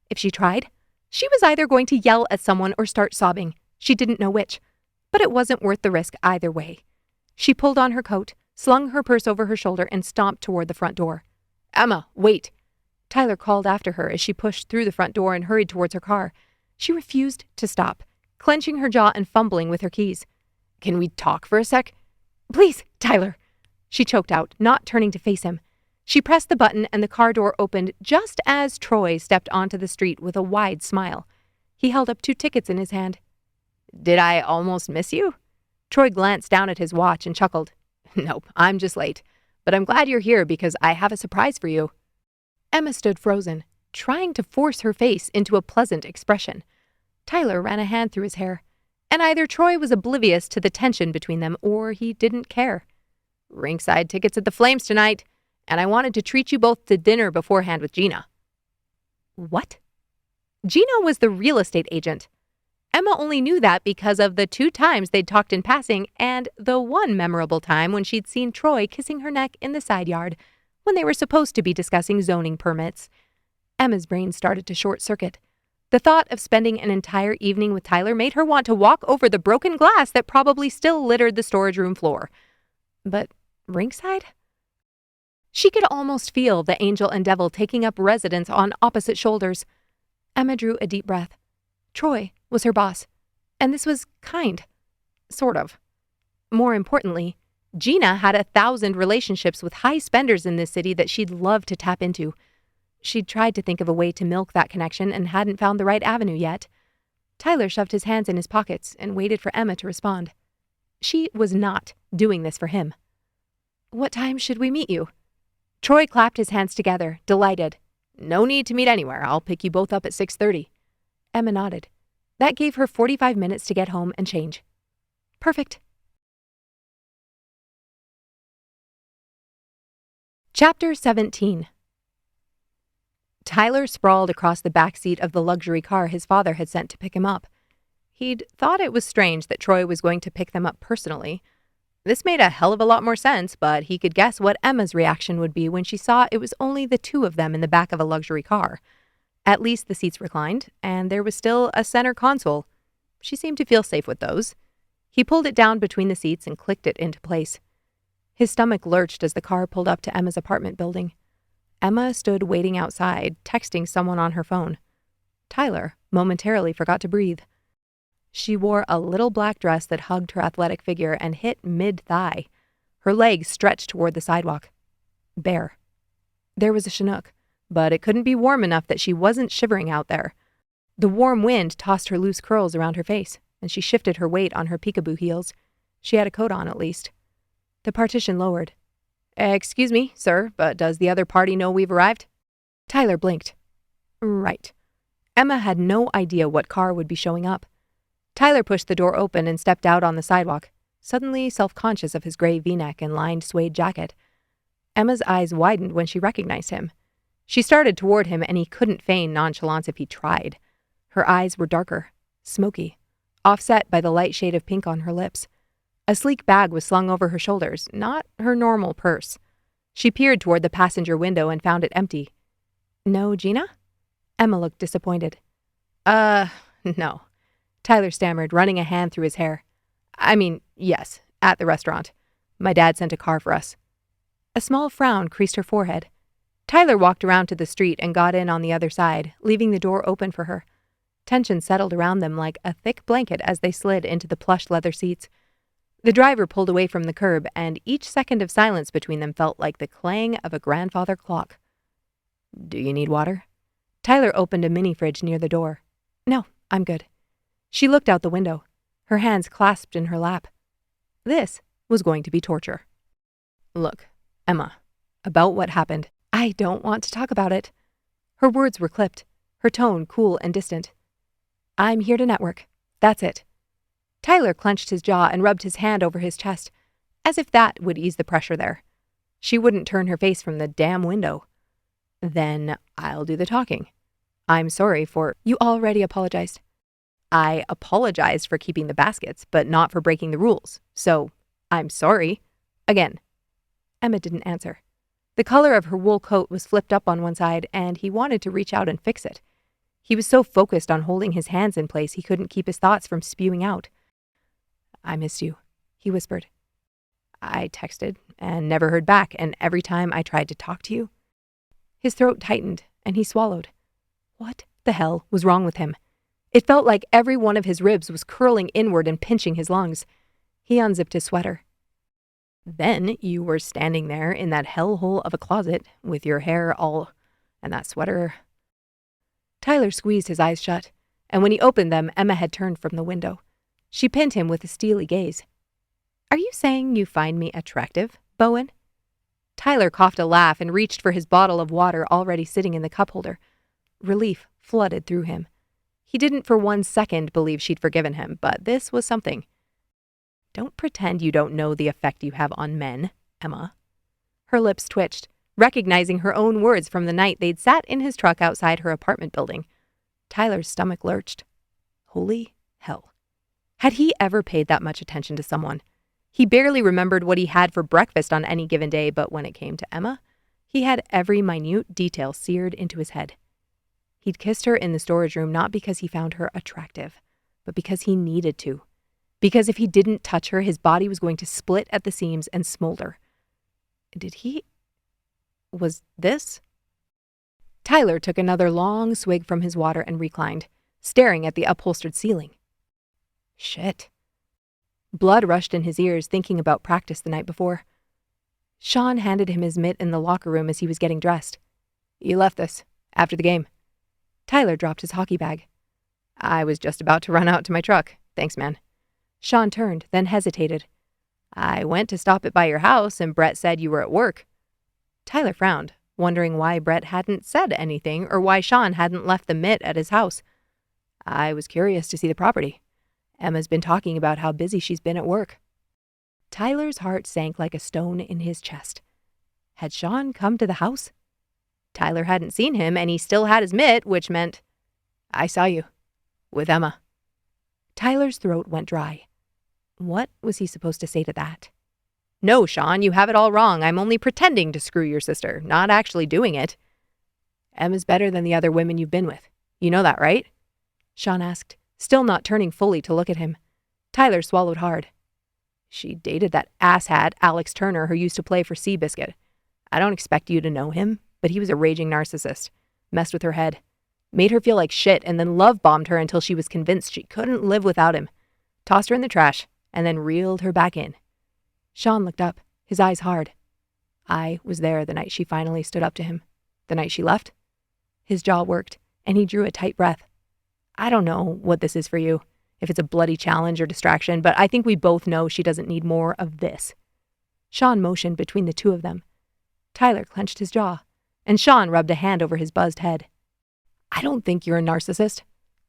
If she tried, she was either going to yell at someone or start sobbing. She didn't know which, but it wasn't worth the risk either way. She pulled on her coat, slung her purse over her shoulder, and stomped toward the front door. Emma, wait! Tyler called after her as she pushed through the front door and hurried towards her car. She refused to stop, clenching her jaw and fumbling with her keys. Can we talk for a sec? Please, Tyler, she choked out, not turning to face him. She pressed the button and the car door opened just as Troy stepped onto the street with a wide smile. He held up 2 tickets in his hand. "Did I almost miss you?" Troy glanced down at his watch and chuckled. "Nope, I'm just late. But I'm glad you're here because I have a surprise for you." Emma stood frozen, trying to force her face into a pleasant expression. Tyler ran a hand through his hair, and either Troy was oblivious to the tension between them or he didn't care. "Ringside tickets at the Flames tonight, and I wanted to treat you both to dinner beforehand with Gina." What? Gina was the real estate agent. Emma only knew that because of the 2 times they'd talked in passing and the one memorable time when she'd seen Troy kissing her neck in the side yard when they were supposed to be discussing zoning permits. Emma's brain started to short-circuit. The thought of spending an entire evening with Tyler made her want to walk over the broken glass that probably still littered the storage room floor. But ringside? She could almost feel the angel and devil taking up residence on opposite shoulders. Emma drew a deep breath. Troy was her boss, and this was kind. Sort of. More importantly, Gina had 1,000 relationships with high spenders in this city that she'd love to tap into. She'd tried to think of a way to milk that connection and hadn't found the right avenue yet. Tyler shoved his hands in his pockets and waited for Emma to respond. She was not doing this for him. "What time should we meet you?" Troy clapped his hands together, delighted. "No need to meet anywhere. I'll pick you both up at 6:30. Emma nodded. That gave her 45 minutes to get home and change. Perfect. Chapter 17. Tyler sprawled across the back seat of the luxury car his father had sent to pick him up. He'd thought it was strange that Troy was going to pick them up personally. This made a hell of a lot more sense, but he could guess what Emma's reaction would be when she saw it was only the 2 of them in the back of a luxury car. At least the seats reclined, and there was still a center console. She seemed to feel safe with those. He pulled it down between the seats and clicked it into place. His stomach lurched as the car pulled up to Emma's apartment building. Emma stood waiting outside, texting someone on her phone. Tyler momentarily forgot to breathe. She wore a little black dress that hugged her athletic figure and hit mid-thigh. Her legs stretched toward the sidewalk. Bare. There was a chinook, but it couldn't be warm enough that she wasn't shivering out there. The warm wind tossed her loose curls around her face, and she shifted her weight on her peekaboo heels. She had a coat on, at least. The partition lowered. "Excuse me, sir, but does the other party know we've arrived?" Tyler blinked. Right. Emma had no idea what car would be showing up. Tyler pushed the door open and stepped out on the sidewalk, suddenly self-conscious of his gray V-neck and lined suede jacket. Emma's eyes widened when she recognized him. She started toward him, and he couldn't feign nonchalance if he tried. Her eyes were darker, smoky, offset by the light shade of pink on her lips. A sleek bag was slung over her shoulders, not her normal purse. She peered toward the passenger window and found it empty. "No, Gina?" Emma looked disappointed. No." Tyler stammered, running a hand through his hair. "I mean, yes, at the restaurant. My dad sent a car for us." A small frown creased her forehead. Tyler walked around to the street and got in on the other side, leaving the door open for her. Tension settled around them like a thick blanket as they slid into the plush leather seats. The driver pulled away from the curb, and each second of silence between them felt like the clang of a grandfather clock. "Do you need water?" Tyler opened a mini fridge near the door. "No, I'm good." She looked out the window, her hands clasped in her lap. This was going to be torture. "Look, Emma, about what happened." "I don't want to talk about it." Her words were clipped, her tone cool and distant. "I'm here to network. That's it." Tyler clenched his jaw and rubbed his hand over his chest, as if that would ease the pressure there. She wouldn't turn her face from the damn window. "Then I'll do the talking. I'm sorry for—" "You already apologized." "I apologized for keeping the baskets, but not for breaking the rules. So, I'm sorry. Again." Emma didn't answer. The collar of her wool coat was flipped up on one side, and he wanted to reach out and fix it. He was so focused on holding his hands in place he couldn't keep his thoughts from spewing out. "I missed you," he whispered. "I texted and never heard back, and every time I tried to talk to you—" His throat tightened, and he swallowed. What the hell was wrong with him? It felt like every one of his ribs was curling inward and pinching his lungs. He unzipped his sweater. Then you were standing there in that hellhole of a closet with your hair all... and that sweater. Tyler squeezed his eyes shut, and when he opened them, Emma had turned from the window. She pinned him with a steely gaze. Are you saying you find me attractive, Bowen? Tyler coughed a laugh and reached for his bottle of water already sitting in the cup holder. Relief flooded through him. He didn't for 1 second believe she'd forgiven him, but this was something. Don't pretend you don't know the effect you have on men, Emma. Her lips twitched, recognizing her own words from the night they'd sat in his truck outside her apartment building. Tyler's stomach lurched. Holy hell. Had he ever paid that much attention to someone? He barely remembered what he had for breakfast on any given day, but when it came to Emma, he had every minute detail seared into his head. He'd kissed her in the storage room not because he found her attractive, but because he needed to. Because if he didn't touch her, his body was going to split at the seams and smolder. Was this? Tyler took another long swig from his water and reclined, staring at the upholstered ceiling. Shit. Blood rushed in his ears, thinking about practice the night before. Sean handed him his mitt in the locker room as he was getting dressed. You left this, after the game. Tyler dropped his hockey bag. I was just about to run out to my truck. Thanks, man. Sean turned, then hesitated. I went to stop it by your house, and Brett said you were at work. Tyler frowned, wondering why Brett hadn't said anything or why Sean hadn't left the mitt at his house. I was curious to see the property. Emma's been talking about how busy she's been at work. Tyler's heart sank like a stone in his chest. Had Sean come to the house? Tyler hadn't seen him, and he still had his mitt, which meant, I saw you. With Emma. Tyler's throat went dry. What was he supposed to say to that? No, Sean, you have it all wrong. I'm only pretending to screw your sister, not actually doing it. Emma's better than the other women you've been with. You know that, right? Sean asked, still not turning fully to look at him. Tyler swallowed hard. She dated that asshat Alex Turner who used to play for Seabiscuit. I don't expect you to know him, but he was a raging narcissist. Messed with her head. Made her feel like shit and then love-bombed her until she was convinced she couldn't live without him. Tossed her in the trash and then reeled her back in. Sean looked up, his eyes hard. I was there the night she finally stood up to him. The night she left. His jaw worked, and he drew a tight breath. I don't know what this is for you, if it's a bloody challenge or distraction, but I think we both know she doesn't need more of this. Sean motioned between the two of them. Tyler clenched his jaw, and Sean rubbed a hand over his buzzed head. I don't think you're a narcissist,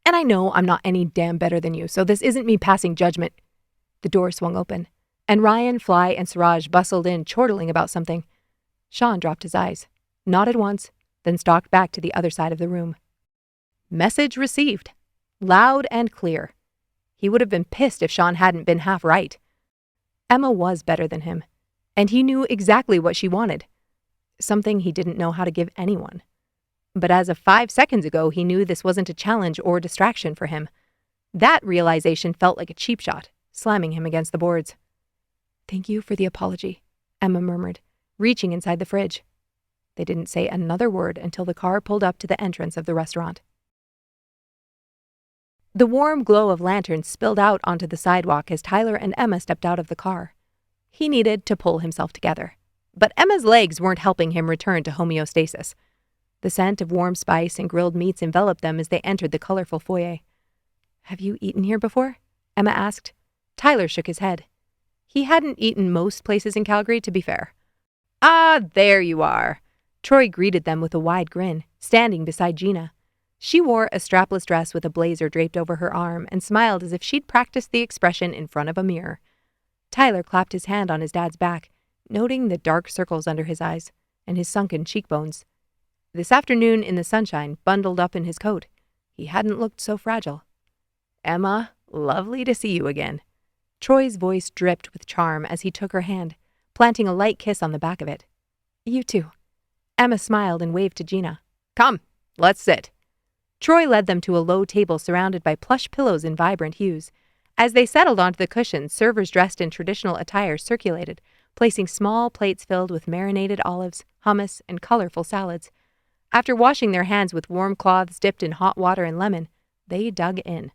and I know I'm not any damn better than you, so this isn't me passing judgment. The door swung open, and Ryan, Fly, and Siraj bustled in, chortling about something. Sean dropped his eyes, nodded once, then stalked back to the other side of the room. Message received. Loud and clear. He would have been pissed if Sean hadn't been half right. Emma was better than him, and he knew exactly what she wanted. Something he didn't know how to give anyone. But as of 5 seconds ago, he knew this wasn't a challenge or distraction for him. That realization felt like a cheap shot, slamming him against the boards. Thank you for the apology, Emma murmured, reaching inside the fridge. They didn't say another word until the car pulled up to the entrance of the restaurant. The warm glow of lanterns spilled out onto the sidewalk as Tyler and Emma stepped out of the car. He needed to pull himself together. But Emma's legs weren't helping him return to homeostasis. The scent of warm spice and grilled meats enveloped them as they entered the colorful foyer. Have you eaten here before? Emma asked. Tyler shook his head. He hadn't eaten most places in Calgary, to be fair. Ah, there you are. Troy greeted them with a wide grin, standing beside Gina. She wore a strapless dress with a blazer draped over her arm and smiled as if she'd practiced the expression in front of a mirror. Tyler clapped his hand on his dad's back, noting the dark circles under his eyes and his sunken cheekbones. This afternoon in the sunshine, bundled up in his coat, he hadn't looked so fragile. Emma, lovely to see you again. Troy's voice dripped with charm as he took her hand, planting a light kiss on the back of it. You too. Emma smiled and waved to Gina. Come, let's sit. Troy led them to a low table surrounded by plush pillows in vibrant hues. As they settled onto the cushions, servers dressed in traditional attire circulated, placing small plates filled with marinated olives, hummus, and colorful salads. After washing their hands with warm cloths dipped in hot water and lemon, they dug in.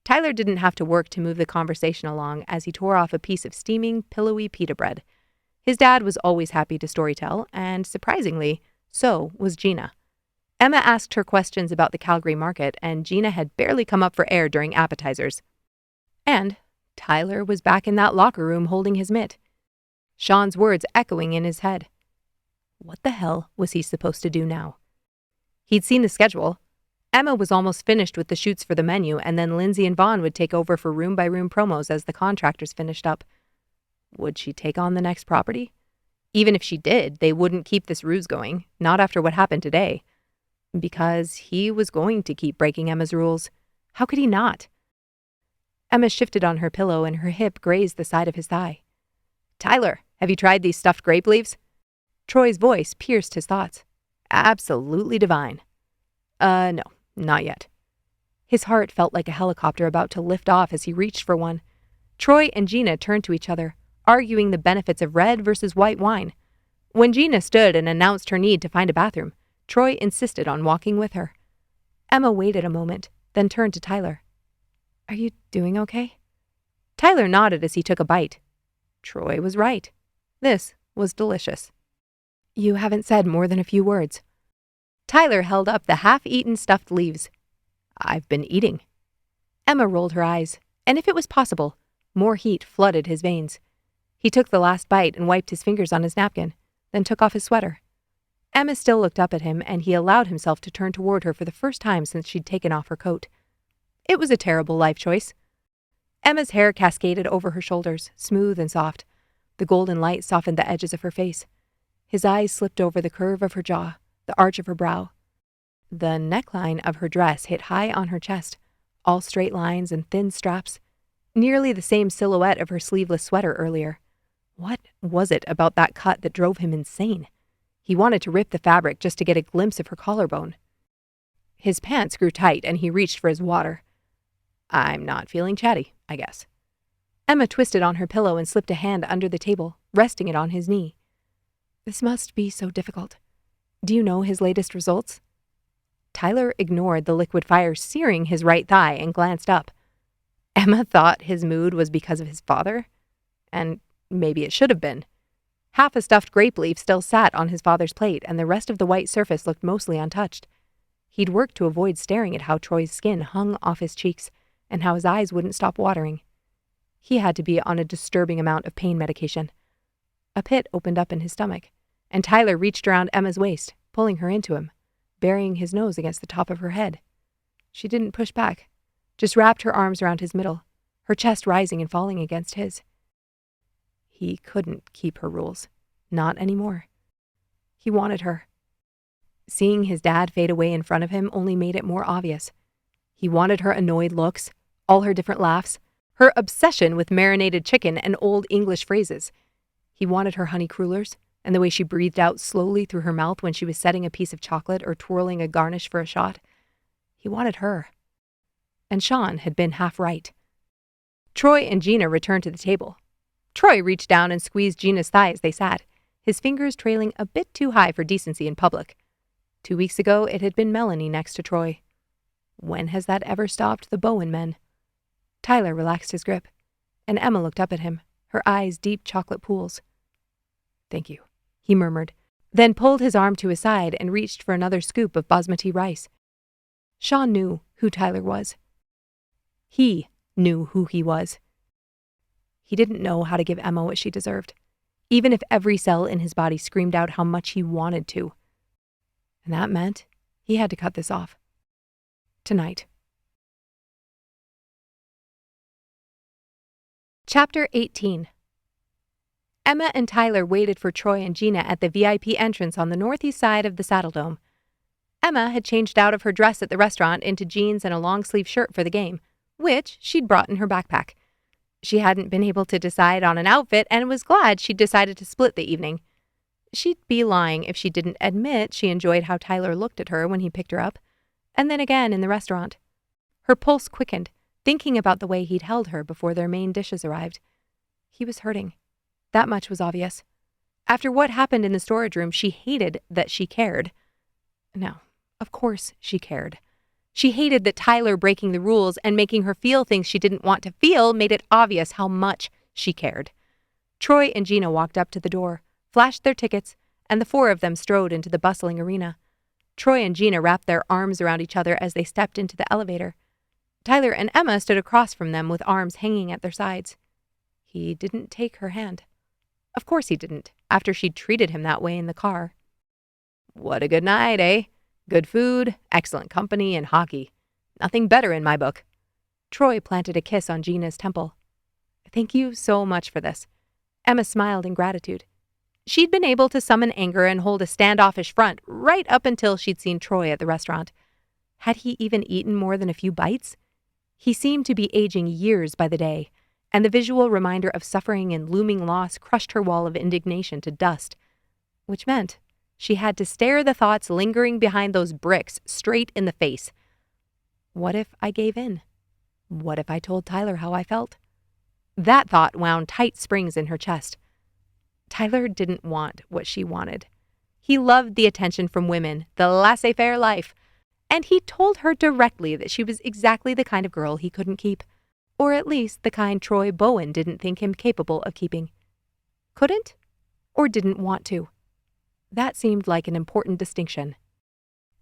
Tyler didn't have to work to move the conversation along as he tore off a piece of steaming, pillowy pita bread. His dad was always happy to storytell, and surprisingly, so was Gina. Emma asked her questions about the Calgary market, and Gina had barely come up for air during appetizers. And Tyler was back in that locker room holding his mitt. Sean's words echoing in his head. What the hell was he supposed to do now? He'd seen the schedule. Emma was almost finished with the shoots for the menu, and then Lindsay and Vaughn would take over for room-by-room promos as the contractors finished up. Would she take on the next property? Even if she did, they wouldn't keep this ruse going, not after what happened today. Because he was going to keep breaking Emma's rules. How could he not? Emma shifted on her pillow and her hip grazed the side of his thigh. Tyler, have you tried these stuffed grape leaves? Troy's voice pierced his thoughts. Absolutely divine. No, not yet. His heart felt like a helicopter about to lift off as he reached for one. Troy and Gina turned to each other, arguing the benefits of red versus white wine. When Gina stood and announced her need to find a bathroom, Troy insisted on walking with her. Emma waited a moment, then turned to Tyler. Are you doing okay? Tyler nodded as he took a bite. Troy was right. This was delicious. You haven't said more than a few words. Tyler held up the half-eaten stuffed leaves. I've been eating. Emma rolled her eyes, and if it was possible, more heat flooded his veins. He took the last bite and wiped his fingers on his napkin, then took off his sweater. Emma still looked up at him, and he allowed himself to turn toward her for the first time since she'd taken off her coat. It was a terrible life choice. Emma's hair cascaded over her shoulders, smooth and soft. The golden light softened the edges of her face. His eyes slipped over the curve of her jaw, the arch of her brow. The neckline of her dress hit high on her chest, all straight lines and thin straps, nearly the same silhouette of her sleeveless sweater earlier. What was it about that cut that drove him insane? He wanted to rip the fabric just to get a glimpse of her collarbone. His pants grew tight and he reached for his water. I'm not feeling chatty, I guess. Emma twisted on her pillow and slipped a hand under the table, resting it on his knee. This must be so difficult. Do you know his latest results? Tyler ignored the liquid fire searing his right thigh and glanced up. Emma thought his mood was because of his father? And maybe it should have been. Half a stuffed grape leaf still sat on his father's plate, and the rest of the white surface looked mostly untouched. He'd worked to avoid staring at how Troy's skin hung off his cheeks, and how his eyes wouldn't stop watering. He had to be on a disturbing amount of pain medication. A pit opened up in his stomach, and Tyler reached around Emma's waist, pulling her into him, burying his nose against the top of her head. She didn't push back, just wrapped her arms around his middle, her chest rising and falling against his. He couldn't keep her rules. Not anymore. He wanted her. Seeing his dad fade away in front of him only made it more obvious. He wanted her annoyed looks, all her different laughs, her obsession with marinated chicken and old English phrases. He wanted her honey crullers, and the way she breathed out slowly through her mouth when she was setting a piece of chocolate or twirling a garnish for a shot. He wanted her. And Sean had been half right. Troy and Gina returned to the table. Troy reached down and squeezed Gina's thigh as they sat, his fingers trailing a bit too high for decency in public. 2 weeks ago, it had been Melanie next to Troy. When has that ever stopped the Bowen men? Tyler relaxed his grip, and Emma looked up at him, her eyes deep chocolate pools. Thank you, he murmured, then pulled his arm to his side and reached for another scoop of basmati rice. Sean knew who Tyler was. He knew who he was. He didn't know how to give Emma what she deserved, even if every cell in his body screamed out how much he wanted to. And that meant he had to cut this off. Tonight. Chapter 18. Emma and Tyler waited for Troy and Gina at the VIP entrance on the northeast side of the Saddle Dome. Emma had changed out of her dress at the restaurant into jeans and a long-sleeve shirt for the game, which she'd brought in her backpack. She hadn't been able to decide on an outfit and was glad she'd decided to split the evening. She'd be lying if she didn't admit she enjoyed how Tyler looked at her when he picked her up, and then again in the restaurant. Her pulse quickened, thinking about the way he'd held her before their main dishes arrived. He was hurting. That much was obvious. After what happened in the storage room, she hated that she cared. No, of course she cared. She hated that Tyler breaking the rules and making her feel things she didn't want to feel made it obvious how much she cared. Troy and Gina walked up to the door, flashed their tickets, and the four of them strode into the bustling arena. Troy and Gina wrapped their arms around each other as they stepped into the elevator. Tyler and Emma stood across from them with arms hanging at their sides. He didn't take her hand. Of course he didn't, after she'd treated him that way in the car. What a good night, eh? Good food, excellent company, and hockey. Nothing better in my book. Troy planted a kiss on Gina's temple. Thank you so much for this. Emma smiled in gratitude. She'd been able to summon anger and hold a standoffish front right up until she'd seen Troy at the restaurant. Had he even eaten more than a few bites? He seemed to be aging years by the day, and the visual reminder of suffering and looming loss crushed her wall of indignation to dust, which meant she had to stare the thoughts lingering behind those bricks straight in the face. What if I gave in? What if I told Tyler how I felt? That thought wound tight springs in her chest. Tyler didn't want what she wanted. He loved the attention from women, the laissez-faire life, and he told her directly that she was exactly the kind of girl he couldn't keep, or at least the kind Troy Bowen didn't think him capable of keeping. Couldn't, or didn't want to. That seemed like an important distinction.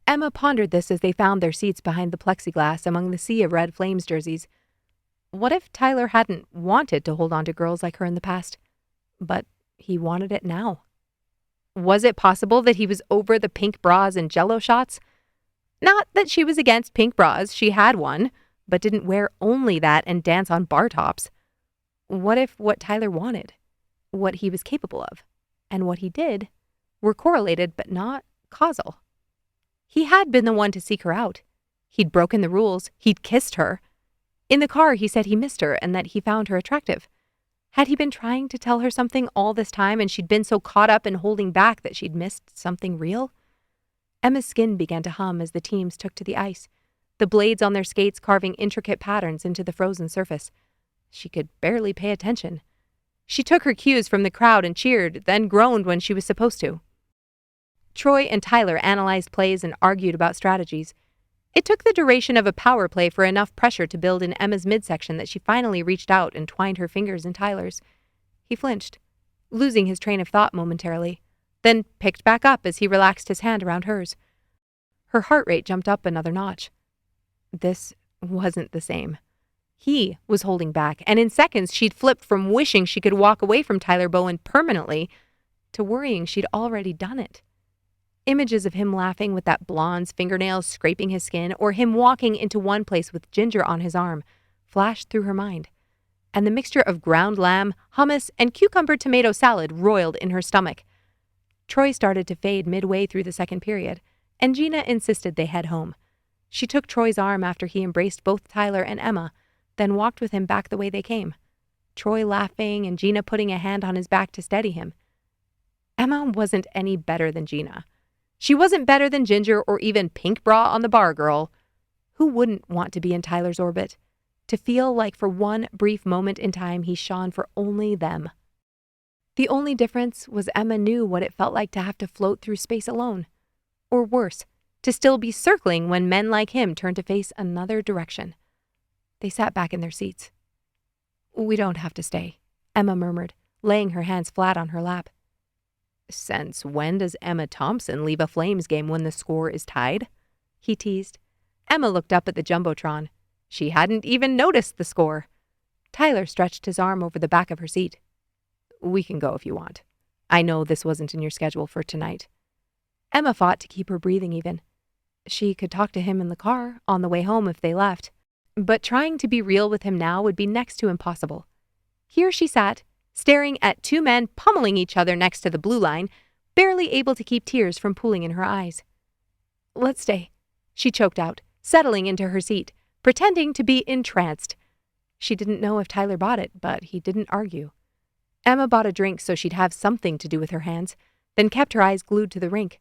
Emma pondered this as they found their seats behind the plexiglass among the sea of Red Flames jerseys. What if Tyler hadn't wanted to hold on to girls like her in the past, but he wanted it now? Was it possible that he was over the pink bras and jello shots? Not that she was against pink bras, she had one, but didn't wear only that and dance on bar tops. What if what Tyler wanted, what he was capable of, and what he did were correlated but not causal? He had been the one to seek her out. He'd broken the rules. He'd kissed her. In the car, he said he missed her and that he found her attractive. Had he been trying to tell her something all this time and she'd been so caught up in holding back that she'd missed something real? Emma's skin began to hum as the teams took to the ice, the blades on their skates carving intricate patterns into the frozen surface. She could barely pay attention. She took her cues from the crowd and cheered, then groaned when she was supposed to. Troy and Tyler analyzed plays and argued about strategies. It took the duration of a power play for enough pressure to build in Emma's midsection that she finally reached out and twined her fingers in Tyler's. He flinched, losing his train of thought momentarily, then picked back up as he relaxed his hand around hers. Her heart rate jumped up another notch. This wasn't the same. He was holding back, and in seconds she'd flipped from wishing she could walk away from Tyler Bowen permanently to worrying she'd already done it. Images of him laughing with that blonde's fingernails scraping his skin, or him walking into one place with Ginger on his arm, flashed through her mind, and the mixture of ground lamb, hummus, and cucumber tomato salad roiled in her stomach. Troy started to fade midway through the second period, and Gina insisted they head home. She took Troy's arm after he embraced both Tyler and Emma, then walked with him back the way they came, Troy laughing and Gina putting a hand on his back to steady him. Emma wasn't any better than Gina. She wasn't better than Ginger or even Pink Bra on the Bar Girl. Who wouldn't want to be in Tyler's orbit? To feel like for one brief moment in time he shone for only them. The only difference was Emma knew what it felt like to have to float through space alone. Or worse, to still be circling when men like him turned to face another direction. They sat back in their seats. We don't have to stay, Emma murmured, laying her hands flat on her lap. Since when does Emma Thompson leave a Flames game when the score is tied? He teased. Emma looked up at the Jumbotron. She hadn't even noticed the score. Tyler stretched his arm over the back of her seat. We can go if you want. I know this wasn't in your schedule for tonight. Emma fought to keep her breathing even. She could talk to him in the car on the way home if they left, but trying to be real with him now would be next to impossible. Here she sat, staring at two men pummeling each other next to the blue line, barely able to keep tears from pooling in her eyes. Let's stay, she choked out, settling into her seat, pretending to be entranced. She didn't know if Tyler bought it, but he didn't argue. Emma bought a drink so she'd have something to do with her hands, then kept her eyes glued to the rink.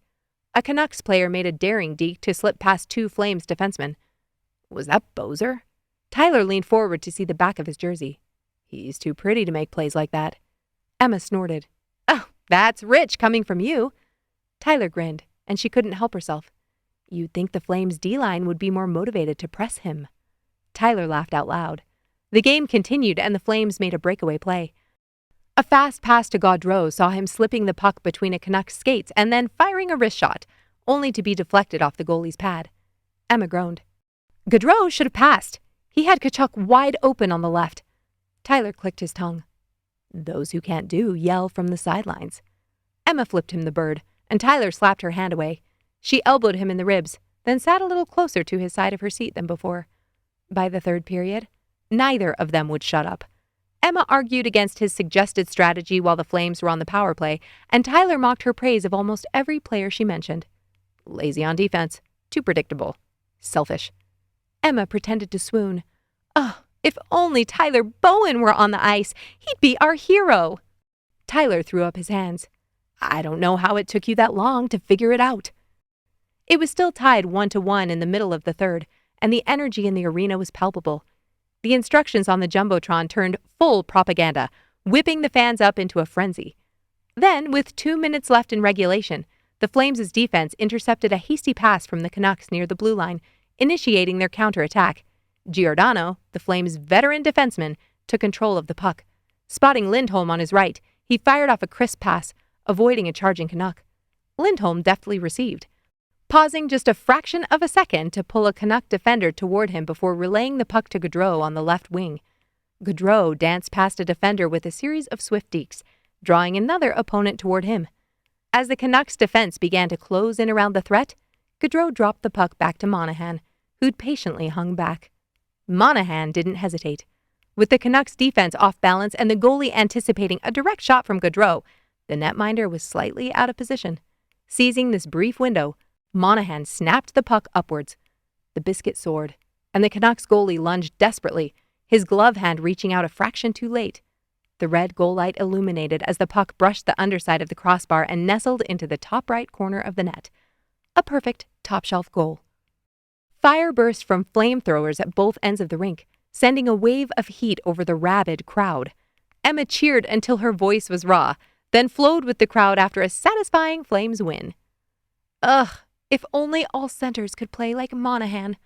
A Canucks player made a daring deke to slip past two Flames defensemen. Was that Bozer? Tyler leaned forward to see the back of his jersey. He's too pretty to make plays like that. Emma snorted. Oh, that's rich coming from you. Tyler grinned, and she couldn't help herself. You'd think the Flames' D-line would be more motivated to press him. Tyler laughed out loud. The game continued, and the Flames made a breakaway play. A fast pass to Gaudreau saw him slipping the puck between a Canuck's skates and then firing a wrist shot, only to be deflected off the goalie's pad. Emma groaned. Gaudreau should have passed. He had Tkachuk wide open on the left. Tyler clicked his tongue. Those who can't do yell from the sidelines. Emma flipped him the bird, and Tyler slapped her hand away. She elbowed him in the ribs, then sat a little closer to his side of her seat than before. By the third period, neither of them would shut up. Emma argued against his suggested strategy while the Flames were on the power play, and Tyler mocked her praise of almost every player she mentioned. Lazy on defense, too predictable, selfish. Emma pretended to swoon. Oh, if only Tyler Bowen were on the ice, he'd be our hero. Tyler threw up his hands. I don't know how it took you that long to figure it out. It was still tied 1-1 in the middle of the third, and the energy in the arena was palpable. The instructions on the Jumbotron turned full propaganda, whipping the fans up into a frenzy. Then, with 2 minutes left in regulation, the Flames' defense intercepted a hasty pass from the Canucks near the blue line, initiating their counterattack. Giordano, the Flames' veteran defenseman, took control of the puck. Spotting Lindholm on his right, he fired off a crisp pass, avoiding a charging Canuck. Lindholm deftly received, pausing just a fraction of a second to pull a Canuck defender toward him before relaying the puck to Gaudreau on the left wing. Gaudreau danced past a defender with a series of swift dekes, drawing another opponent toward him. As the Canucks' defense began to close in around the threat, Gaudreau dropped the puck back to Monahan, who'd patiently hung back. Monahan didn't hesitate. With the Canucks' defense off balance and the goalie anticipating a direct shot from Gaudreau, the netminder was slightly out of position. Seizing this brief window, Monahan snapped the puck upwards. The biscuit soared, and the Canucks goalie lunged desperately, his glove hand reaching out a fraction too late. The red goal light illuminated as the puck brushed the underside of the crossbar and nestled into the top right corner of the net. A perfect top-shelf goal. Fire burst from flamethrowers at both ends of the rink, sending a wave of heat over the rabid crowd. Emma cheered until her voice was raw, then flowed with the crowd after a satisfying Flames win. Ugh, if only all centers could play like Monahan,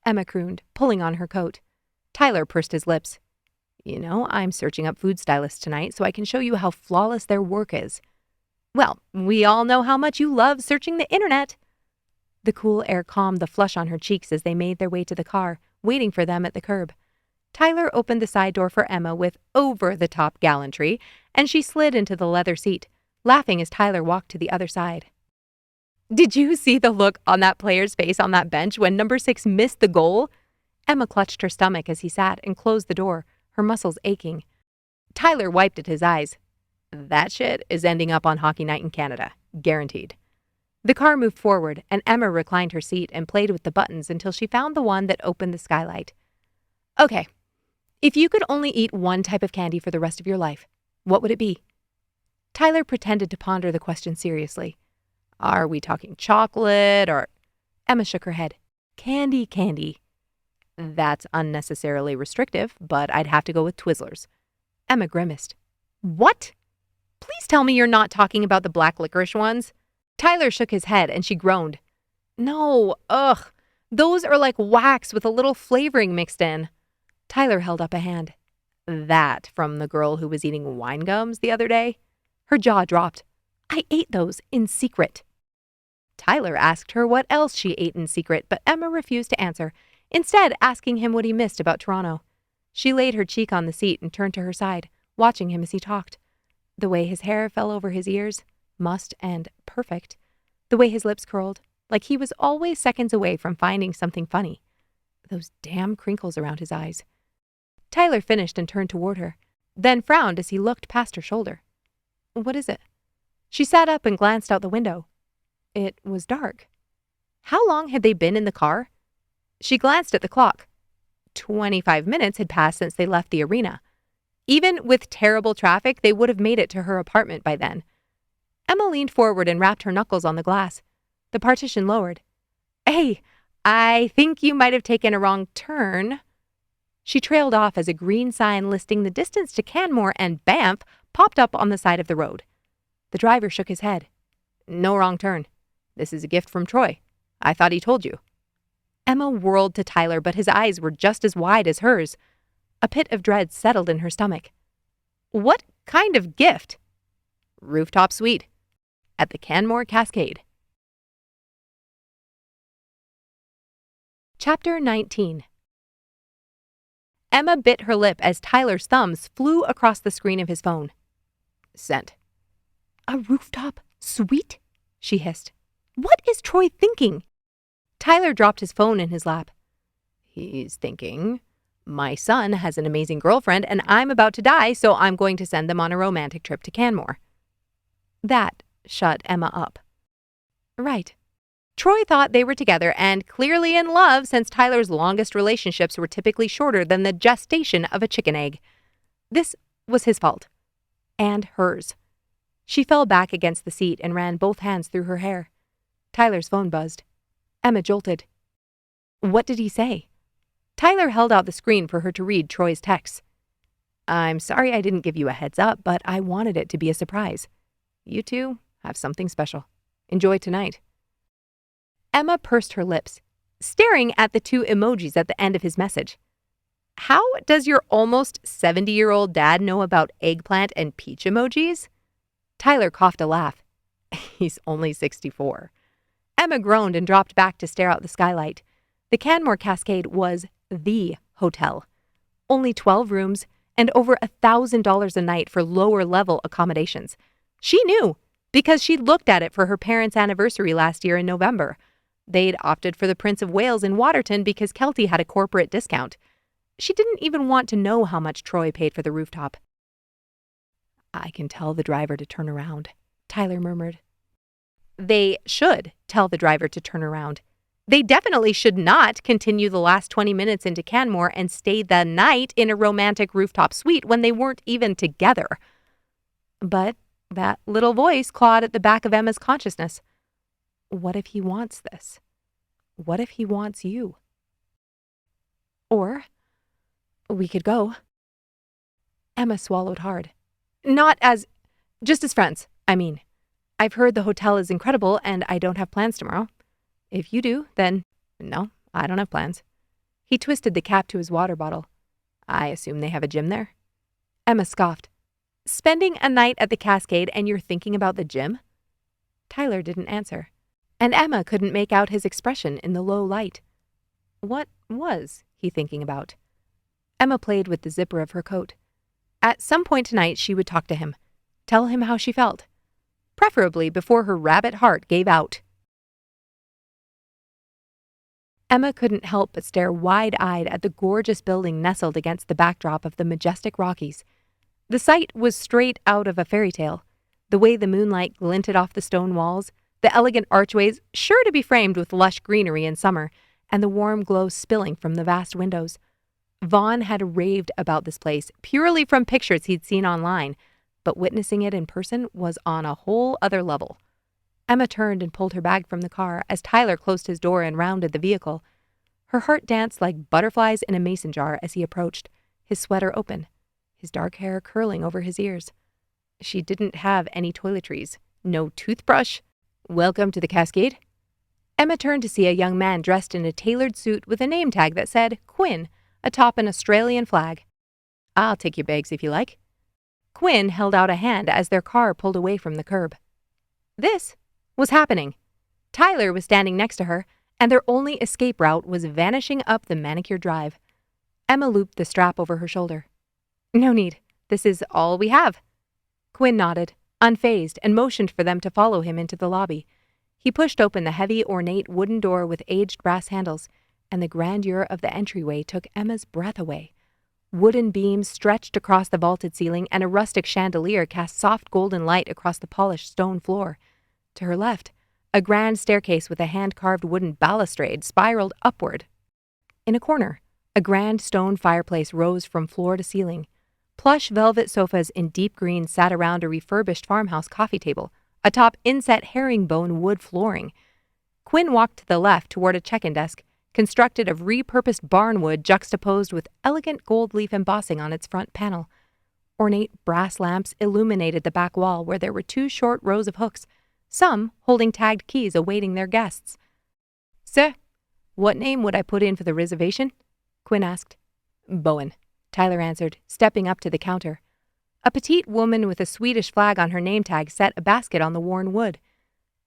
Emma crooned, pulling on her coat. Tyler pursed his lips. You know, I'm searching up food stylists tonight so I can show you how flawless their work is. Well, we all know how much you love searching the internet. The cool air calmed the flush on her cheeks as they made their way to the car, waiting for them at the curb. Tyler opened the side door for Emma with over-the-top gallantry, and she slid into the leather seat, laughing as Tyler walked to the other side. Did you see the look on that player's face on that bench when number 6 missed the goal? Emma clutched her stomach as he sat and closed the door, her muscles aching. Tyler wiped at his eyes. That shit is ending up on Hockey Night in Canada. Guaranteed. The car moved forward, and Emma reclined her seat and played with the buttons until she found the one that opened the skylight. Okay, if you could only eat one type of candy for the rest of your life, what would it be? Tyler pretended to ponder the question seriously. Are we talking chocolate or... Emma shook her head. Candy. That's unnecessarily restrictive, but I'd have to go with Twizzlers. Emma grimaced. What? Please tell me you're not talking about the black licorice ones. Tyler shook his head and she groaned. No, ugh. Those are like wax with a little flavoring mixed in. Tyler held up a hand. That from the girl who was eating wine gums the other day? Her jaw dropped. I ate those in secret. Tyler asked her what else she ate in secret, but Emma refused to answer, instead asking him what he missed about Toronto. She laid her cheek on the seat and turned to her side, watching him as he talked. The way his hair fell over his ears, mussed and perfect. The way his lips curled, like he was always seconds away from finding something funny. Those damn crinkles around his eyes. Tyler finished and turned toward her, then frowned as he looked past her shoulder. What is it? She sat up and glanced out the window. It was dark. How long had they been in the car? She glanced at the clock. 25 minutes had passed since they left the arena. Even with terrible traffic, they would have made it to her apartment by then. Emma leaned forward and rapped her knuckles on the glass. The partition lowered. Hey, I think you might have taken a wrong turn. She trailed off as a green sign listing the distance to Canmore and Banff popped up on the side of the road. The driver shook his head. No wrong turn. This is a gift from Troy. I thought he told you. Emma whirled to Tyler, but his eyes were just as wide as hers. A pit of dread settled in her stomach. What kind of gift? Rooftop suite at the Canmore Cascade. Chapter 19. Emma bit her lip as Tyler's thumbs flew across the screen of his phone. Sent. A rooftop suite? She hissed. What is Troy thinking? Tyler dropped his phone in his lap. He's thinking, my son has an amazing girlfriend and I'm about to die, so I'm going to send them on a romantic trip to Canmore. That shut Emma up. Right. Troy thought they were together and clearly in love, since Tyler's longest relationships were typically shorter than the gestation of a chicken egg. This was his fault. And hers. She fell back against the seat and ran both hands through her hair. Tyler's phone buzzed. Emma jolted. What did he say? Tyler held out the screen for her to read Troy's texts. I'm sorry I didn't give you a heads up, but I wanted it to be a surprise. You two have something special. Enjoy tonight. Emma pursed her lips, staring at the two emojis at the end of his message. How does your almost 70-year-old dad know about eggplant and peach emojis? Tyler coughed a laugh. He's only 64. Emma groaned and dropped back to stare out the skylight. The Canmore Cascade was the hotel. Only 12 rooms and over $1,000 a night for lower-level accommodations. She knew, because she'd looked at it for her parents' anniversary last year in November. They'd opted for the Prince of Wales in Waterton because Kelty had a corporate discount. She didn't even want to know how much Troy paid for the rooftop. I can tell the driver to turn around, Tyler murmured. They should tell the driver to turn around. They definitely should not continue the last 20 minutes into Canmore and stay the night in a romantic rooftop suite when they weren't even together. But that little voice clawed at the back of Emma's consciousness. What if he wants this? What if he wants you? Or we could go. Emma swallowed hard. Just as friends, I mean. I've heard the hotel is incredible and I don't have plans tomorrow. If you do, then no, I don't have plans. He twisted the cap to his water bottle. I assume they have a gym there? Emma scoffed. Spending a night at the Cascade and you're thinking about the gym? Tyler didn't answer, and Emma couldn't make out his expression in the low light. What was he thinking about? Emma played with the zipper of her coat. At some point tonight she would talk to him, tell him how she felt, preferably before her rabbit heart gave out. Emma couldn't help but stare wide-eyed at the gorgeous building nestled against the backdrop of the majestic Rockies. The sight was straight out of a fairy tale. The way the moonlight glinted off the stone walls, the elegant archways sure to be framed with lush greenery in summer, and the warm glow spilling from the vast windows. Vaughn had raved about this place purely from pictures he'd seen online, but witnessing it in person was on a whole other level. Emma turned and pulled her bag from the car as Tyler closed his door and rounded the vehicle. Her heart danced like butterflies in a mason jar as he approached, his sweater open, his dark hair curling over his ears. She didn't have any toiletries, no toothbrush. Welcome to the Cascade. Emma turned to see a young man dressed in a tailored suit with a name tag that said Quinn atop an Australian flag. I'll take your bags if you like. Quinn held out a hand as their car pulled away from the curb. This was happening. Tyler was standing next to her, and their only escape route was vanishing up the manicured drive. Emma looped the strap over her shoulder. No need. This is all we have. Quinn nodded, unfazed, and motioned for them to follow him into the lobby. He pushed open the heavy, ornate wooden door with aged brass handles, and the grandeur of the entryway took Emma's breath away. Wooden beams stretched across the vaulted ceiling, and a rustic chandelier cast soft golden light across the polished stone floor. To her left, a grand staircase with a hand-carved wooden balustrade spiraled upward. In a corner, a grand stone fireplace rose from floor to ceiling. Plush velvet sofas in deep green sat around a refurbished farmhouse coffee table, atop inset herringbone wood flooring. Quinn walked to the left toward a check-in desk, constructed of repurposed barnwood juxtaposed with elegant gold leaf embossing on its front panel. Ornate brass lamps illuminated the back wall where there were 2 short rows of hooks, some holding tagged keys awaiting their guests. Sir, what name would I put in for the reservation? Quinn asked. Bowen, Tyler answered, stepping up to the counter. A petite woman with a Swedish flag on her name tag set a basket on the worn wood.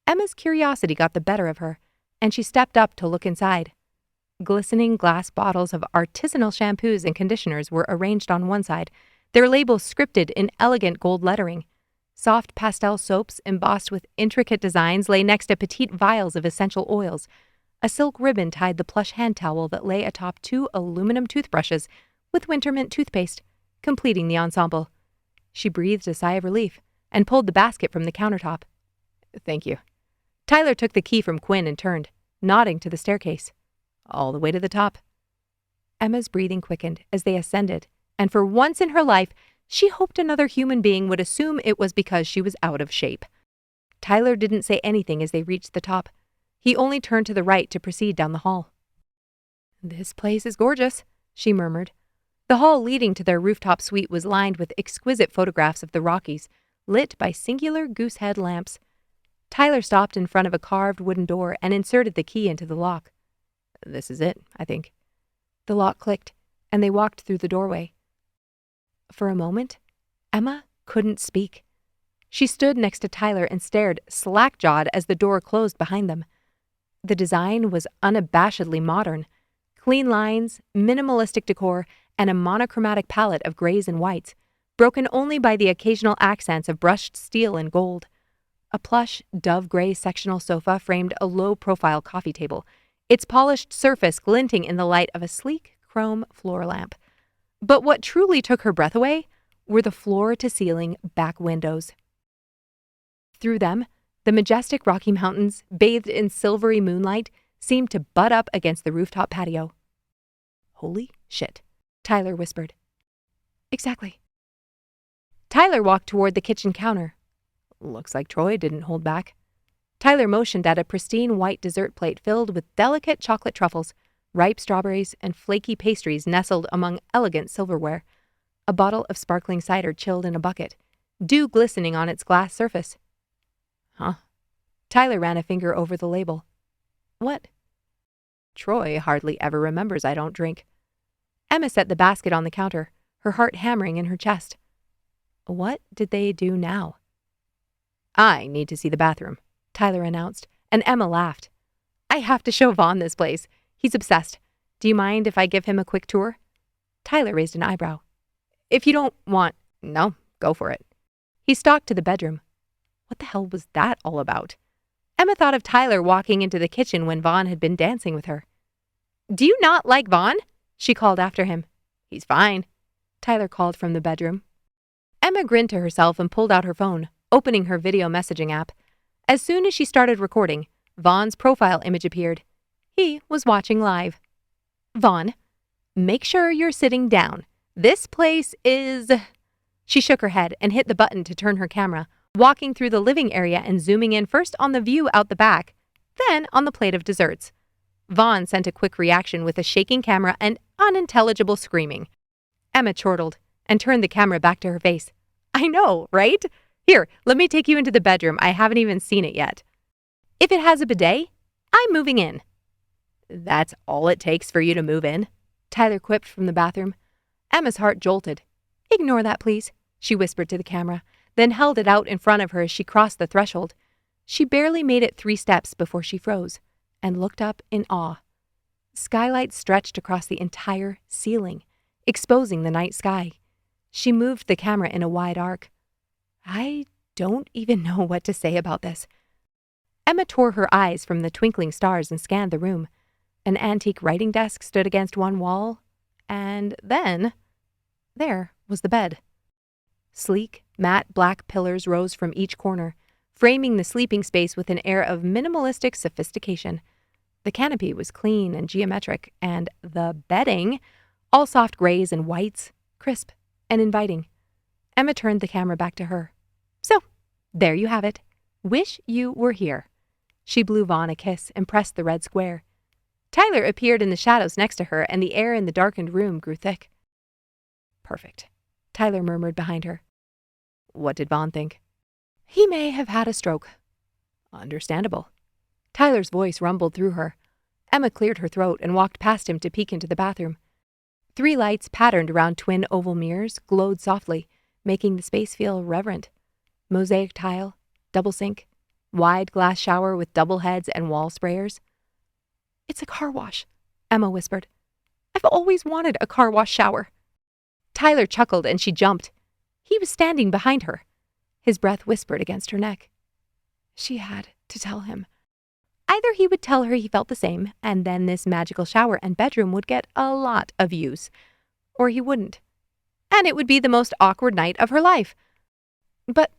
Emma's curiosity got the better of her, and she stepped up to look inside. Glistening glass bottles of artisanal shampoos and conditioners were arranged on one side, their labels scripted in elegant gold lettering. Soft pastel soaps embossed with intricate designs lay next to petite vials of essential oils. A silk ribbon tied the plush hand towel that lay atop 2 aluminum toothbrushes with winter mint toothpaste, completing the ensemble. She breathed a sigh of relief and pulled the basket from the countertop. "Thank you." Tyler took the key from Quinn and turned, nodding to the staircase. "All the way to the top." Emma's breathing quickened as they ascended, and for once in her life, she hoped another human being would assume it was because she was out of shape. Tyler didn't say anything as they reached the top. He only turned to the right to proceed down the hall. "This place is gorgeous," she murmured. The hall leading to their rooftop suite was lined with exquisite photographs of the Rockies, lit by singular goosehead lamps. Tyler stopped in front of a carved wooden door and inserted the key into the lock. "This is it, I think." The lock clicked, and they walked through the doorway. For a moment, Emma couldn't speak. She stood next to Tyler and stared slack-jawed as the door closed behind them. The design was unabashedly modern. Clean lines, minimalistic decor, and a monochromatic palette of grays and whites, broken only by the occasional accents of brushed steel and gold. A plush, dove-gray sectional sofa framed a low-profile coffee table, its polished surface glinting in the light of a sleek chrome floor lamp. But what truly took her breath away were the floor-to-ceiling back windows. Through them, the majestic Rocky Mountains, bathed in silvery moonlight, seemed to butt up against the rooftop patio. "Holy shit," Tyler whispered. "Exactly." Tyler walked toward the kitchen counter. "Looks like Troy didn't hold back." Tyler motioned at a pristine white dessert plate filled with delicate chocolate truffles, ripe strawberries, and flaky pastries nestled among elegant silverware. A bottle of sparkling cider chilled in a bucket, dew glistening on its glass surface. "Huh?" Tyler ran a finger over the label. "What?" "Troy hardly ever remembers I don't drink." Emma set the basket on the counter, her heart hammering in her chest. What did they do now? "I need to see the bathroom," Tyler announced, and Emma laughed. "I have to show Vaughn this place. He's obsessed. Do you mind if I give him a quick tour?" Tyler raised an eyebrow. "If you don't want—" "No, go for it." He stalked to the bedroom. What the hell was that all about? Emma thought of Tyler walking into the kitchen when Vaughn had been dancing with her. "Do you not like Vaughn?" she called after him. "He's fine," Tyler called from the bedroom. Emma grinned to herself and pulled out her phone, opening her video messaging app. As soon as she started recording, Vaughn's profile image appeared. He was watching live. "Vaughn, make sure you're sitting down. This place is—" She shook her head and hit the button to turn her camera, walking through the living area and zooming in first on the view out the back, then on the plate of desserts. Vaughn sent a quick reaction with a shaking camera and unintelligible screaming. Emma chortled and turned the camera back to her face. "I know, right? Here, let me take you into the bedroom. I haven't even seen it yet. If it has a bidet, I'm moving in." "That's all it takes for you to move in?" Tyler quipped from the bathroom. Emma's heart jolted. "Ignore that, please," she whispered to the camera, then held it out in front of her as she crossed the threshold. She barely made it 3 steps before she froze and looked up in awe. Skylights stretched across the entire ceiling, exposing the night sky. She moved the camera in a wide arc. "I don't even know what to say about this." Emma tore her eyes from the twinkling stars and scanned the room. An antique writing desk stood against one wall, and then there was the bed. Sleek, matte black pillars rose from each corner, framing the sleeping space with an air of minimalistic sophistication. The canopy was clean and geometric, and the bedding, all soft grays and whites, crisp and inviting. Emma turned the camera back to her. "So, there you have it. Wish you were here." She blew Vaughn a kiss and pressed the red square. Tyler appeared in the shadows next to her, and the air in the darkened room grew thick. "Perfect," Tyler murmured behind her. "What did Vaughn think?" "He may have had a stroke." "Understandable." Tyler's voice rumbled through her. Emma cleared her throat and walked past him to peek into the bathroom. 3 lights patterned around twin oval mirrors glowed softly, making the space feel reverent. Mosaic tile, double sink, wide glass shower with double heads and wall sprayers. "It's a car wash," Emma whispered. "I've always wanted a car wash shower." Tyler chuckled and she jumped. He was standing behind her. His breath whispered against her neck. She had to tell him. Either he would tell her he felt the same, and then this magical shower and bedroom would get a lot of use, or he wouldn't. And it would be the most awkward night of her life. But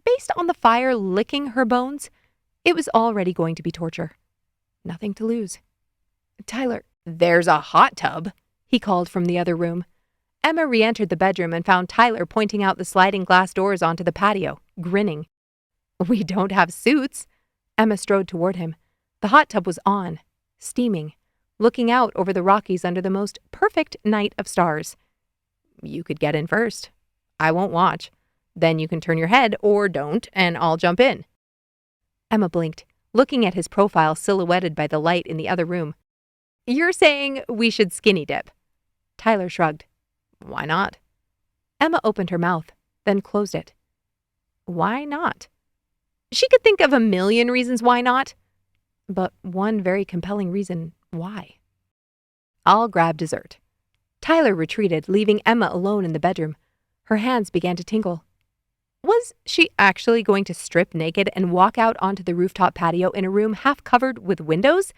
based on the fire licking her bones, it was already going to be torture. Nothing to lose. "Tyler, there's a hot tub," he called from the other room. Emma re-entered the bedroom and found Tyler pointing out the sliding glass doors onto the patio, grinning. "We don't have suits." Emma strode toward him. The hot tub was on, steaming, looking out over the Rockies under the most perfect night of stars. "You could get in first. I won't watch. Then you can turn your head, or don't, and I'll jump in." Emma blinked, looking at his profile silhouetted by the light in the other room. "You're saying we should skinny dip?" Tyler shrugged. "Why not?" Emma opened her mouth, then closed it. Why not? She could think of a million reasons why not, but one very compelling reason why. "I'll grab dessert." Tyler retreated, leaving Emma alone in the bedroom. Her hands began to tingle. Was she actually going to strip naked and walk out onto the rooftop patio in a room half covered with windows?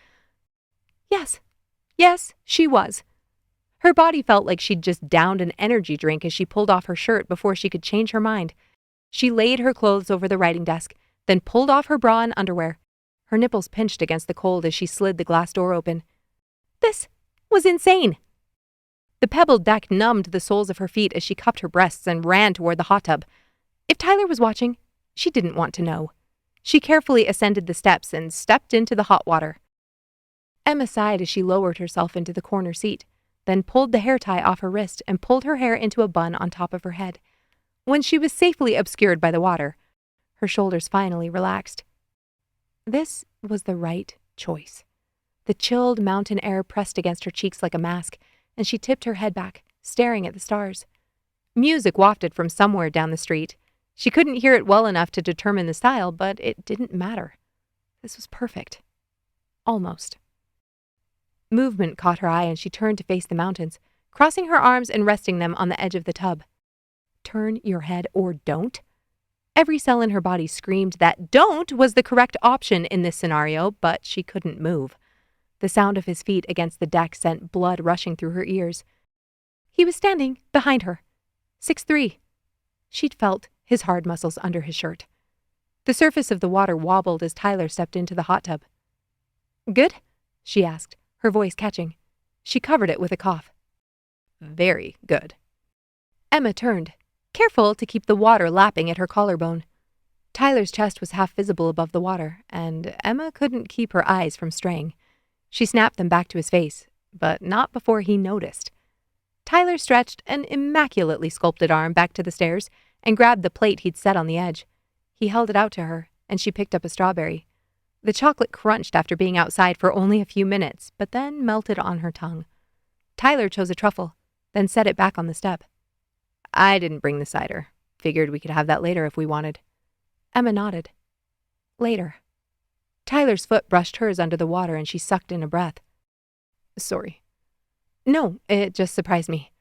Yes, she was. Her body felt like she'd just downed an energy drink as she pulled off her shirt before she could change her mind. She laid her clothes over the writing desk, then pulled off her bra and underwear. Her nipples pinched against the cold as she slid the glass door open. This was insane. The pebbled deck numbed the soles of her feet as she cupped her breasts and ran toward the hot tub. If Tyler was watching, she didn't want to know. She carefully ascended the steps and stepped into the hot water. Emma sighed as she lowered herself into the corner seat, then pulled the hair tie off her wrist and pulled her hair into a bun on top of her head. When she was safely obscured by the water, her shoulders finally relaxed. This was the right choice. The chilled mountain air pressed against her cheeks like a mask, and she tipped her head back, staring at the stars. Music wafted from somewhere down the street. She couldn't hear it well enough to determine the style, but it didn't matter. This was perfect. Almost. Movement caught her eye and she turned to face the mountains, crossing her arms and resting them on the edge of the tub. Turn your head or don't? Every cell in her body screamed that don't was the correct option in this scenario, but she couldn't move. The sound of his feet against the deck sent blood rushing through her ears. He was standing behind her, 6'3". She'd felt his hard muscles under his shirt. The surface of the water wobbled as Tyler stepped into the hot tub. "Good?" she asked, her voice catching. She covered it with a cough. "Very good." Emma turned, careful to keep the water lapping at her collarbone. Tyler's chest was half visible above the water, and Emma couldn't keep her eyes from straying. She snapped them back to his face, but not before he noticed. Tyler stretched an immaculately sculpted arm back to the stairs and grabbed the plate he'd set on the edge. He held it out to her, and she picked up a strawberry. The chocolate crunched after being outside for only a few minutes, but then melted on her tongue. Tyler chose a truffle, then set it back on the step. "I didn't bring the cider. Figured we could have that later if we wanted." Emma nodded. Later. Tyler's foot brushed hers under the water and she sucked in a breath. "Sorry." "No, it just surprised me.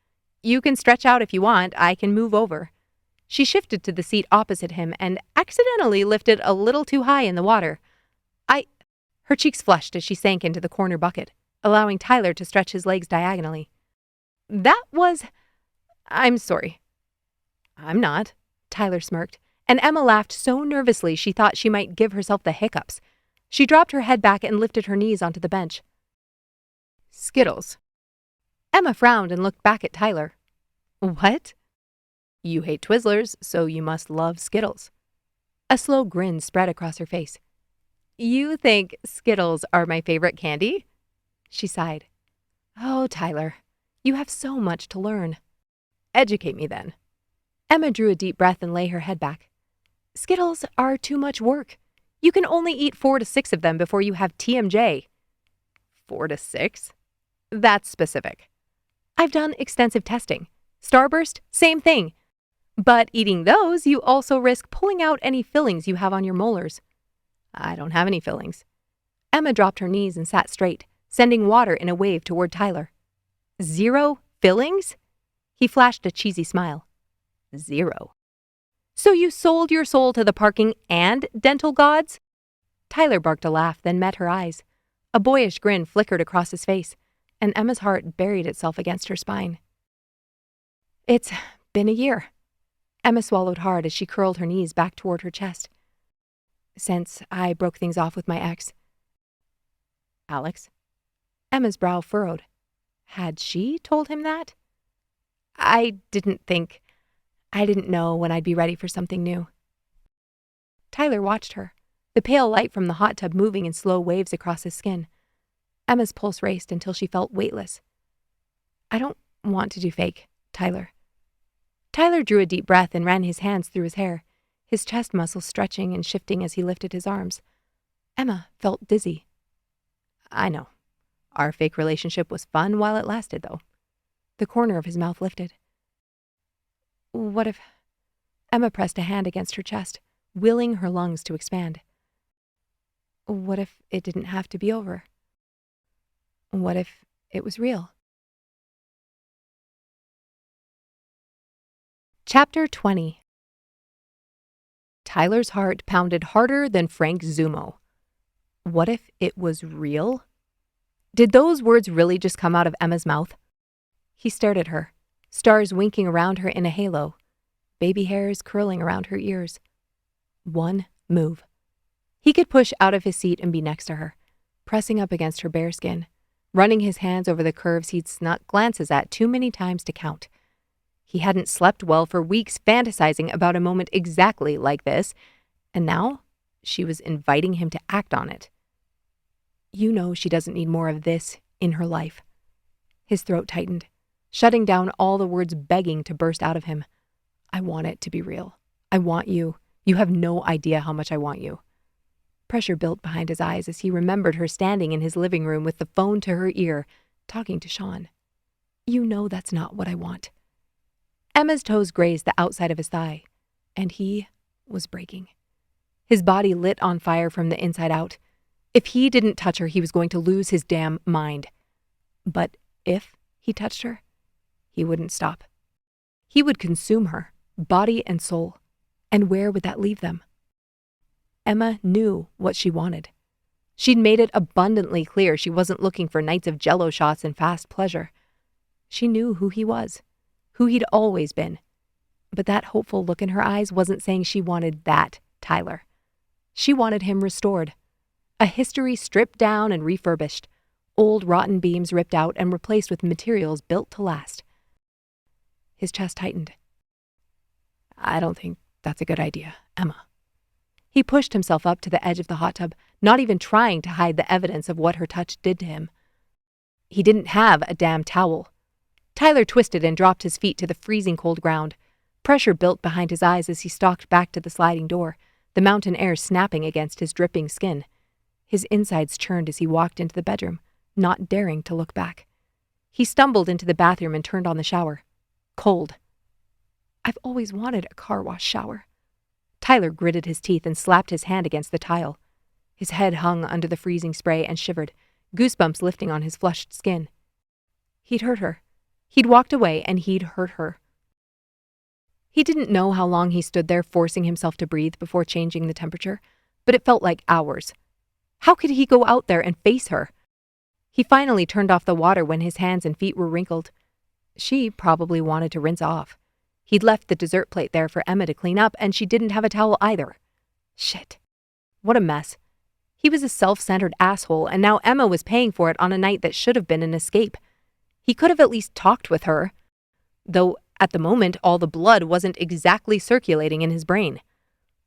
You can stretch out if you want. I can move over." She shifted to the seat opposite him and accidentally lifted a little too high in the water. Her cheeks flushed as she sank into the corner bucket, allowing Tyler to stretch his legs diagonally. I'm sorry." "I'm not," Tyler smirked, and Emma laughed so nervously she thought she might give herself the hiccups. She dropped her head back and lifted her knees onto the bench. "Skittles." Emma frowned and looked back at Tyler. "What?" "You hate Twizzlers, so you must love Skittles." A slow grin spread across her face. "You think Skittles are my favorite candy?" She sighed. "Oh, Tyler, you have so much to learn." "Educate me then." Emma drew a deep breath and lay her head back. "Skittles are too much work. You can only eat 4 to 6 of them before you have TMJ. 4 to 6? That's specific. I've done extensive testing. Starburst, same thing. But eating those, you also risk pulling out any fillings you have on your molars. I don't have any fillings. Emma dropped her knees and sat straight, sending water in a wave toward Tyler. 0 fillings? He flashed a cheesy smile. 0. So you sold your soul to the parking and dental gods? Tyler barked a laugh, then met her eyes. A boyish grin flickered across his face, and Emma's heart buried itself against her spine. It's been a year. Emma swallowed hard as she curled her knees back toward her chest. Since I broke things off with my ex. Alex? Emma's brow furrowed. Had she told him that? I didn't know when I'd be ready for something new. Tyler watched her, the pale light from the hot tub moving in slow waves across his skin. Emma's pulse raced until she felt weightless. I don't want to do fake, Tyler. Tyler drew a deep breath and ran his hands through his hair, his chest muscles stretching and shifting as he lifted his arms. Emma felt dizzy. I know. Our fake relationship was fun while it lasted, though. The corner of his mouth lifted. What if... Emma pressed a hand against her chest, willing her lungs to expand. What if it didn't have to be over? What if it was real? Chapter 20. Tyler's heart pounded harder than Frank Zumo. What if it was real? Did those words really just come out of Emma's mouth? He stared at her, stars winking around her in a halo, baby hairs curling around her ears. One move. He could push out of his seat and be next to her, pressing up against her bare skin, running his hands over the curves he'd snuck glances at too many times to count. He hadn't slept well for weeks, fantasizing about a moment exactly like this, and now she was inviting him to act on it. You know she doesn't need more of this in her life. His throat tightened, shutting down all the words begging to burst out of him. I want it to be real. I want you. You have no idea how much I want you. Pressure built behind his eyes as he remembered her standing in his living room with the phone to her ear, talking to Sean. You know that's not what I want. Emma's toes grazed the outside of his thigh, and he was breaking. His body lit on fire from the inside out. If he didn't touch her, he was going to lose his damn mind. But if he touched her, he wouldn't stop. He would consume her, body and soul. And where would that leave them? Emma knew what she wanted. She'd made it abundantly clear she wasn't looking for nights of jello shots and fast pleasure. She knew who he was, who he'd always been. But that hopeful look in her eyes wasn't saying she wanted that Tyler. She wanted him restored. A history stripped down and refurbished, old rotten beams ripped out and replaced with materials built to last. His chest tightened. I don't think that's a good idea, Emma. He pushed himself up to the edge of the hot tub, not even trying to hide the evidence of what her touch did to him. He didn't have a damn towel. Tyler twisted and dropped his feet to the freezing cold ground. Pressure built behind his eyes as he stalked back to the sliding door, the mountain air snapping against his dripping skin. His insides churned as he walked into the bedroom, not daring to look back. He stumbled into the bathroom and turned on the shower. Cold. I've always wanted a car wash shower. Tyler gritted his teeth and slapped his hand against the tile. His head hung under the freezing spray and shivered, goosebumps lifting on his flushed skin. He'd hurt her. He'd walked away and he'd hurt her. He didn't know how long he stood there forcing himself to breathe before changing the temperature, but it felt like hours. How could he go out there and face her? He finally turned off the water when his hands and feet were wrinkled. She probably wanted to rinse off. He'd left the dessert plate there for Emma to clean up, and she didn't have a towel either. Shit. What a mess. He was a self-centered asshole, and now Emma was paying for it on a night that should have been an escape. He could have at least talked with her, though at the moment all the blood wasn't exactly circulating in his brain.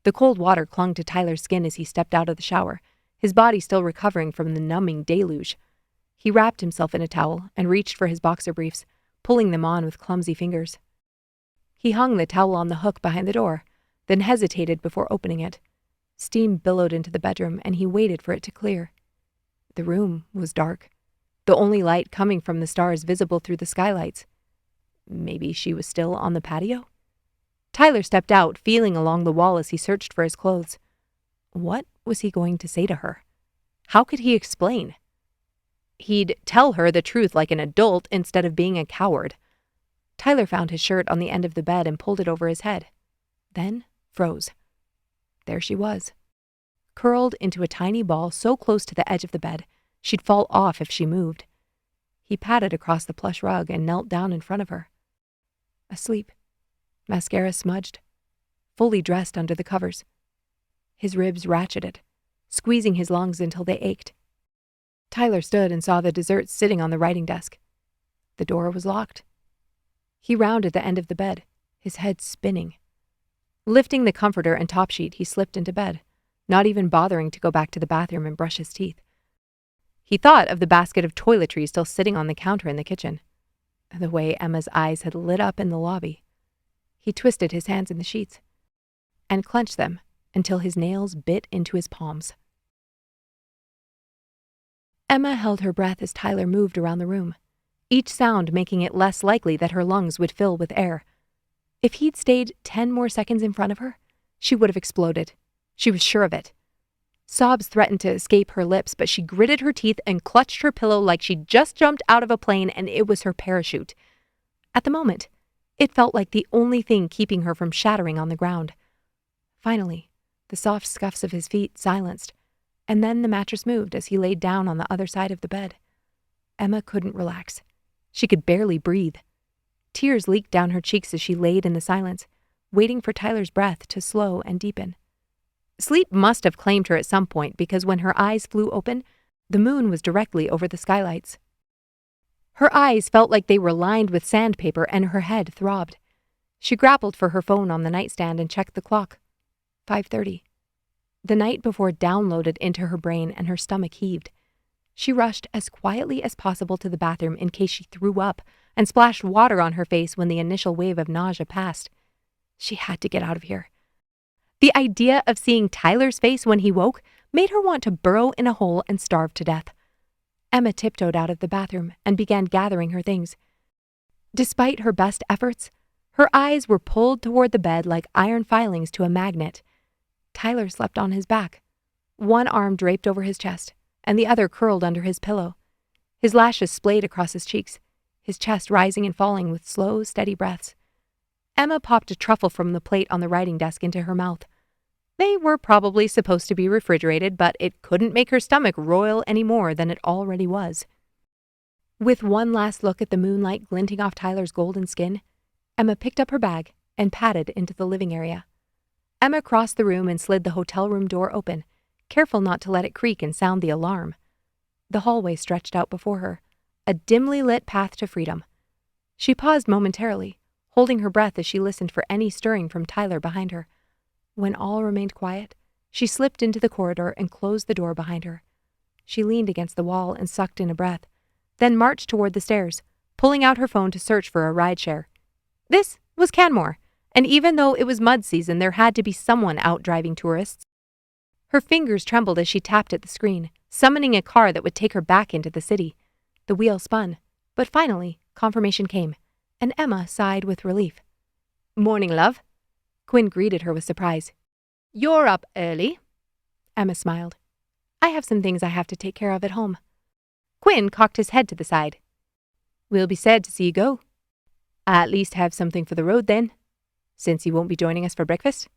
The cold water clung to Tyler's skin as he stepped out of the shower, his body still recovering from the numbing deluge. He wrapped himself in a towel and reached for his boxer briefs, pulling them on with clumsy fingers. He hung the towel on the hook behind the door, then hesitated before opening it. Steam billowed into the bedroom, and he waited for it to clear. The room was dark, the only light coming from the stars visible through the skylights. Maybe she was still on the patio? Tyler stepped out, feeling along the wall as he searched for his clothes. What was he going to say to her? How could he explain? He'd tell her the truth like an adult instead of being a coward. Tyler found his shirt on the end of the bed and pulled it over his head. Then froze. There she was, curled into a tiny ball so close to the edge of the bed, she'd fall off if she moved. He patted across the plush rug and knelt down in front of her. Asleep, mascara smudged, fully dressed under the covers. His ribs ratcheted, squeezing his lungs until they ached. Tyler stood and saw the desserts sitting on the writing desk. The door was locked. He rounded the end of the bed, his head spinning. Lifting the comforter and top sheet, he slipped into bed, not even bothering to go back to the bathroom and brush his teeth. He thought of the basket of toiletries still sitting on the counter in the kitchen, the way Emma's eyes had lit up in the lobby. He twisted his hands in the sheets and clenched them until his nails bit into his palms. Emma held her breath as Tyler moved around the room, each sound making it less likely that her lungs would fill with air. If he'd stayed 10 more seconds in front of her, she would have exploded. She was sure of it. Sobs threatened to escape her lips, but she gritted her teeth and clutched her pillow like she'd just jumped out of a plane and it was her parachute. At the moment, it felt like the only thing keeping her from shattering on the ground. Finally, the soft scuffs of his feet silenced, and then the mattress moved as he laid down on the other side of the bed. Emma couldn't relax. She could barely breathe. Tears leaked down her cheeks as she laid in the silence, waiting for Tyler's breath to slow and deepen. Sleep must have claimed her at some point because when her eyes flew open, the moon was directly over the skylights. Her eyes felt like they were lined with sandpaper and her head throbbed. She grappled for her phone on the nightstand and checked the clock. 5:30. The night before downloaded into her brain and her stomach heaved. She rushed as quietly as possible to the bathroom in case she threw up and splashed water on her face when the initial wave of nausea passed. She had to get out of here. The idea of seeing Tyler's face when he woke made her want to burrow in a hole and starve to death. Emma tiptoed out of the bathroom and began gathering her things. Despite her best efforts, her eyes were pulled toward the bed like iron filings to a magnet. Tyler slept on his back, one arm draped over his chest and the other curled under his pillow. His lashes splayed across his cheeks, his chest rising and falling with slow, steady breaths. Emma popped a truffle from the plate on the writing desk into her mouth. They were probably supposed to be refrigerated, but it couldn't make her stomach roil any more than it already was. With one last look at the moonlight glinting off Tyler's golden skin, Emma picked up her bag and padded into the living area. Emma crossed the room and slid the hotel room door open, careful not to let it creak and sound the alarm. The hallway stretched out before her, a dimly lit path to freedom. She paused momentarily, holding her breath as she listened for any stirring from Tyler behind her. When all remained quiet, she slipped into the corridor and closed the door behind her. She leaned against the wall and sucked in a breath, then marched toward the stairs, pulling out her phone to search for a rideshare. This was Canmore, and even though it was mud season, there had to be someone out driving tourists. Her fingers trembled as she tapped at the screen, summoning a car that would take her back into the city. The wheel spun, but finally, confirmation came, and Emma sighed with relief. "Morning, love." Quinn greeted her with surprise. "You're up early." Emma smiled. "I have some things I have to take care of at home." Quinn cocked his head to the side. "We'll be sad to see you go." "I at least have something for the road then, since you won't be joining us for breakfast."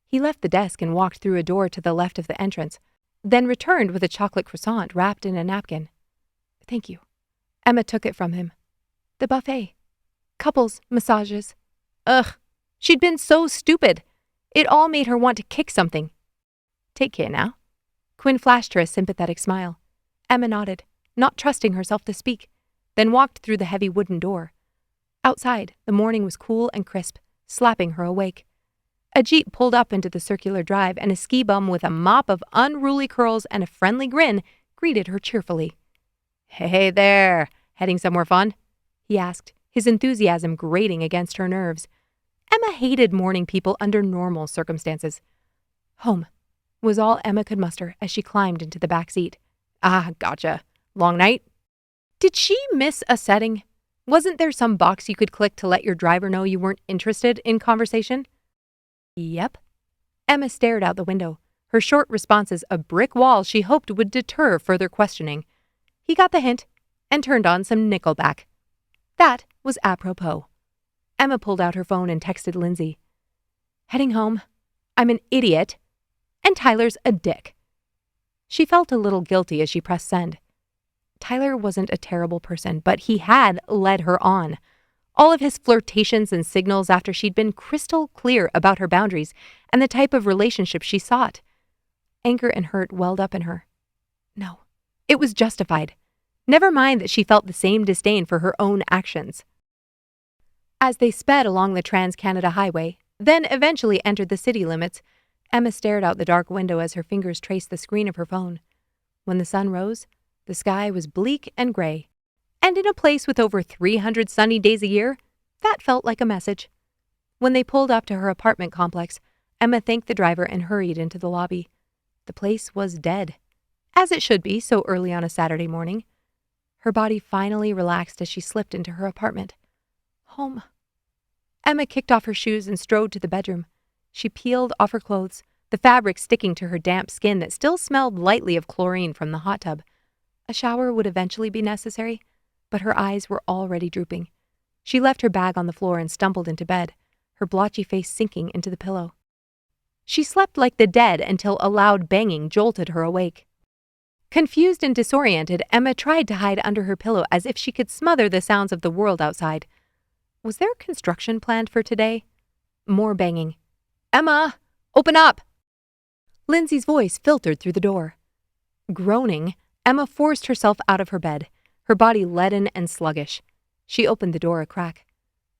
He left the desk and walked through a door to the left of the entrance, then returned with a chocolate croissant wrapped in a napkin. "Thank you." Emma took it from him. "The buffet. Couples massages." Ugh, she'd been so stupid. It all made her want to kick something. "Take care now." Quinn flashed her a sympathetic smile. Emma nodded, not trusting herself to speak, then walked through the heavy wooden door. Outside, the morning was cool and crisp, slapping her awake. A jeep pulled up into the circular drive, and a ski bum with a mop of unruly curls and a friendly grin greeted her cheerfully. "Hey there, heading somewhere fun?" he asked, his enthusiasm grating against her nerves. Emma hated morning people under normal circumstances. "Home," was all Emma could muster as she climbed into the back seat. "Ah, gotcha. Long night?" Did she miss a setting? Wasn't there some box you could click to let your driver know you weren't interested in conversation? Yep. Emma stared out the window, her short responses a brick wall she hoped would deter further questioning. He got the hint and turned on some Nickelback. That was apropos. Emma pulled out her phone and texted Lindsay. Heading home. I'm an idiot. And Tyler's a dick. She felt a little guilty as she pressed send. Tyler wasn't a terrible person, but he had led her on. All of his flirtations and signals after she'd been crystal clear about her boundaries and the type of relationship she sought. Anger and hurt welled up in her. No, it was justified. Never mind that she felt the same disdain for her own actions. As they sped along the Trans-Canada Highway, then eventually entered the city limits, Emma stared out the dark window as her fingers traced the screen of her phone. When the sun rose, the sky was bleak and gray. And in a place with over 300 sunny days a year, that felt like a message. When they pulled up to her apartment complex, Emma thanked the driver and hurried into the lobby. The place was dead, as it should be so early on a Saturday morning. Her body finally relaxed as she slipped into her apartment. Home. Emma kicked off her shoes and strode to the bedroom. She peeled off her clothes, the fabric sticking to her damp skin that still smelled lightly of chlorine from the hot tub. A shower would eventually be necessary, but her eyes were already drooping. She left her bag on the floor and stumbled into bed, her blotchy face sinking into the pillow. She slept like the dead until a loud banging jolted her awake. Confused and disoriented, Emma tried to hide under her pillow as if she could smother the sounds of the world outside. Was there construction planned for today? More banging. Emma, open up! Lindsay's voice filtered through the door. Groaning, Emma forced herself out of her bed, her body leaden and sluggish. She opened the door a crack.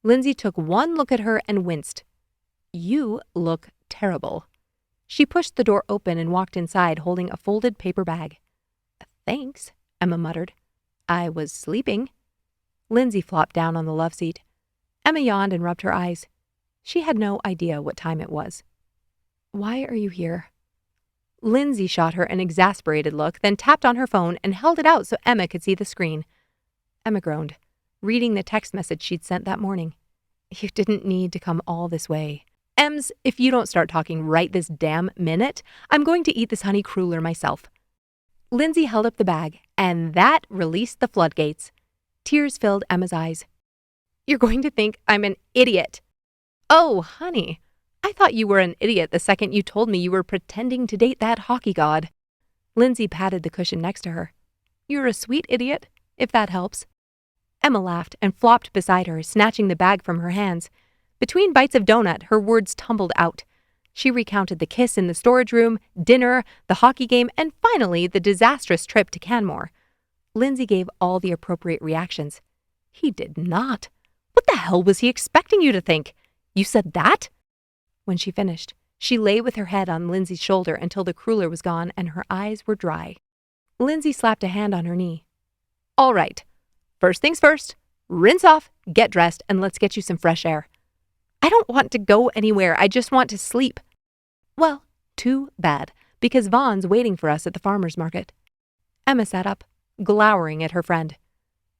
Lindsay took one look at her and winced. You look terrible. She pushed the door open and walked inside holding a folded paper bag. Thanks, Emma muttered. I was sleeping. Lindsay flopped down on the love seat. Emma yawned and rubbed her eyes. She had no idea what time it was. Why are you here? Lindsay shot her an exasperated look, then tapped on her phone and held it out so Emma could see the screen. Emma groaned, reading the text message she'd sent that morning. You didn't need to come all this way. Ems, if you don't start talking right this damn minute, I'm going to eat this honey cruller myself. Lindsay held up the bag, and that released the floodgates. Tears filled Emma's eyes. You're going to think I'm an idiot. Oh, honey, I thought you were an idiot the second you told me you were pretending to date that hockey god. Lindsay patted the cushion next to her. You're a sweet idiot, if that helps. Emma laughed and flopped beside her, snatching the bag from her hands. Between bites of donut, her words tumbled out. She recounted the kiss in the storage room, dinner, the hockey game, and finally the disastrous trip to Canmore. Lindsay gave all the appropriate reactions. He did not. What the hell was he expecting you to think? You said that? When she finished, she lay with her head on Lindsay's shoulder until the cruller was gone and her eyes were dry. Lindsay slapped a hand on her knee. All right. First things first. Rinse off, get dressed, and let's get you some fresh air. I don't want to go anywhere. I just want to sleep. Well, too bad, because Vaughn's waiting for us at the farmer's market. Emma sat up, glowering at her friend.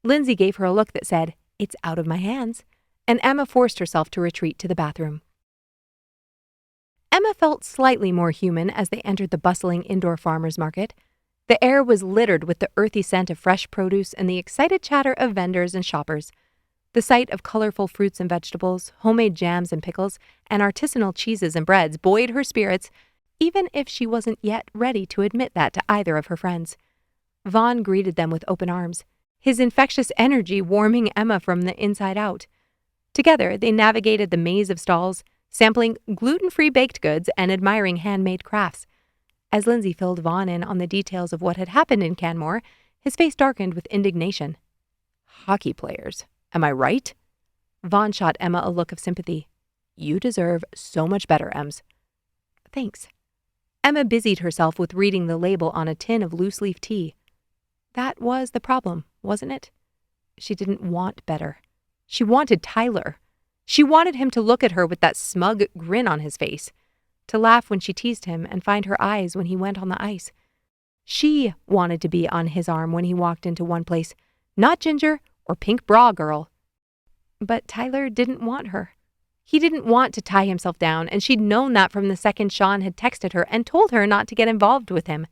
Lindsay gave her a look that said, It's out of my hands, and Emma forced herself to retreat to the bathroom. Emma felt slightly more human as they entered the bustling indoor farmer's market. The air was littered with the earthy scent of fresh produce and the excited chatter of vendors and shoppers. The sight of colorful fruits and vegetables, homemade jams and pickles, and artisanal cheeses and breads buoyed her spirits, even if she wasn't yet ready to admit that to either of her friends. Vaughn greeted them with open arms, his infectious energy warming Emma from the inside out. Together, they navigated the maze of stalls, sampling gluten-free baked goods and admiring handmade crafts. As Lindsay filled Vaughn in on the details of what had happened in Canmore, his face darkened with indignation. Hockey players, am I right? Vaughn shot Emma a look of sympathy. You deserve so much better, Ems. Thanks. Emma busied herself with reading the label on a tin of loose-leaf tea. That was the problem, wasn't it? She didn't want better. She wanted Tyler. She wanted him to look at her with that smug grin on his face, to laugh when she teased him and find her eyes when he went on the ice. She wanted to be on his arm when he walked into one place, not Ginger or Pink Bra Girl. But Tyler didn't want her. He didn't want to tie himself down, and she'd known that from the second Sean had texted her and told her not to get involved with him.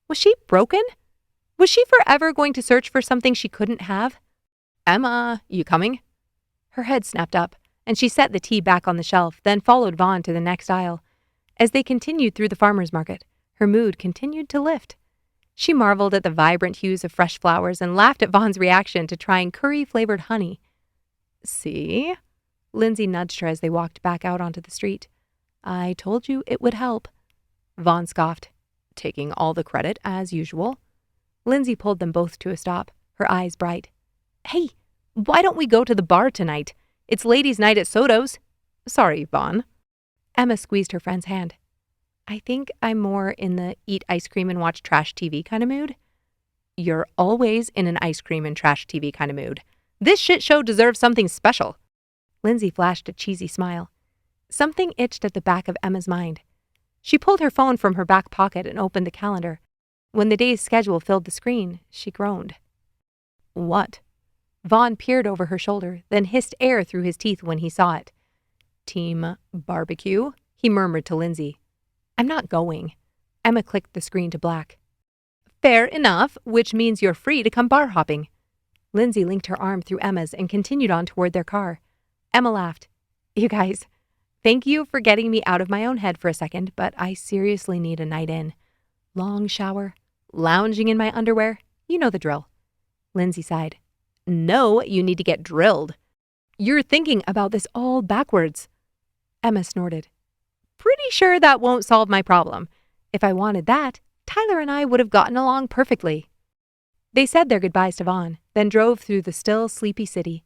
Was she broken? Was she forever going to search for something she couldn't have? Emma, you coming? Her head snapped up, and she set the tea back on the shelf, then followed Vaughn to the next aisle. As they continued through the farmer's market, her mood continued to lift. She marveled at the vibrant hues of fresh flowers and laughed at Vaughn's reaction to trying curry-flavored honey. See? Lindsay nudged her as they walked back out onto the street. I told you it would help. Vaughn scoffed, taking all the credit as usual. Lindsay pulled them both to a stop, her eyes bright. Hey, why don't we go to the bar tonight? It's ladies' night at Soto's. Sorry, Vaughn. Emma squeezed her friend's hand. I think I'm more in the eat ice cream and watch trash TV kind of mood. You're always in an ice cream and trash TV kind of mood. This shit show deserves something special. Lindsay flashed a cheesy smile. Something itched at the back of Emma's mind. She pulled her phone from her back pocket and opened the calendar. When the day's schedule filled the screen, she groaned. What? Vaughn peered over her shoulder, then hissed air through his teeth when he saw it. Team barbecue? He murmured to Lindsay. I'm not going. Emma clicked the screen to black. Fair enough, which means you're free to come bar hopping. Lindsay linked her arm through Emma's and continued on toward their car. Emma laughed. You guys, thank you for getting me out of my own head for a second, but I seriously need a night in. Long shower, lounging in my underwear, you know the drill. Lindsay sighed. No, you need to get drilled. You're thinking about this all backwards. Emma snorted. Pretty sure that won't solve my problem. If I wanted that, Tyler and I would have gotten along perfectly. They said their goodbyes to Vaughn, then drove through the still, sleepy city.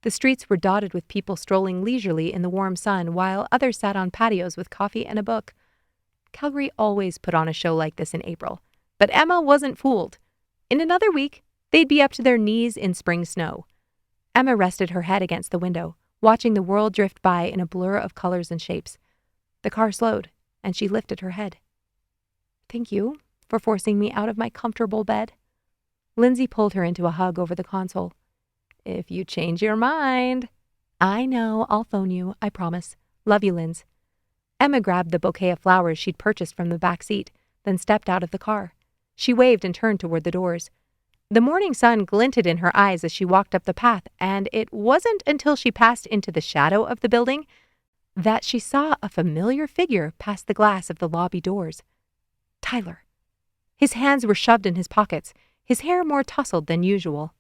The streets were dotted with people strolling leisurely in the warm sun, while others sat on patios with coffee and a book. Calgary always put on a show like this in April, but Emma wasn't fooled. In another week, they'd be up to their knees in spring snow. Emma rested her head against the window, watching the world drift by in a blur of colors and shapes. The car slowed, and she lifted her head. Thank you for forcing me out of my comfortable bed. Lindsay pulled her into a hug over the console. If you change your mind. I know, I'll phone you, I promise. Love you, Linz. Emma grabbed the bouquet of flowers she'd purchased from the back seat, then stepped out of the car. She waved and turned toward the doors. The morning sun glinted in her eyes as she walked up the path, and it wasn't until she passed into the shadow of the building that she saw a familiar figure past the glass of the lobby doors. Tyler. His hands were shoved in his pockets, his hair more tousled than usual.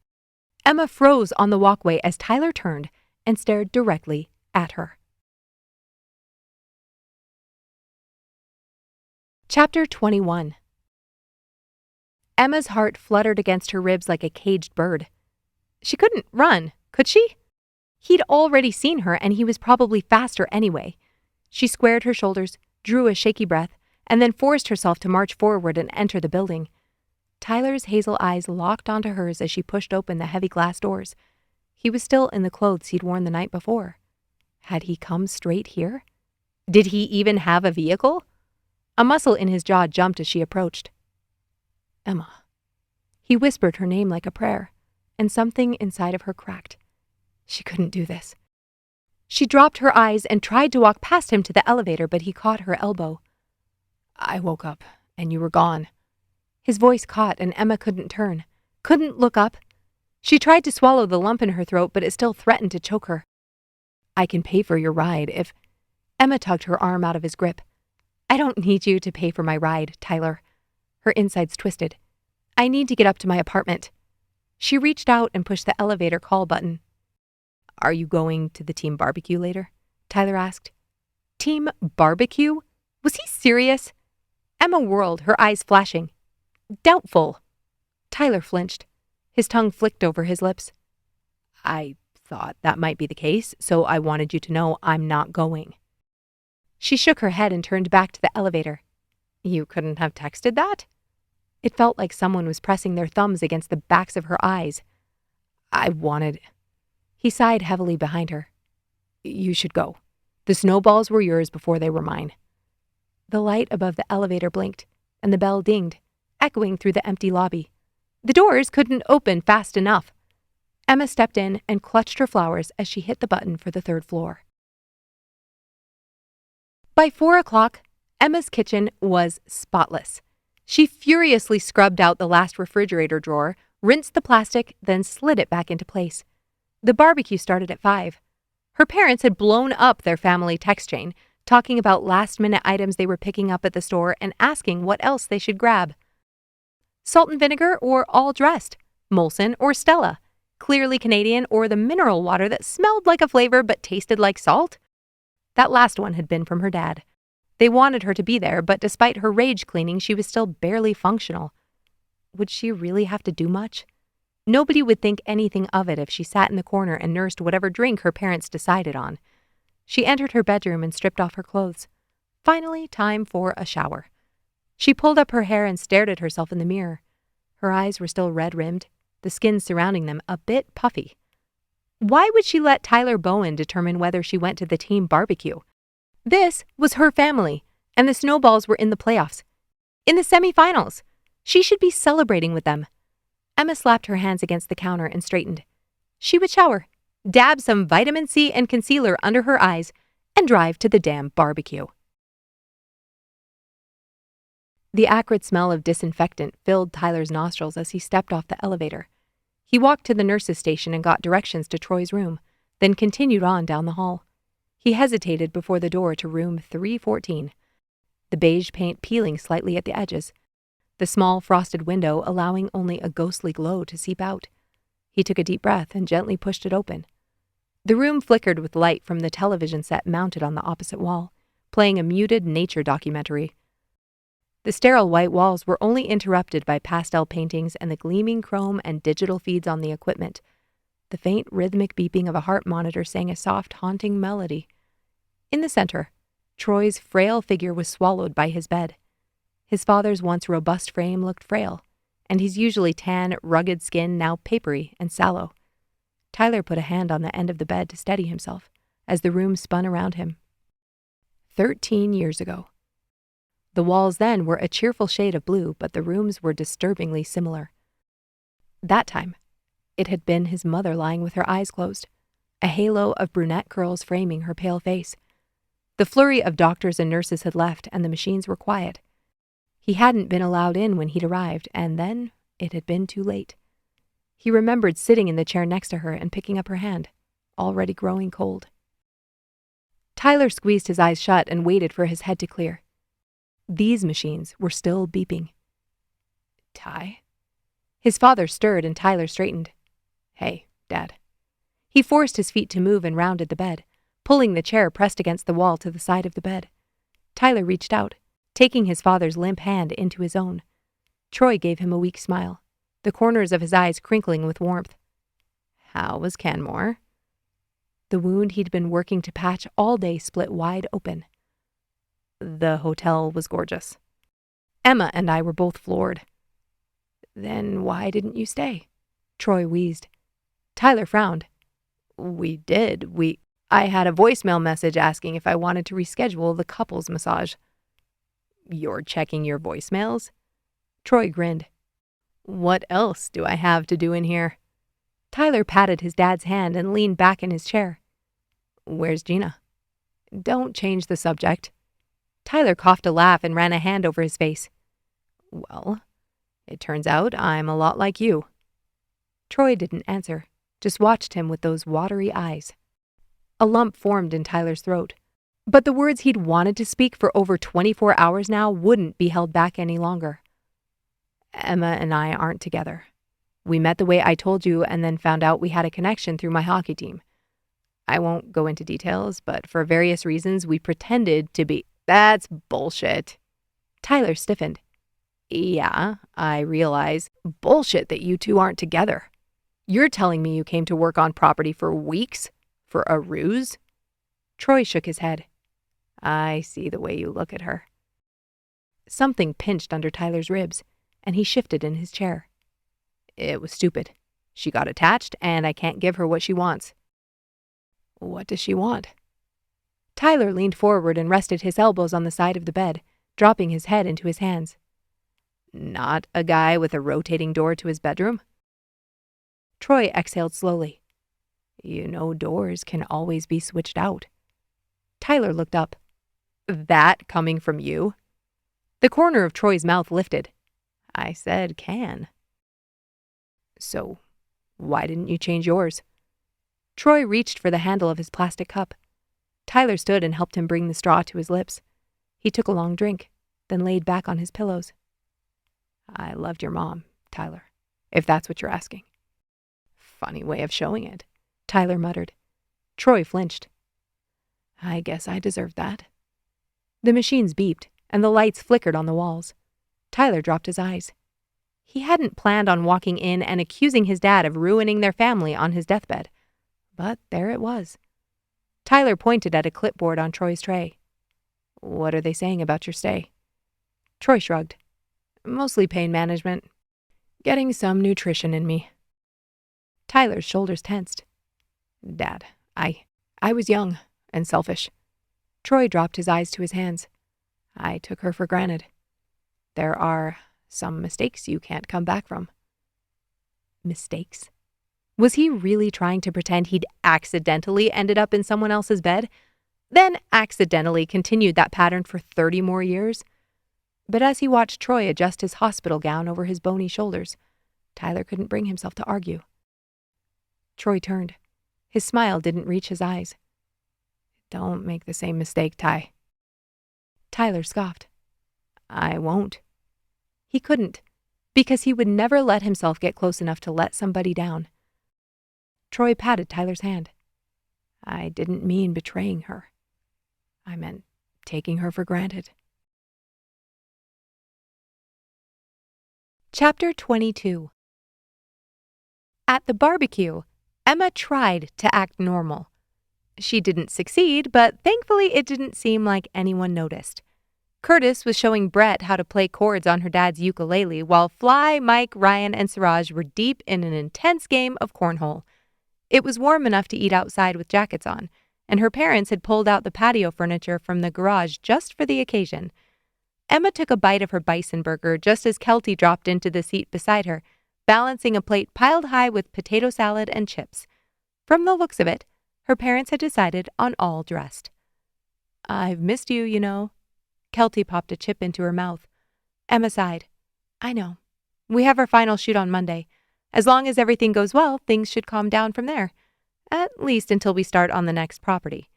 Emma froze on the walkway as Tyler turned and stared directly at her. Chapter 21. Emma's heart fluttered against her ribs like a caged bird. She couldn't run, could she? He'd already seen her, and he was probably faster anyway. She squared her shoulders, drew a shaky breath, and then forced herself to march forward and enter the building. Tyler's hazel eyes locked onto hers as she pushed open the heavy glass doors. He was still in the clothes he'd worn the night before. Had he come straight here? Did he even have a vehicle? A muscle in his jaw jumped as she approached. Emma. He whispered her name like a prayer, and something inside of her cracked. She couldn't do this. She dropped her eyes and tried to walk past him to the elevator, but he caught her elbow. I woke up, and you were gone. His voice caught, and Emma couldn't turn, couldn't look up. She tried to swallow the lump in her throat, but it still threatened to choke her. I can pay for your ride if... Emma tugged her arm out of his grip. I don't need you to pay for my ride, Tyler. Her insides twisted. I need to get up to my apartment. She reached out and pushed the elevator call button. Are you going to the team barbecue later? Tyler asked. Team barbecue? Was he serious? Emma whirled, her eyes flashing. Doubtful. Tyler flinched. His tongue flicked over his lips. I thought that might be the case, so I wanted you to know I'm not going. She shook her head and turned back to the elevator. You couldn't have texted that? It felt like someone was pressing their thumbs against the backs of her eyes. I wanted... He sighed heavily behind her. You should go. The snowballs were yours before they were mine. The light above the elevator blinked, and the bell dinged, echoing through the empty lobby. The doors couldn't open fast enough. Emma stepped in and clutched her flowers as she hit the button for the third floor. By 4 o'clock, Emma's kitchen was spotless. She furiously scrubbed out the last refrigerator drawer, rinsed the plastic, then slid it back into place. The barbecue started at 5. Her parents had blown up their family text chain, talking about last-minute items they were picking up at the store and asking what else they should grab. Salt and vinegar or all dressed, Molson or Stella, clearly Canadian or the mineral water that smelled like a flavor but tasted like salt? That last one had been from her dad. They wanted her to be there, but despite her rage cleaning, she was still barely functional. Would she really have to do much? Nobody would think anything of it if she sat in the corner and nursed whatever drink her parents decided on. She entered her bedroom and stripped off her clothes. Finally, time for a shower. She pulled up her hair and stared at herself in the mirror. Her eyes were still red-rimmed, the skin surrounding them a bit puffy. Why would she let Tyler Bowen determine whether she went to the team barbecue? This was her family, and the Snowballs were in the playoffs. In the semifinals. She should be celebrating with them. Emma slapped her hands against the counter and straightened. She would shower, dab some vitamin C and concealer under her eyes, and drive to the damn barbecue. The acrid smell of disinfectant filled Tyler's nostrils as he stepped off the elevator. He walked to the nurse's station and got directions to Troy's room, then continued on down the hall. He hesitated before the door to room 314, the beige paint peeling slightly at the edges, the small frosted window allowing only a ghostly glow to seep out. He took a deep breath and gently pushed it open. The room flickered with light from the television set mounted on the opposite wall, playing a muted nature documentary. The sterile white walls were only interrupted by pastel paintings and the gleaming chrome and digital feeds on the equipment. The faint rhythmic beeping of a heart monitor sang a soft, haunting melody. In the center, Troy's frail figure was swallowed by his bed. His father's once robust frame looked frail, and his usually tan, rugged skin now papery and sallow. Tyler put a hand on the end of the bed to steady himself as the room spun around him. 13 years ago. The walls then were a cheerful shade of blue, but the rooms were disturbingly similar. That time, it had been his mother lying with her eyes closed, a halo of brunette curls framing her pale face. The flurry of doctors and nurses had left, and the machines were quiet. He hadn't been allowed in when he'd arrived, and then it had been too late. He remembered sitting in the chair next to her and picking up her hand, already growing cold. Tyler squeezed his eyes shut and waited for his head to clear. These machines were still beeping. Ty? His father stirred and Tyler straightened. Hey, Dad. He forced his feet to move and rounded the bed, pulling the chair pressed against the wall to the side of the bed. Tyler reached out, taking his father's limp hand into his own. Troy gave him a weak smile, the corners of his eyes crinkling with warmth. How was Canmore? The wound he'd been working to patch all day split wide open. The hotel was gorgeous. Emma and I were both floored. Then why didn't you stay? Troy wheezed. Tyler frowned. We did. I had a voicemail message asking if I wanted to reschedule the couples massage. You're checking your voicemails? Troy grinned. What else do I have to do in here? Tyler patted his dad's hand and leaned back in his chair. Where's Gina? Don't change the subject. Tyler coughed a laugh and ran a hand over his face. Well, it turns out I'm a lot like you. Troy didn't answer, just watched him with those watery eyes. A lump formed in Tyler's throat, but the words he'd wanted to speak for over 24 hours now wouldn't be held back any longer. Emma and I aren't together. We met the way I told you and then found out we had a connection through my hockey team. I won't go into details, but for various reasons we pretended to be. That's bullshit. Tyler stiffened. Yeah, I realize. Bullshit that you two aren't together. You're telling me you came to work on property for weeks? For a ruse? Troy shook his head. I see the way you look at her. Something pinched under Tyler's ribs, and he shifted in his chair. It was stupid. She got attached, and I can't give her what she wants. What does she want? Tyler leaned forward and rested his elbows on the side of the bed, dropping his head into his hands. Not a guy with a rotating door to his bedroom? Troy exhaled slowly. You know doors can always be switched out. Tyler looked up. That coming from you? The corner of Troy's mouth lifted. I said can. So, why didn't you change yours? Troy reached for the handle of his plastic cup. Tyler stood and helped him bring the straw to his lips. He took a long drink, then laid back on his pillows. I loved your mom, Tyler, if that's what you're asking. Funny way of showing it, Tyler muttered. Troy flinched. I guess I deserved that. The machines beeped, and the lights flickered on the walls. Tyler dropped his eyes. He hadn't planned on walking in and accusing his dad of ruining their family on his deathbed. But there it was. Tyler pointed at a clipboard on Troy's tray. What are they saying about your stay? Troy shrugged. Mostly pain management. Getting some nutrition in me. Tyler's shoulders tensed. Dad, I was young and selfish. Troy dropped his eyes to his hands. I took her for granted. There are some mistakes you can't come back from. Mistakes? Was he really trying to pretend he'd accidentally ended up in someone else's bed, then accidentally continued that pattern for 30 more years? But as he watched Troy adjust his hospital gown over his bony shoulders, Tyler couldn't bring himself to argue. Troy turned. His smile didn't reach his eyes. Don't make the same mistake, Ty. Tyler scoffed. I won't. He couldn't, because he would never let himself get close enough to let somebody down. Troy patted Tyler's hand. I didn't mean betraying her. I meant taking her for granted. Chapter 22. At the barbecue, Emma tried to act normal. She didn't succeed, but thankfully it didn't seem like anyone noticed. Curtis was showing Brett how to play chords on her dad's ukulele, while Fly, Mike, Ryan, and Siraj were deep in an intense game of cornhole. It was warm enough to eat outside with jackets on, and her parents had pulled out the patio furniture from the garage just for the occasion. Emma took a bite of her bison burger just as Kelty dropped into the seat beside her, balancing a plate piled high with potato salad and chips. From the looks of it, her parents had decided on all dressed. I've missed you, you know. Kelty popped a chip into her mouth. Emma sighed. I know. We have our final shoot on Monday. As long as everything goes well, things should calm down from there. At least until we start on the next property.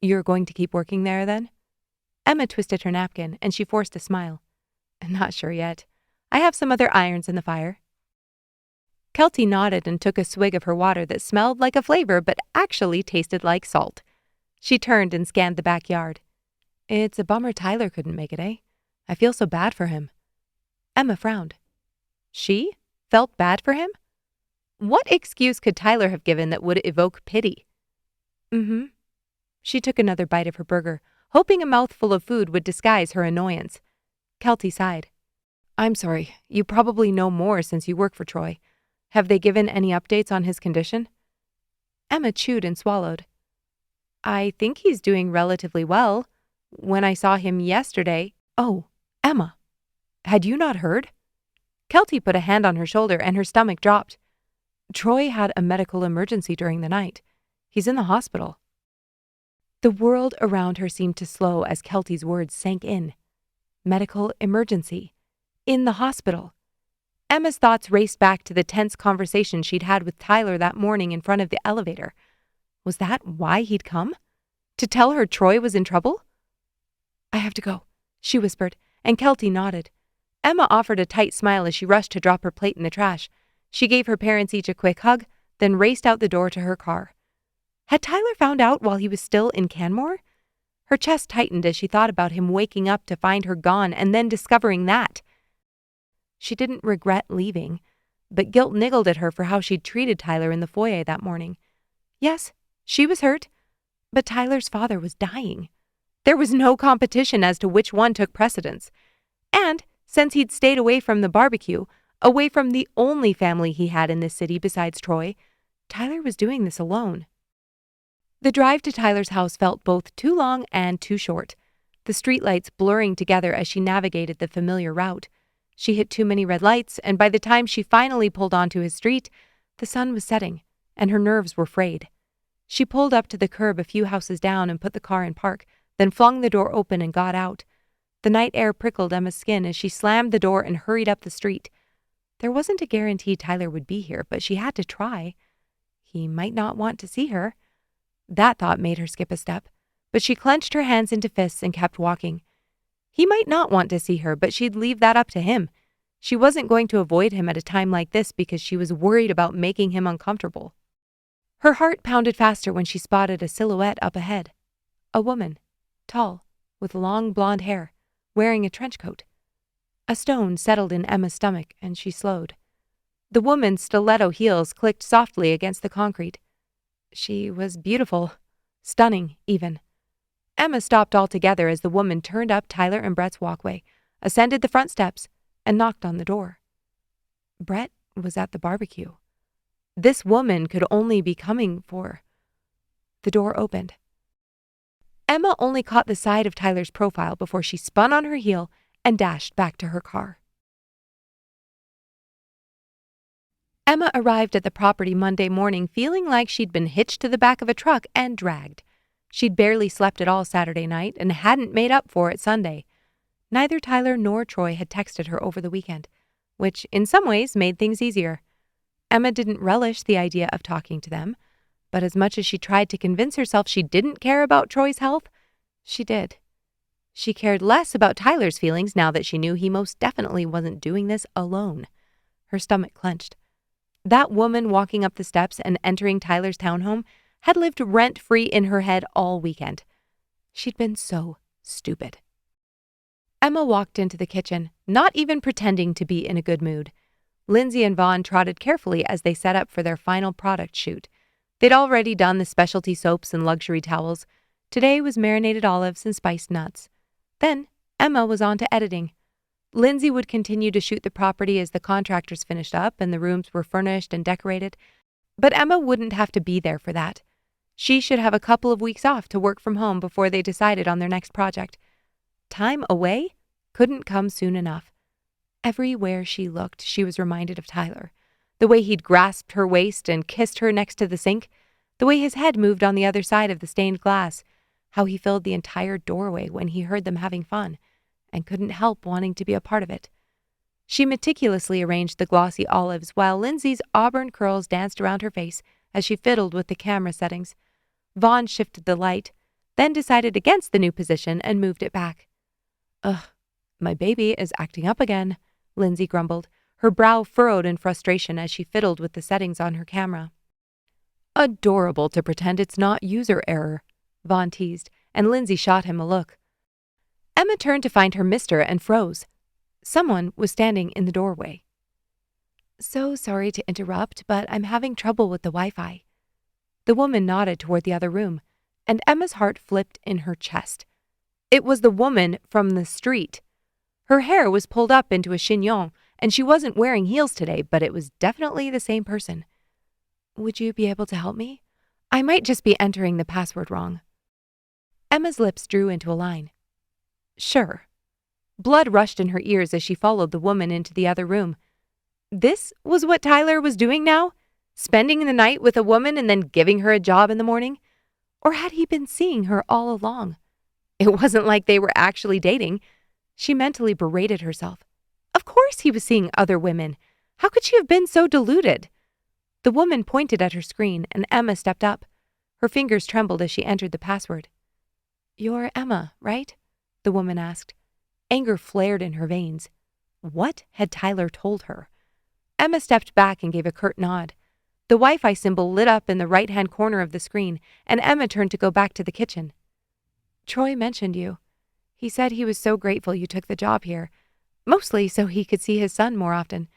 You're going to keep working there, then? Emma twisted her napkin, and she forced a smile. Not sure yet. I have some other irons in the fire. Kelty nodded and took a swig of her water that smelled like a flavor but actually tasted like salt. She turned and scanned the backyard. It's a bummer Tyler couldn't make it, eh? I feel so bad for him. Emma frowned. She felt bad for him? What excuse could Tyler have given that would evoke pity? Mm-hmm. She took another bite of her burger, hoping a mouthful of food would disguise her annoyance. Kelty sighed. I'm sorry. You probably know more since you work for Troy. Have they given any updates on his condition? Emma chewed and swallowed. I think he's doing relatively well. When I saw him yesterday... Oh, Emma, had you not heard? Kelty put a hand on her shoulder and her stomach dropped. Troy had a medical emergency during the night. He's in the hospital. The world around her seemed to slow as Kelty's words sank in. Medical emergency. In the hospital. Emma's thoughts raced back to the tense conversation she'd had with Tyler that morning in front of the elevator. Was that why he'd come? To tell her Troy was in trouble? I have to go, she whispered, and Kelty nodded. Emma offered a tight smile as she rushed to drop her plate in the trash. She gave her parents each a quick hug, then raced out the door to her car. Had Tyler found out while he was still in Canmore? Her chest tightened as she thought about him waking up to find her gone and then discovering that. She didn't regret leaving, but guilt niggled at her for how she'd treated Tyler in the foyer that morning. Yes, she was hurt, but Tyler's father was dying. There was no competition as to which one took precedence. And since he'd stayed away from the barbecue, away from the only family he had in this city besides Troy, Tyler was doing this alone. The drive to Tyler's house felt both too long and too short, the streetlights blurring together as she navigated the familiar route. She hit too many red lights, and by the time she finally pulled onto his street, the sun was setting, and her nerves were frayed. She pulled up to the curb a few houses down and put the car in park, then flung the door open and got out. The night air prickled Emma's skin as she slammed the door and hurried up the street. There wasn't a guarantee Tyler would be here, but she had to try. He might not want to see her. That thought made her skip a step, but she clenched her hands into fists and kept walking. He might not want to see her, but she'd leave that up to him. She wasn't going to avoid him at a time like this because she was worried about making him uncomfortable. Her heart pounded faster when she spotted a silhouette up ahead. A woman, tall, with long blonde hair, wearing a trench coat. A stone settled in Emma's stomach, and she slowed. The woman's stiletto heels clicked softly against the concrete. She was beautiful, stunning even. Emma stopped altogether as the woman turned up Tyler and Brett's walkway, ascended the front steps, and knocked on the door. Brett was at the barbecue. This woman could only be coming for... The door opened. Emma only caught the side of Tyler's profile before she spun on her heel and dashed back to her car. Emma arrived at the property Monday morning feeling like she'd been hitched to the back of a truck and dragged. She'd barely slept at all Saturday night and hadn't made up for it Sunday. Neither Tyler nor Troy had texted her over the weekend, which in some ways made things easier. Emma didn't relish the idea of talking to them, but as much as she tried to convince herself she didn't care about Troy's health, she did. She cared less about Tyler's feelings now that she knew he most definitely wasn't doing this alone. Her stomach clenched. That woman walking up the steps and entering Tyler's townhome had lived rent-free in her head all weekend. She'd been so stupid. Emma walked into the kitchen, not even pretending to be in a good mood. Lindsay and Vaughn trotted carefully as they set up for their final product shoot. They'd already done the specialty soaps and luxury towels. Today was marinated olives and spiced nuts. Then Emma was on to editing. Lindsay would continue to shoot the property as the contractors finished up and the rooms were furnished and decorated. But Emma wouldn't have to be there for that. She should have a couple of weeks off to work from home before they decided on their next project. Time away couldn't come soon enough. Everywhere she looked, she was reminded of Tyler. The way he'd grasped her waist and kissed her next to the sink. The way his head moved on the other side of the stained glass. How he filled the entire doorway when he heard them having fun, and couldn't help wanting to be a part of it. She meticulously arranged the glossy olives while Lindsay's auburn curls danced around her face as she fiddled with the camera settings. Vaughn shifted the light, then decided against the new position and moved it back. "Ugh, my baby is acting up again," Lindsay grumbled, her brow furrowed in frustration as she fiddled with the settings on her camera. "Adorable to pretend it's not user error," Vaughn teased, and Lindsay shot him a look. Emma turned to find her mister and froze. Someone was standing in the doorway. "So sorry to interrupt, but I'm having trouble with the Wi-Fi." The woman nodded toward the other room, and Emma's heart flipped in her chest. It was the woman from the street. Her hair was pulled up into a chignon, and she wasn't wearing heels today, but it was definitely the same person. "Would you be able to help me? I might just be entering the password wrong." Emma's lips drew into a line. "Sure." Blood rushed in her ears as she followed the woman into the other room. This was what Tyler was doing now? Spending the night with a woman and then giving her a job in the morning? Or had he been seeing her all along? It wasn't like they were actually dating. She mentally berated herself. Of course he was seeing other women. How could she have been so deluded? The woman pointed at her screen, and Emma stepped up. Her fingers trembled as she entered the password. "You're Emma, right?" the woman asked. Anger flared in her veins. What had Tyler told her? Emma stepped back and gave a curt nod. The Wi-Fi symbol lit up in the right-hand corner of the screen, and Emma turned to go back to the kitchen. "Troy mentioned you. He said he was so grateful you took the job here, mostly so he could see his son more often.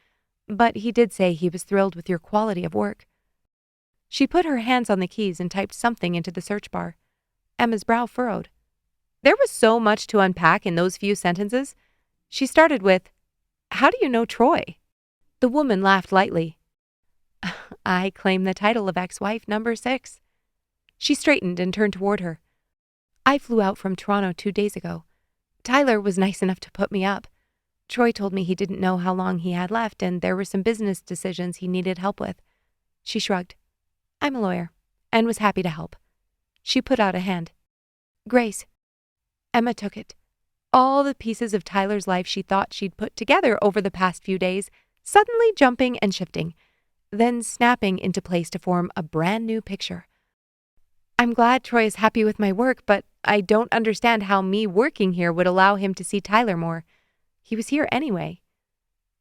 But he did say he was thrilled with your quality of work." She put her hands on the keys and typed something into the search bar. Emma's brow furrowed. There was so much to unpack in those few sentences. She started with, "How do you know Troy?" The woman laughed lightly. "I claim the title of ex-wife number 6. She straightened and turned toward her. "I flew out from Toronto 2 days ago. Tyler was nice enough to put me up. Troy told me he didn't know how long he had left and there were some business decisions he needed help with." She shrugged. "I'm a lawyer and was happy to help." She put out a hand. "Grace, Emma took it. All the pieces of Tyler's life she thought she'd put together over the past few days, suddenly jumping and shifting, then snapping into place to form a brand new picture. I'm glad Troy is happy with my work, but I don't understand how me working here would allow him to see Tyler more. He was here anyway.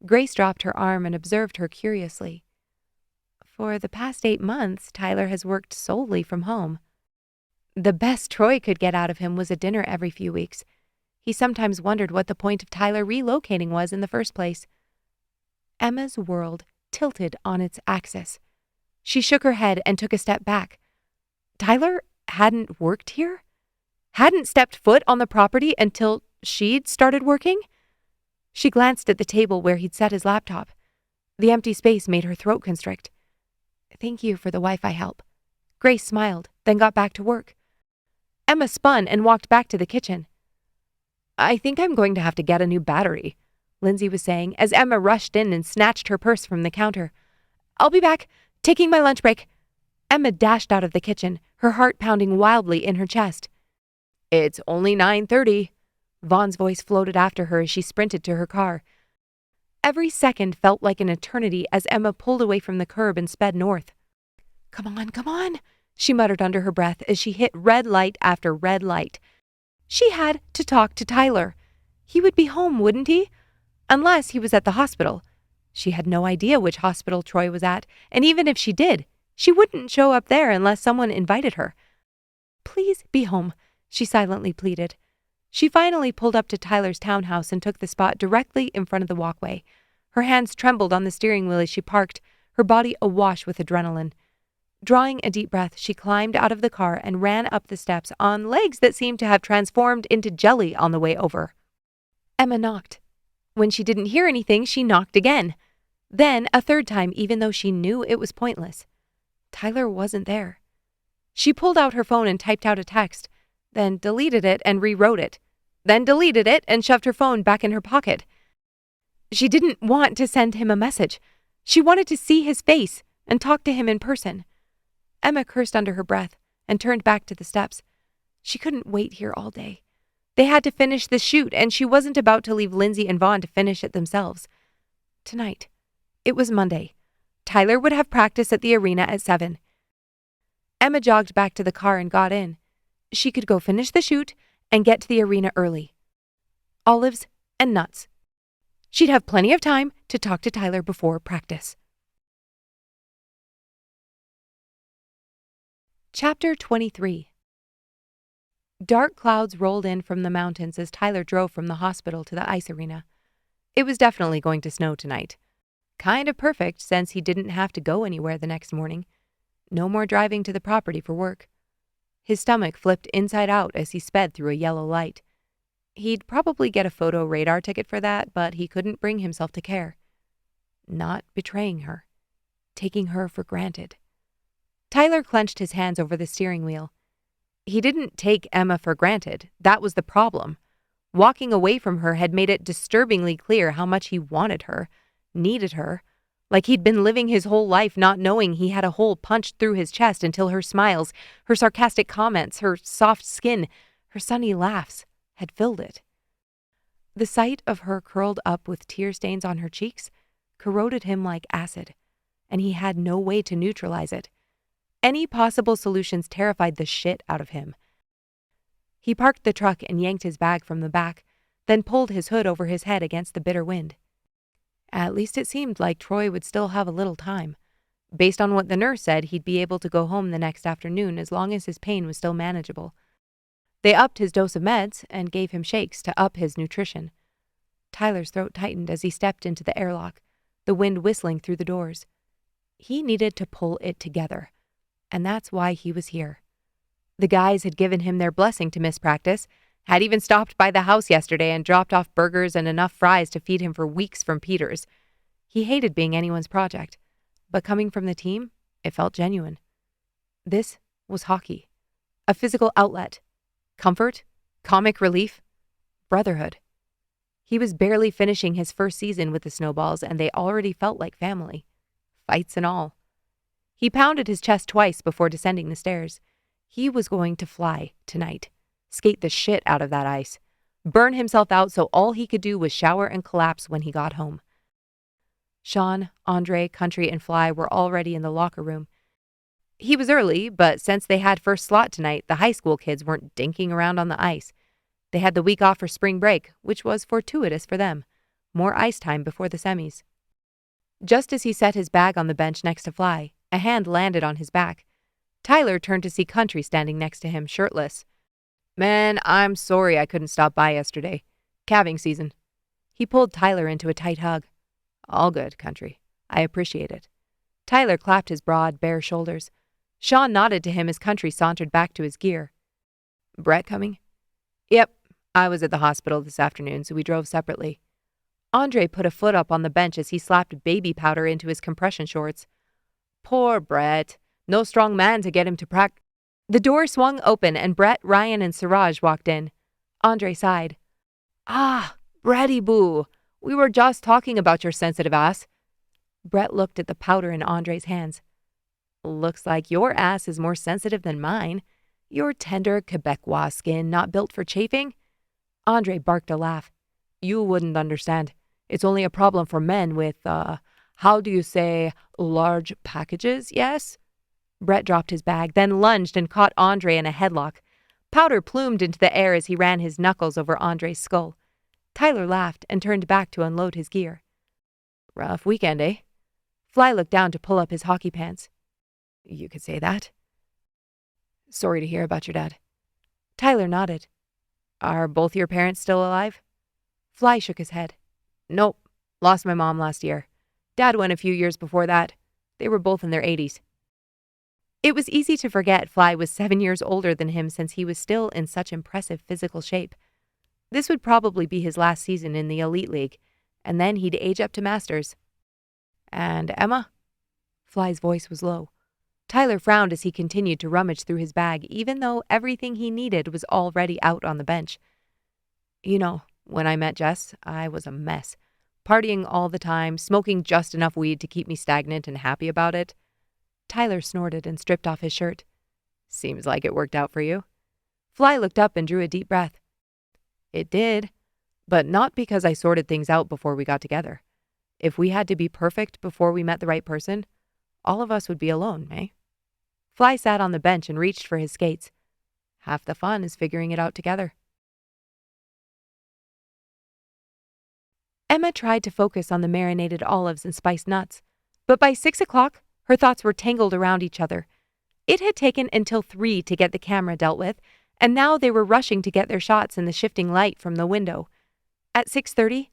Grace dropped her arm and observed her curiously. For the past 8 months, Tyler has worked solely from home. The best Troy could get out of him was a dinner every few weeks. He sometimes wondered what the point of Tyler relocating was in the first place. Emma's world tilted on its axis. She shook her head and took a step back. Tyler hadn't worked here? Hadn't stepped foot on the property until she'd started working? She glanced at the table where he'd set his laptop. The empty space made her throat constrict. Thank you for the Wi-Fi help. Grace smiled, then got back to work. Emma spun and walked back to the kitchen. I think I'm going to have to get a new battery, Lindsay was saying as Emma rushed in and snatched her purse from the counter. I'll be back, taking my lunch break. Emma dashed out of the kitchen, her heart pounding wildly in her chest. It's only 9:30. Vaughn's voice floated after her as she sprinted to her car. Every second felt like an eternity as Emma pulled away from the curb and sped north. Come on, she muttered under her breath as she hit red light after red light. She had to talk to Tyler. He would be home, wouldn't he? Unless he was at the hospital. She had no idea which hospital Troy was at, and even if she did, she wouldn't show up there unless someone invited her. Please be home, she silently pleaded. She finally pulled up to Tyler's townhouse and took the spot directly in front of the walkway. Her hands trembled on the steering wheel as she parked, her body awash with adrenaline. Drawing a deep breath, she climbed out of the car and ran up the steps on legs that seemed to have transformed into jelly on the way over. Emma knocked. When she didn't hear anything, she knocked again. Then a third time, even though she knew it was pointless. Tyler wasn't there. She pulled out her phone and typed out a text, then deleted it and rewrote it, then deleted it and shoved her phone back in her pocket. She didn't want to send him a message. She wanted to see his face and talk to him in person. Emma cursed under her breath and turned back to the steps. She couldn't wait here all day. They had to finish the shoot, and she wasn't about to leave Lindsay and Vaughn to finish it themselves. Tonight. It was Monday. Tyler would have practice at the arena at 7. Emma jogged back to the car and got in. She could go finish the shoot and get to the arena early. Olives and nuts. She'd have plenty of time to talk to Tyler before practice. Chapter 23. Dark clouds rolled in from the mountains as Tyler drove from the hospital to the ice arena. It was definitely going to snow tonight. Kind of perfect since he didn't have to go anywhere the next morning. No more driving to the property for work. His stomach flipped inside out as he sped through a yellow light. He'd probably get a photo radar ticket for that, but he couldn't bring himself to care. Not betraying her. Taking her for granted. Tyler clenched his hands over the steering wheel. He didn't take Emma for granted. That was the problem. Walking away from her had made it disturbingly clear how much he wanted her, needed her, like he'd been living his whole life not knowing he had a hole punched through his chest until her smiles, her sarcastic comments, her soft skin, her sunny laughs had filled it. The sight of her curled up with tear stains on her cheeks corroded him like acid, and he had no way to neutralize it. Any possible solutions terrified the shit out of him. He parked the truck and yanked his bag from the back, then pulled his hood over his head against the bitter wind. At least it seemed like Troy would still have a little time. Based on what the nurse said, he'd be able to go home the next afternoon as long as his pain was still manageable. They upped his dose of meds and gave him shakes to up his nutrition. Tyler's throat tightened as he stepped into the airlock, the wind whistling through the doors. He needed to pull it together, and that's why he was here. The guys had given him their blessing to miss practice, had even stopped by the house yesterday and dropped off burgers and enough fries to feed him for weeks from Peter's. He hated being anyone's project, but coming from the team, it felt genuine. This was hockey. A physical outlet. Comfort, comic relief, brotherhood. He was barely finishing his first season with the Snowballs, and they already felt like family. Fights and all. He pounded his chest twice before descending the stairs. He was going to fly tonight. skate the shit out of that ice, burn himself out so all he could do was shower and collapse when he got home. Sean, Andre, Country, and Fly were already in the locker room. He was early, but since they had first slot tonight, the high school kids weren't dinking around on the ice. They had the week off for spring break, which was fortuitous for them. More ice time before the semis. Just as he set his bag on the bench next to Fly, a hand landed on his back. Tyler turned to see Country standing next to him, shirtless. "Man, I'm sorry I couldn't stop by yesterday. Calving season." He pulled Tyler into a tight hug. "All good, Country. I appreciate it." Tyler clapped his broad, bare shoulders. Sean nodded to him as Country sauntered back to his gear. "Brett coming?" "Yep. I was at the hospital this afternoon, so we drove separately." Andre put a foot up on the bench as he slapped baby powder into his compression shorts. "Poor Brett. No strong man to get him to prac—" The door swung open and Brett, Ryan, and Siraj walked in. Andre sighed. "Ah, Bretty boo. We were just talking about your sensitive ass." Brett looked at the powder in Andre's hands. "Looks like your ass is more sensitive than mine. Your tender Quebecois skin not built for chafing." Andre barked a laugh. "You wouldn't understand. It's only a problem for men with, how do you say, large packages, yes?" Brett dropped his bag, then lunged and caught Andre in a headlock. Powder plumed into the air as he ran his knuckles over Andre's skull. Tyler laughed and turned back to unload his gear. "Rough weekend, eh?" Fly looked down to pull up his hockey pants. "You could say that." "Sorry to hear about your dad." Tyler nodded. "Are both your parents still alive?" Fly shook his head. "Nope. Lost my mom last year. Dad went a few years before that. They were both in their 80s. It was easy to forget Fly was 7 years older than him since he was still in such impressive physical shape. This would probably be his last season in the Elite League, and then he'd age up to Masters. "And Emma?" Fly's voice was low. Tyler frowned as he continued to rummage through his bag, even though everything he needed was already out on the bench. "You know, when I met Jess, I was a mess. Partying all the time, smoking just enough weed to keep me stagnant and happy about it." Tyler snorted and stripped off his shirt. "Seems like it worked out for you." Fly looked up and drew a deep breath. "It did, but not because I sorted things out before we got together. If we had to be perfect before we met the right person, all of us would be alone, eh?" Fly sat on the bench and reached for his skates. "Half the fun is figuring it out together." Emma tried to focus on the marinated olives and spiced nuts, but by 6 o'clock, her thoughts were tangled around each other. It had taken until 3 to get the camera dealt with, and now they were rushing to get their shots in the shifting light from the window. At 6:30,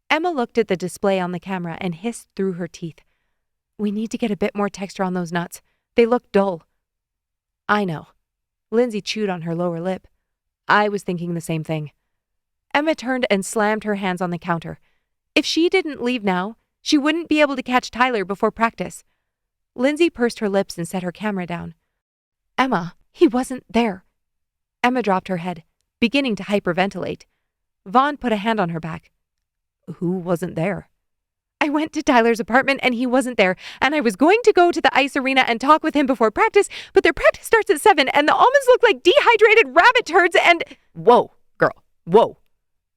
Emma looked at the display on the camera and hissed through her teeth. "We need to get a bit more texture on those nuts. They look dull." "I know." Lindsay chewed on her lower lip. "I was thinking the same thing." Emma turned and slammed her hands on the counter. If she didn't leave now, she wouldn't be able to catch Tyler before practice. Lindsay pursed her lips and set her camera down. "Emma, he wasn't there." Emma dropped her head, beginning to hyperventilate. Vaughn put a hand on her back. "Who wasn't there?" "I went to Tyler's apartment and he wasn't there, and I was going to go to the ice arena and talk with him before practice, but their practice starts at 7 and the almonds look like dehydrated rabbit turds and—" "Whoa, girl, whoa."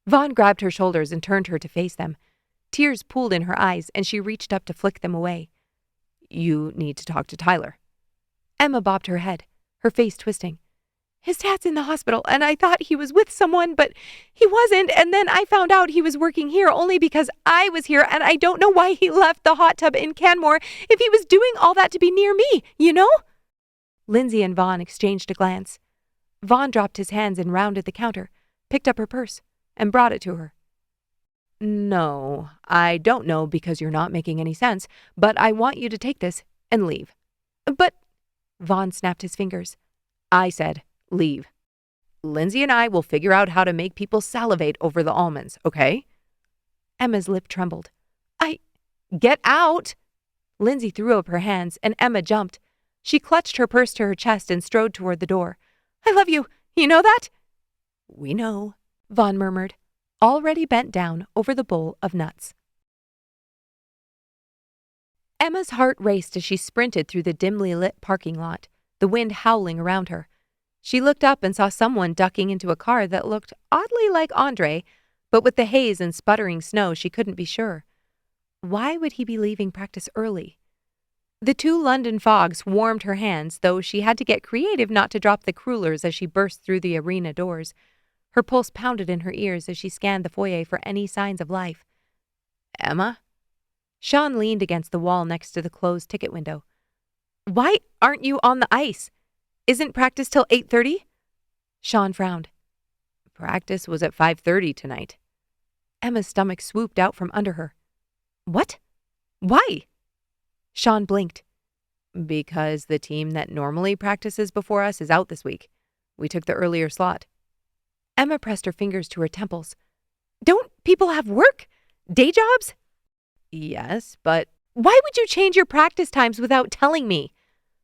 Vaughn grabbed her shoulders and turned her to face them. Tears pooled in her eyes and she reached up to flick them away. "You need to talk to Tyler." Emma bobbed her head, her face twisting. "His dad's in the hospital, and I thought he was with someone, but he wasn't, and then I found out he was working here only because I was here, and I don't know why he left the hot tub in Canmore if he was doing all that to be near me, you know?" Lindsay and Vaughn exchanged a glance. Vaughn dropped his hands and rounded the counter, picked up her purse, and brought it to her. "No, I don't know because you're not making any sense, but I want you to take this and leave." "But—" Vaughn snapped his fingers. "I said, leave. Lindsay and I will figure out how to make people salivate over the almonds, okay?" Emma's lip trembled. Get out!" Lindsay threw up her hands and Emma jumped. She clutched her purse to her chest and strode toward the door. "I love you. You know that?" "We know," Vaughn murmured, already bent down over the bowl of nuts. Emma's heart raced as she sprinted through the dimly lit parking lot, the wind howling around her. She looked up and saw someone ducking into a car that looked oddly like Andre, but with the haze and sputtering snow, she couldn't be sure. Why would he be leaving practice early? The 2 London fogs warmed her hands, though she had to get creative not to drop the crullers as she burst through the arena doors. Her pulse pounded in her ears as she scanned the foyer for any signs of life. Emma? Sean leaned against the wall next to the closed ticket window. Why aren't you on the ice? Isn't practice till 8:30? Sean frowned. Practice was at 5:30 tonight. Emma's stomach swooped out from under her. What? Why? Sean blinked. Because the team that normally practices before us is out this week. We took the earlier slot. Emma pressed her fingers to her temples. Don't people have work? Day jobs? Yes, but why would you change your practice times without telling me?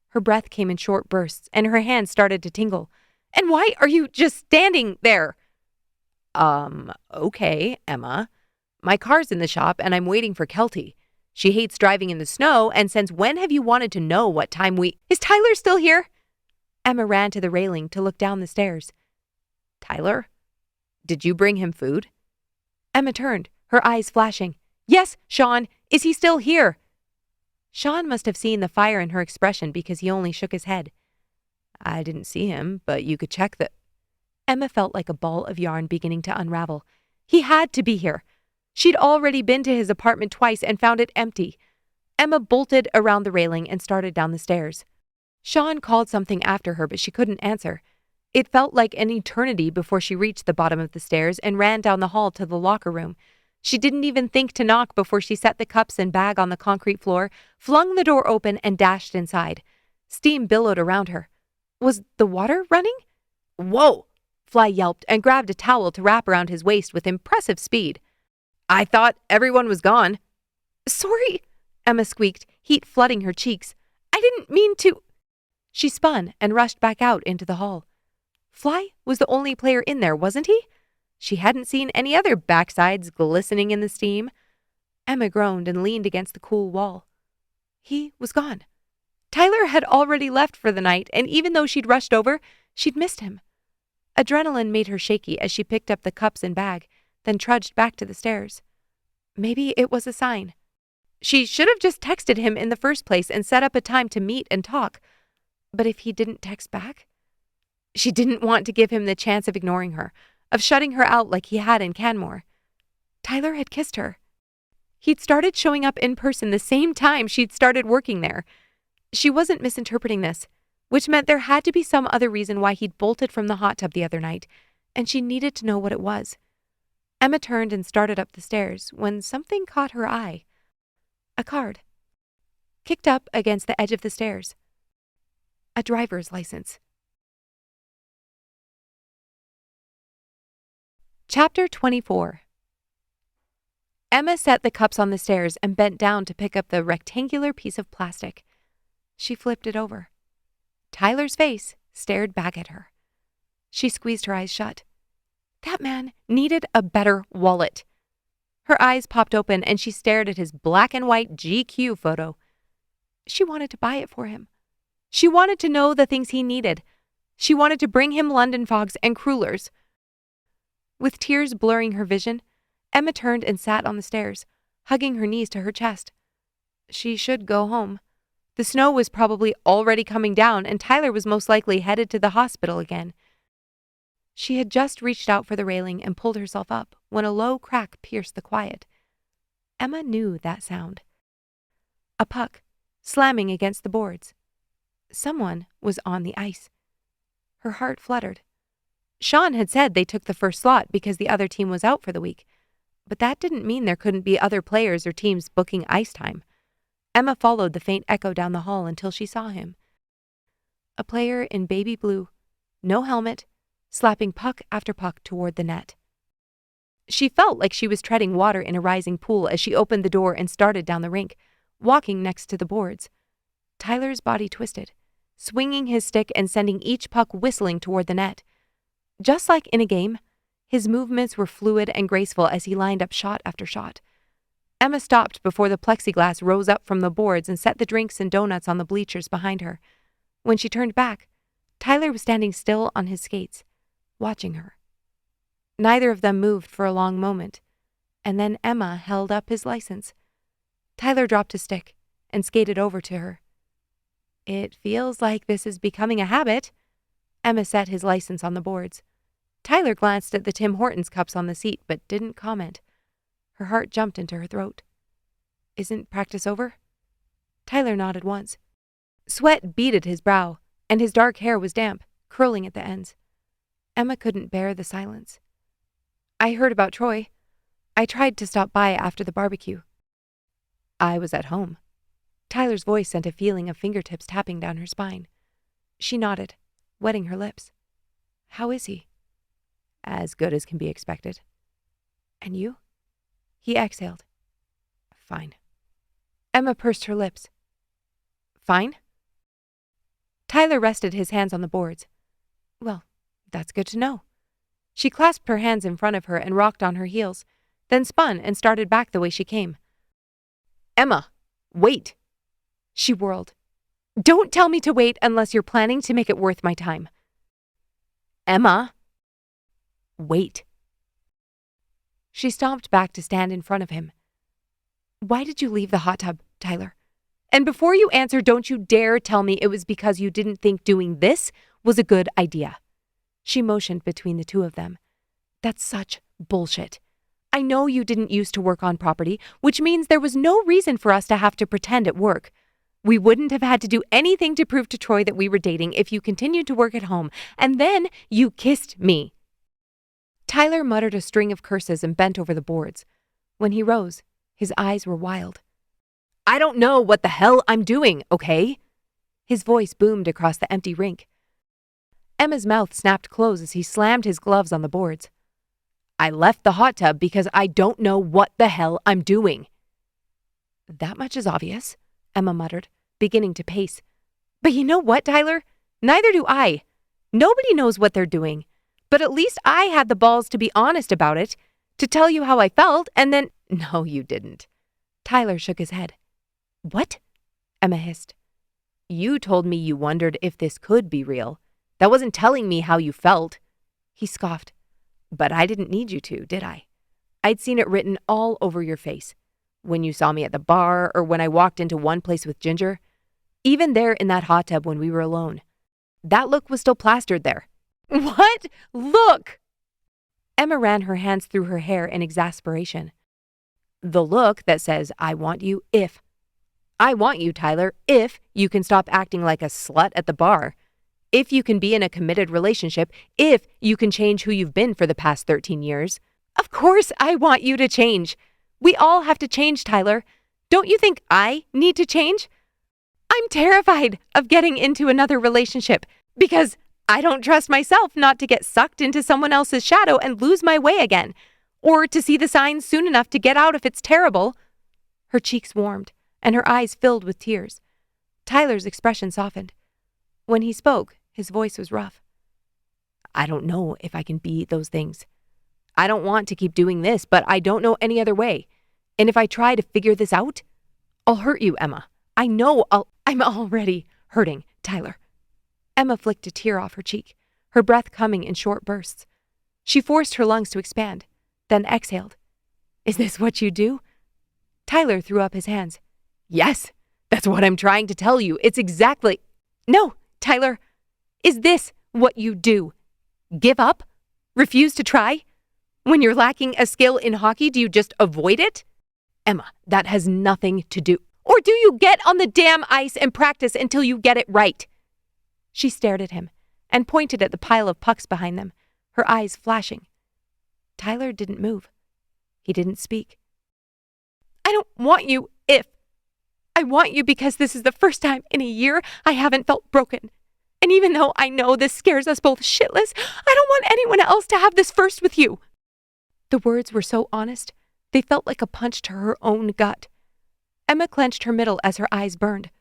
Her breath came in short bursts, and her hands started to tingle. And why are you just standing there? Okay, Emma. My car's in the shop, and I'm waiting for Kelty. She hates driving in the snow, and since when have you wanted to know what time we— Is Tyler still here? Emma ran to the railing to look down the stairs. Tyler? Did you bring him food? Emma turned, her eyes flashing. Yes, Sean. Is he still here? Sean must have seen the fire in her expression because he only shook his head. I didn't see him, but you could check the— Emma felt like a ball of yarn beginning to unravel. He had to be here. She'd already been to his apartment twice and found it empty. Emma bolted around the railing and started down the stairs. Sean called something after her, but she couldn't answer. It felt like an eternity before she reached the bottom of the stairs and ran down the hall to the locker room. She didn't even think to knock before she set the cups and bag on the concrete floor, flung the door open, and dashed inside. Steam billowed around her. Was the water running? Whoa! Fly yelped and grabbed a towel to wrap around his waist with impressive speed. I thought everyone was gone. Sorry, Emma squeaked, heat flooding her cheeks. I didn't mean to. She spun and rushed back out into the hall. Fly was the only player in there, wasn't he? She hadn't seen any other backsides glistening in the steam. Emma groaned and leaned against the cool wall. He was gone. Tyler had already left for the night, and even though she'd rushed over, she'd missed him. Adrenaline made her shaky as she picked up the cups and bag, then trudged back to the stairs. Maybe it was a sign. She should have just texted him in the first place and set up a time to meet and talk. But if he didn't text back? She didn't want to give him the chance of ignoring her, of shutting her out like he had in Canmore. Tyler had kissed her. He'd started showing up in person the same time she'd started working there. She wasn't misinterpreting this, which meant there had to be some other reason why he'd bolted from the hot tub the other night, and she needed to know what it was. Emma turned and started up the stairs when something caught her eye. A card. Kicked up against the edge of the stairs. A driver's license. Chapter 24. Emma set the cups on the stairs and bent down to pick up the rectangular piece of plastic. She flipped it over. Tyler's face stared back at her. She squeezed her eyes shut. That man needed a better wallet. Her eyes popped open and she stared at his black and white GQ photo. She wanted to buy it for him. She wanted to know the things he needed. She wanted to bring him London fogs and crullers. With tears blurring her vision, Emma turned and sat on the stairs, hugging her knees to her chest. She should go home. The snow was probably already coming down, and Tyler was most likely headed to the hospital again. She had just reached out for the railing and pulled herself up when a low crack pierced the quiet. Emma knew that sound. A puck, slamming against the boards. Someone was on the ice. Her heart fluttered. Sean had said they took the first slot because the other team was out for the week, but that didn't mean there couldn't be other players or teams booking ice time. Emma followed the faint echo down the hall until she saw him. A player in baby blue, no helmet, slapping puck after puck toward the net. She felt like she was treading water in a rising pool as she opened the door and started down the rink, walking next to the boards. Tyler's body twisted, swinging his stick and sending each puck whistling toward the net. Just like in a game, his movements were fluid and graceful as he lined up shot after shot. Emma stopped before the plexiglass rose up from the boards and set the drinks and donuts on the bleachers behind her. When she turned back, Tyler was standing still on his skates, watching her. Neither of them moved for a long moment, and then Emma held up his license. Tyler dropped his stick and skated over to her. It feels like this is becoming a habit. Emma set his license on the boards. Tyler glanced at the Tim Hortons cups on the seat, but didn't comment. Her heart jumped into her throat. Isn't practice over? Tyler nodded once. Sweat beaded his brow, and his dark hair was damp, curling at the ends. Emma couldn't bear the silence. I heard about Troy. I tried to stop by after the barbecue. I was at home. Tyler's voice sent a feeling of fingertips tapping down her spine. She nodded, wetting her lips. How is he? As good as can be expected. And you? He exhaled. Fine. Emma pursed her lips. Fine? Tyler rested his hands on the boards. Well, that's good to know. She clasped her hands in front of her and rocked on her heels, then spun and started back the way she came. Emma, wait. She whirled. Don't tell me to wait unless you're planning to make it worth my time. Emma. Wait. She stomped back to stand in front of him. Why did you leave the hot tub, Tyler? And before you answer, don't you dare tell me it was because you didn't think doing this was a good idea. She motioned between the two of them. That's such bullshit. I know you didn't used to work on property, which means there was no reason for us to have to pretend at work. We wouldn't have had to do anything to prove to Troy that we were dating if you continued to work at home, and then you kissed me. Tyler muttered a string of curses and bent over the boards. When he rose, his eyes were wild. I don't know what the hell I'm doing, okay? His voice boomed across the empty rink. Emma's mouth snapped closed as he slammed his gloves on the boards. I left the hot tub because I don't know what the hell I'm doing. That much is obvious, Emma muttered, beginning to pace. But you know what, Tyler? Neither do I. Nobody knows what they're doing. But at least I had the balls to be honest about it, to tell you how I felt, and then— No, you didn't. Tyler shook his head. What? Emma hissed. You told me you wondered if this could be real. That wasn't telling me how you felt. He scoffed. But I didn't need you to, did I? I'd seen it written all over your face. When you saw me at the bar, or when I walked into one place with Ginger. Even there in that hot tub when we were alone. That look was still plastered there. What? Look! Emma ran her hands through her hair in exasperation. The look that says, I want you if. I want you, Tyler, if you can stop acting like a slut at the bar. If you can be in a committed relationship, if you can change who you've been for the past 13 years. Of course I want you to change. We all have to change, Tyler. Don't you think I need to change? I'm terrified of getting into another relationship because I don't trust myself not to get sucked into someone else's shadow and lose my way again, or to see the signs soon enough to get out if it's terrible. Her cheeks warmed and her eyes filled with tears. Tyler's expression softened. When he spoke, his voice was rough. I don't know if I can be those things. I don't want to keep doing this, but I don't know any other way. And if I try to figure this out, I'll hurt you, Emma. I know I'm already hurting, Tyler. Emma flicked a tear off her cheek, her breath coming in short bursts. She forced her lungs to expand, then exhaled. Is this what you do? Tyler threw up his hands. Yes, that's what I'm trying to tell you. It's exactly— No, Tyler, is this what you do? Give up? Refuse to try? When you're lacking a skill in hockey, do you just avoid it? Emma, that has nothing to do— Or do you get on the damn ice and practice until you get it right? She stared at him and pointed at the pile of pucks behind them, her eyes flashing. Tyler didn't move. He didn't speak. I don't want you if. I want you because this is the first time in a year I haven't felt broken. And even though I know this scares us both shitless, I don't want anyone else to have this first with you. The words were so honest, they felt like a punch to her own gut. Emma clenched her middle as her eyes burned.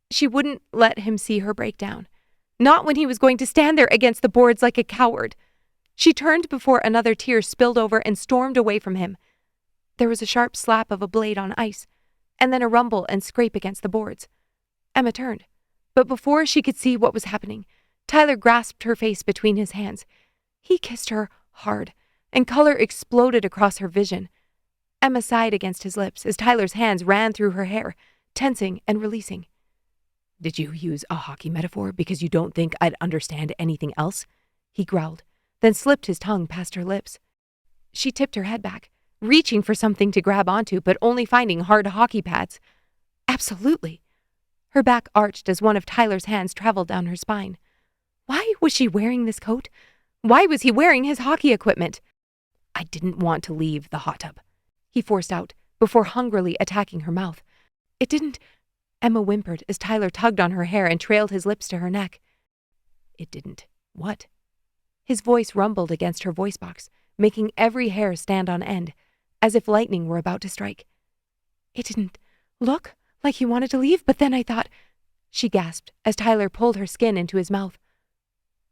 She wouldn't let him see her break down. Not when he was going to stand there against the boards like a coward. She turned before another tear spilled over and stormed away from him. There was a sharp slap of a blade on ice, and then a rumble and scrape against the boards. Emma turned, but before she could see what was happening, Tyler grasped her face between his hands. He kissed her hard, and color exploded across her vision. Emma sighed against his lips as Tyler's hands ran through her hair, tensing and releasing. "Did you use a hockey metaphor because you don't think I'd understand anything else?" he growled, then slipped his tongue past her lips. She tipped her head back, reaching for something to grab onto, but only finding hard hockey pads. Absolutely. Her back arched as one of Tyler's hands traveled down her spine. Why was she wearing this coat? Why was he wearing his hockey equipment? "I didn't want to leave the hot tub," he forced out, before hungrily attacking her mouth. "It didn't—" Emma whimpered as Tyler tugged on her hair and trailed his lips to her neck. "It didn't. What?" His voice rumbled against her voice box, making every hair stand on end, as if lightning were about to strike. "It didn't look like he wanted to leave, but then I thought—" she gasped as Tyler pulled her skin into his mouth.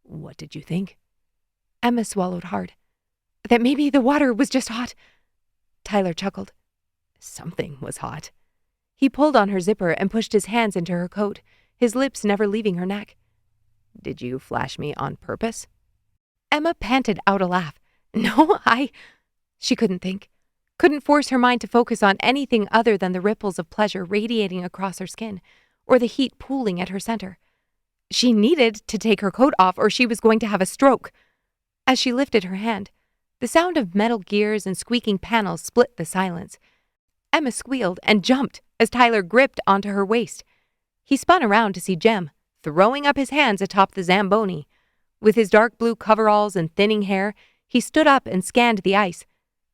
"What did you think?" Emma swallowed hard. "That maybe the water was just hot." Tyler chuckled. "Something was hot." He pulled on her zipper and pushed his hands into her coat, his lips never leaving her neck. "Did you flash me on purpose?" Emma panted out a laugh. "No, She couldn't think. Couldn't force her mind to focus on anything other than the ripples of pleasure radiating across her skin, or the heat pooling at her center. She needed to take her coat off or she was going to have a stroke. As she lifted her hand, the sound of metal gears and squeaking panels split the silence. Emma squealed and jumped as Tyler gripped onto her waist. He spun around to see Jem, throwing up his hands atop the Zamboni. With his dark blue coveralls and thinning hair, he stood up and scanned the ice,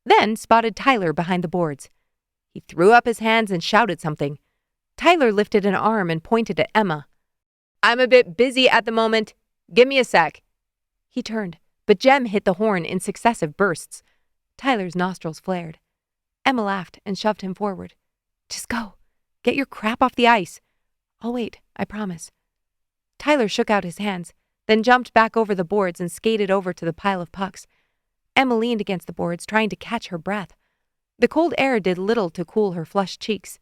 then spotted Tyler behind the boards. He threw up his hands and shouted something. Tyler lifted an arm and pointed at Emma. "I'm a bit busy at the moment. Give me a sec." He turned, but Jem hit the horn in successive bursts. Tyler's nostrils flared. Emma laughed and shoved him forward. "Just go. Get your crap off the ice. I'll wait, I promise." Tyler shook out his hands, then jumped back over the boards and skated over to the pile of pucks. Emma leaned against the boards, trying to catch her breath. The cold air did little to cool her flushed cheeks.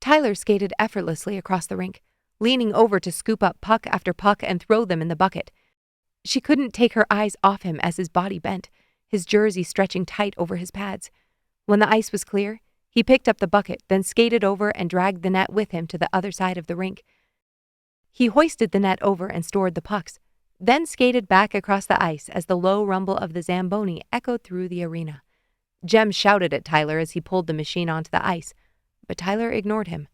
Tyler skated effortlessly across the rink, leaning over to scoop up puck after puck and throw them in the bucket. She couldn't take her eyes off him as his body bent, his jersey stretching tight over his pads. When the ice was clear, he picked up the bucket, then skated over and dragged the net with him to the other side of the rink. He hoisted the net over and stored the pucks, then skated back across the ice as the low rumble of the Zamboni echoed through the arena. Jem shouted at Tyler as he pulled the machine onto the ice, but Tyler ignored him.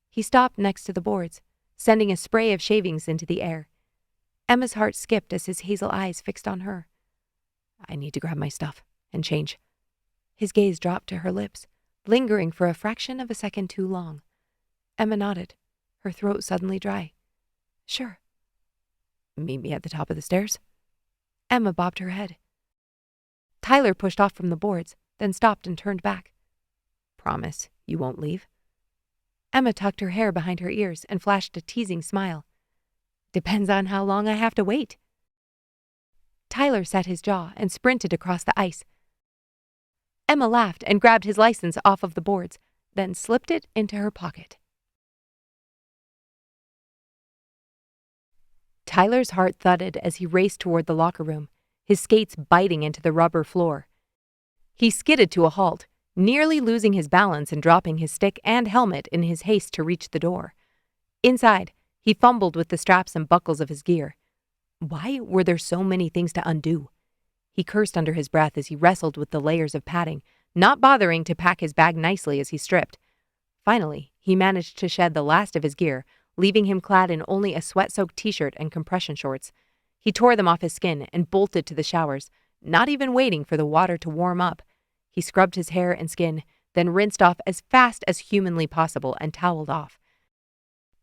He stopped next to the boards, sending a spray of shavings into the air. Emma's heart skipped as his hazel eyes fixed on her. "I need to grab my stuff and change." His gaze dropped to her lips, lingering for a fraction of a second too long. Emma nodded, her throat suddenly dry. "Sure." "Meet me at the top of the stairs?" Emma bobbed her head. Tyler pushed off from the boards, then stopped and turned back. "Promise you won't leave?" Emma tucked her hair behind her ears and flashed a teasing smile. "Depends on how long I have to wait." Tyler set his jaw and sprinted across the ice. Emma laughed and grabbed his license off of the boards, then slipped it into her pocket. Tyler's heart thudded as he raced toward the locker room, his skates biting into the rubber floor. He skidded to a halt, nearly losing his balance and dropping his stick and helmet in his haste to reach the door. Inside, he fumbled with the straps and buckles of his gear. Why were there so many things to undo? He cursed under his breath as he wrestled with the layers of padding, not bothering to pack his bag nicely as he stripped. Finally, he managed to shed the last of his gear, leaving him clad in only a sweat-soaked t-shirt and compression shorts. He tore them off his skin and bolted to the showers, not even waiting for the water to warm up. He scrubbed his hair and skin, then rinsed off as fast as humanly possible and toweled off.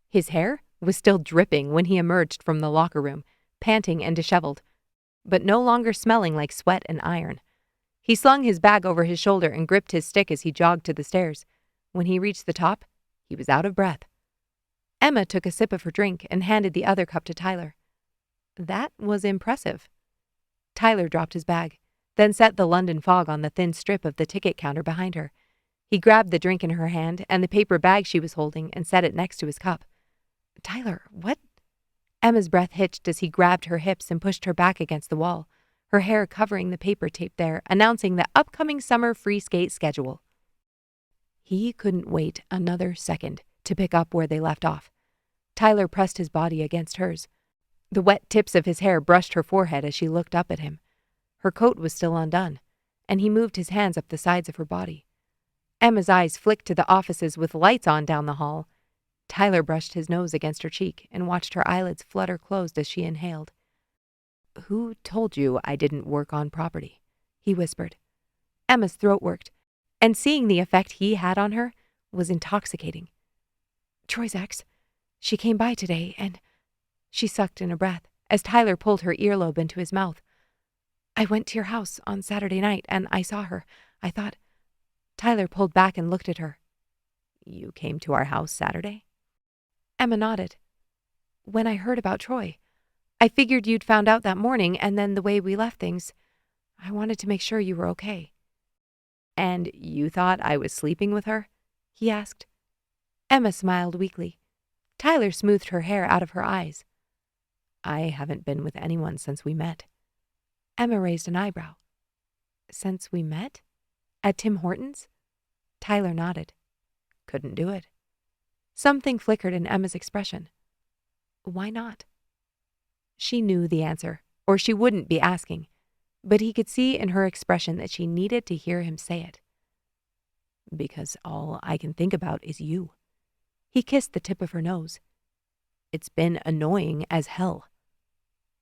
His hair was still dripping when he emerged from the locker room, panting and disheveled, but no longer smelling like sweat and iron. He slung his bag over his shoulder and gripped his stick as he jogged to the stairs. When he reached the top, he was out of breath. Emma took a sip of her drink and handed the other cup to Tyler. That was impressive. Tyler dropped his bag, then set the London Fog on the thin strip of the ticket counter behind her. He grabbed the drink in her hand and the paper bag she was holding and set it next to his cup. "Tyler, what?" Emma's breath hitched as he grabbed her hips and pushed her back against the wall, her hair covering the paper tape there, announcing the upcoming summer free skate schedule. He couldn't wait another second to pick up where they left off. Tyler pressed his body against hers. The wet tips of his hair brushed her forehead as she looked up at him. Her coat was still undone, and he moved his hands up the sides of her body. Emma's eyes flicked to the offices with lights on down the hall. Tyler brushed his nose against her cheek and watched her eyelids flutter closed as she inhaled. "Who told you I didn't work on property?" he whispered. Emma's throat worked, and seeing the effect he had on her was intoxicating. "Troy's ex. She came by today, and—" She sucked in a breath as Tyler pulled her earlobe into his mouth. "I went to your house on Saturday night, and I saw her. I thought—" Tyler pulled back and looked at her. "You came to our house Saturday?" Emma nodded. "When I heard about Troy. I figured you'd found out that morning, and then the way we left things. I wanted to make sure you were okay." "And you thought I was sleeping with her?" he asked. Emma smiled weakly. Tyler smoothed her hair out of her eyes. "I haven't been with anyone since we met." Emma raised an eyebrow. "Since we met? At Tim Hortons?" Tyler nodded. "Couldn't do it." Something flickered in Emma's expression. "Why not?" She knew the answer, or she wouldn't be asking, but he could see in her expression that she needed to hear him say it. "Because all I can think about is you." He kissed the tip of her nose. "It's been annoying as hell."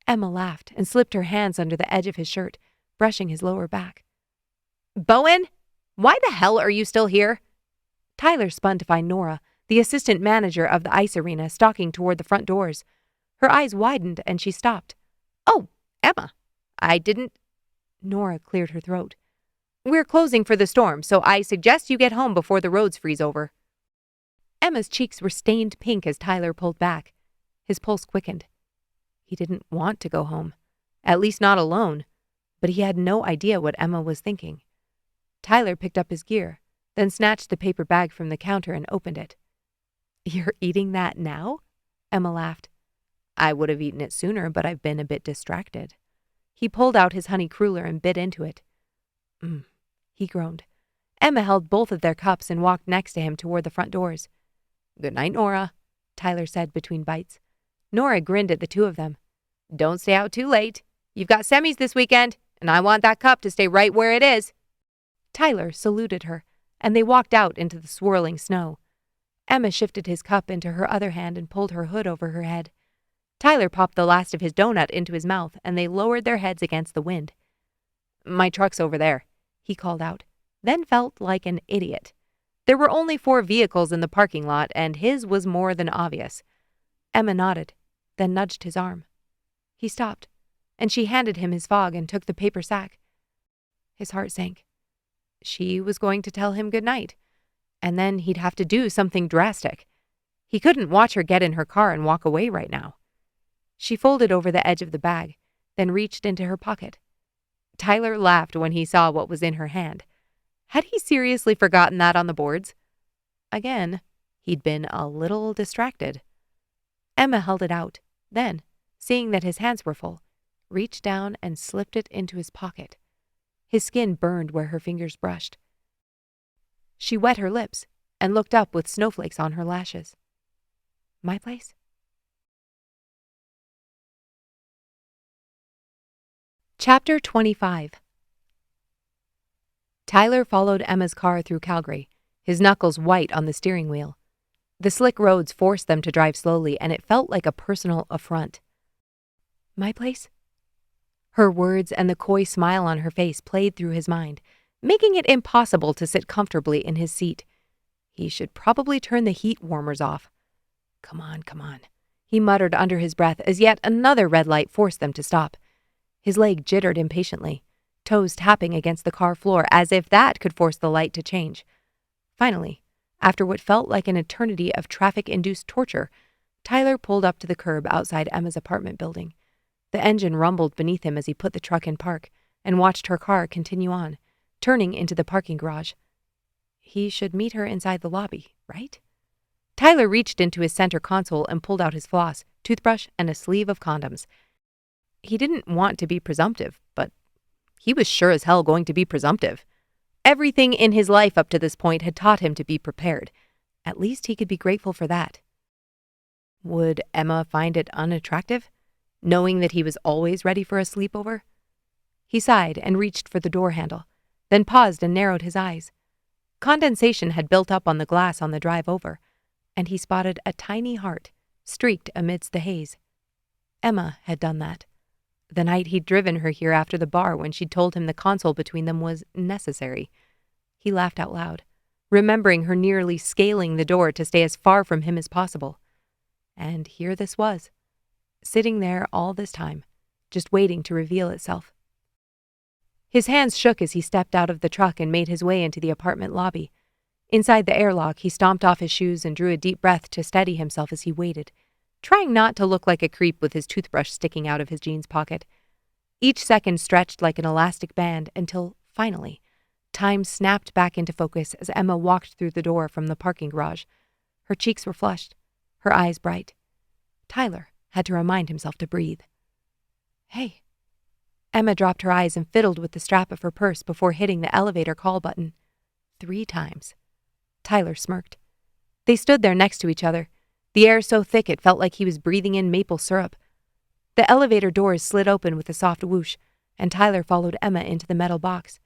Emma laughed and slipped her hands under the edge of his shirt, brushing his lower back. "Bowen, why the hell are you still here?" Tyler spun to find Nora, the assistant manager of the ice arena, stalking toward the front doors. Her eyes widened and she stopped. "Oh, Emma, I didn't—" Nora cleared her throat. "We're closing for the storm, so I suggest you get home before the roads freeze over." Emma's cheeks were stained pink as Tyler pulled back. His pulse quickened. He didn't want to go home, at least not alone, but he had no idea what Emma was thinking. Tyler picked up his gear, then snatched the paper bag from the counter and opened it. "You're eating that now?" Emma laughed. "I would have eaten it sooner, but I've been a bit distracted." He pulled out his honey cruller and bit into it. He groaned. Emma held both of their cups and walked next to him toward the front doors. "Good night, Nora," Tyler said between bites. Nora grinned at the two of them. "Don't stay out too late. You've got semis this weekend, and I want that cup to stay right where it is." Tyler saluted her, and they walked out into the swirling snow. Emma shifted his cup into her other hand and pulled her hood over her head. Tyler popped the last of his donut into his mouth, and they lowered their heads against the wind. "My truck's over there," he called out, then felt like an idiot. There were only 4 vehicles in the parking lot, and his was more than obvious. Emma nodded, then nudged his arm. He stopped, and she handed him his fog and took the paper sack. His heart sank. She was going to tell him good night, and then he'd have to do something drastic. He couldn't watch her get in her car and walk away right now. She folded over the edge of the bag, then reached into her pocket. Tyler laughed when he saw what was in her hand. Had he seriously forgotten that on the boards? Again, he'd been a little distracted. Emma held it out, then, seeing that his hands were full, reached down and slipped it into his pocket. His skin burned where her fingers brushed. She wet her lips and looked up with snowflakes on her lashes. "My place?" Chapter 25. Tyler followed Emma's car through Calgary, his knuckles white on the steering wheel. The slick roads forced them to drive slowly, and it felt like a personal affront. "My place?" Her words and the coy smile on her face played through his mind, making it impossible to sit comfortably in his seat. He should probably turn the heat warmers off. Come on, he muttered under his breath as yet another red light forced them to stop. His leg jittered impatiently, toes tapping against the car floor as if that could force the light to change. Finally, after what felt like an eternity of traffic-induced torture, Tyler pulled up to the curb outside Emma's apartment building. The engine rumbled beneath him as he put the truck in park and watched her car continue on, turning into the parking garage. He should meet her inside the lobby, right? Tyler reached into his center console and pulled out his floss, toothbrush, and a sleeve of condoms. He didn't want to be presumptive, but he was sure as hell going to be presumptive. Everything in his life up to this point had taught him to be prepared. At least he could be grateful for that. Would Emma find it unattractive, knowing that he was always ready for a sleepover? He sighed and reached for the door handle, then paused and narrowed his eyes. Condensation had built up on the glass on the drive over, and he spotted a tiny heart streaked amidst the haze. Emma had done that. The night he'd driven her here after the bar when she'd told him the console between them was necessary. He laughed out loud, remembering her nearly scaling the door to stay as far from him as possible. And here this was, sitting there all this time, just waiting to reveal itself. His hands shook as he stepped out of the truck and made his way into the apartment lobby. Inside the airlock, he stomped off his shoes and drew a deep breath to steady himself as he waited, trying not to look like a creep with his toothbrush sticking out of his jeans pocket. Each second stretched like an elastic band until, finally, time snapped back into focus as Emma walked through the door from the parking garage. Her cheeks were flushed, her eyes bright. Tyler had to remind himself to breathe. "Hey." Emma dropped her eyes and fiddled with the strap of her purse before hitting the elevator call button. 3 times. Tyler smirked. They stood there next to each other, the air so thick it felt like he was breathing in maple syrup. The elevator doors slid open with a soft whoosh, and Tyler followed Emma into the metal box.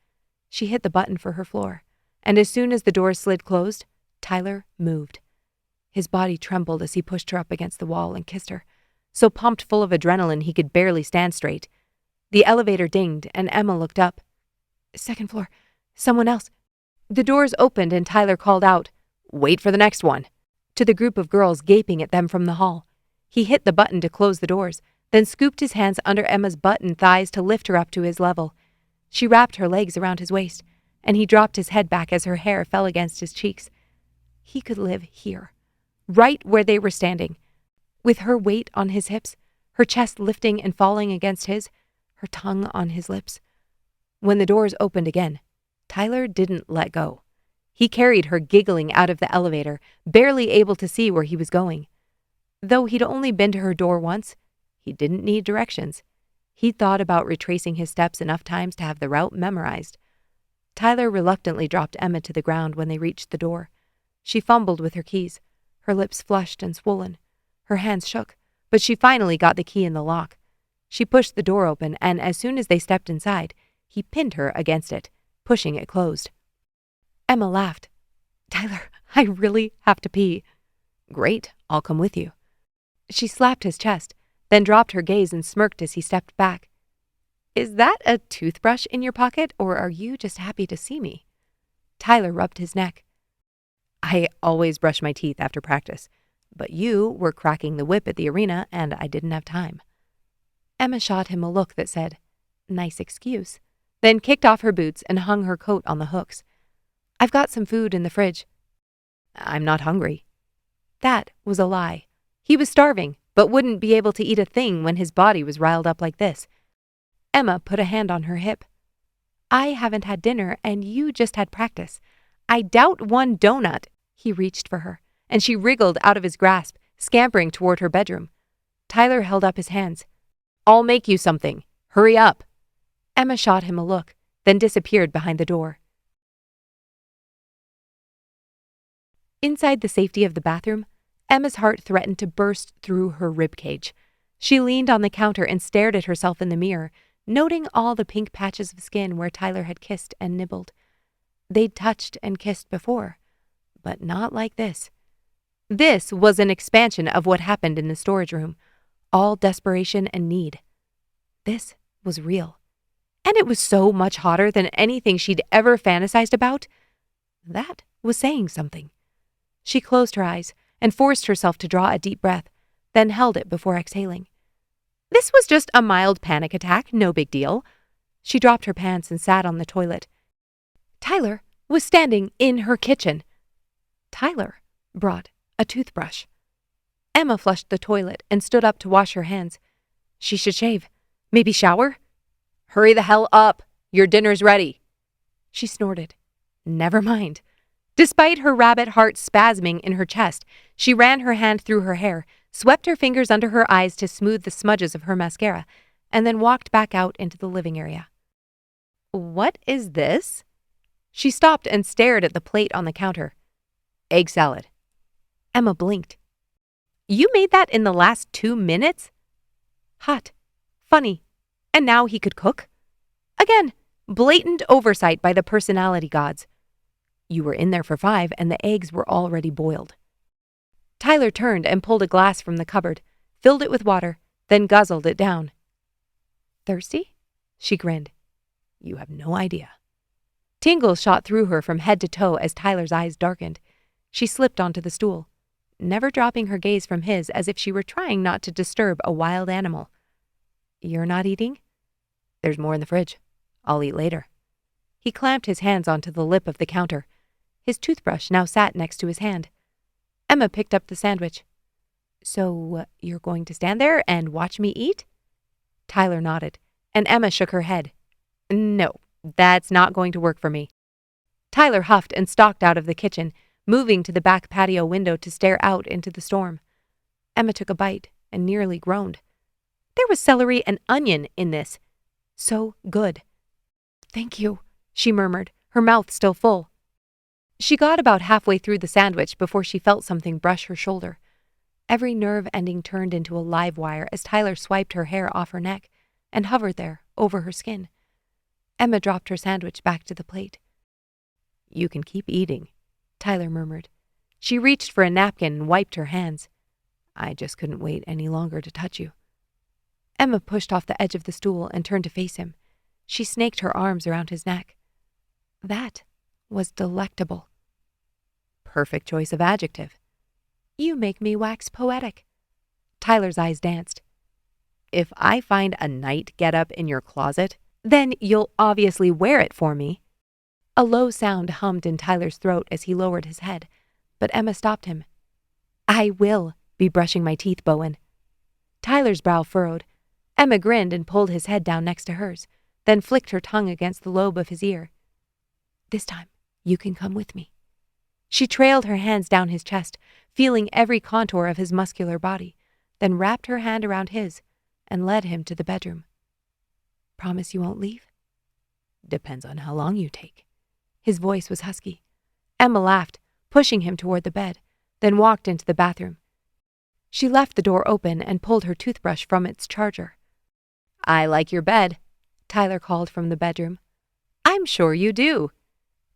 She hit the button for her floor, and as soon as the doors slid closed, Tyler moved. His body trembled as he pushed her up against the wall and kissed her, so pumped full of adrenaline he could barely stand straight. The elevator dinged, and Emma looked up. "Second floor. Someone else." The doors opened, and Tyler called out, "Wait for the next one," to the group of girls gaping at them from the hall. He hit the button to close the doors, then scooped his hands under Emma's butt and thighs to lift her up to his level. She wrapped her legs around his waist, and he dropped his head back as her hair fell against his cheeks. He could live here, right where they were standing, with her weight on his hips, her chest lifting and falling against his, her tongue on his lips. When the doors opened again, Tyler didn't let go. He carried her giggling out of the elevator, barely able to see where he was going. Though he'd only been to her door once, he didn't need directions. He'd thought about retracing his steps enough times to have the route memorized. Tyler reluctantly dropped Emma to the ground when they reached the door. She fumbled with her keys, her lips flushed and swollen. Her hands shook, but she finally got the key in the lock. She pushed the door open, and as soon as they stepped inside, he pinned her against it, pushing it closed. Emma laughed. "Tyler, I really have to pee." "Great, I'll come with you." She slapped his chest, then dropped her gaze and smirked as he stepped back. "Is that a toothbrush in your pocket, or are you just happy to see me?" Tyler rubbed his neck. "I always brush my teeth after practice, but you were cracking the whip at the arena and I didn't have time." Emma shot him a look that said, "Nice excuse," then kicked off her boots and hung her coat on the hooks. "I've got some food in the fridge." "I'm not hungry." That was a lie. He was starving, but wouldn't be able to eat a thing when his body was riled up like this. Emma put a hand on her hip. "I haven't had dinner, and you just had practice. I doubt one donut." He reached for her, and she wriggled out of his grasp, scampering toward her bedroom. Tyler held up his hands. "I'll make you something. Hurry up." Emma shot him a look, then disappeared behind the door. Inside the safety of the bathroom, Emma's heart threatened to burst through her ribcage. She leaned on the counter and stared at herself in the mirror, noting all the pink patches of skin where Tyler had kissed and nibbled. They'd touched and kissed before, but not like this. This was an expansion of what happened in the storage room, all desperation and need. This was real. And it was so much hotter than anything she'd ever fantasized about. That was saying something. She closed her eyes and forced herself to draw a deep breath, then held it before exhaling. This was just a mild panic attack, no big deal. She dropped her pants and sat on the toilet. Tyler was standing in her kitchen. Tyler brought a toothbrush. Emma flushed the toilet and stood up to wash her hands. She should shave. Maybe shower? "Hurry the hell up. Your dinner's ready." She snorted. Never mind. Despite her rabbit heart spasming in her chest, she ran her hand through her hair, swept her fingers under her eyes to smooth the smudges of her mascara, and then walked back out into the living area. "What is this?" She stopped and stared at the plate on the counter. "Egg salad." Emma blinked. "You made that in the last 2 minutes?" Hot. Funny. And now he could cook? Again, blatant oversight by the personality gods. You were in there for 5 and the eggs were already boiled. Tyler turned and pulled a glass from the cupboard, filled it with water, then guzzled it down. "Thirsty?" She grinned. "You have no idea." Tingles shot through her from head to toe as Tyler's eyes darkened. She slipped onto the stool, never dropping her gaze from his as if she were trying not to disturb a wild animal. "You're not eating?" "There's more in the fridge. I'll eat later." He clamped his hands onto the lip of the counter. His toothbrush now sat next to his hand. Emma picked up the sandwich. "So, you're going to stand there and watch me eat?" Tyler nodded, and Emma shook her head. "No, that's not going to work for me." Tyler huffed and stalked out of the kitchen, moving to the back patio window to stare out into the storm. Emma took a bite and nearly groaned. There was celery and onion in this. So good. "Thank you," she murmured, her mouth still full. She got about halfway through the sandwich before she felt something brush her shoulder. Every nerve ending turned into a live wire as Tyler swiped her hair off her neck and hovered there, over her skin. Emma dropped her sandwich back to the plate. "You can keep eating," Tyler murmured. She reached for a napkin and wiped her hands. "I just couldn't wait any longer to touch you." Emma pushed off the edge of the stool and turned to face him. She snaked her arms around his neck. That was delectable. Perfect choice of adjective. "You make me wax poetic." Tyler's eyes danced. "If I find a night getup in your closet, then you'll obviously wear it for me." A low sound hummed in Tyler's throat as he lowered his head, but Emma stopped him. "I will be brushing my teeth, Bowen." Tyler's brow furrowed. Emma grinned and pulled his head down next to hers, then flicked her tongue against the lobe of his ear. "This time, you can come with me." She trailed her hands down his chest, feeling every contour of his muscular body, then wrapped her hand around his and led him to the bedroom. "Promise you won't leave?" "Depends on how long you take." His voice was husky. Emma laughed, pushing him toward the bed, then walked into the bathroom. She left the door open and pulled her toothbrush from its charger. "I like your bed," Tyler called from the bedroom. "I'm sure you do."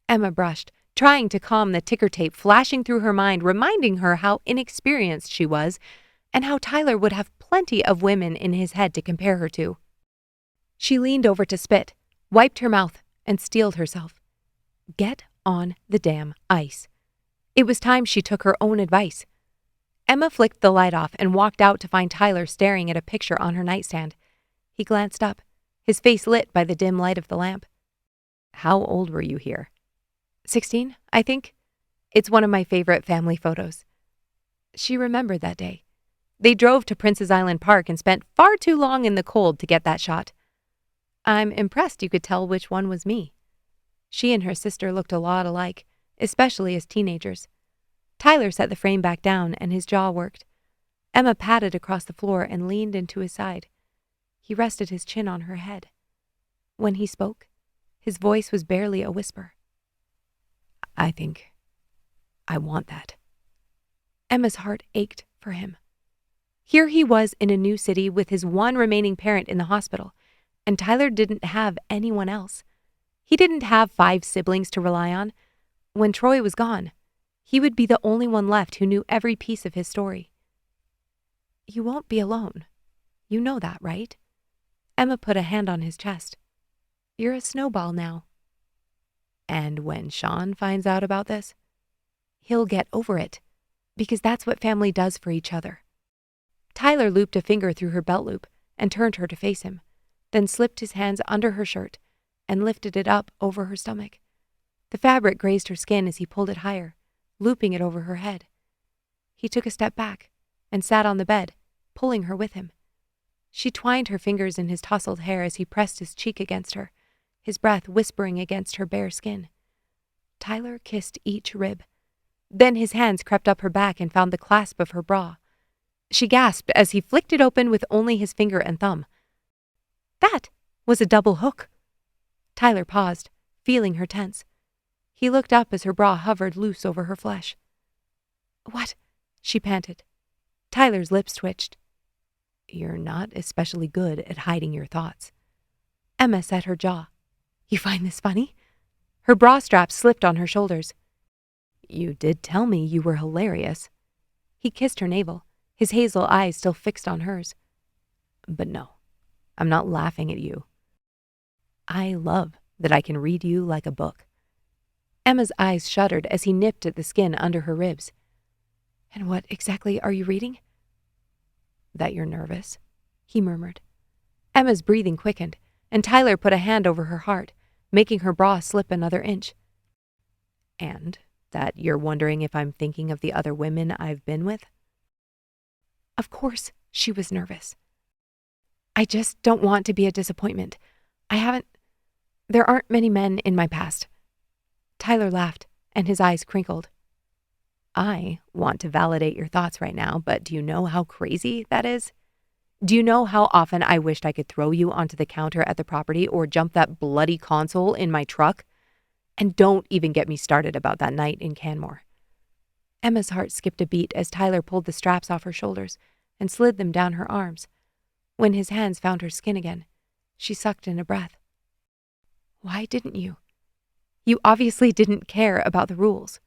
Emma brushed, trying to calm the ticker tape flashing through her mind, reminding her how inexperienced she was and how Tyler would have plenty of women in his head to compare her to. She leaned over to spit, wiped her mouth, and steeled herself. Get on the damn ice. It was time she took her own advice. Emma flicked the light off and walked out to find Tyler staring at a picture on her nightstand. He glanced up, his face lit by the dim light of the lamp. "How old were you here?" 16, I think. It's one of my favorite family photos." She remembered that day. They drove to Princess Island Park and spent far too long in the cold to get that shot. "I'm impressed you could tell which one was me." She and her sister looked a lot alike, especially as teenagers. Tyler set the frame back down and his jaw worked. Emma patted across the floor and leaned into his side. He rested his chin on her head. When he spoke, his voice was barely a whisper. "I think I want that." Emma's heart ached for him. Here he was in a new city with his one remaining parent in the hospital, and Tyler didn't have anyone else. He didn't have 5 siblings to rely on. When Troy was gone, he would be the only one left who knew every piece of his story. "You won't be alone. You know that, right?" Emma put a hand on his chest. "You're a snowball now." "And when Sean finds out about this?" "He'll get over it, because that's what family does for each other." Tyler looped a finger through her belt loop and turned her to face him, then slipped his hands under her shirt and lifted it up over her stomach. The fabric grazed her skin as he pulled it higher, looping it over her head. He took a step back and sat on the bed, pulling her with him. She twined her fingers in his tousled hair as he pressed his cheek against her, his breath whispering against her bare skin. Tyler kissed each rib. Then his hands crept up her back and found the clasp of her bra. She gasped as he flicked it open with only his finger and thumb. That was a double hook. Tyler paused, feeling her tense. He looked up as her bra hovered loose over her flesh. What? She panted. Tyler's lips twitched. You're not especially good at hiding your thoughts. Emma set her jaw. You find this funny? Her bra strap slipped on her shoulders. You did tell me you were hilarious. He kissed her navel, his hazel eyes still fixed on hers. But no, I'm not laughing at you. I love that I can read you like a book. Emma's eyes shuddered as he nipped at the skin under her ribs. And what exactly are you reading? That you're nervous, he murmured. Emma's breathing quickened, and Tyler put a hand over her heart, making her bra slip another inch. And that you're wondering if I'm thinking of the other women I've been with? Of course, she was nervous. I just don't want to be a disappointment. There aren't many men in my past. Tyler laughed, and his eyes crinkled. I want to validate your thoughts right now, but do you know how crazy that is? Do you know how often I wished I could throw you onto the counter at the property or jump that bloody console in my truck? And don't even get me started about that night in Canmore. Emma's heart skipped a beat as Tyler pulled the straps off her shoulders and slid them down her arms. When his hands found her skin again, she sucked in a breath. Why didn't you? You obviously didn't care about the rules.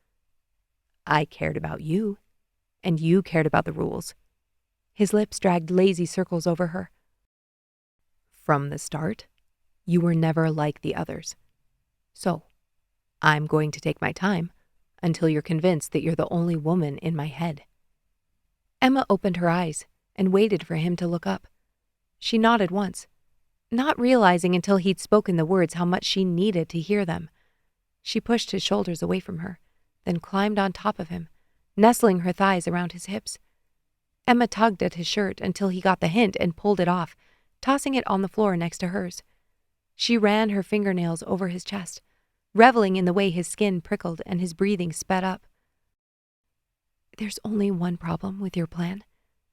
I cared about you, and you cared about the rules. His lips dragged lazy circles over her. From the start, you were never like the others. So, I'm going to take my time until you're convinced that you're the only woman in my head. Emma opened her eyes and waited for him to look up. She nodded once, not realizing until he'd spoken the words how much she needed to hear them. She pushed his shoulders away from her, then climbed on top of him, nestling her thighs around his hips. Emma tugged at his shirt until he got the hint and pulled it off, tossing it on the floor next to hers. She ran her fingernails over his chest, reveling in the way his skin prickled and his breathing sped up. There's only one problem with your plan,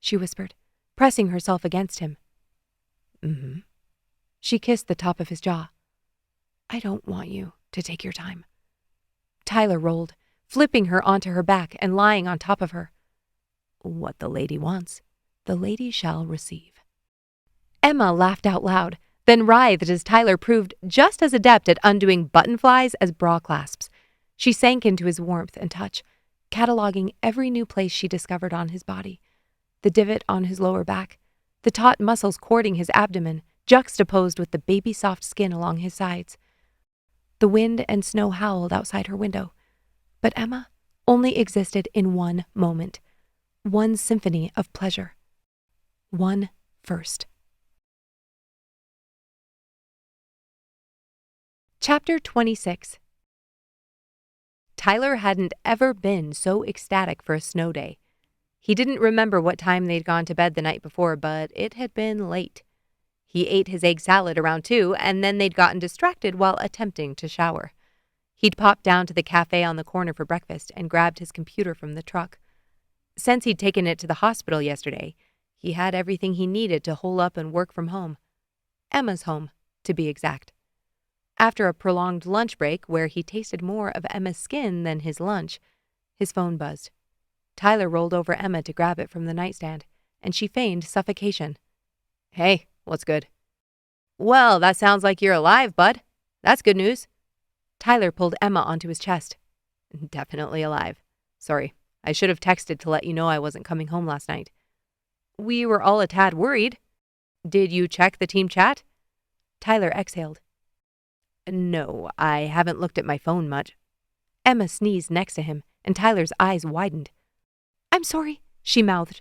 she whispered, pressing herself against him. Mm-hmm. She kissed the top of his jaw. I don't want you to take your time. Tyler rolled, flipping her onto her back and lying on top of her. What the lady wants, the lady shall receive. Emma laughed out loud, then writhed as Tyler proved just as adept at undoing button flies as bra clasps. She sank into his warmth and touch, cataloging every new place she discovered on his body. The divot on his lower back, the taut muscles cording his abdomen, juxtaposed with the baby-soft skin along his sides. The wind and snow howled outside her window, but Emma only existed in one moment, one symphony of pleasure. One first. Chapter 26. Tyler hadn't ever been so ecstatic for a snow day. He didn't remember what time they'd gone to bed the night before, but it had been late. He ate his egg salad around 2, and then they'd gotten distracted while attempting to shower. He'd popped down to the cafe on the corner for breakfast and grabbed his computer from the truck. Since he'd taken it to the hospital yesterday, he had everything he needed to hole up and work from home. Emma's home, to be exact. After a prolonged lunch break where he tasted more of Emma's skin than his lunch, his phone buzzed. Tyler rolled over Emma to grab it from the nightstand, and she feigned suffocation. Hey, what's good? Well, that sounds like you're alive, bud. That's good news. Tyler pulled Emma onto his chest. Definitely alive. Sorry, I should have texted to let you know I wasn't coming home last night. We were all a tad worried. Did you check the team chat? Tyler exhaled. No, I haven't looked at my phone much. Emma sneezed next to him, and Tyler's eyes widened. I'm sorry, she mouthed.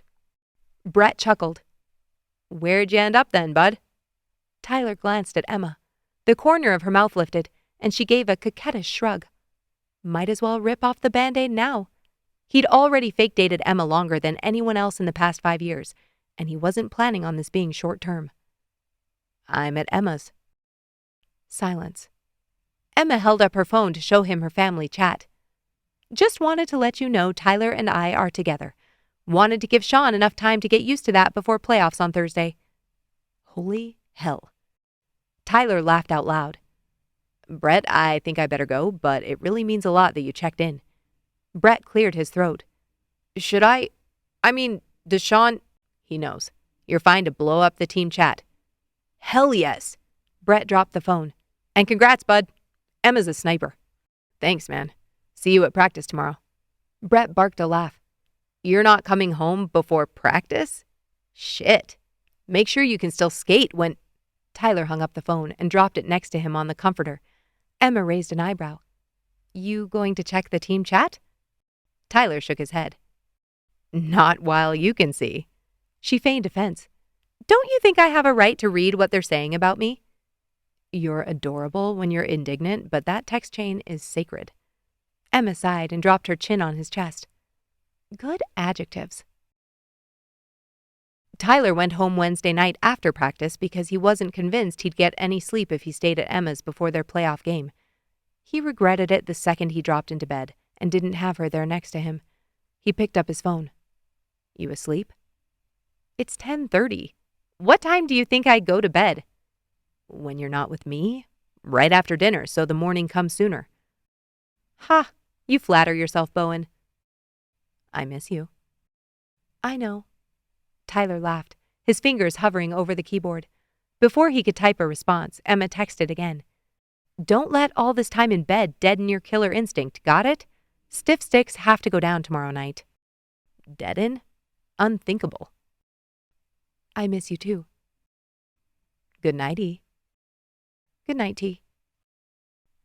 Brett chuckled. Where'd you end up then, bud? Tyler glanced at Emma. The corner of her mouth lifted, and she gave a coquettish shrug. Might as well rip off the Band-Aid now. He'd already fake-dated Emma longer than anyone else in the past 5 years, and he wasn't planning on this being short-term. I'm at Emma's. Silence. Emma held up her phone to show him her family chat. Just wanted to let you know Tyler and I are together. Wanted to give Sean enough time to get used to that before playoffs on Thursday. Holy hell. Tyler laughed out loud. Brett, I think I better go, but it really means a lot that you checked in. Brett cleared his throat. Should I? Does Sean? He knows. You're fine to blow up the team chat. Hell yes. Brett dropped the phone. And congrats, bud. Emma's a sniper. Thanks, man. See you at practice tomorrow. Brett barked a laugh. You're not coming home before practice? Shit. Make sure you can still skate when... Tyler hung up the phone and dropped it next to him on the comforter. Emma raised an eyebrow. You going to check the team chat? Tyler shook his head. Not while you can see. She feigned offense. Don't you think I have a right to read what they're saying about me? You're adorable when you're indignant, but that text chain is sacred. Emma sighed and dropped her chin on his chest. Good adjectives. Tyler went home Wednesday night after practice because he wasn't convinced he'd get any sleep if he stayed at Emma's before their playoff game. He regretted it the second he dropped into bed and didn't have her there next to him. He picked up his phone. You asleep? It's 10:30. What time do you think I go to bed? When you're not with me? Right after dinner, so the morning comes sooner. Ha! You flatter yourself, Bowen. I miss you. I know. Tyler laughed, his fingers hovering over the keyboard. Before he could type a response, Emma texted again. Don't let all this time in bed deaden your killer instinct, got it? Stiff sticks have to go down tomorrow night. Deaden? Unthinkable. I miss you too. Good night-y. Good night, T.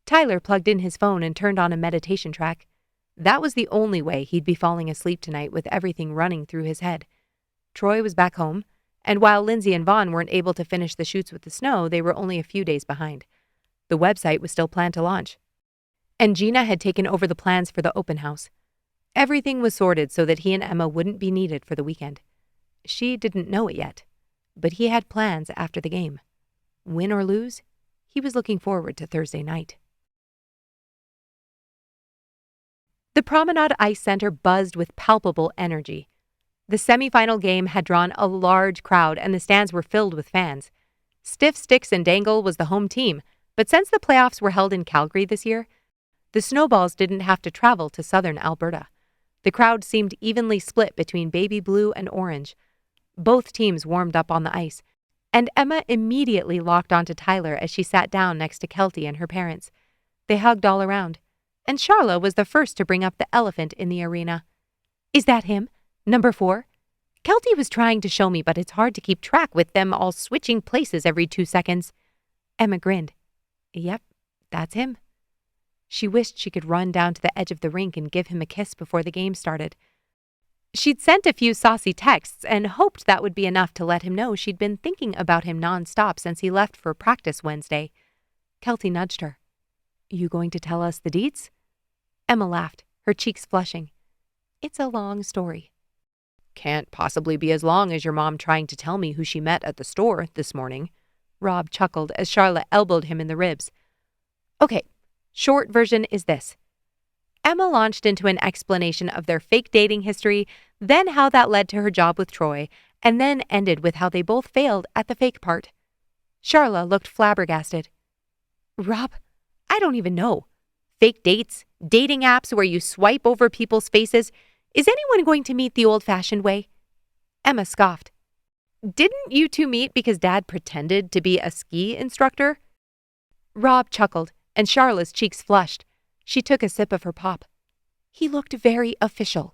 Tyler plugged in his phone and turned on a meditation track. That was the only way he'd be falling asleep tonight with everything running through his head. Troy was back home, and while Lindsay and Vaughn weren't able to finish the shoots with the snow, they were only a few days behind. The website was still planned to launch. And Gina had taken over the plans for the open house. Everything was sorted so that he and Emma wouldn't be needed for the weekend. She didn't know it yet, but he had plans after the game. Win or lose, he was looking forward to Thursday night. The Promenade Ice Center buzzed with palpable energy. The semifinal game had drawn a large crowd and the stands were filled with fans. Stiff Sticks and Dangle was the home team, but since the playoffs were held in Calgary this year, the Snowballs didn't have to travel to southern Alberta. The crowd seemed evenly split between baby blue and orange. Both teams warmed up on the ice, and Emma immediately locked onto Tyler as she sat down next to Kelty and her parents. They hugged all around, and Charla was the first to bring up the elephant in the arena. Is that him? Number 4? Kelty was trying to show me, but it's hard to keep track with them all switching places every 2 seconds. Emma grinned. Yep, that's him. She wished she could run down to the edge of the rink and give him a kiss before the game started. She'd sent a few saucy texts and hoped that would be enough to let him know she'd been thinking about him nonstop since he left for practice Wednesday. Kelty nudged her. You going to tell us the deets? Emma laughed, her cheeks flushing. It's a long story. Can't possibly be as long as your mom trying to tell me who she met at the store this morning. Rob chuckled as Charlotte elbowed him in the ribs. Okay, short version is this. Emma launched into an explanation of their fake dating history, then how that led to her job with Troy, and then ended with how they both failed at the fake part. Charla looked flabbergasted. Rob, I don't even know. Fake dates, dating apps where you swipe over people's faces. Is anyone going to meet the old-fashioned way? Emma scoffed. Didn't you two meet because Dad pretended to be a ski instructor? Rob chuckled, and Charla's cheeks flushed. She took a sip of her pop. He looked very official.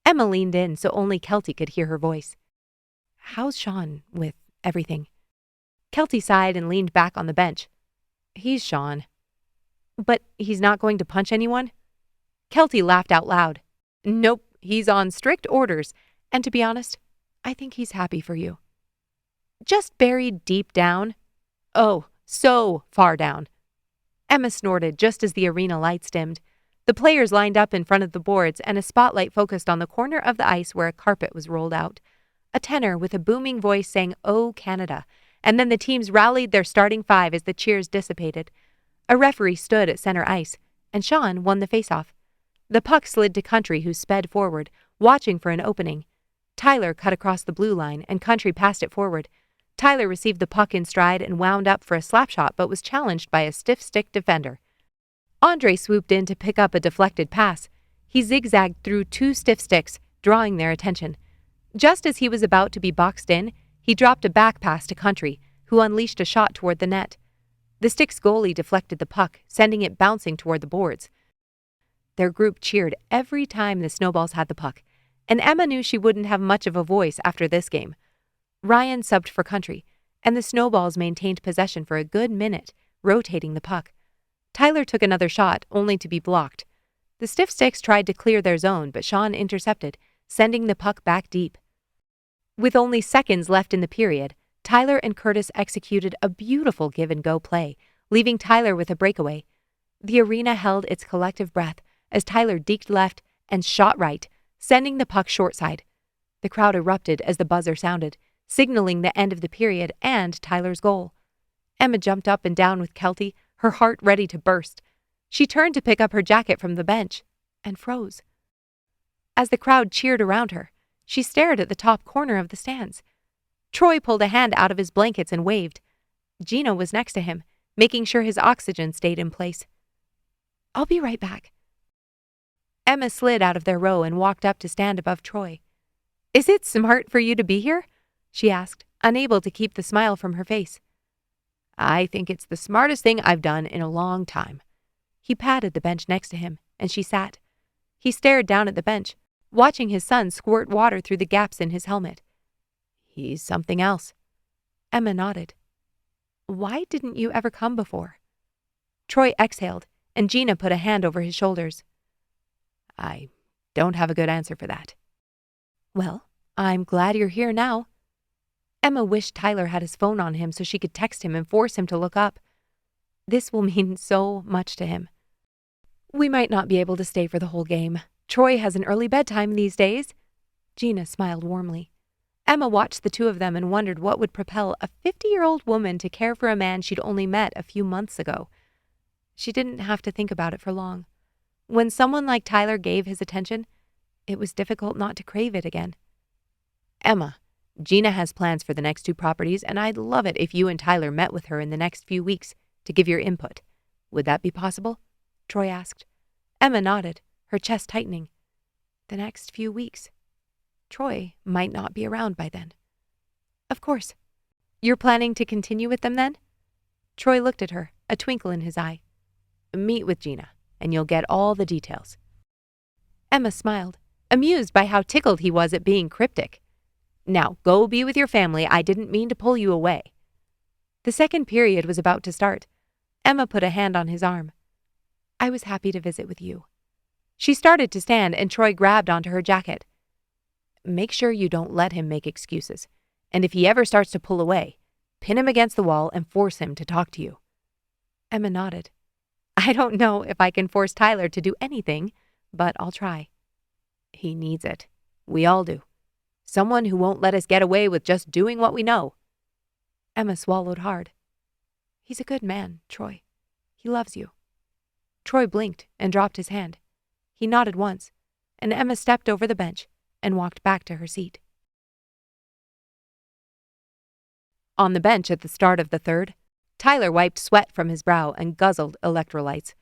Emma leaned in so only Kelty could hear her voice. How's Sean with everything? Kelty sighed and leaned back on the bench. He's Sean. But he's not going to punch anyone? Kelty laughed out loud. Nope, he's on strict orders, and to be honest, I think he's happy for you. Just buried deep down? Oh, so far down. Emma snorted just as the arena lights dimmed. The players lined up in front of the boards, and a spotlight focused on the corner of the ice where a carpet was rolled out. A tenor with a booming voice sang, "Oh, Canada," and then the teams rallied their starting 5 as the cheers dissipated. A referee stood at center ice, and Sean won the faceoff. The puck slid to Country, who sped forward, watching for an opening. Tyler cut across the blue line, and Country passed it forward. Tyler received the puck in stride and wound up for a slap shot, but was challenged by a stiff-stick defender. Andre swooped in to pick up a deflected pass. He zigzagged through 2 stiff sticks, drawing their attention. Just as he was about to be boxed in, he dropped a back pass to Country, who unleashed a shot toward the net. The Stick's goalie deflected the puck, sending it bouncing toward the boards. Their group cheered every time the Snowballs had the puck, and Emma knew she wouldn't have much of a voice after this game. Ryan subbed for Country, and the Snowballs maintained possession for a good minute, rotating the puck. Tyler took another shot, only to be blocked. The Stiff Sticks tried to clear their zone, but Sean intercepted, sending the puck back deep. With only seconds left in the period, Tyler and Curtis executed a beautiful give-and-go play, leaving Tyler with a breakaway. The arena held its collective breath as Tyler deked left and shot right, sending the puck short side. The crowd erupted as the buzzer sounded, signaling the end of the period and Tyler's goal. Emma jumped up and down with Kelty, her heart ready to burst. She turned to pick up her jacket from the bench and froze. As the crowd cheered around her, she stared at the top corner of the stands. Troy pulled a hand out of his blankets and waved. Gina was next to him, making sure his oxygen stayed in place. "I'll be right back." Emma slid out of their row and walked up to stand above Troy. "Is it smart for you to be here?" she asked, unable to keep the smile from her face. "I think it's the smartest thing I've done in a long time." He patted the bench next to him, and she sat. He stared down at the bench, watching his son squirt water through the gaps in his helmet. "He's something else." Emma nodded. "Why didn't you ever come before?" Troy exhaled, and Gina put a hand over his shoulders. "I don't have a good answer for that." "Well, I'm glad you're here now." Emma wished Tyler had his phone on him so she could text him and force him to look up. This will mean so much to him. "We might not be able to stay for the whole game. Troy has an early bedtime these days." Gina smiled warmly. Emma watched the two of them and wondered what would propel a 50-year-old woman to care for a man she'd only met a few months ago. She didn't have to think about it for long. When someone like Tyler gave his attention, it was difficult not to crave it again. "Emma, Gina has plans for the next 2 properties, and I'd love it if you and Tyler met with her in the next few weeks to give your input. Would that be possible?" Troy asked. Emma nodded, her chest tightening. The next few weeks. Troy might not be around by then. "Of course. You're planning to continue with them then?" Troy looked at her, a twinkle in his eye. "Meet with Gina, and you'll get all the details." Emma smiled, amused by how tickled he was at being cryptic. "Now, go be with your family. I didn't mean to pull you away." The second period was about to start. Emma put a hand on his arm. "I was happy to visit with you." She started to stand, and Troy grabbed onto her jacket. "Make sure you don't let him make excuses. And if he ever starts to pull away, pin him against the wall and force him to talk to you." Emma nodded. "I don't know if I can force Tyler to do anything, but I'll try." "He needs it. We all do. Someone who won't let us get away with just doing what we know." Emma swallowed hard. "He's a good man, Troy. He loves you." Troy blinked and dropped his hand. He nodded once, and Emma stepped over the bench and walked back to her seat. On the bench at the start of the third, Tyler wiped sweat from his brow and guzzled electrolytes.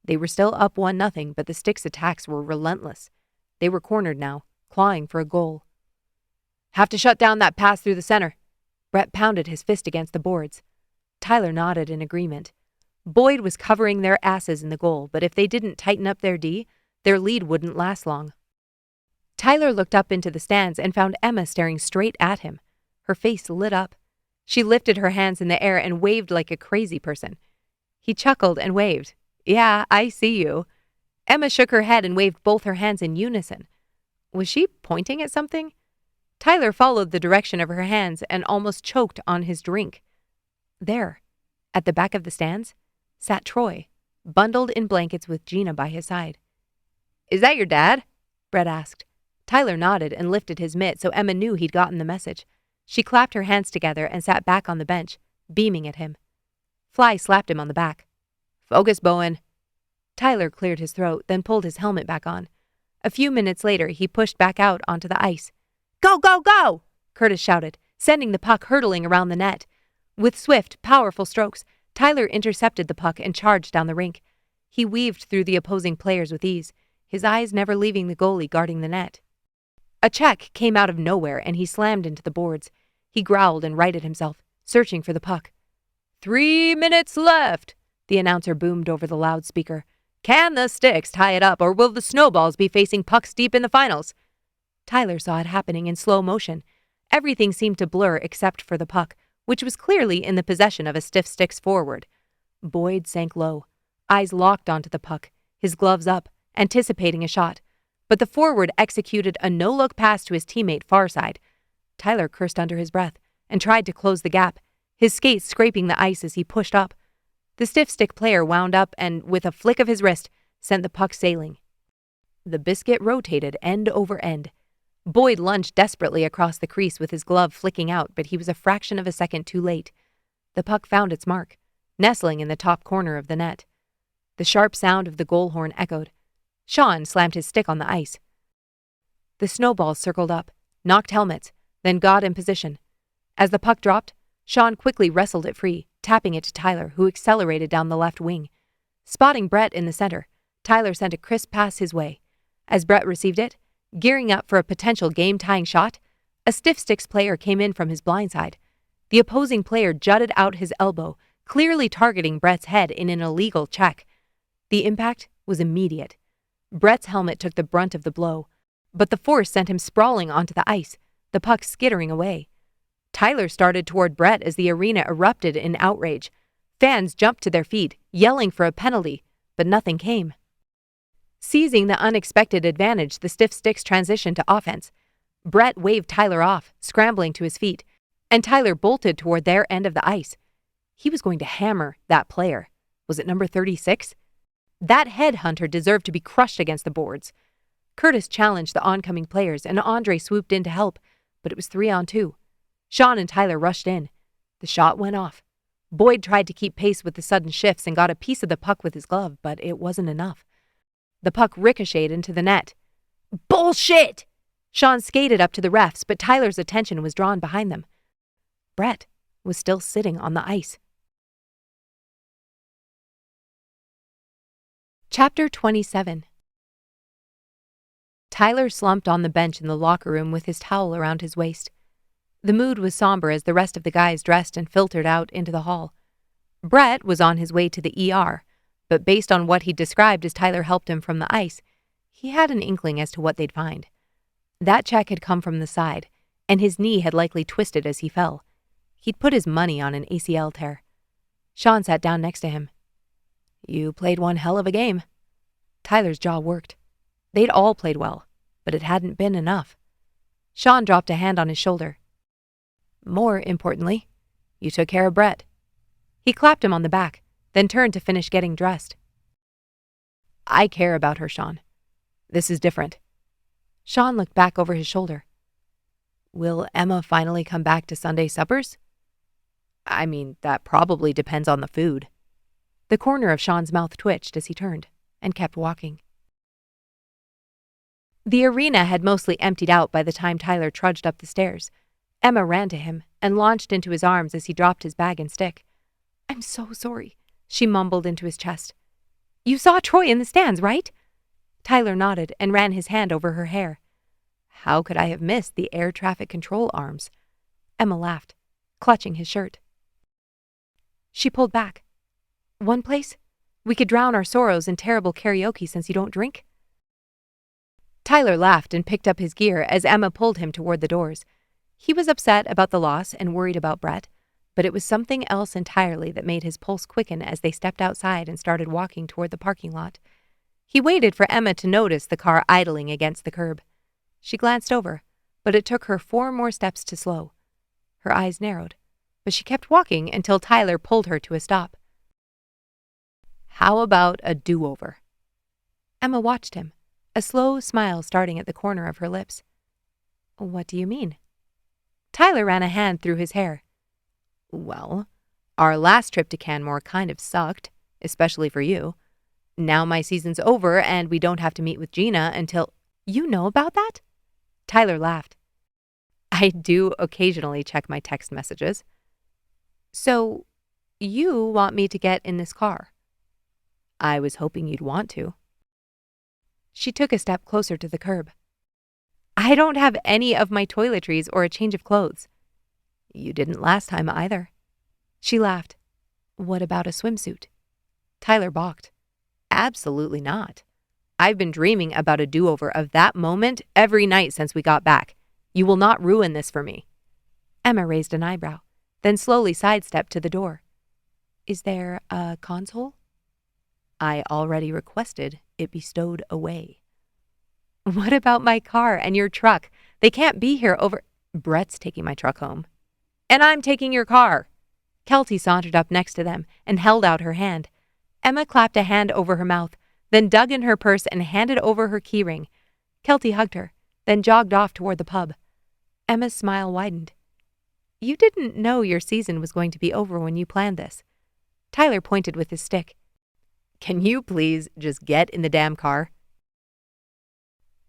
They were still up 1-0, but the Sticks' attacks were relentless. They were cornered now, clawing for a goal. "Have to shut down that pass through the center." Brett pounded his fist against the boards. Tyler nodded in agreement. Boyd was covering their asses in the goal, but if they didn't tighten up their D, their lead wouldn't last long. Tyler looked up into the stands and found Emma staring straight at him. Her face lit up. She lifted her hands in the air and waved like a crazy person. He chuckled and waved. "Yeah, I see you." Emma shook her head and waved both her hands in unison. Was she pointing at something? Tyler followed the direction of her hands and almost choked on his drink. There, at the back of the stands, sat Troy, bundled in blankets with Gina by his side. "Is that your dad?" Brett asked. Tyler nodded and lifted his mitt so Emma knew he'd gotten the message. She clapped her hands together and sat back on the bench, beaming at him. Fly slapped him on the back. "Focus, Bowen." Tyler cleared his throat, then pulled his helmet back on. A few minutes later, he pushed back out onto the ice. "Go, go, go!" Curtis shouted, sending the puck hurtling around the net. With swift, powerful strokes, Tyler intercepted the puck and charged down the rink. He weaved through the opposing players with ease, his eyes never leaving the goalie guarding the net. A check came out of nowhere, and he slammed into the boards. He growled and righted himself, searching for the puck. 3 minutes left, the announcer boomed over the loudspeaker. Can the Sticks tie it up, or will the Snowballs be facing pucks deep in the finals? Tyler saw it happening in slow motion. Everything seemed to blur except for the puck, which was clearly in the possession of a Stiff Sticks forward. Boyd sank low, eyes locked onto the puck, his gloves up, anticipating a shot. But the forward executed a no-look pass to his teammate far side. Tyler cursed under his breath and tried to close the gap, his skates scraping the ice as he pushed up. The stiff stick player wound up and, with a flick of his wrist, sent the puck sailing. The biscuit rotated end over end. Boyd lunged desperately across the crease with his glove flicking out, but he was a fraction of a second too late. The puck found its mark, nestling in the top corner of the net. The sharp sound of the goal horn echoed. Sean slammed his stick on the ice. The Snowballs circled up, knocked helmets, then got in position. As the puck dropped, Sean quickly wrestled it free, tapping it to Tyler, who accelerated down the left wing. Spotting Brett in the center, Tyler sent a crisp pass his way. As Brett received it, gearing up for a potential game-tying shot, a Stiff Sticks player came in from his blindside. The opposing player jutted out his elbow, clearly targeting Brett's head in an illegal check. The impact was immediate. Brett's helmet took the brunt of the blow, but the force sent him sprawling onto the ice, the puck skittering away. Tyler started toward Brett as the arena erupted in outrage. Fans jumped to their feet, yelling for a penalty, but nothing came. Seizing the unexpected advantage, the Stiff Sticks transitioned to offense. Brett waved Tyler off, scrambling to his feet, and Tyler bolted toward their end of the ice. He was going to hammer that player. Was it number 36? That headhunter deserved to be crushed against the boards. Curtis challenged the oncoming players, and Andre swooped in to help, but it was 3-on-2. Sean and Tyler rushed in. The shot went off. Boyd tried to keep pace with the sudden shifts and got a piece of the puck with his glove, but it wasn't enough. The puck ricocheted into the net. Bullshit! Sean skated up to the refs, but Tyler's attention was drawn behind them. Brett was still sitting on the ice. Chapter 27. Tyler slumped on the bench in the locker room with his towel around his waist. The mood was somber as the rest of the guys dressed and filtered out into the hall. Brett was on his way to the ER, but based on what he described as Tyler helped him from the ice, he had an inkling as to what they'd find. That check had come from the side, and his knee had likely twisted as he fell. He'd put his money on an ACL tear. Sean sat down next to him. You played one hell of a game. Tyler's jaw worked. They'd all played well, but it hadn't been enough. Sean dropped a hand on his shoulder. More importantly, you took care of Brett. He clapped him on the back, then turned to finish getting dressed. I care about her, Sean. This is different. Sean looked back over his shoulder. Will Emma finally come back to Sunday suppers? I mean, that probably depends on the food. The corner of Sean's mouth twitched as he turned and kept walking. The arena had mostly emptied out by the time Tyler trudged up the stairs. Emma ran to him and launched into his arms as he dropped his bag and stick. I'm so sorry, she mumbled into his chest. You saw Troy in the stands, right? Tyler nodded and ran his hand over her hair. How could I have missed the air traffic control arms? Emma laughed, clutching his shirt. She pulled back. One place? We could drown our sorrows in terrible karaoke since you don't drink? Tyler laughed and picked up his gear as Emma pulled him toward the doors. He was upset about the loss and worried about Brett, but it was something else entirely that made his pulse quicken as they stepped outside and started walking toward the parking lot. He waited for Emma to notice the car idling against the curb. She glanced over, but it took her 4 more steps to slow. Her eyes narrowed, but she kept walking until Tyler pulled her to a stop. How about a do-over? Emma watched him, a slow smile starting at the corner of her lips. What do you mean? Tyler ran a hand through his hair. Well, our last trip to Canmore kind of sucked, especially for you. Now my season's over and we don't have to meet with Gina until... You know about that? Tyler laughed. I do occasionally check my text messages. So, you want me to get in this car? I was hoping you'd want to. She took a step closer to the curb. I don't have any of my toiletries or a change of clothes. You didn't last time either. She laughed. What about a swimsuit? Tyler balked. Absolutely not. I've been dreaming about a do-over of that moment every night since we got back. You will not ruin this for me. Emma raised an eyebrow, then slowly sidestepped to the door. Is there a console? I already requested it be stowed away. What about my car and your truck? They can't be here over... Brett's taking my truck home. And I'm taking your car. Kelty sauntered up next to them and held out her hand. Emma clapped a hand over her mouth, then dug in her purse and handed over her keyring. Kelty hugged her, then jogged off toward the pub. Emma's smile widened. You didn't know your season was going to be over when you planned this. Tyler pointed with his stick. Can you please just get in the damn car?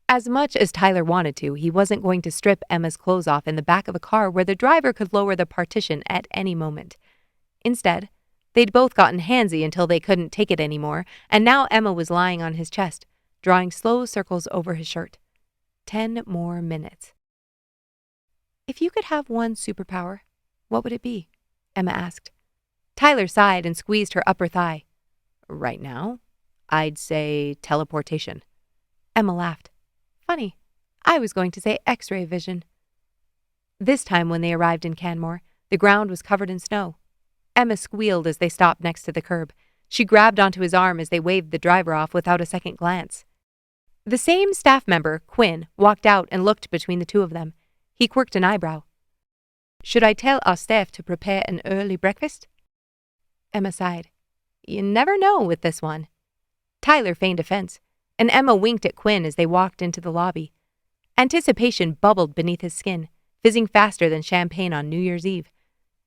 As much as Tyler wanted to, he wasn't going to strip Emma's clothes off in the back of a car where the driver could lower the partition at any moment. Instead, they'd both gotten handsy until they couldn't take it anymore, and now Emma was lying on his chest, drawing slow circles over his shirt. 10 more minutes. If you could have one superpower, what would it be? Emma asked. Tyler sighed and squeezed her upper thigh. Right now, I'd say teleportation. Emma laughed. Funny, I was going to say X-ray vision. This time when they arrived in Canmore, the ground was covered in snow. Emma squealed as they stopped next to the curb. She grabbed onto his arm as they waved the driver off without a second glance. The same staff member, Quinn, walked out and looked between the two of them. He quirked an eyebrow. Should I tell our staff to prepare an early breakfast? Emma sighed. You never know with this one. Tyler feigned offense, and Emma winked at Quinn as they walked into the lobby. Anticipation bubbled beneath his skin, fizzing faster than champagne on New Year's Eve.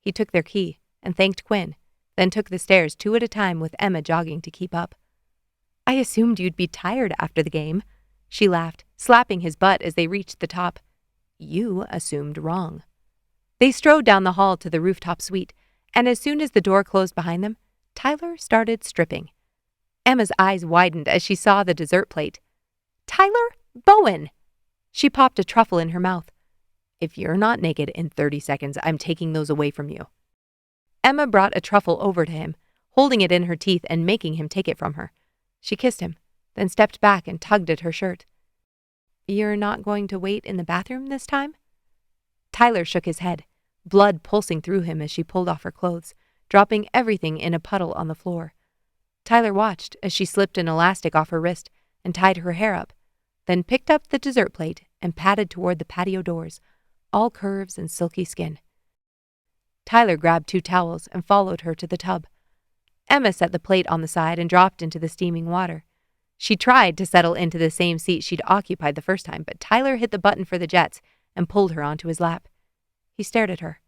He took their key and thanked Quinn, then took the stairs 2 at a time with Emma jogging to keep up. I assumed you'd be tired after the game, she laughed, slapping his butt as they reached the top. You assumed wrong. They strode down the hall to the rooftop suite, and as soon as the door closed behind them, Tyler started stripping. Emma's eyes widened as she saw the dessert plate. Tyler Bowen! She popped a truffle in her mouth. If you're not naked in 30 seconds, I'm taking those away from you. Emma brought a truffle over to him, holding it in her teeth and making him take it from her. She kissed him, then stepped back and tugged at her shirt. You're not going to wait in the bathroom this time? Tyler shook his head, blood pulsing through him as she pulled off her clothes, dropping everything in a puddle on the floor. Tyler watched as she slipped an elastic off her wrist and tied her hair up, then picked up the dessert plate and padded toward the patio doors, all curves and silky skin. Tyler grabbed 2 towels and followed her to the tub. Emma set the plate on the side and dropped into the steaming water. She tried to settle into the same seat she'd occupied the first time, but Tyler hit the button for the jets and pulled her onto his lap. He stared at her,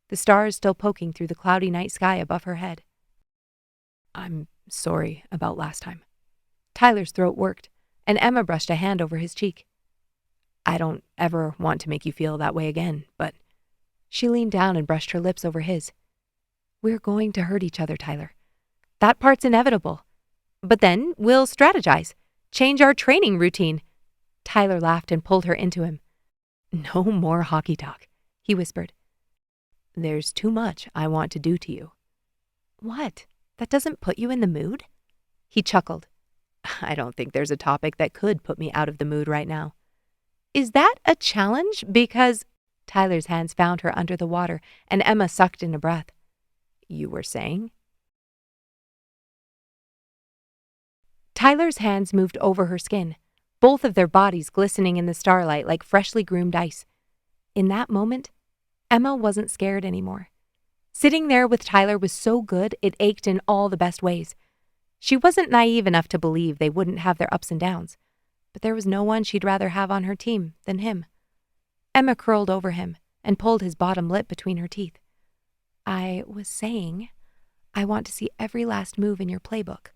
the stars still poking through the cloudy night sky above her head. I'm sorry about last time. Tyler's throat worked, and Emma brushed a hand over his cheek. I don't ever want to make you feel that way again, but... She leaned down and brushed her lips over his. We're going to hurt each other, Tyler. That part's inevitable. But then we'll strategize, change our training routine. Tyler laughed and pulled her into him. No more hockey talk, he whispered. There's too much I want to do to you. What? That doesn't put you in the mood? He chuckled. I don't think there's a topic that could put me out of the mood right now. Is that a challenge? Because... Tyler's hands found her under the water, and Emma sucked in a breath. You were saying? Tyler's hands moved over her skin, both of their bodies glistening in the starlight like freshly groomed ice. In that moment, Emma wasn't scared anymore. Sitting there with Tyler was so good it ached in all the best ways. She wasn't naive enough to believe they wouldn't have their ups and downs, but there was no one she'd rather have on her team than him. Emma curled over him and pulled his bottom lip between her teeth. I was saying, I want to see every last move in your playbook.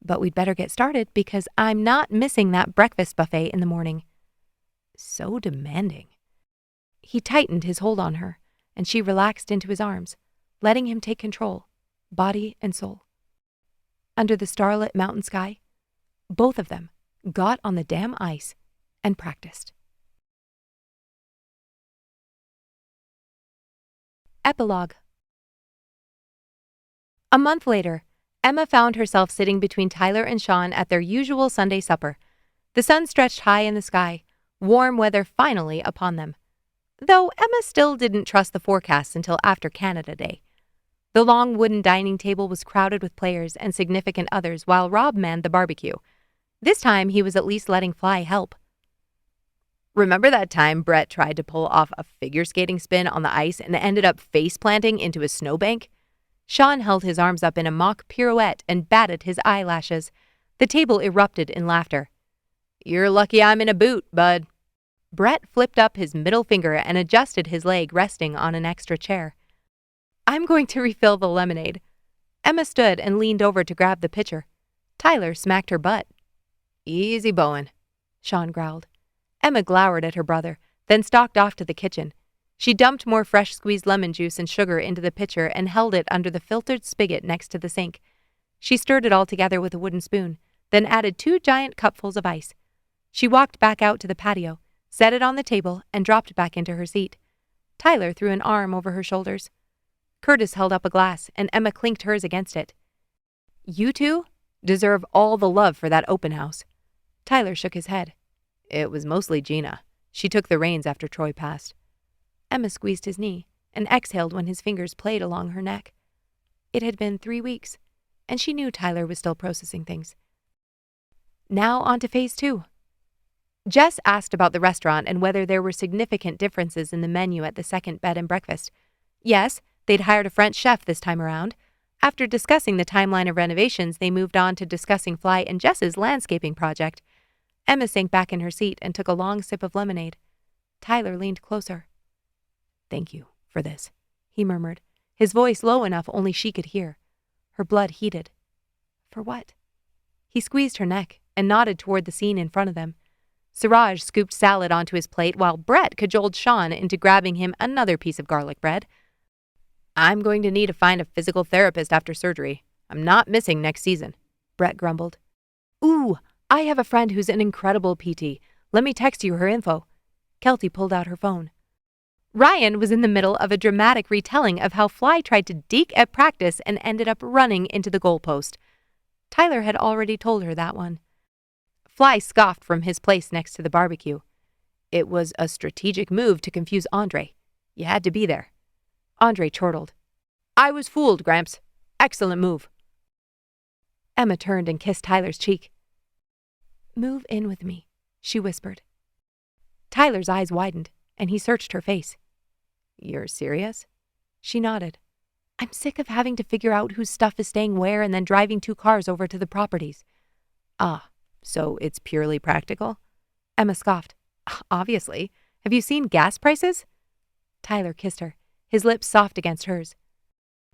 But we'd better get started because I'm not missing that breakfast buffet in the morning. So demanding. He tightened his hold on her, and she relaxed into his arms, letting him take control, body and soul. Under the starlit mountain sky, both of them got on the damn ice and practiced. Epilogue. A month later, Emma found herself sitting between Tyler and Sean at their usual Sunday supper. The sun stretched high in the sky, warm weather finally upon them. Though Emma still didn't trust the forecasts until after Canada Day. The long wooden dining table was crowded with players and significant others while Rob manned the barbecue. This time he was at least letting Fly help. Remember that time Brett tried to pull off a figure skating spin on the ice and ended up face-planting into a snowbank? Sean held his arms up in a mock pirouette and batted his eyelashes. The table erupted in laughter. "You're lucky I'm in a boot, bud." Brett flipped up his middle finger and adjusted his leg resting on an extra chair. "I'm going to refill the lemonade." Emma stood and leaned over to grab the pitcher. Tyler smacked her butt. "Easy, Bowen," Sean growled. Emma glowered at her brother, then stalked off to the kitchen. She dumped more fresh squeezed lemon juice and sugar into the pitcher and held it under the filtered spigot next to the sink. She stirred it all together with a wooden spoon, then added 2 giant cupfuls of ice. She walked back out to the patio, set it on the table, and dropped back into her seat. Tyler threw an arm over her shoulders. Curtis held up a glass, and Emma clinked hers against it. "You two deserve all the love for that open house." Tyler shook his head. "It was mostly Gina. She took the reins after Troy passed." Emma squeezed his knee and exhaled when his fingers played along her neck. It had been 3 weeks, and she knew Tyler was still processing things. Now on to phase 2. Jess asked about the restaurant and whether there were significant differences in the menu at the second bed and breakfast. Yes, they'd hired a French chef this time around. After discussing the timeline of renovations, they moved on to discussing Fly and Jess's landscaping project. Emma sank back in her seat and took a long sip of lemonade. Tyler leaned closer. "Thank you for this," he murmured, his voice low enough only she could hear. Her blood heated. "For what?" He squeezed her neck and nodded toward the scene in front of them. Siraj scooped salad onto his plate while Brett cajoled Sean into grabbing him another piece of garlic bread. "I'm going to need to find a physical therapist after surgery. I'm not missing next season," Brett grumbled. "Ooh, I have a friend who's an incredible PT. Let me text you her info." Kelty pulled out her phone. Ryan was in the middle of a dramatic retelling of how Fly tried to deke at practice and ended up running into the goalpost. Tyler had already told her that one. Fly scoffed from his place next to the barbecue. "It was a strategic move to confuse Andre. You had to be there." Andre chortled. "I was fooled, Gramps. Excellent move." Emma turned and kissed Tyler's cheek. "Move in with me," she whispered. Tyler's eyes widened, and he searched her face. "You're serious?" She nodded. "I'm sick of having to figure out whose stuff is staying where and then driving 2 cars over to the properties." "Ah, so it's purely practical?" Emma scoffed. "Obviously. Have you seen gas prices?" Tyler kissed her, his lips soft against hers.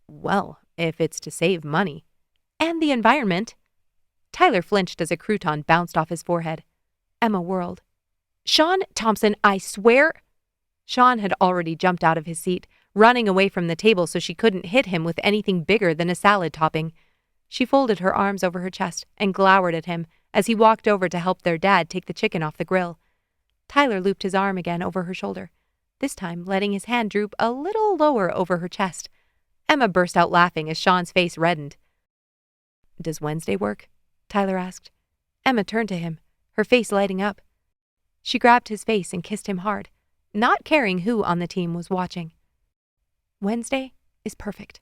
"Well, if it's to save money." "And the environment." Tyler flinched as a crouton bounced off his forehead. Emma whirled. "Sean Thompson, I swear—" Sean had already jumped out of his seat, running away from the table so she couldn't hit him with anything bigger than a salad topping. She folded her arms over her chest and glowered at him as he walked over to help their dad take the chicken off the grill. Tyler looped his arm again over her shoulder, this time letting his hand droop a little lower over her chest. Emma burst out laughing as Sean's face reddened. "Does Wednesday work?" Tyler asked. Emma turned to him, her face lighting up. She grabbed his face and kissed him hard, not caring who on the team was watching. "Wednesday is perfect."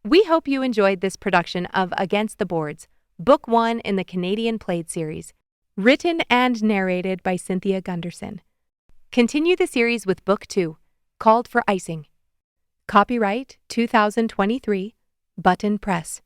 We hope you enjoyed this production of Against the Boards, Book 1 in the Canadian Played series, written and narrated by Cynthia Gunderson. Continue the series with Book 2, Called for Icing. Copyright 2023, Button Press.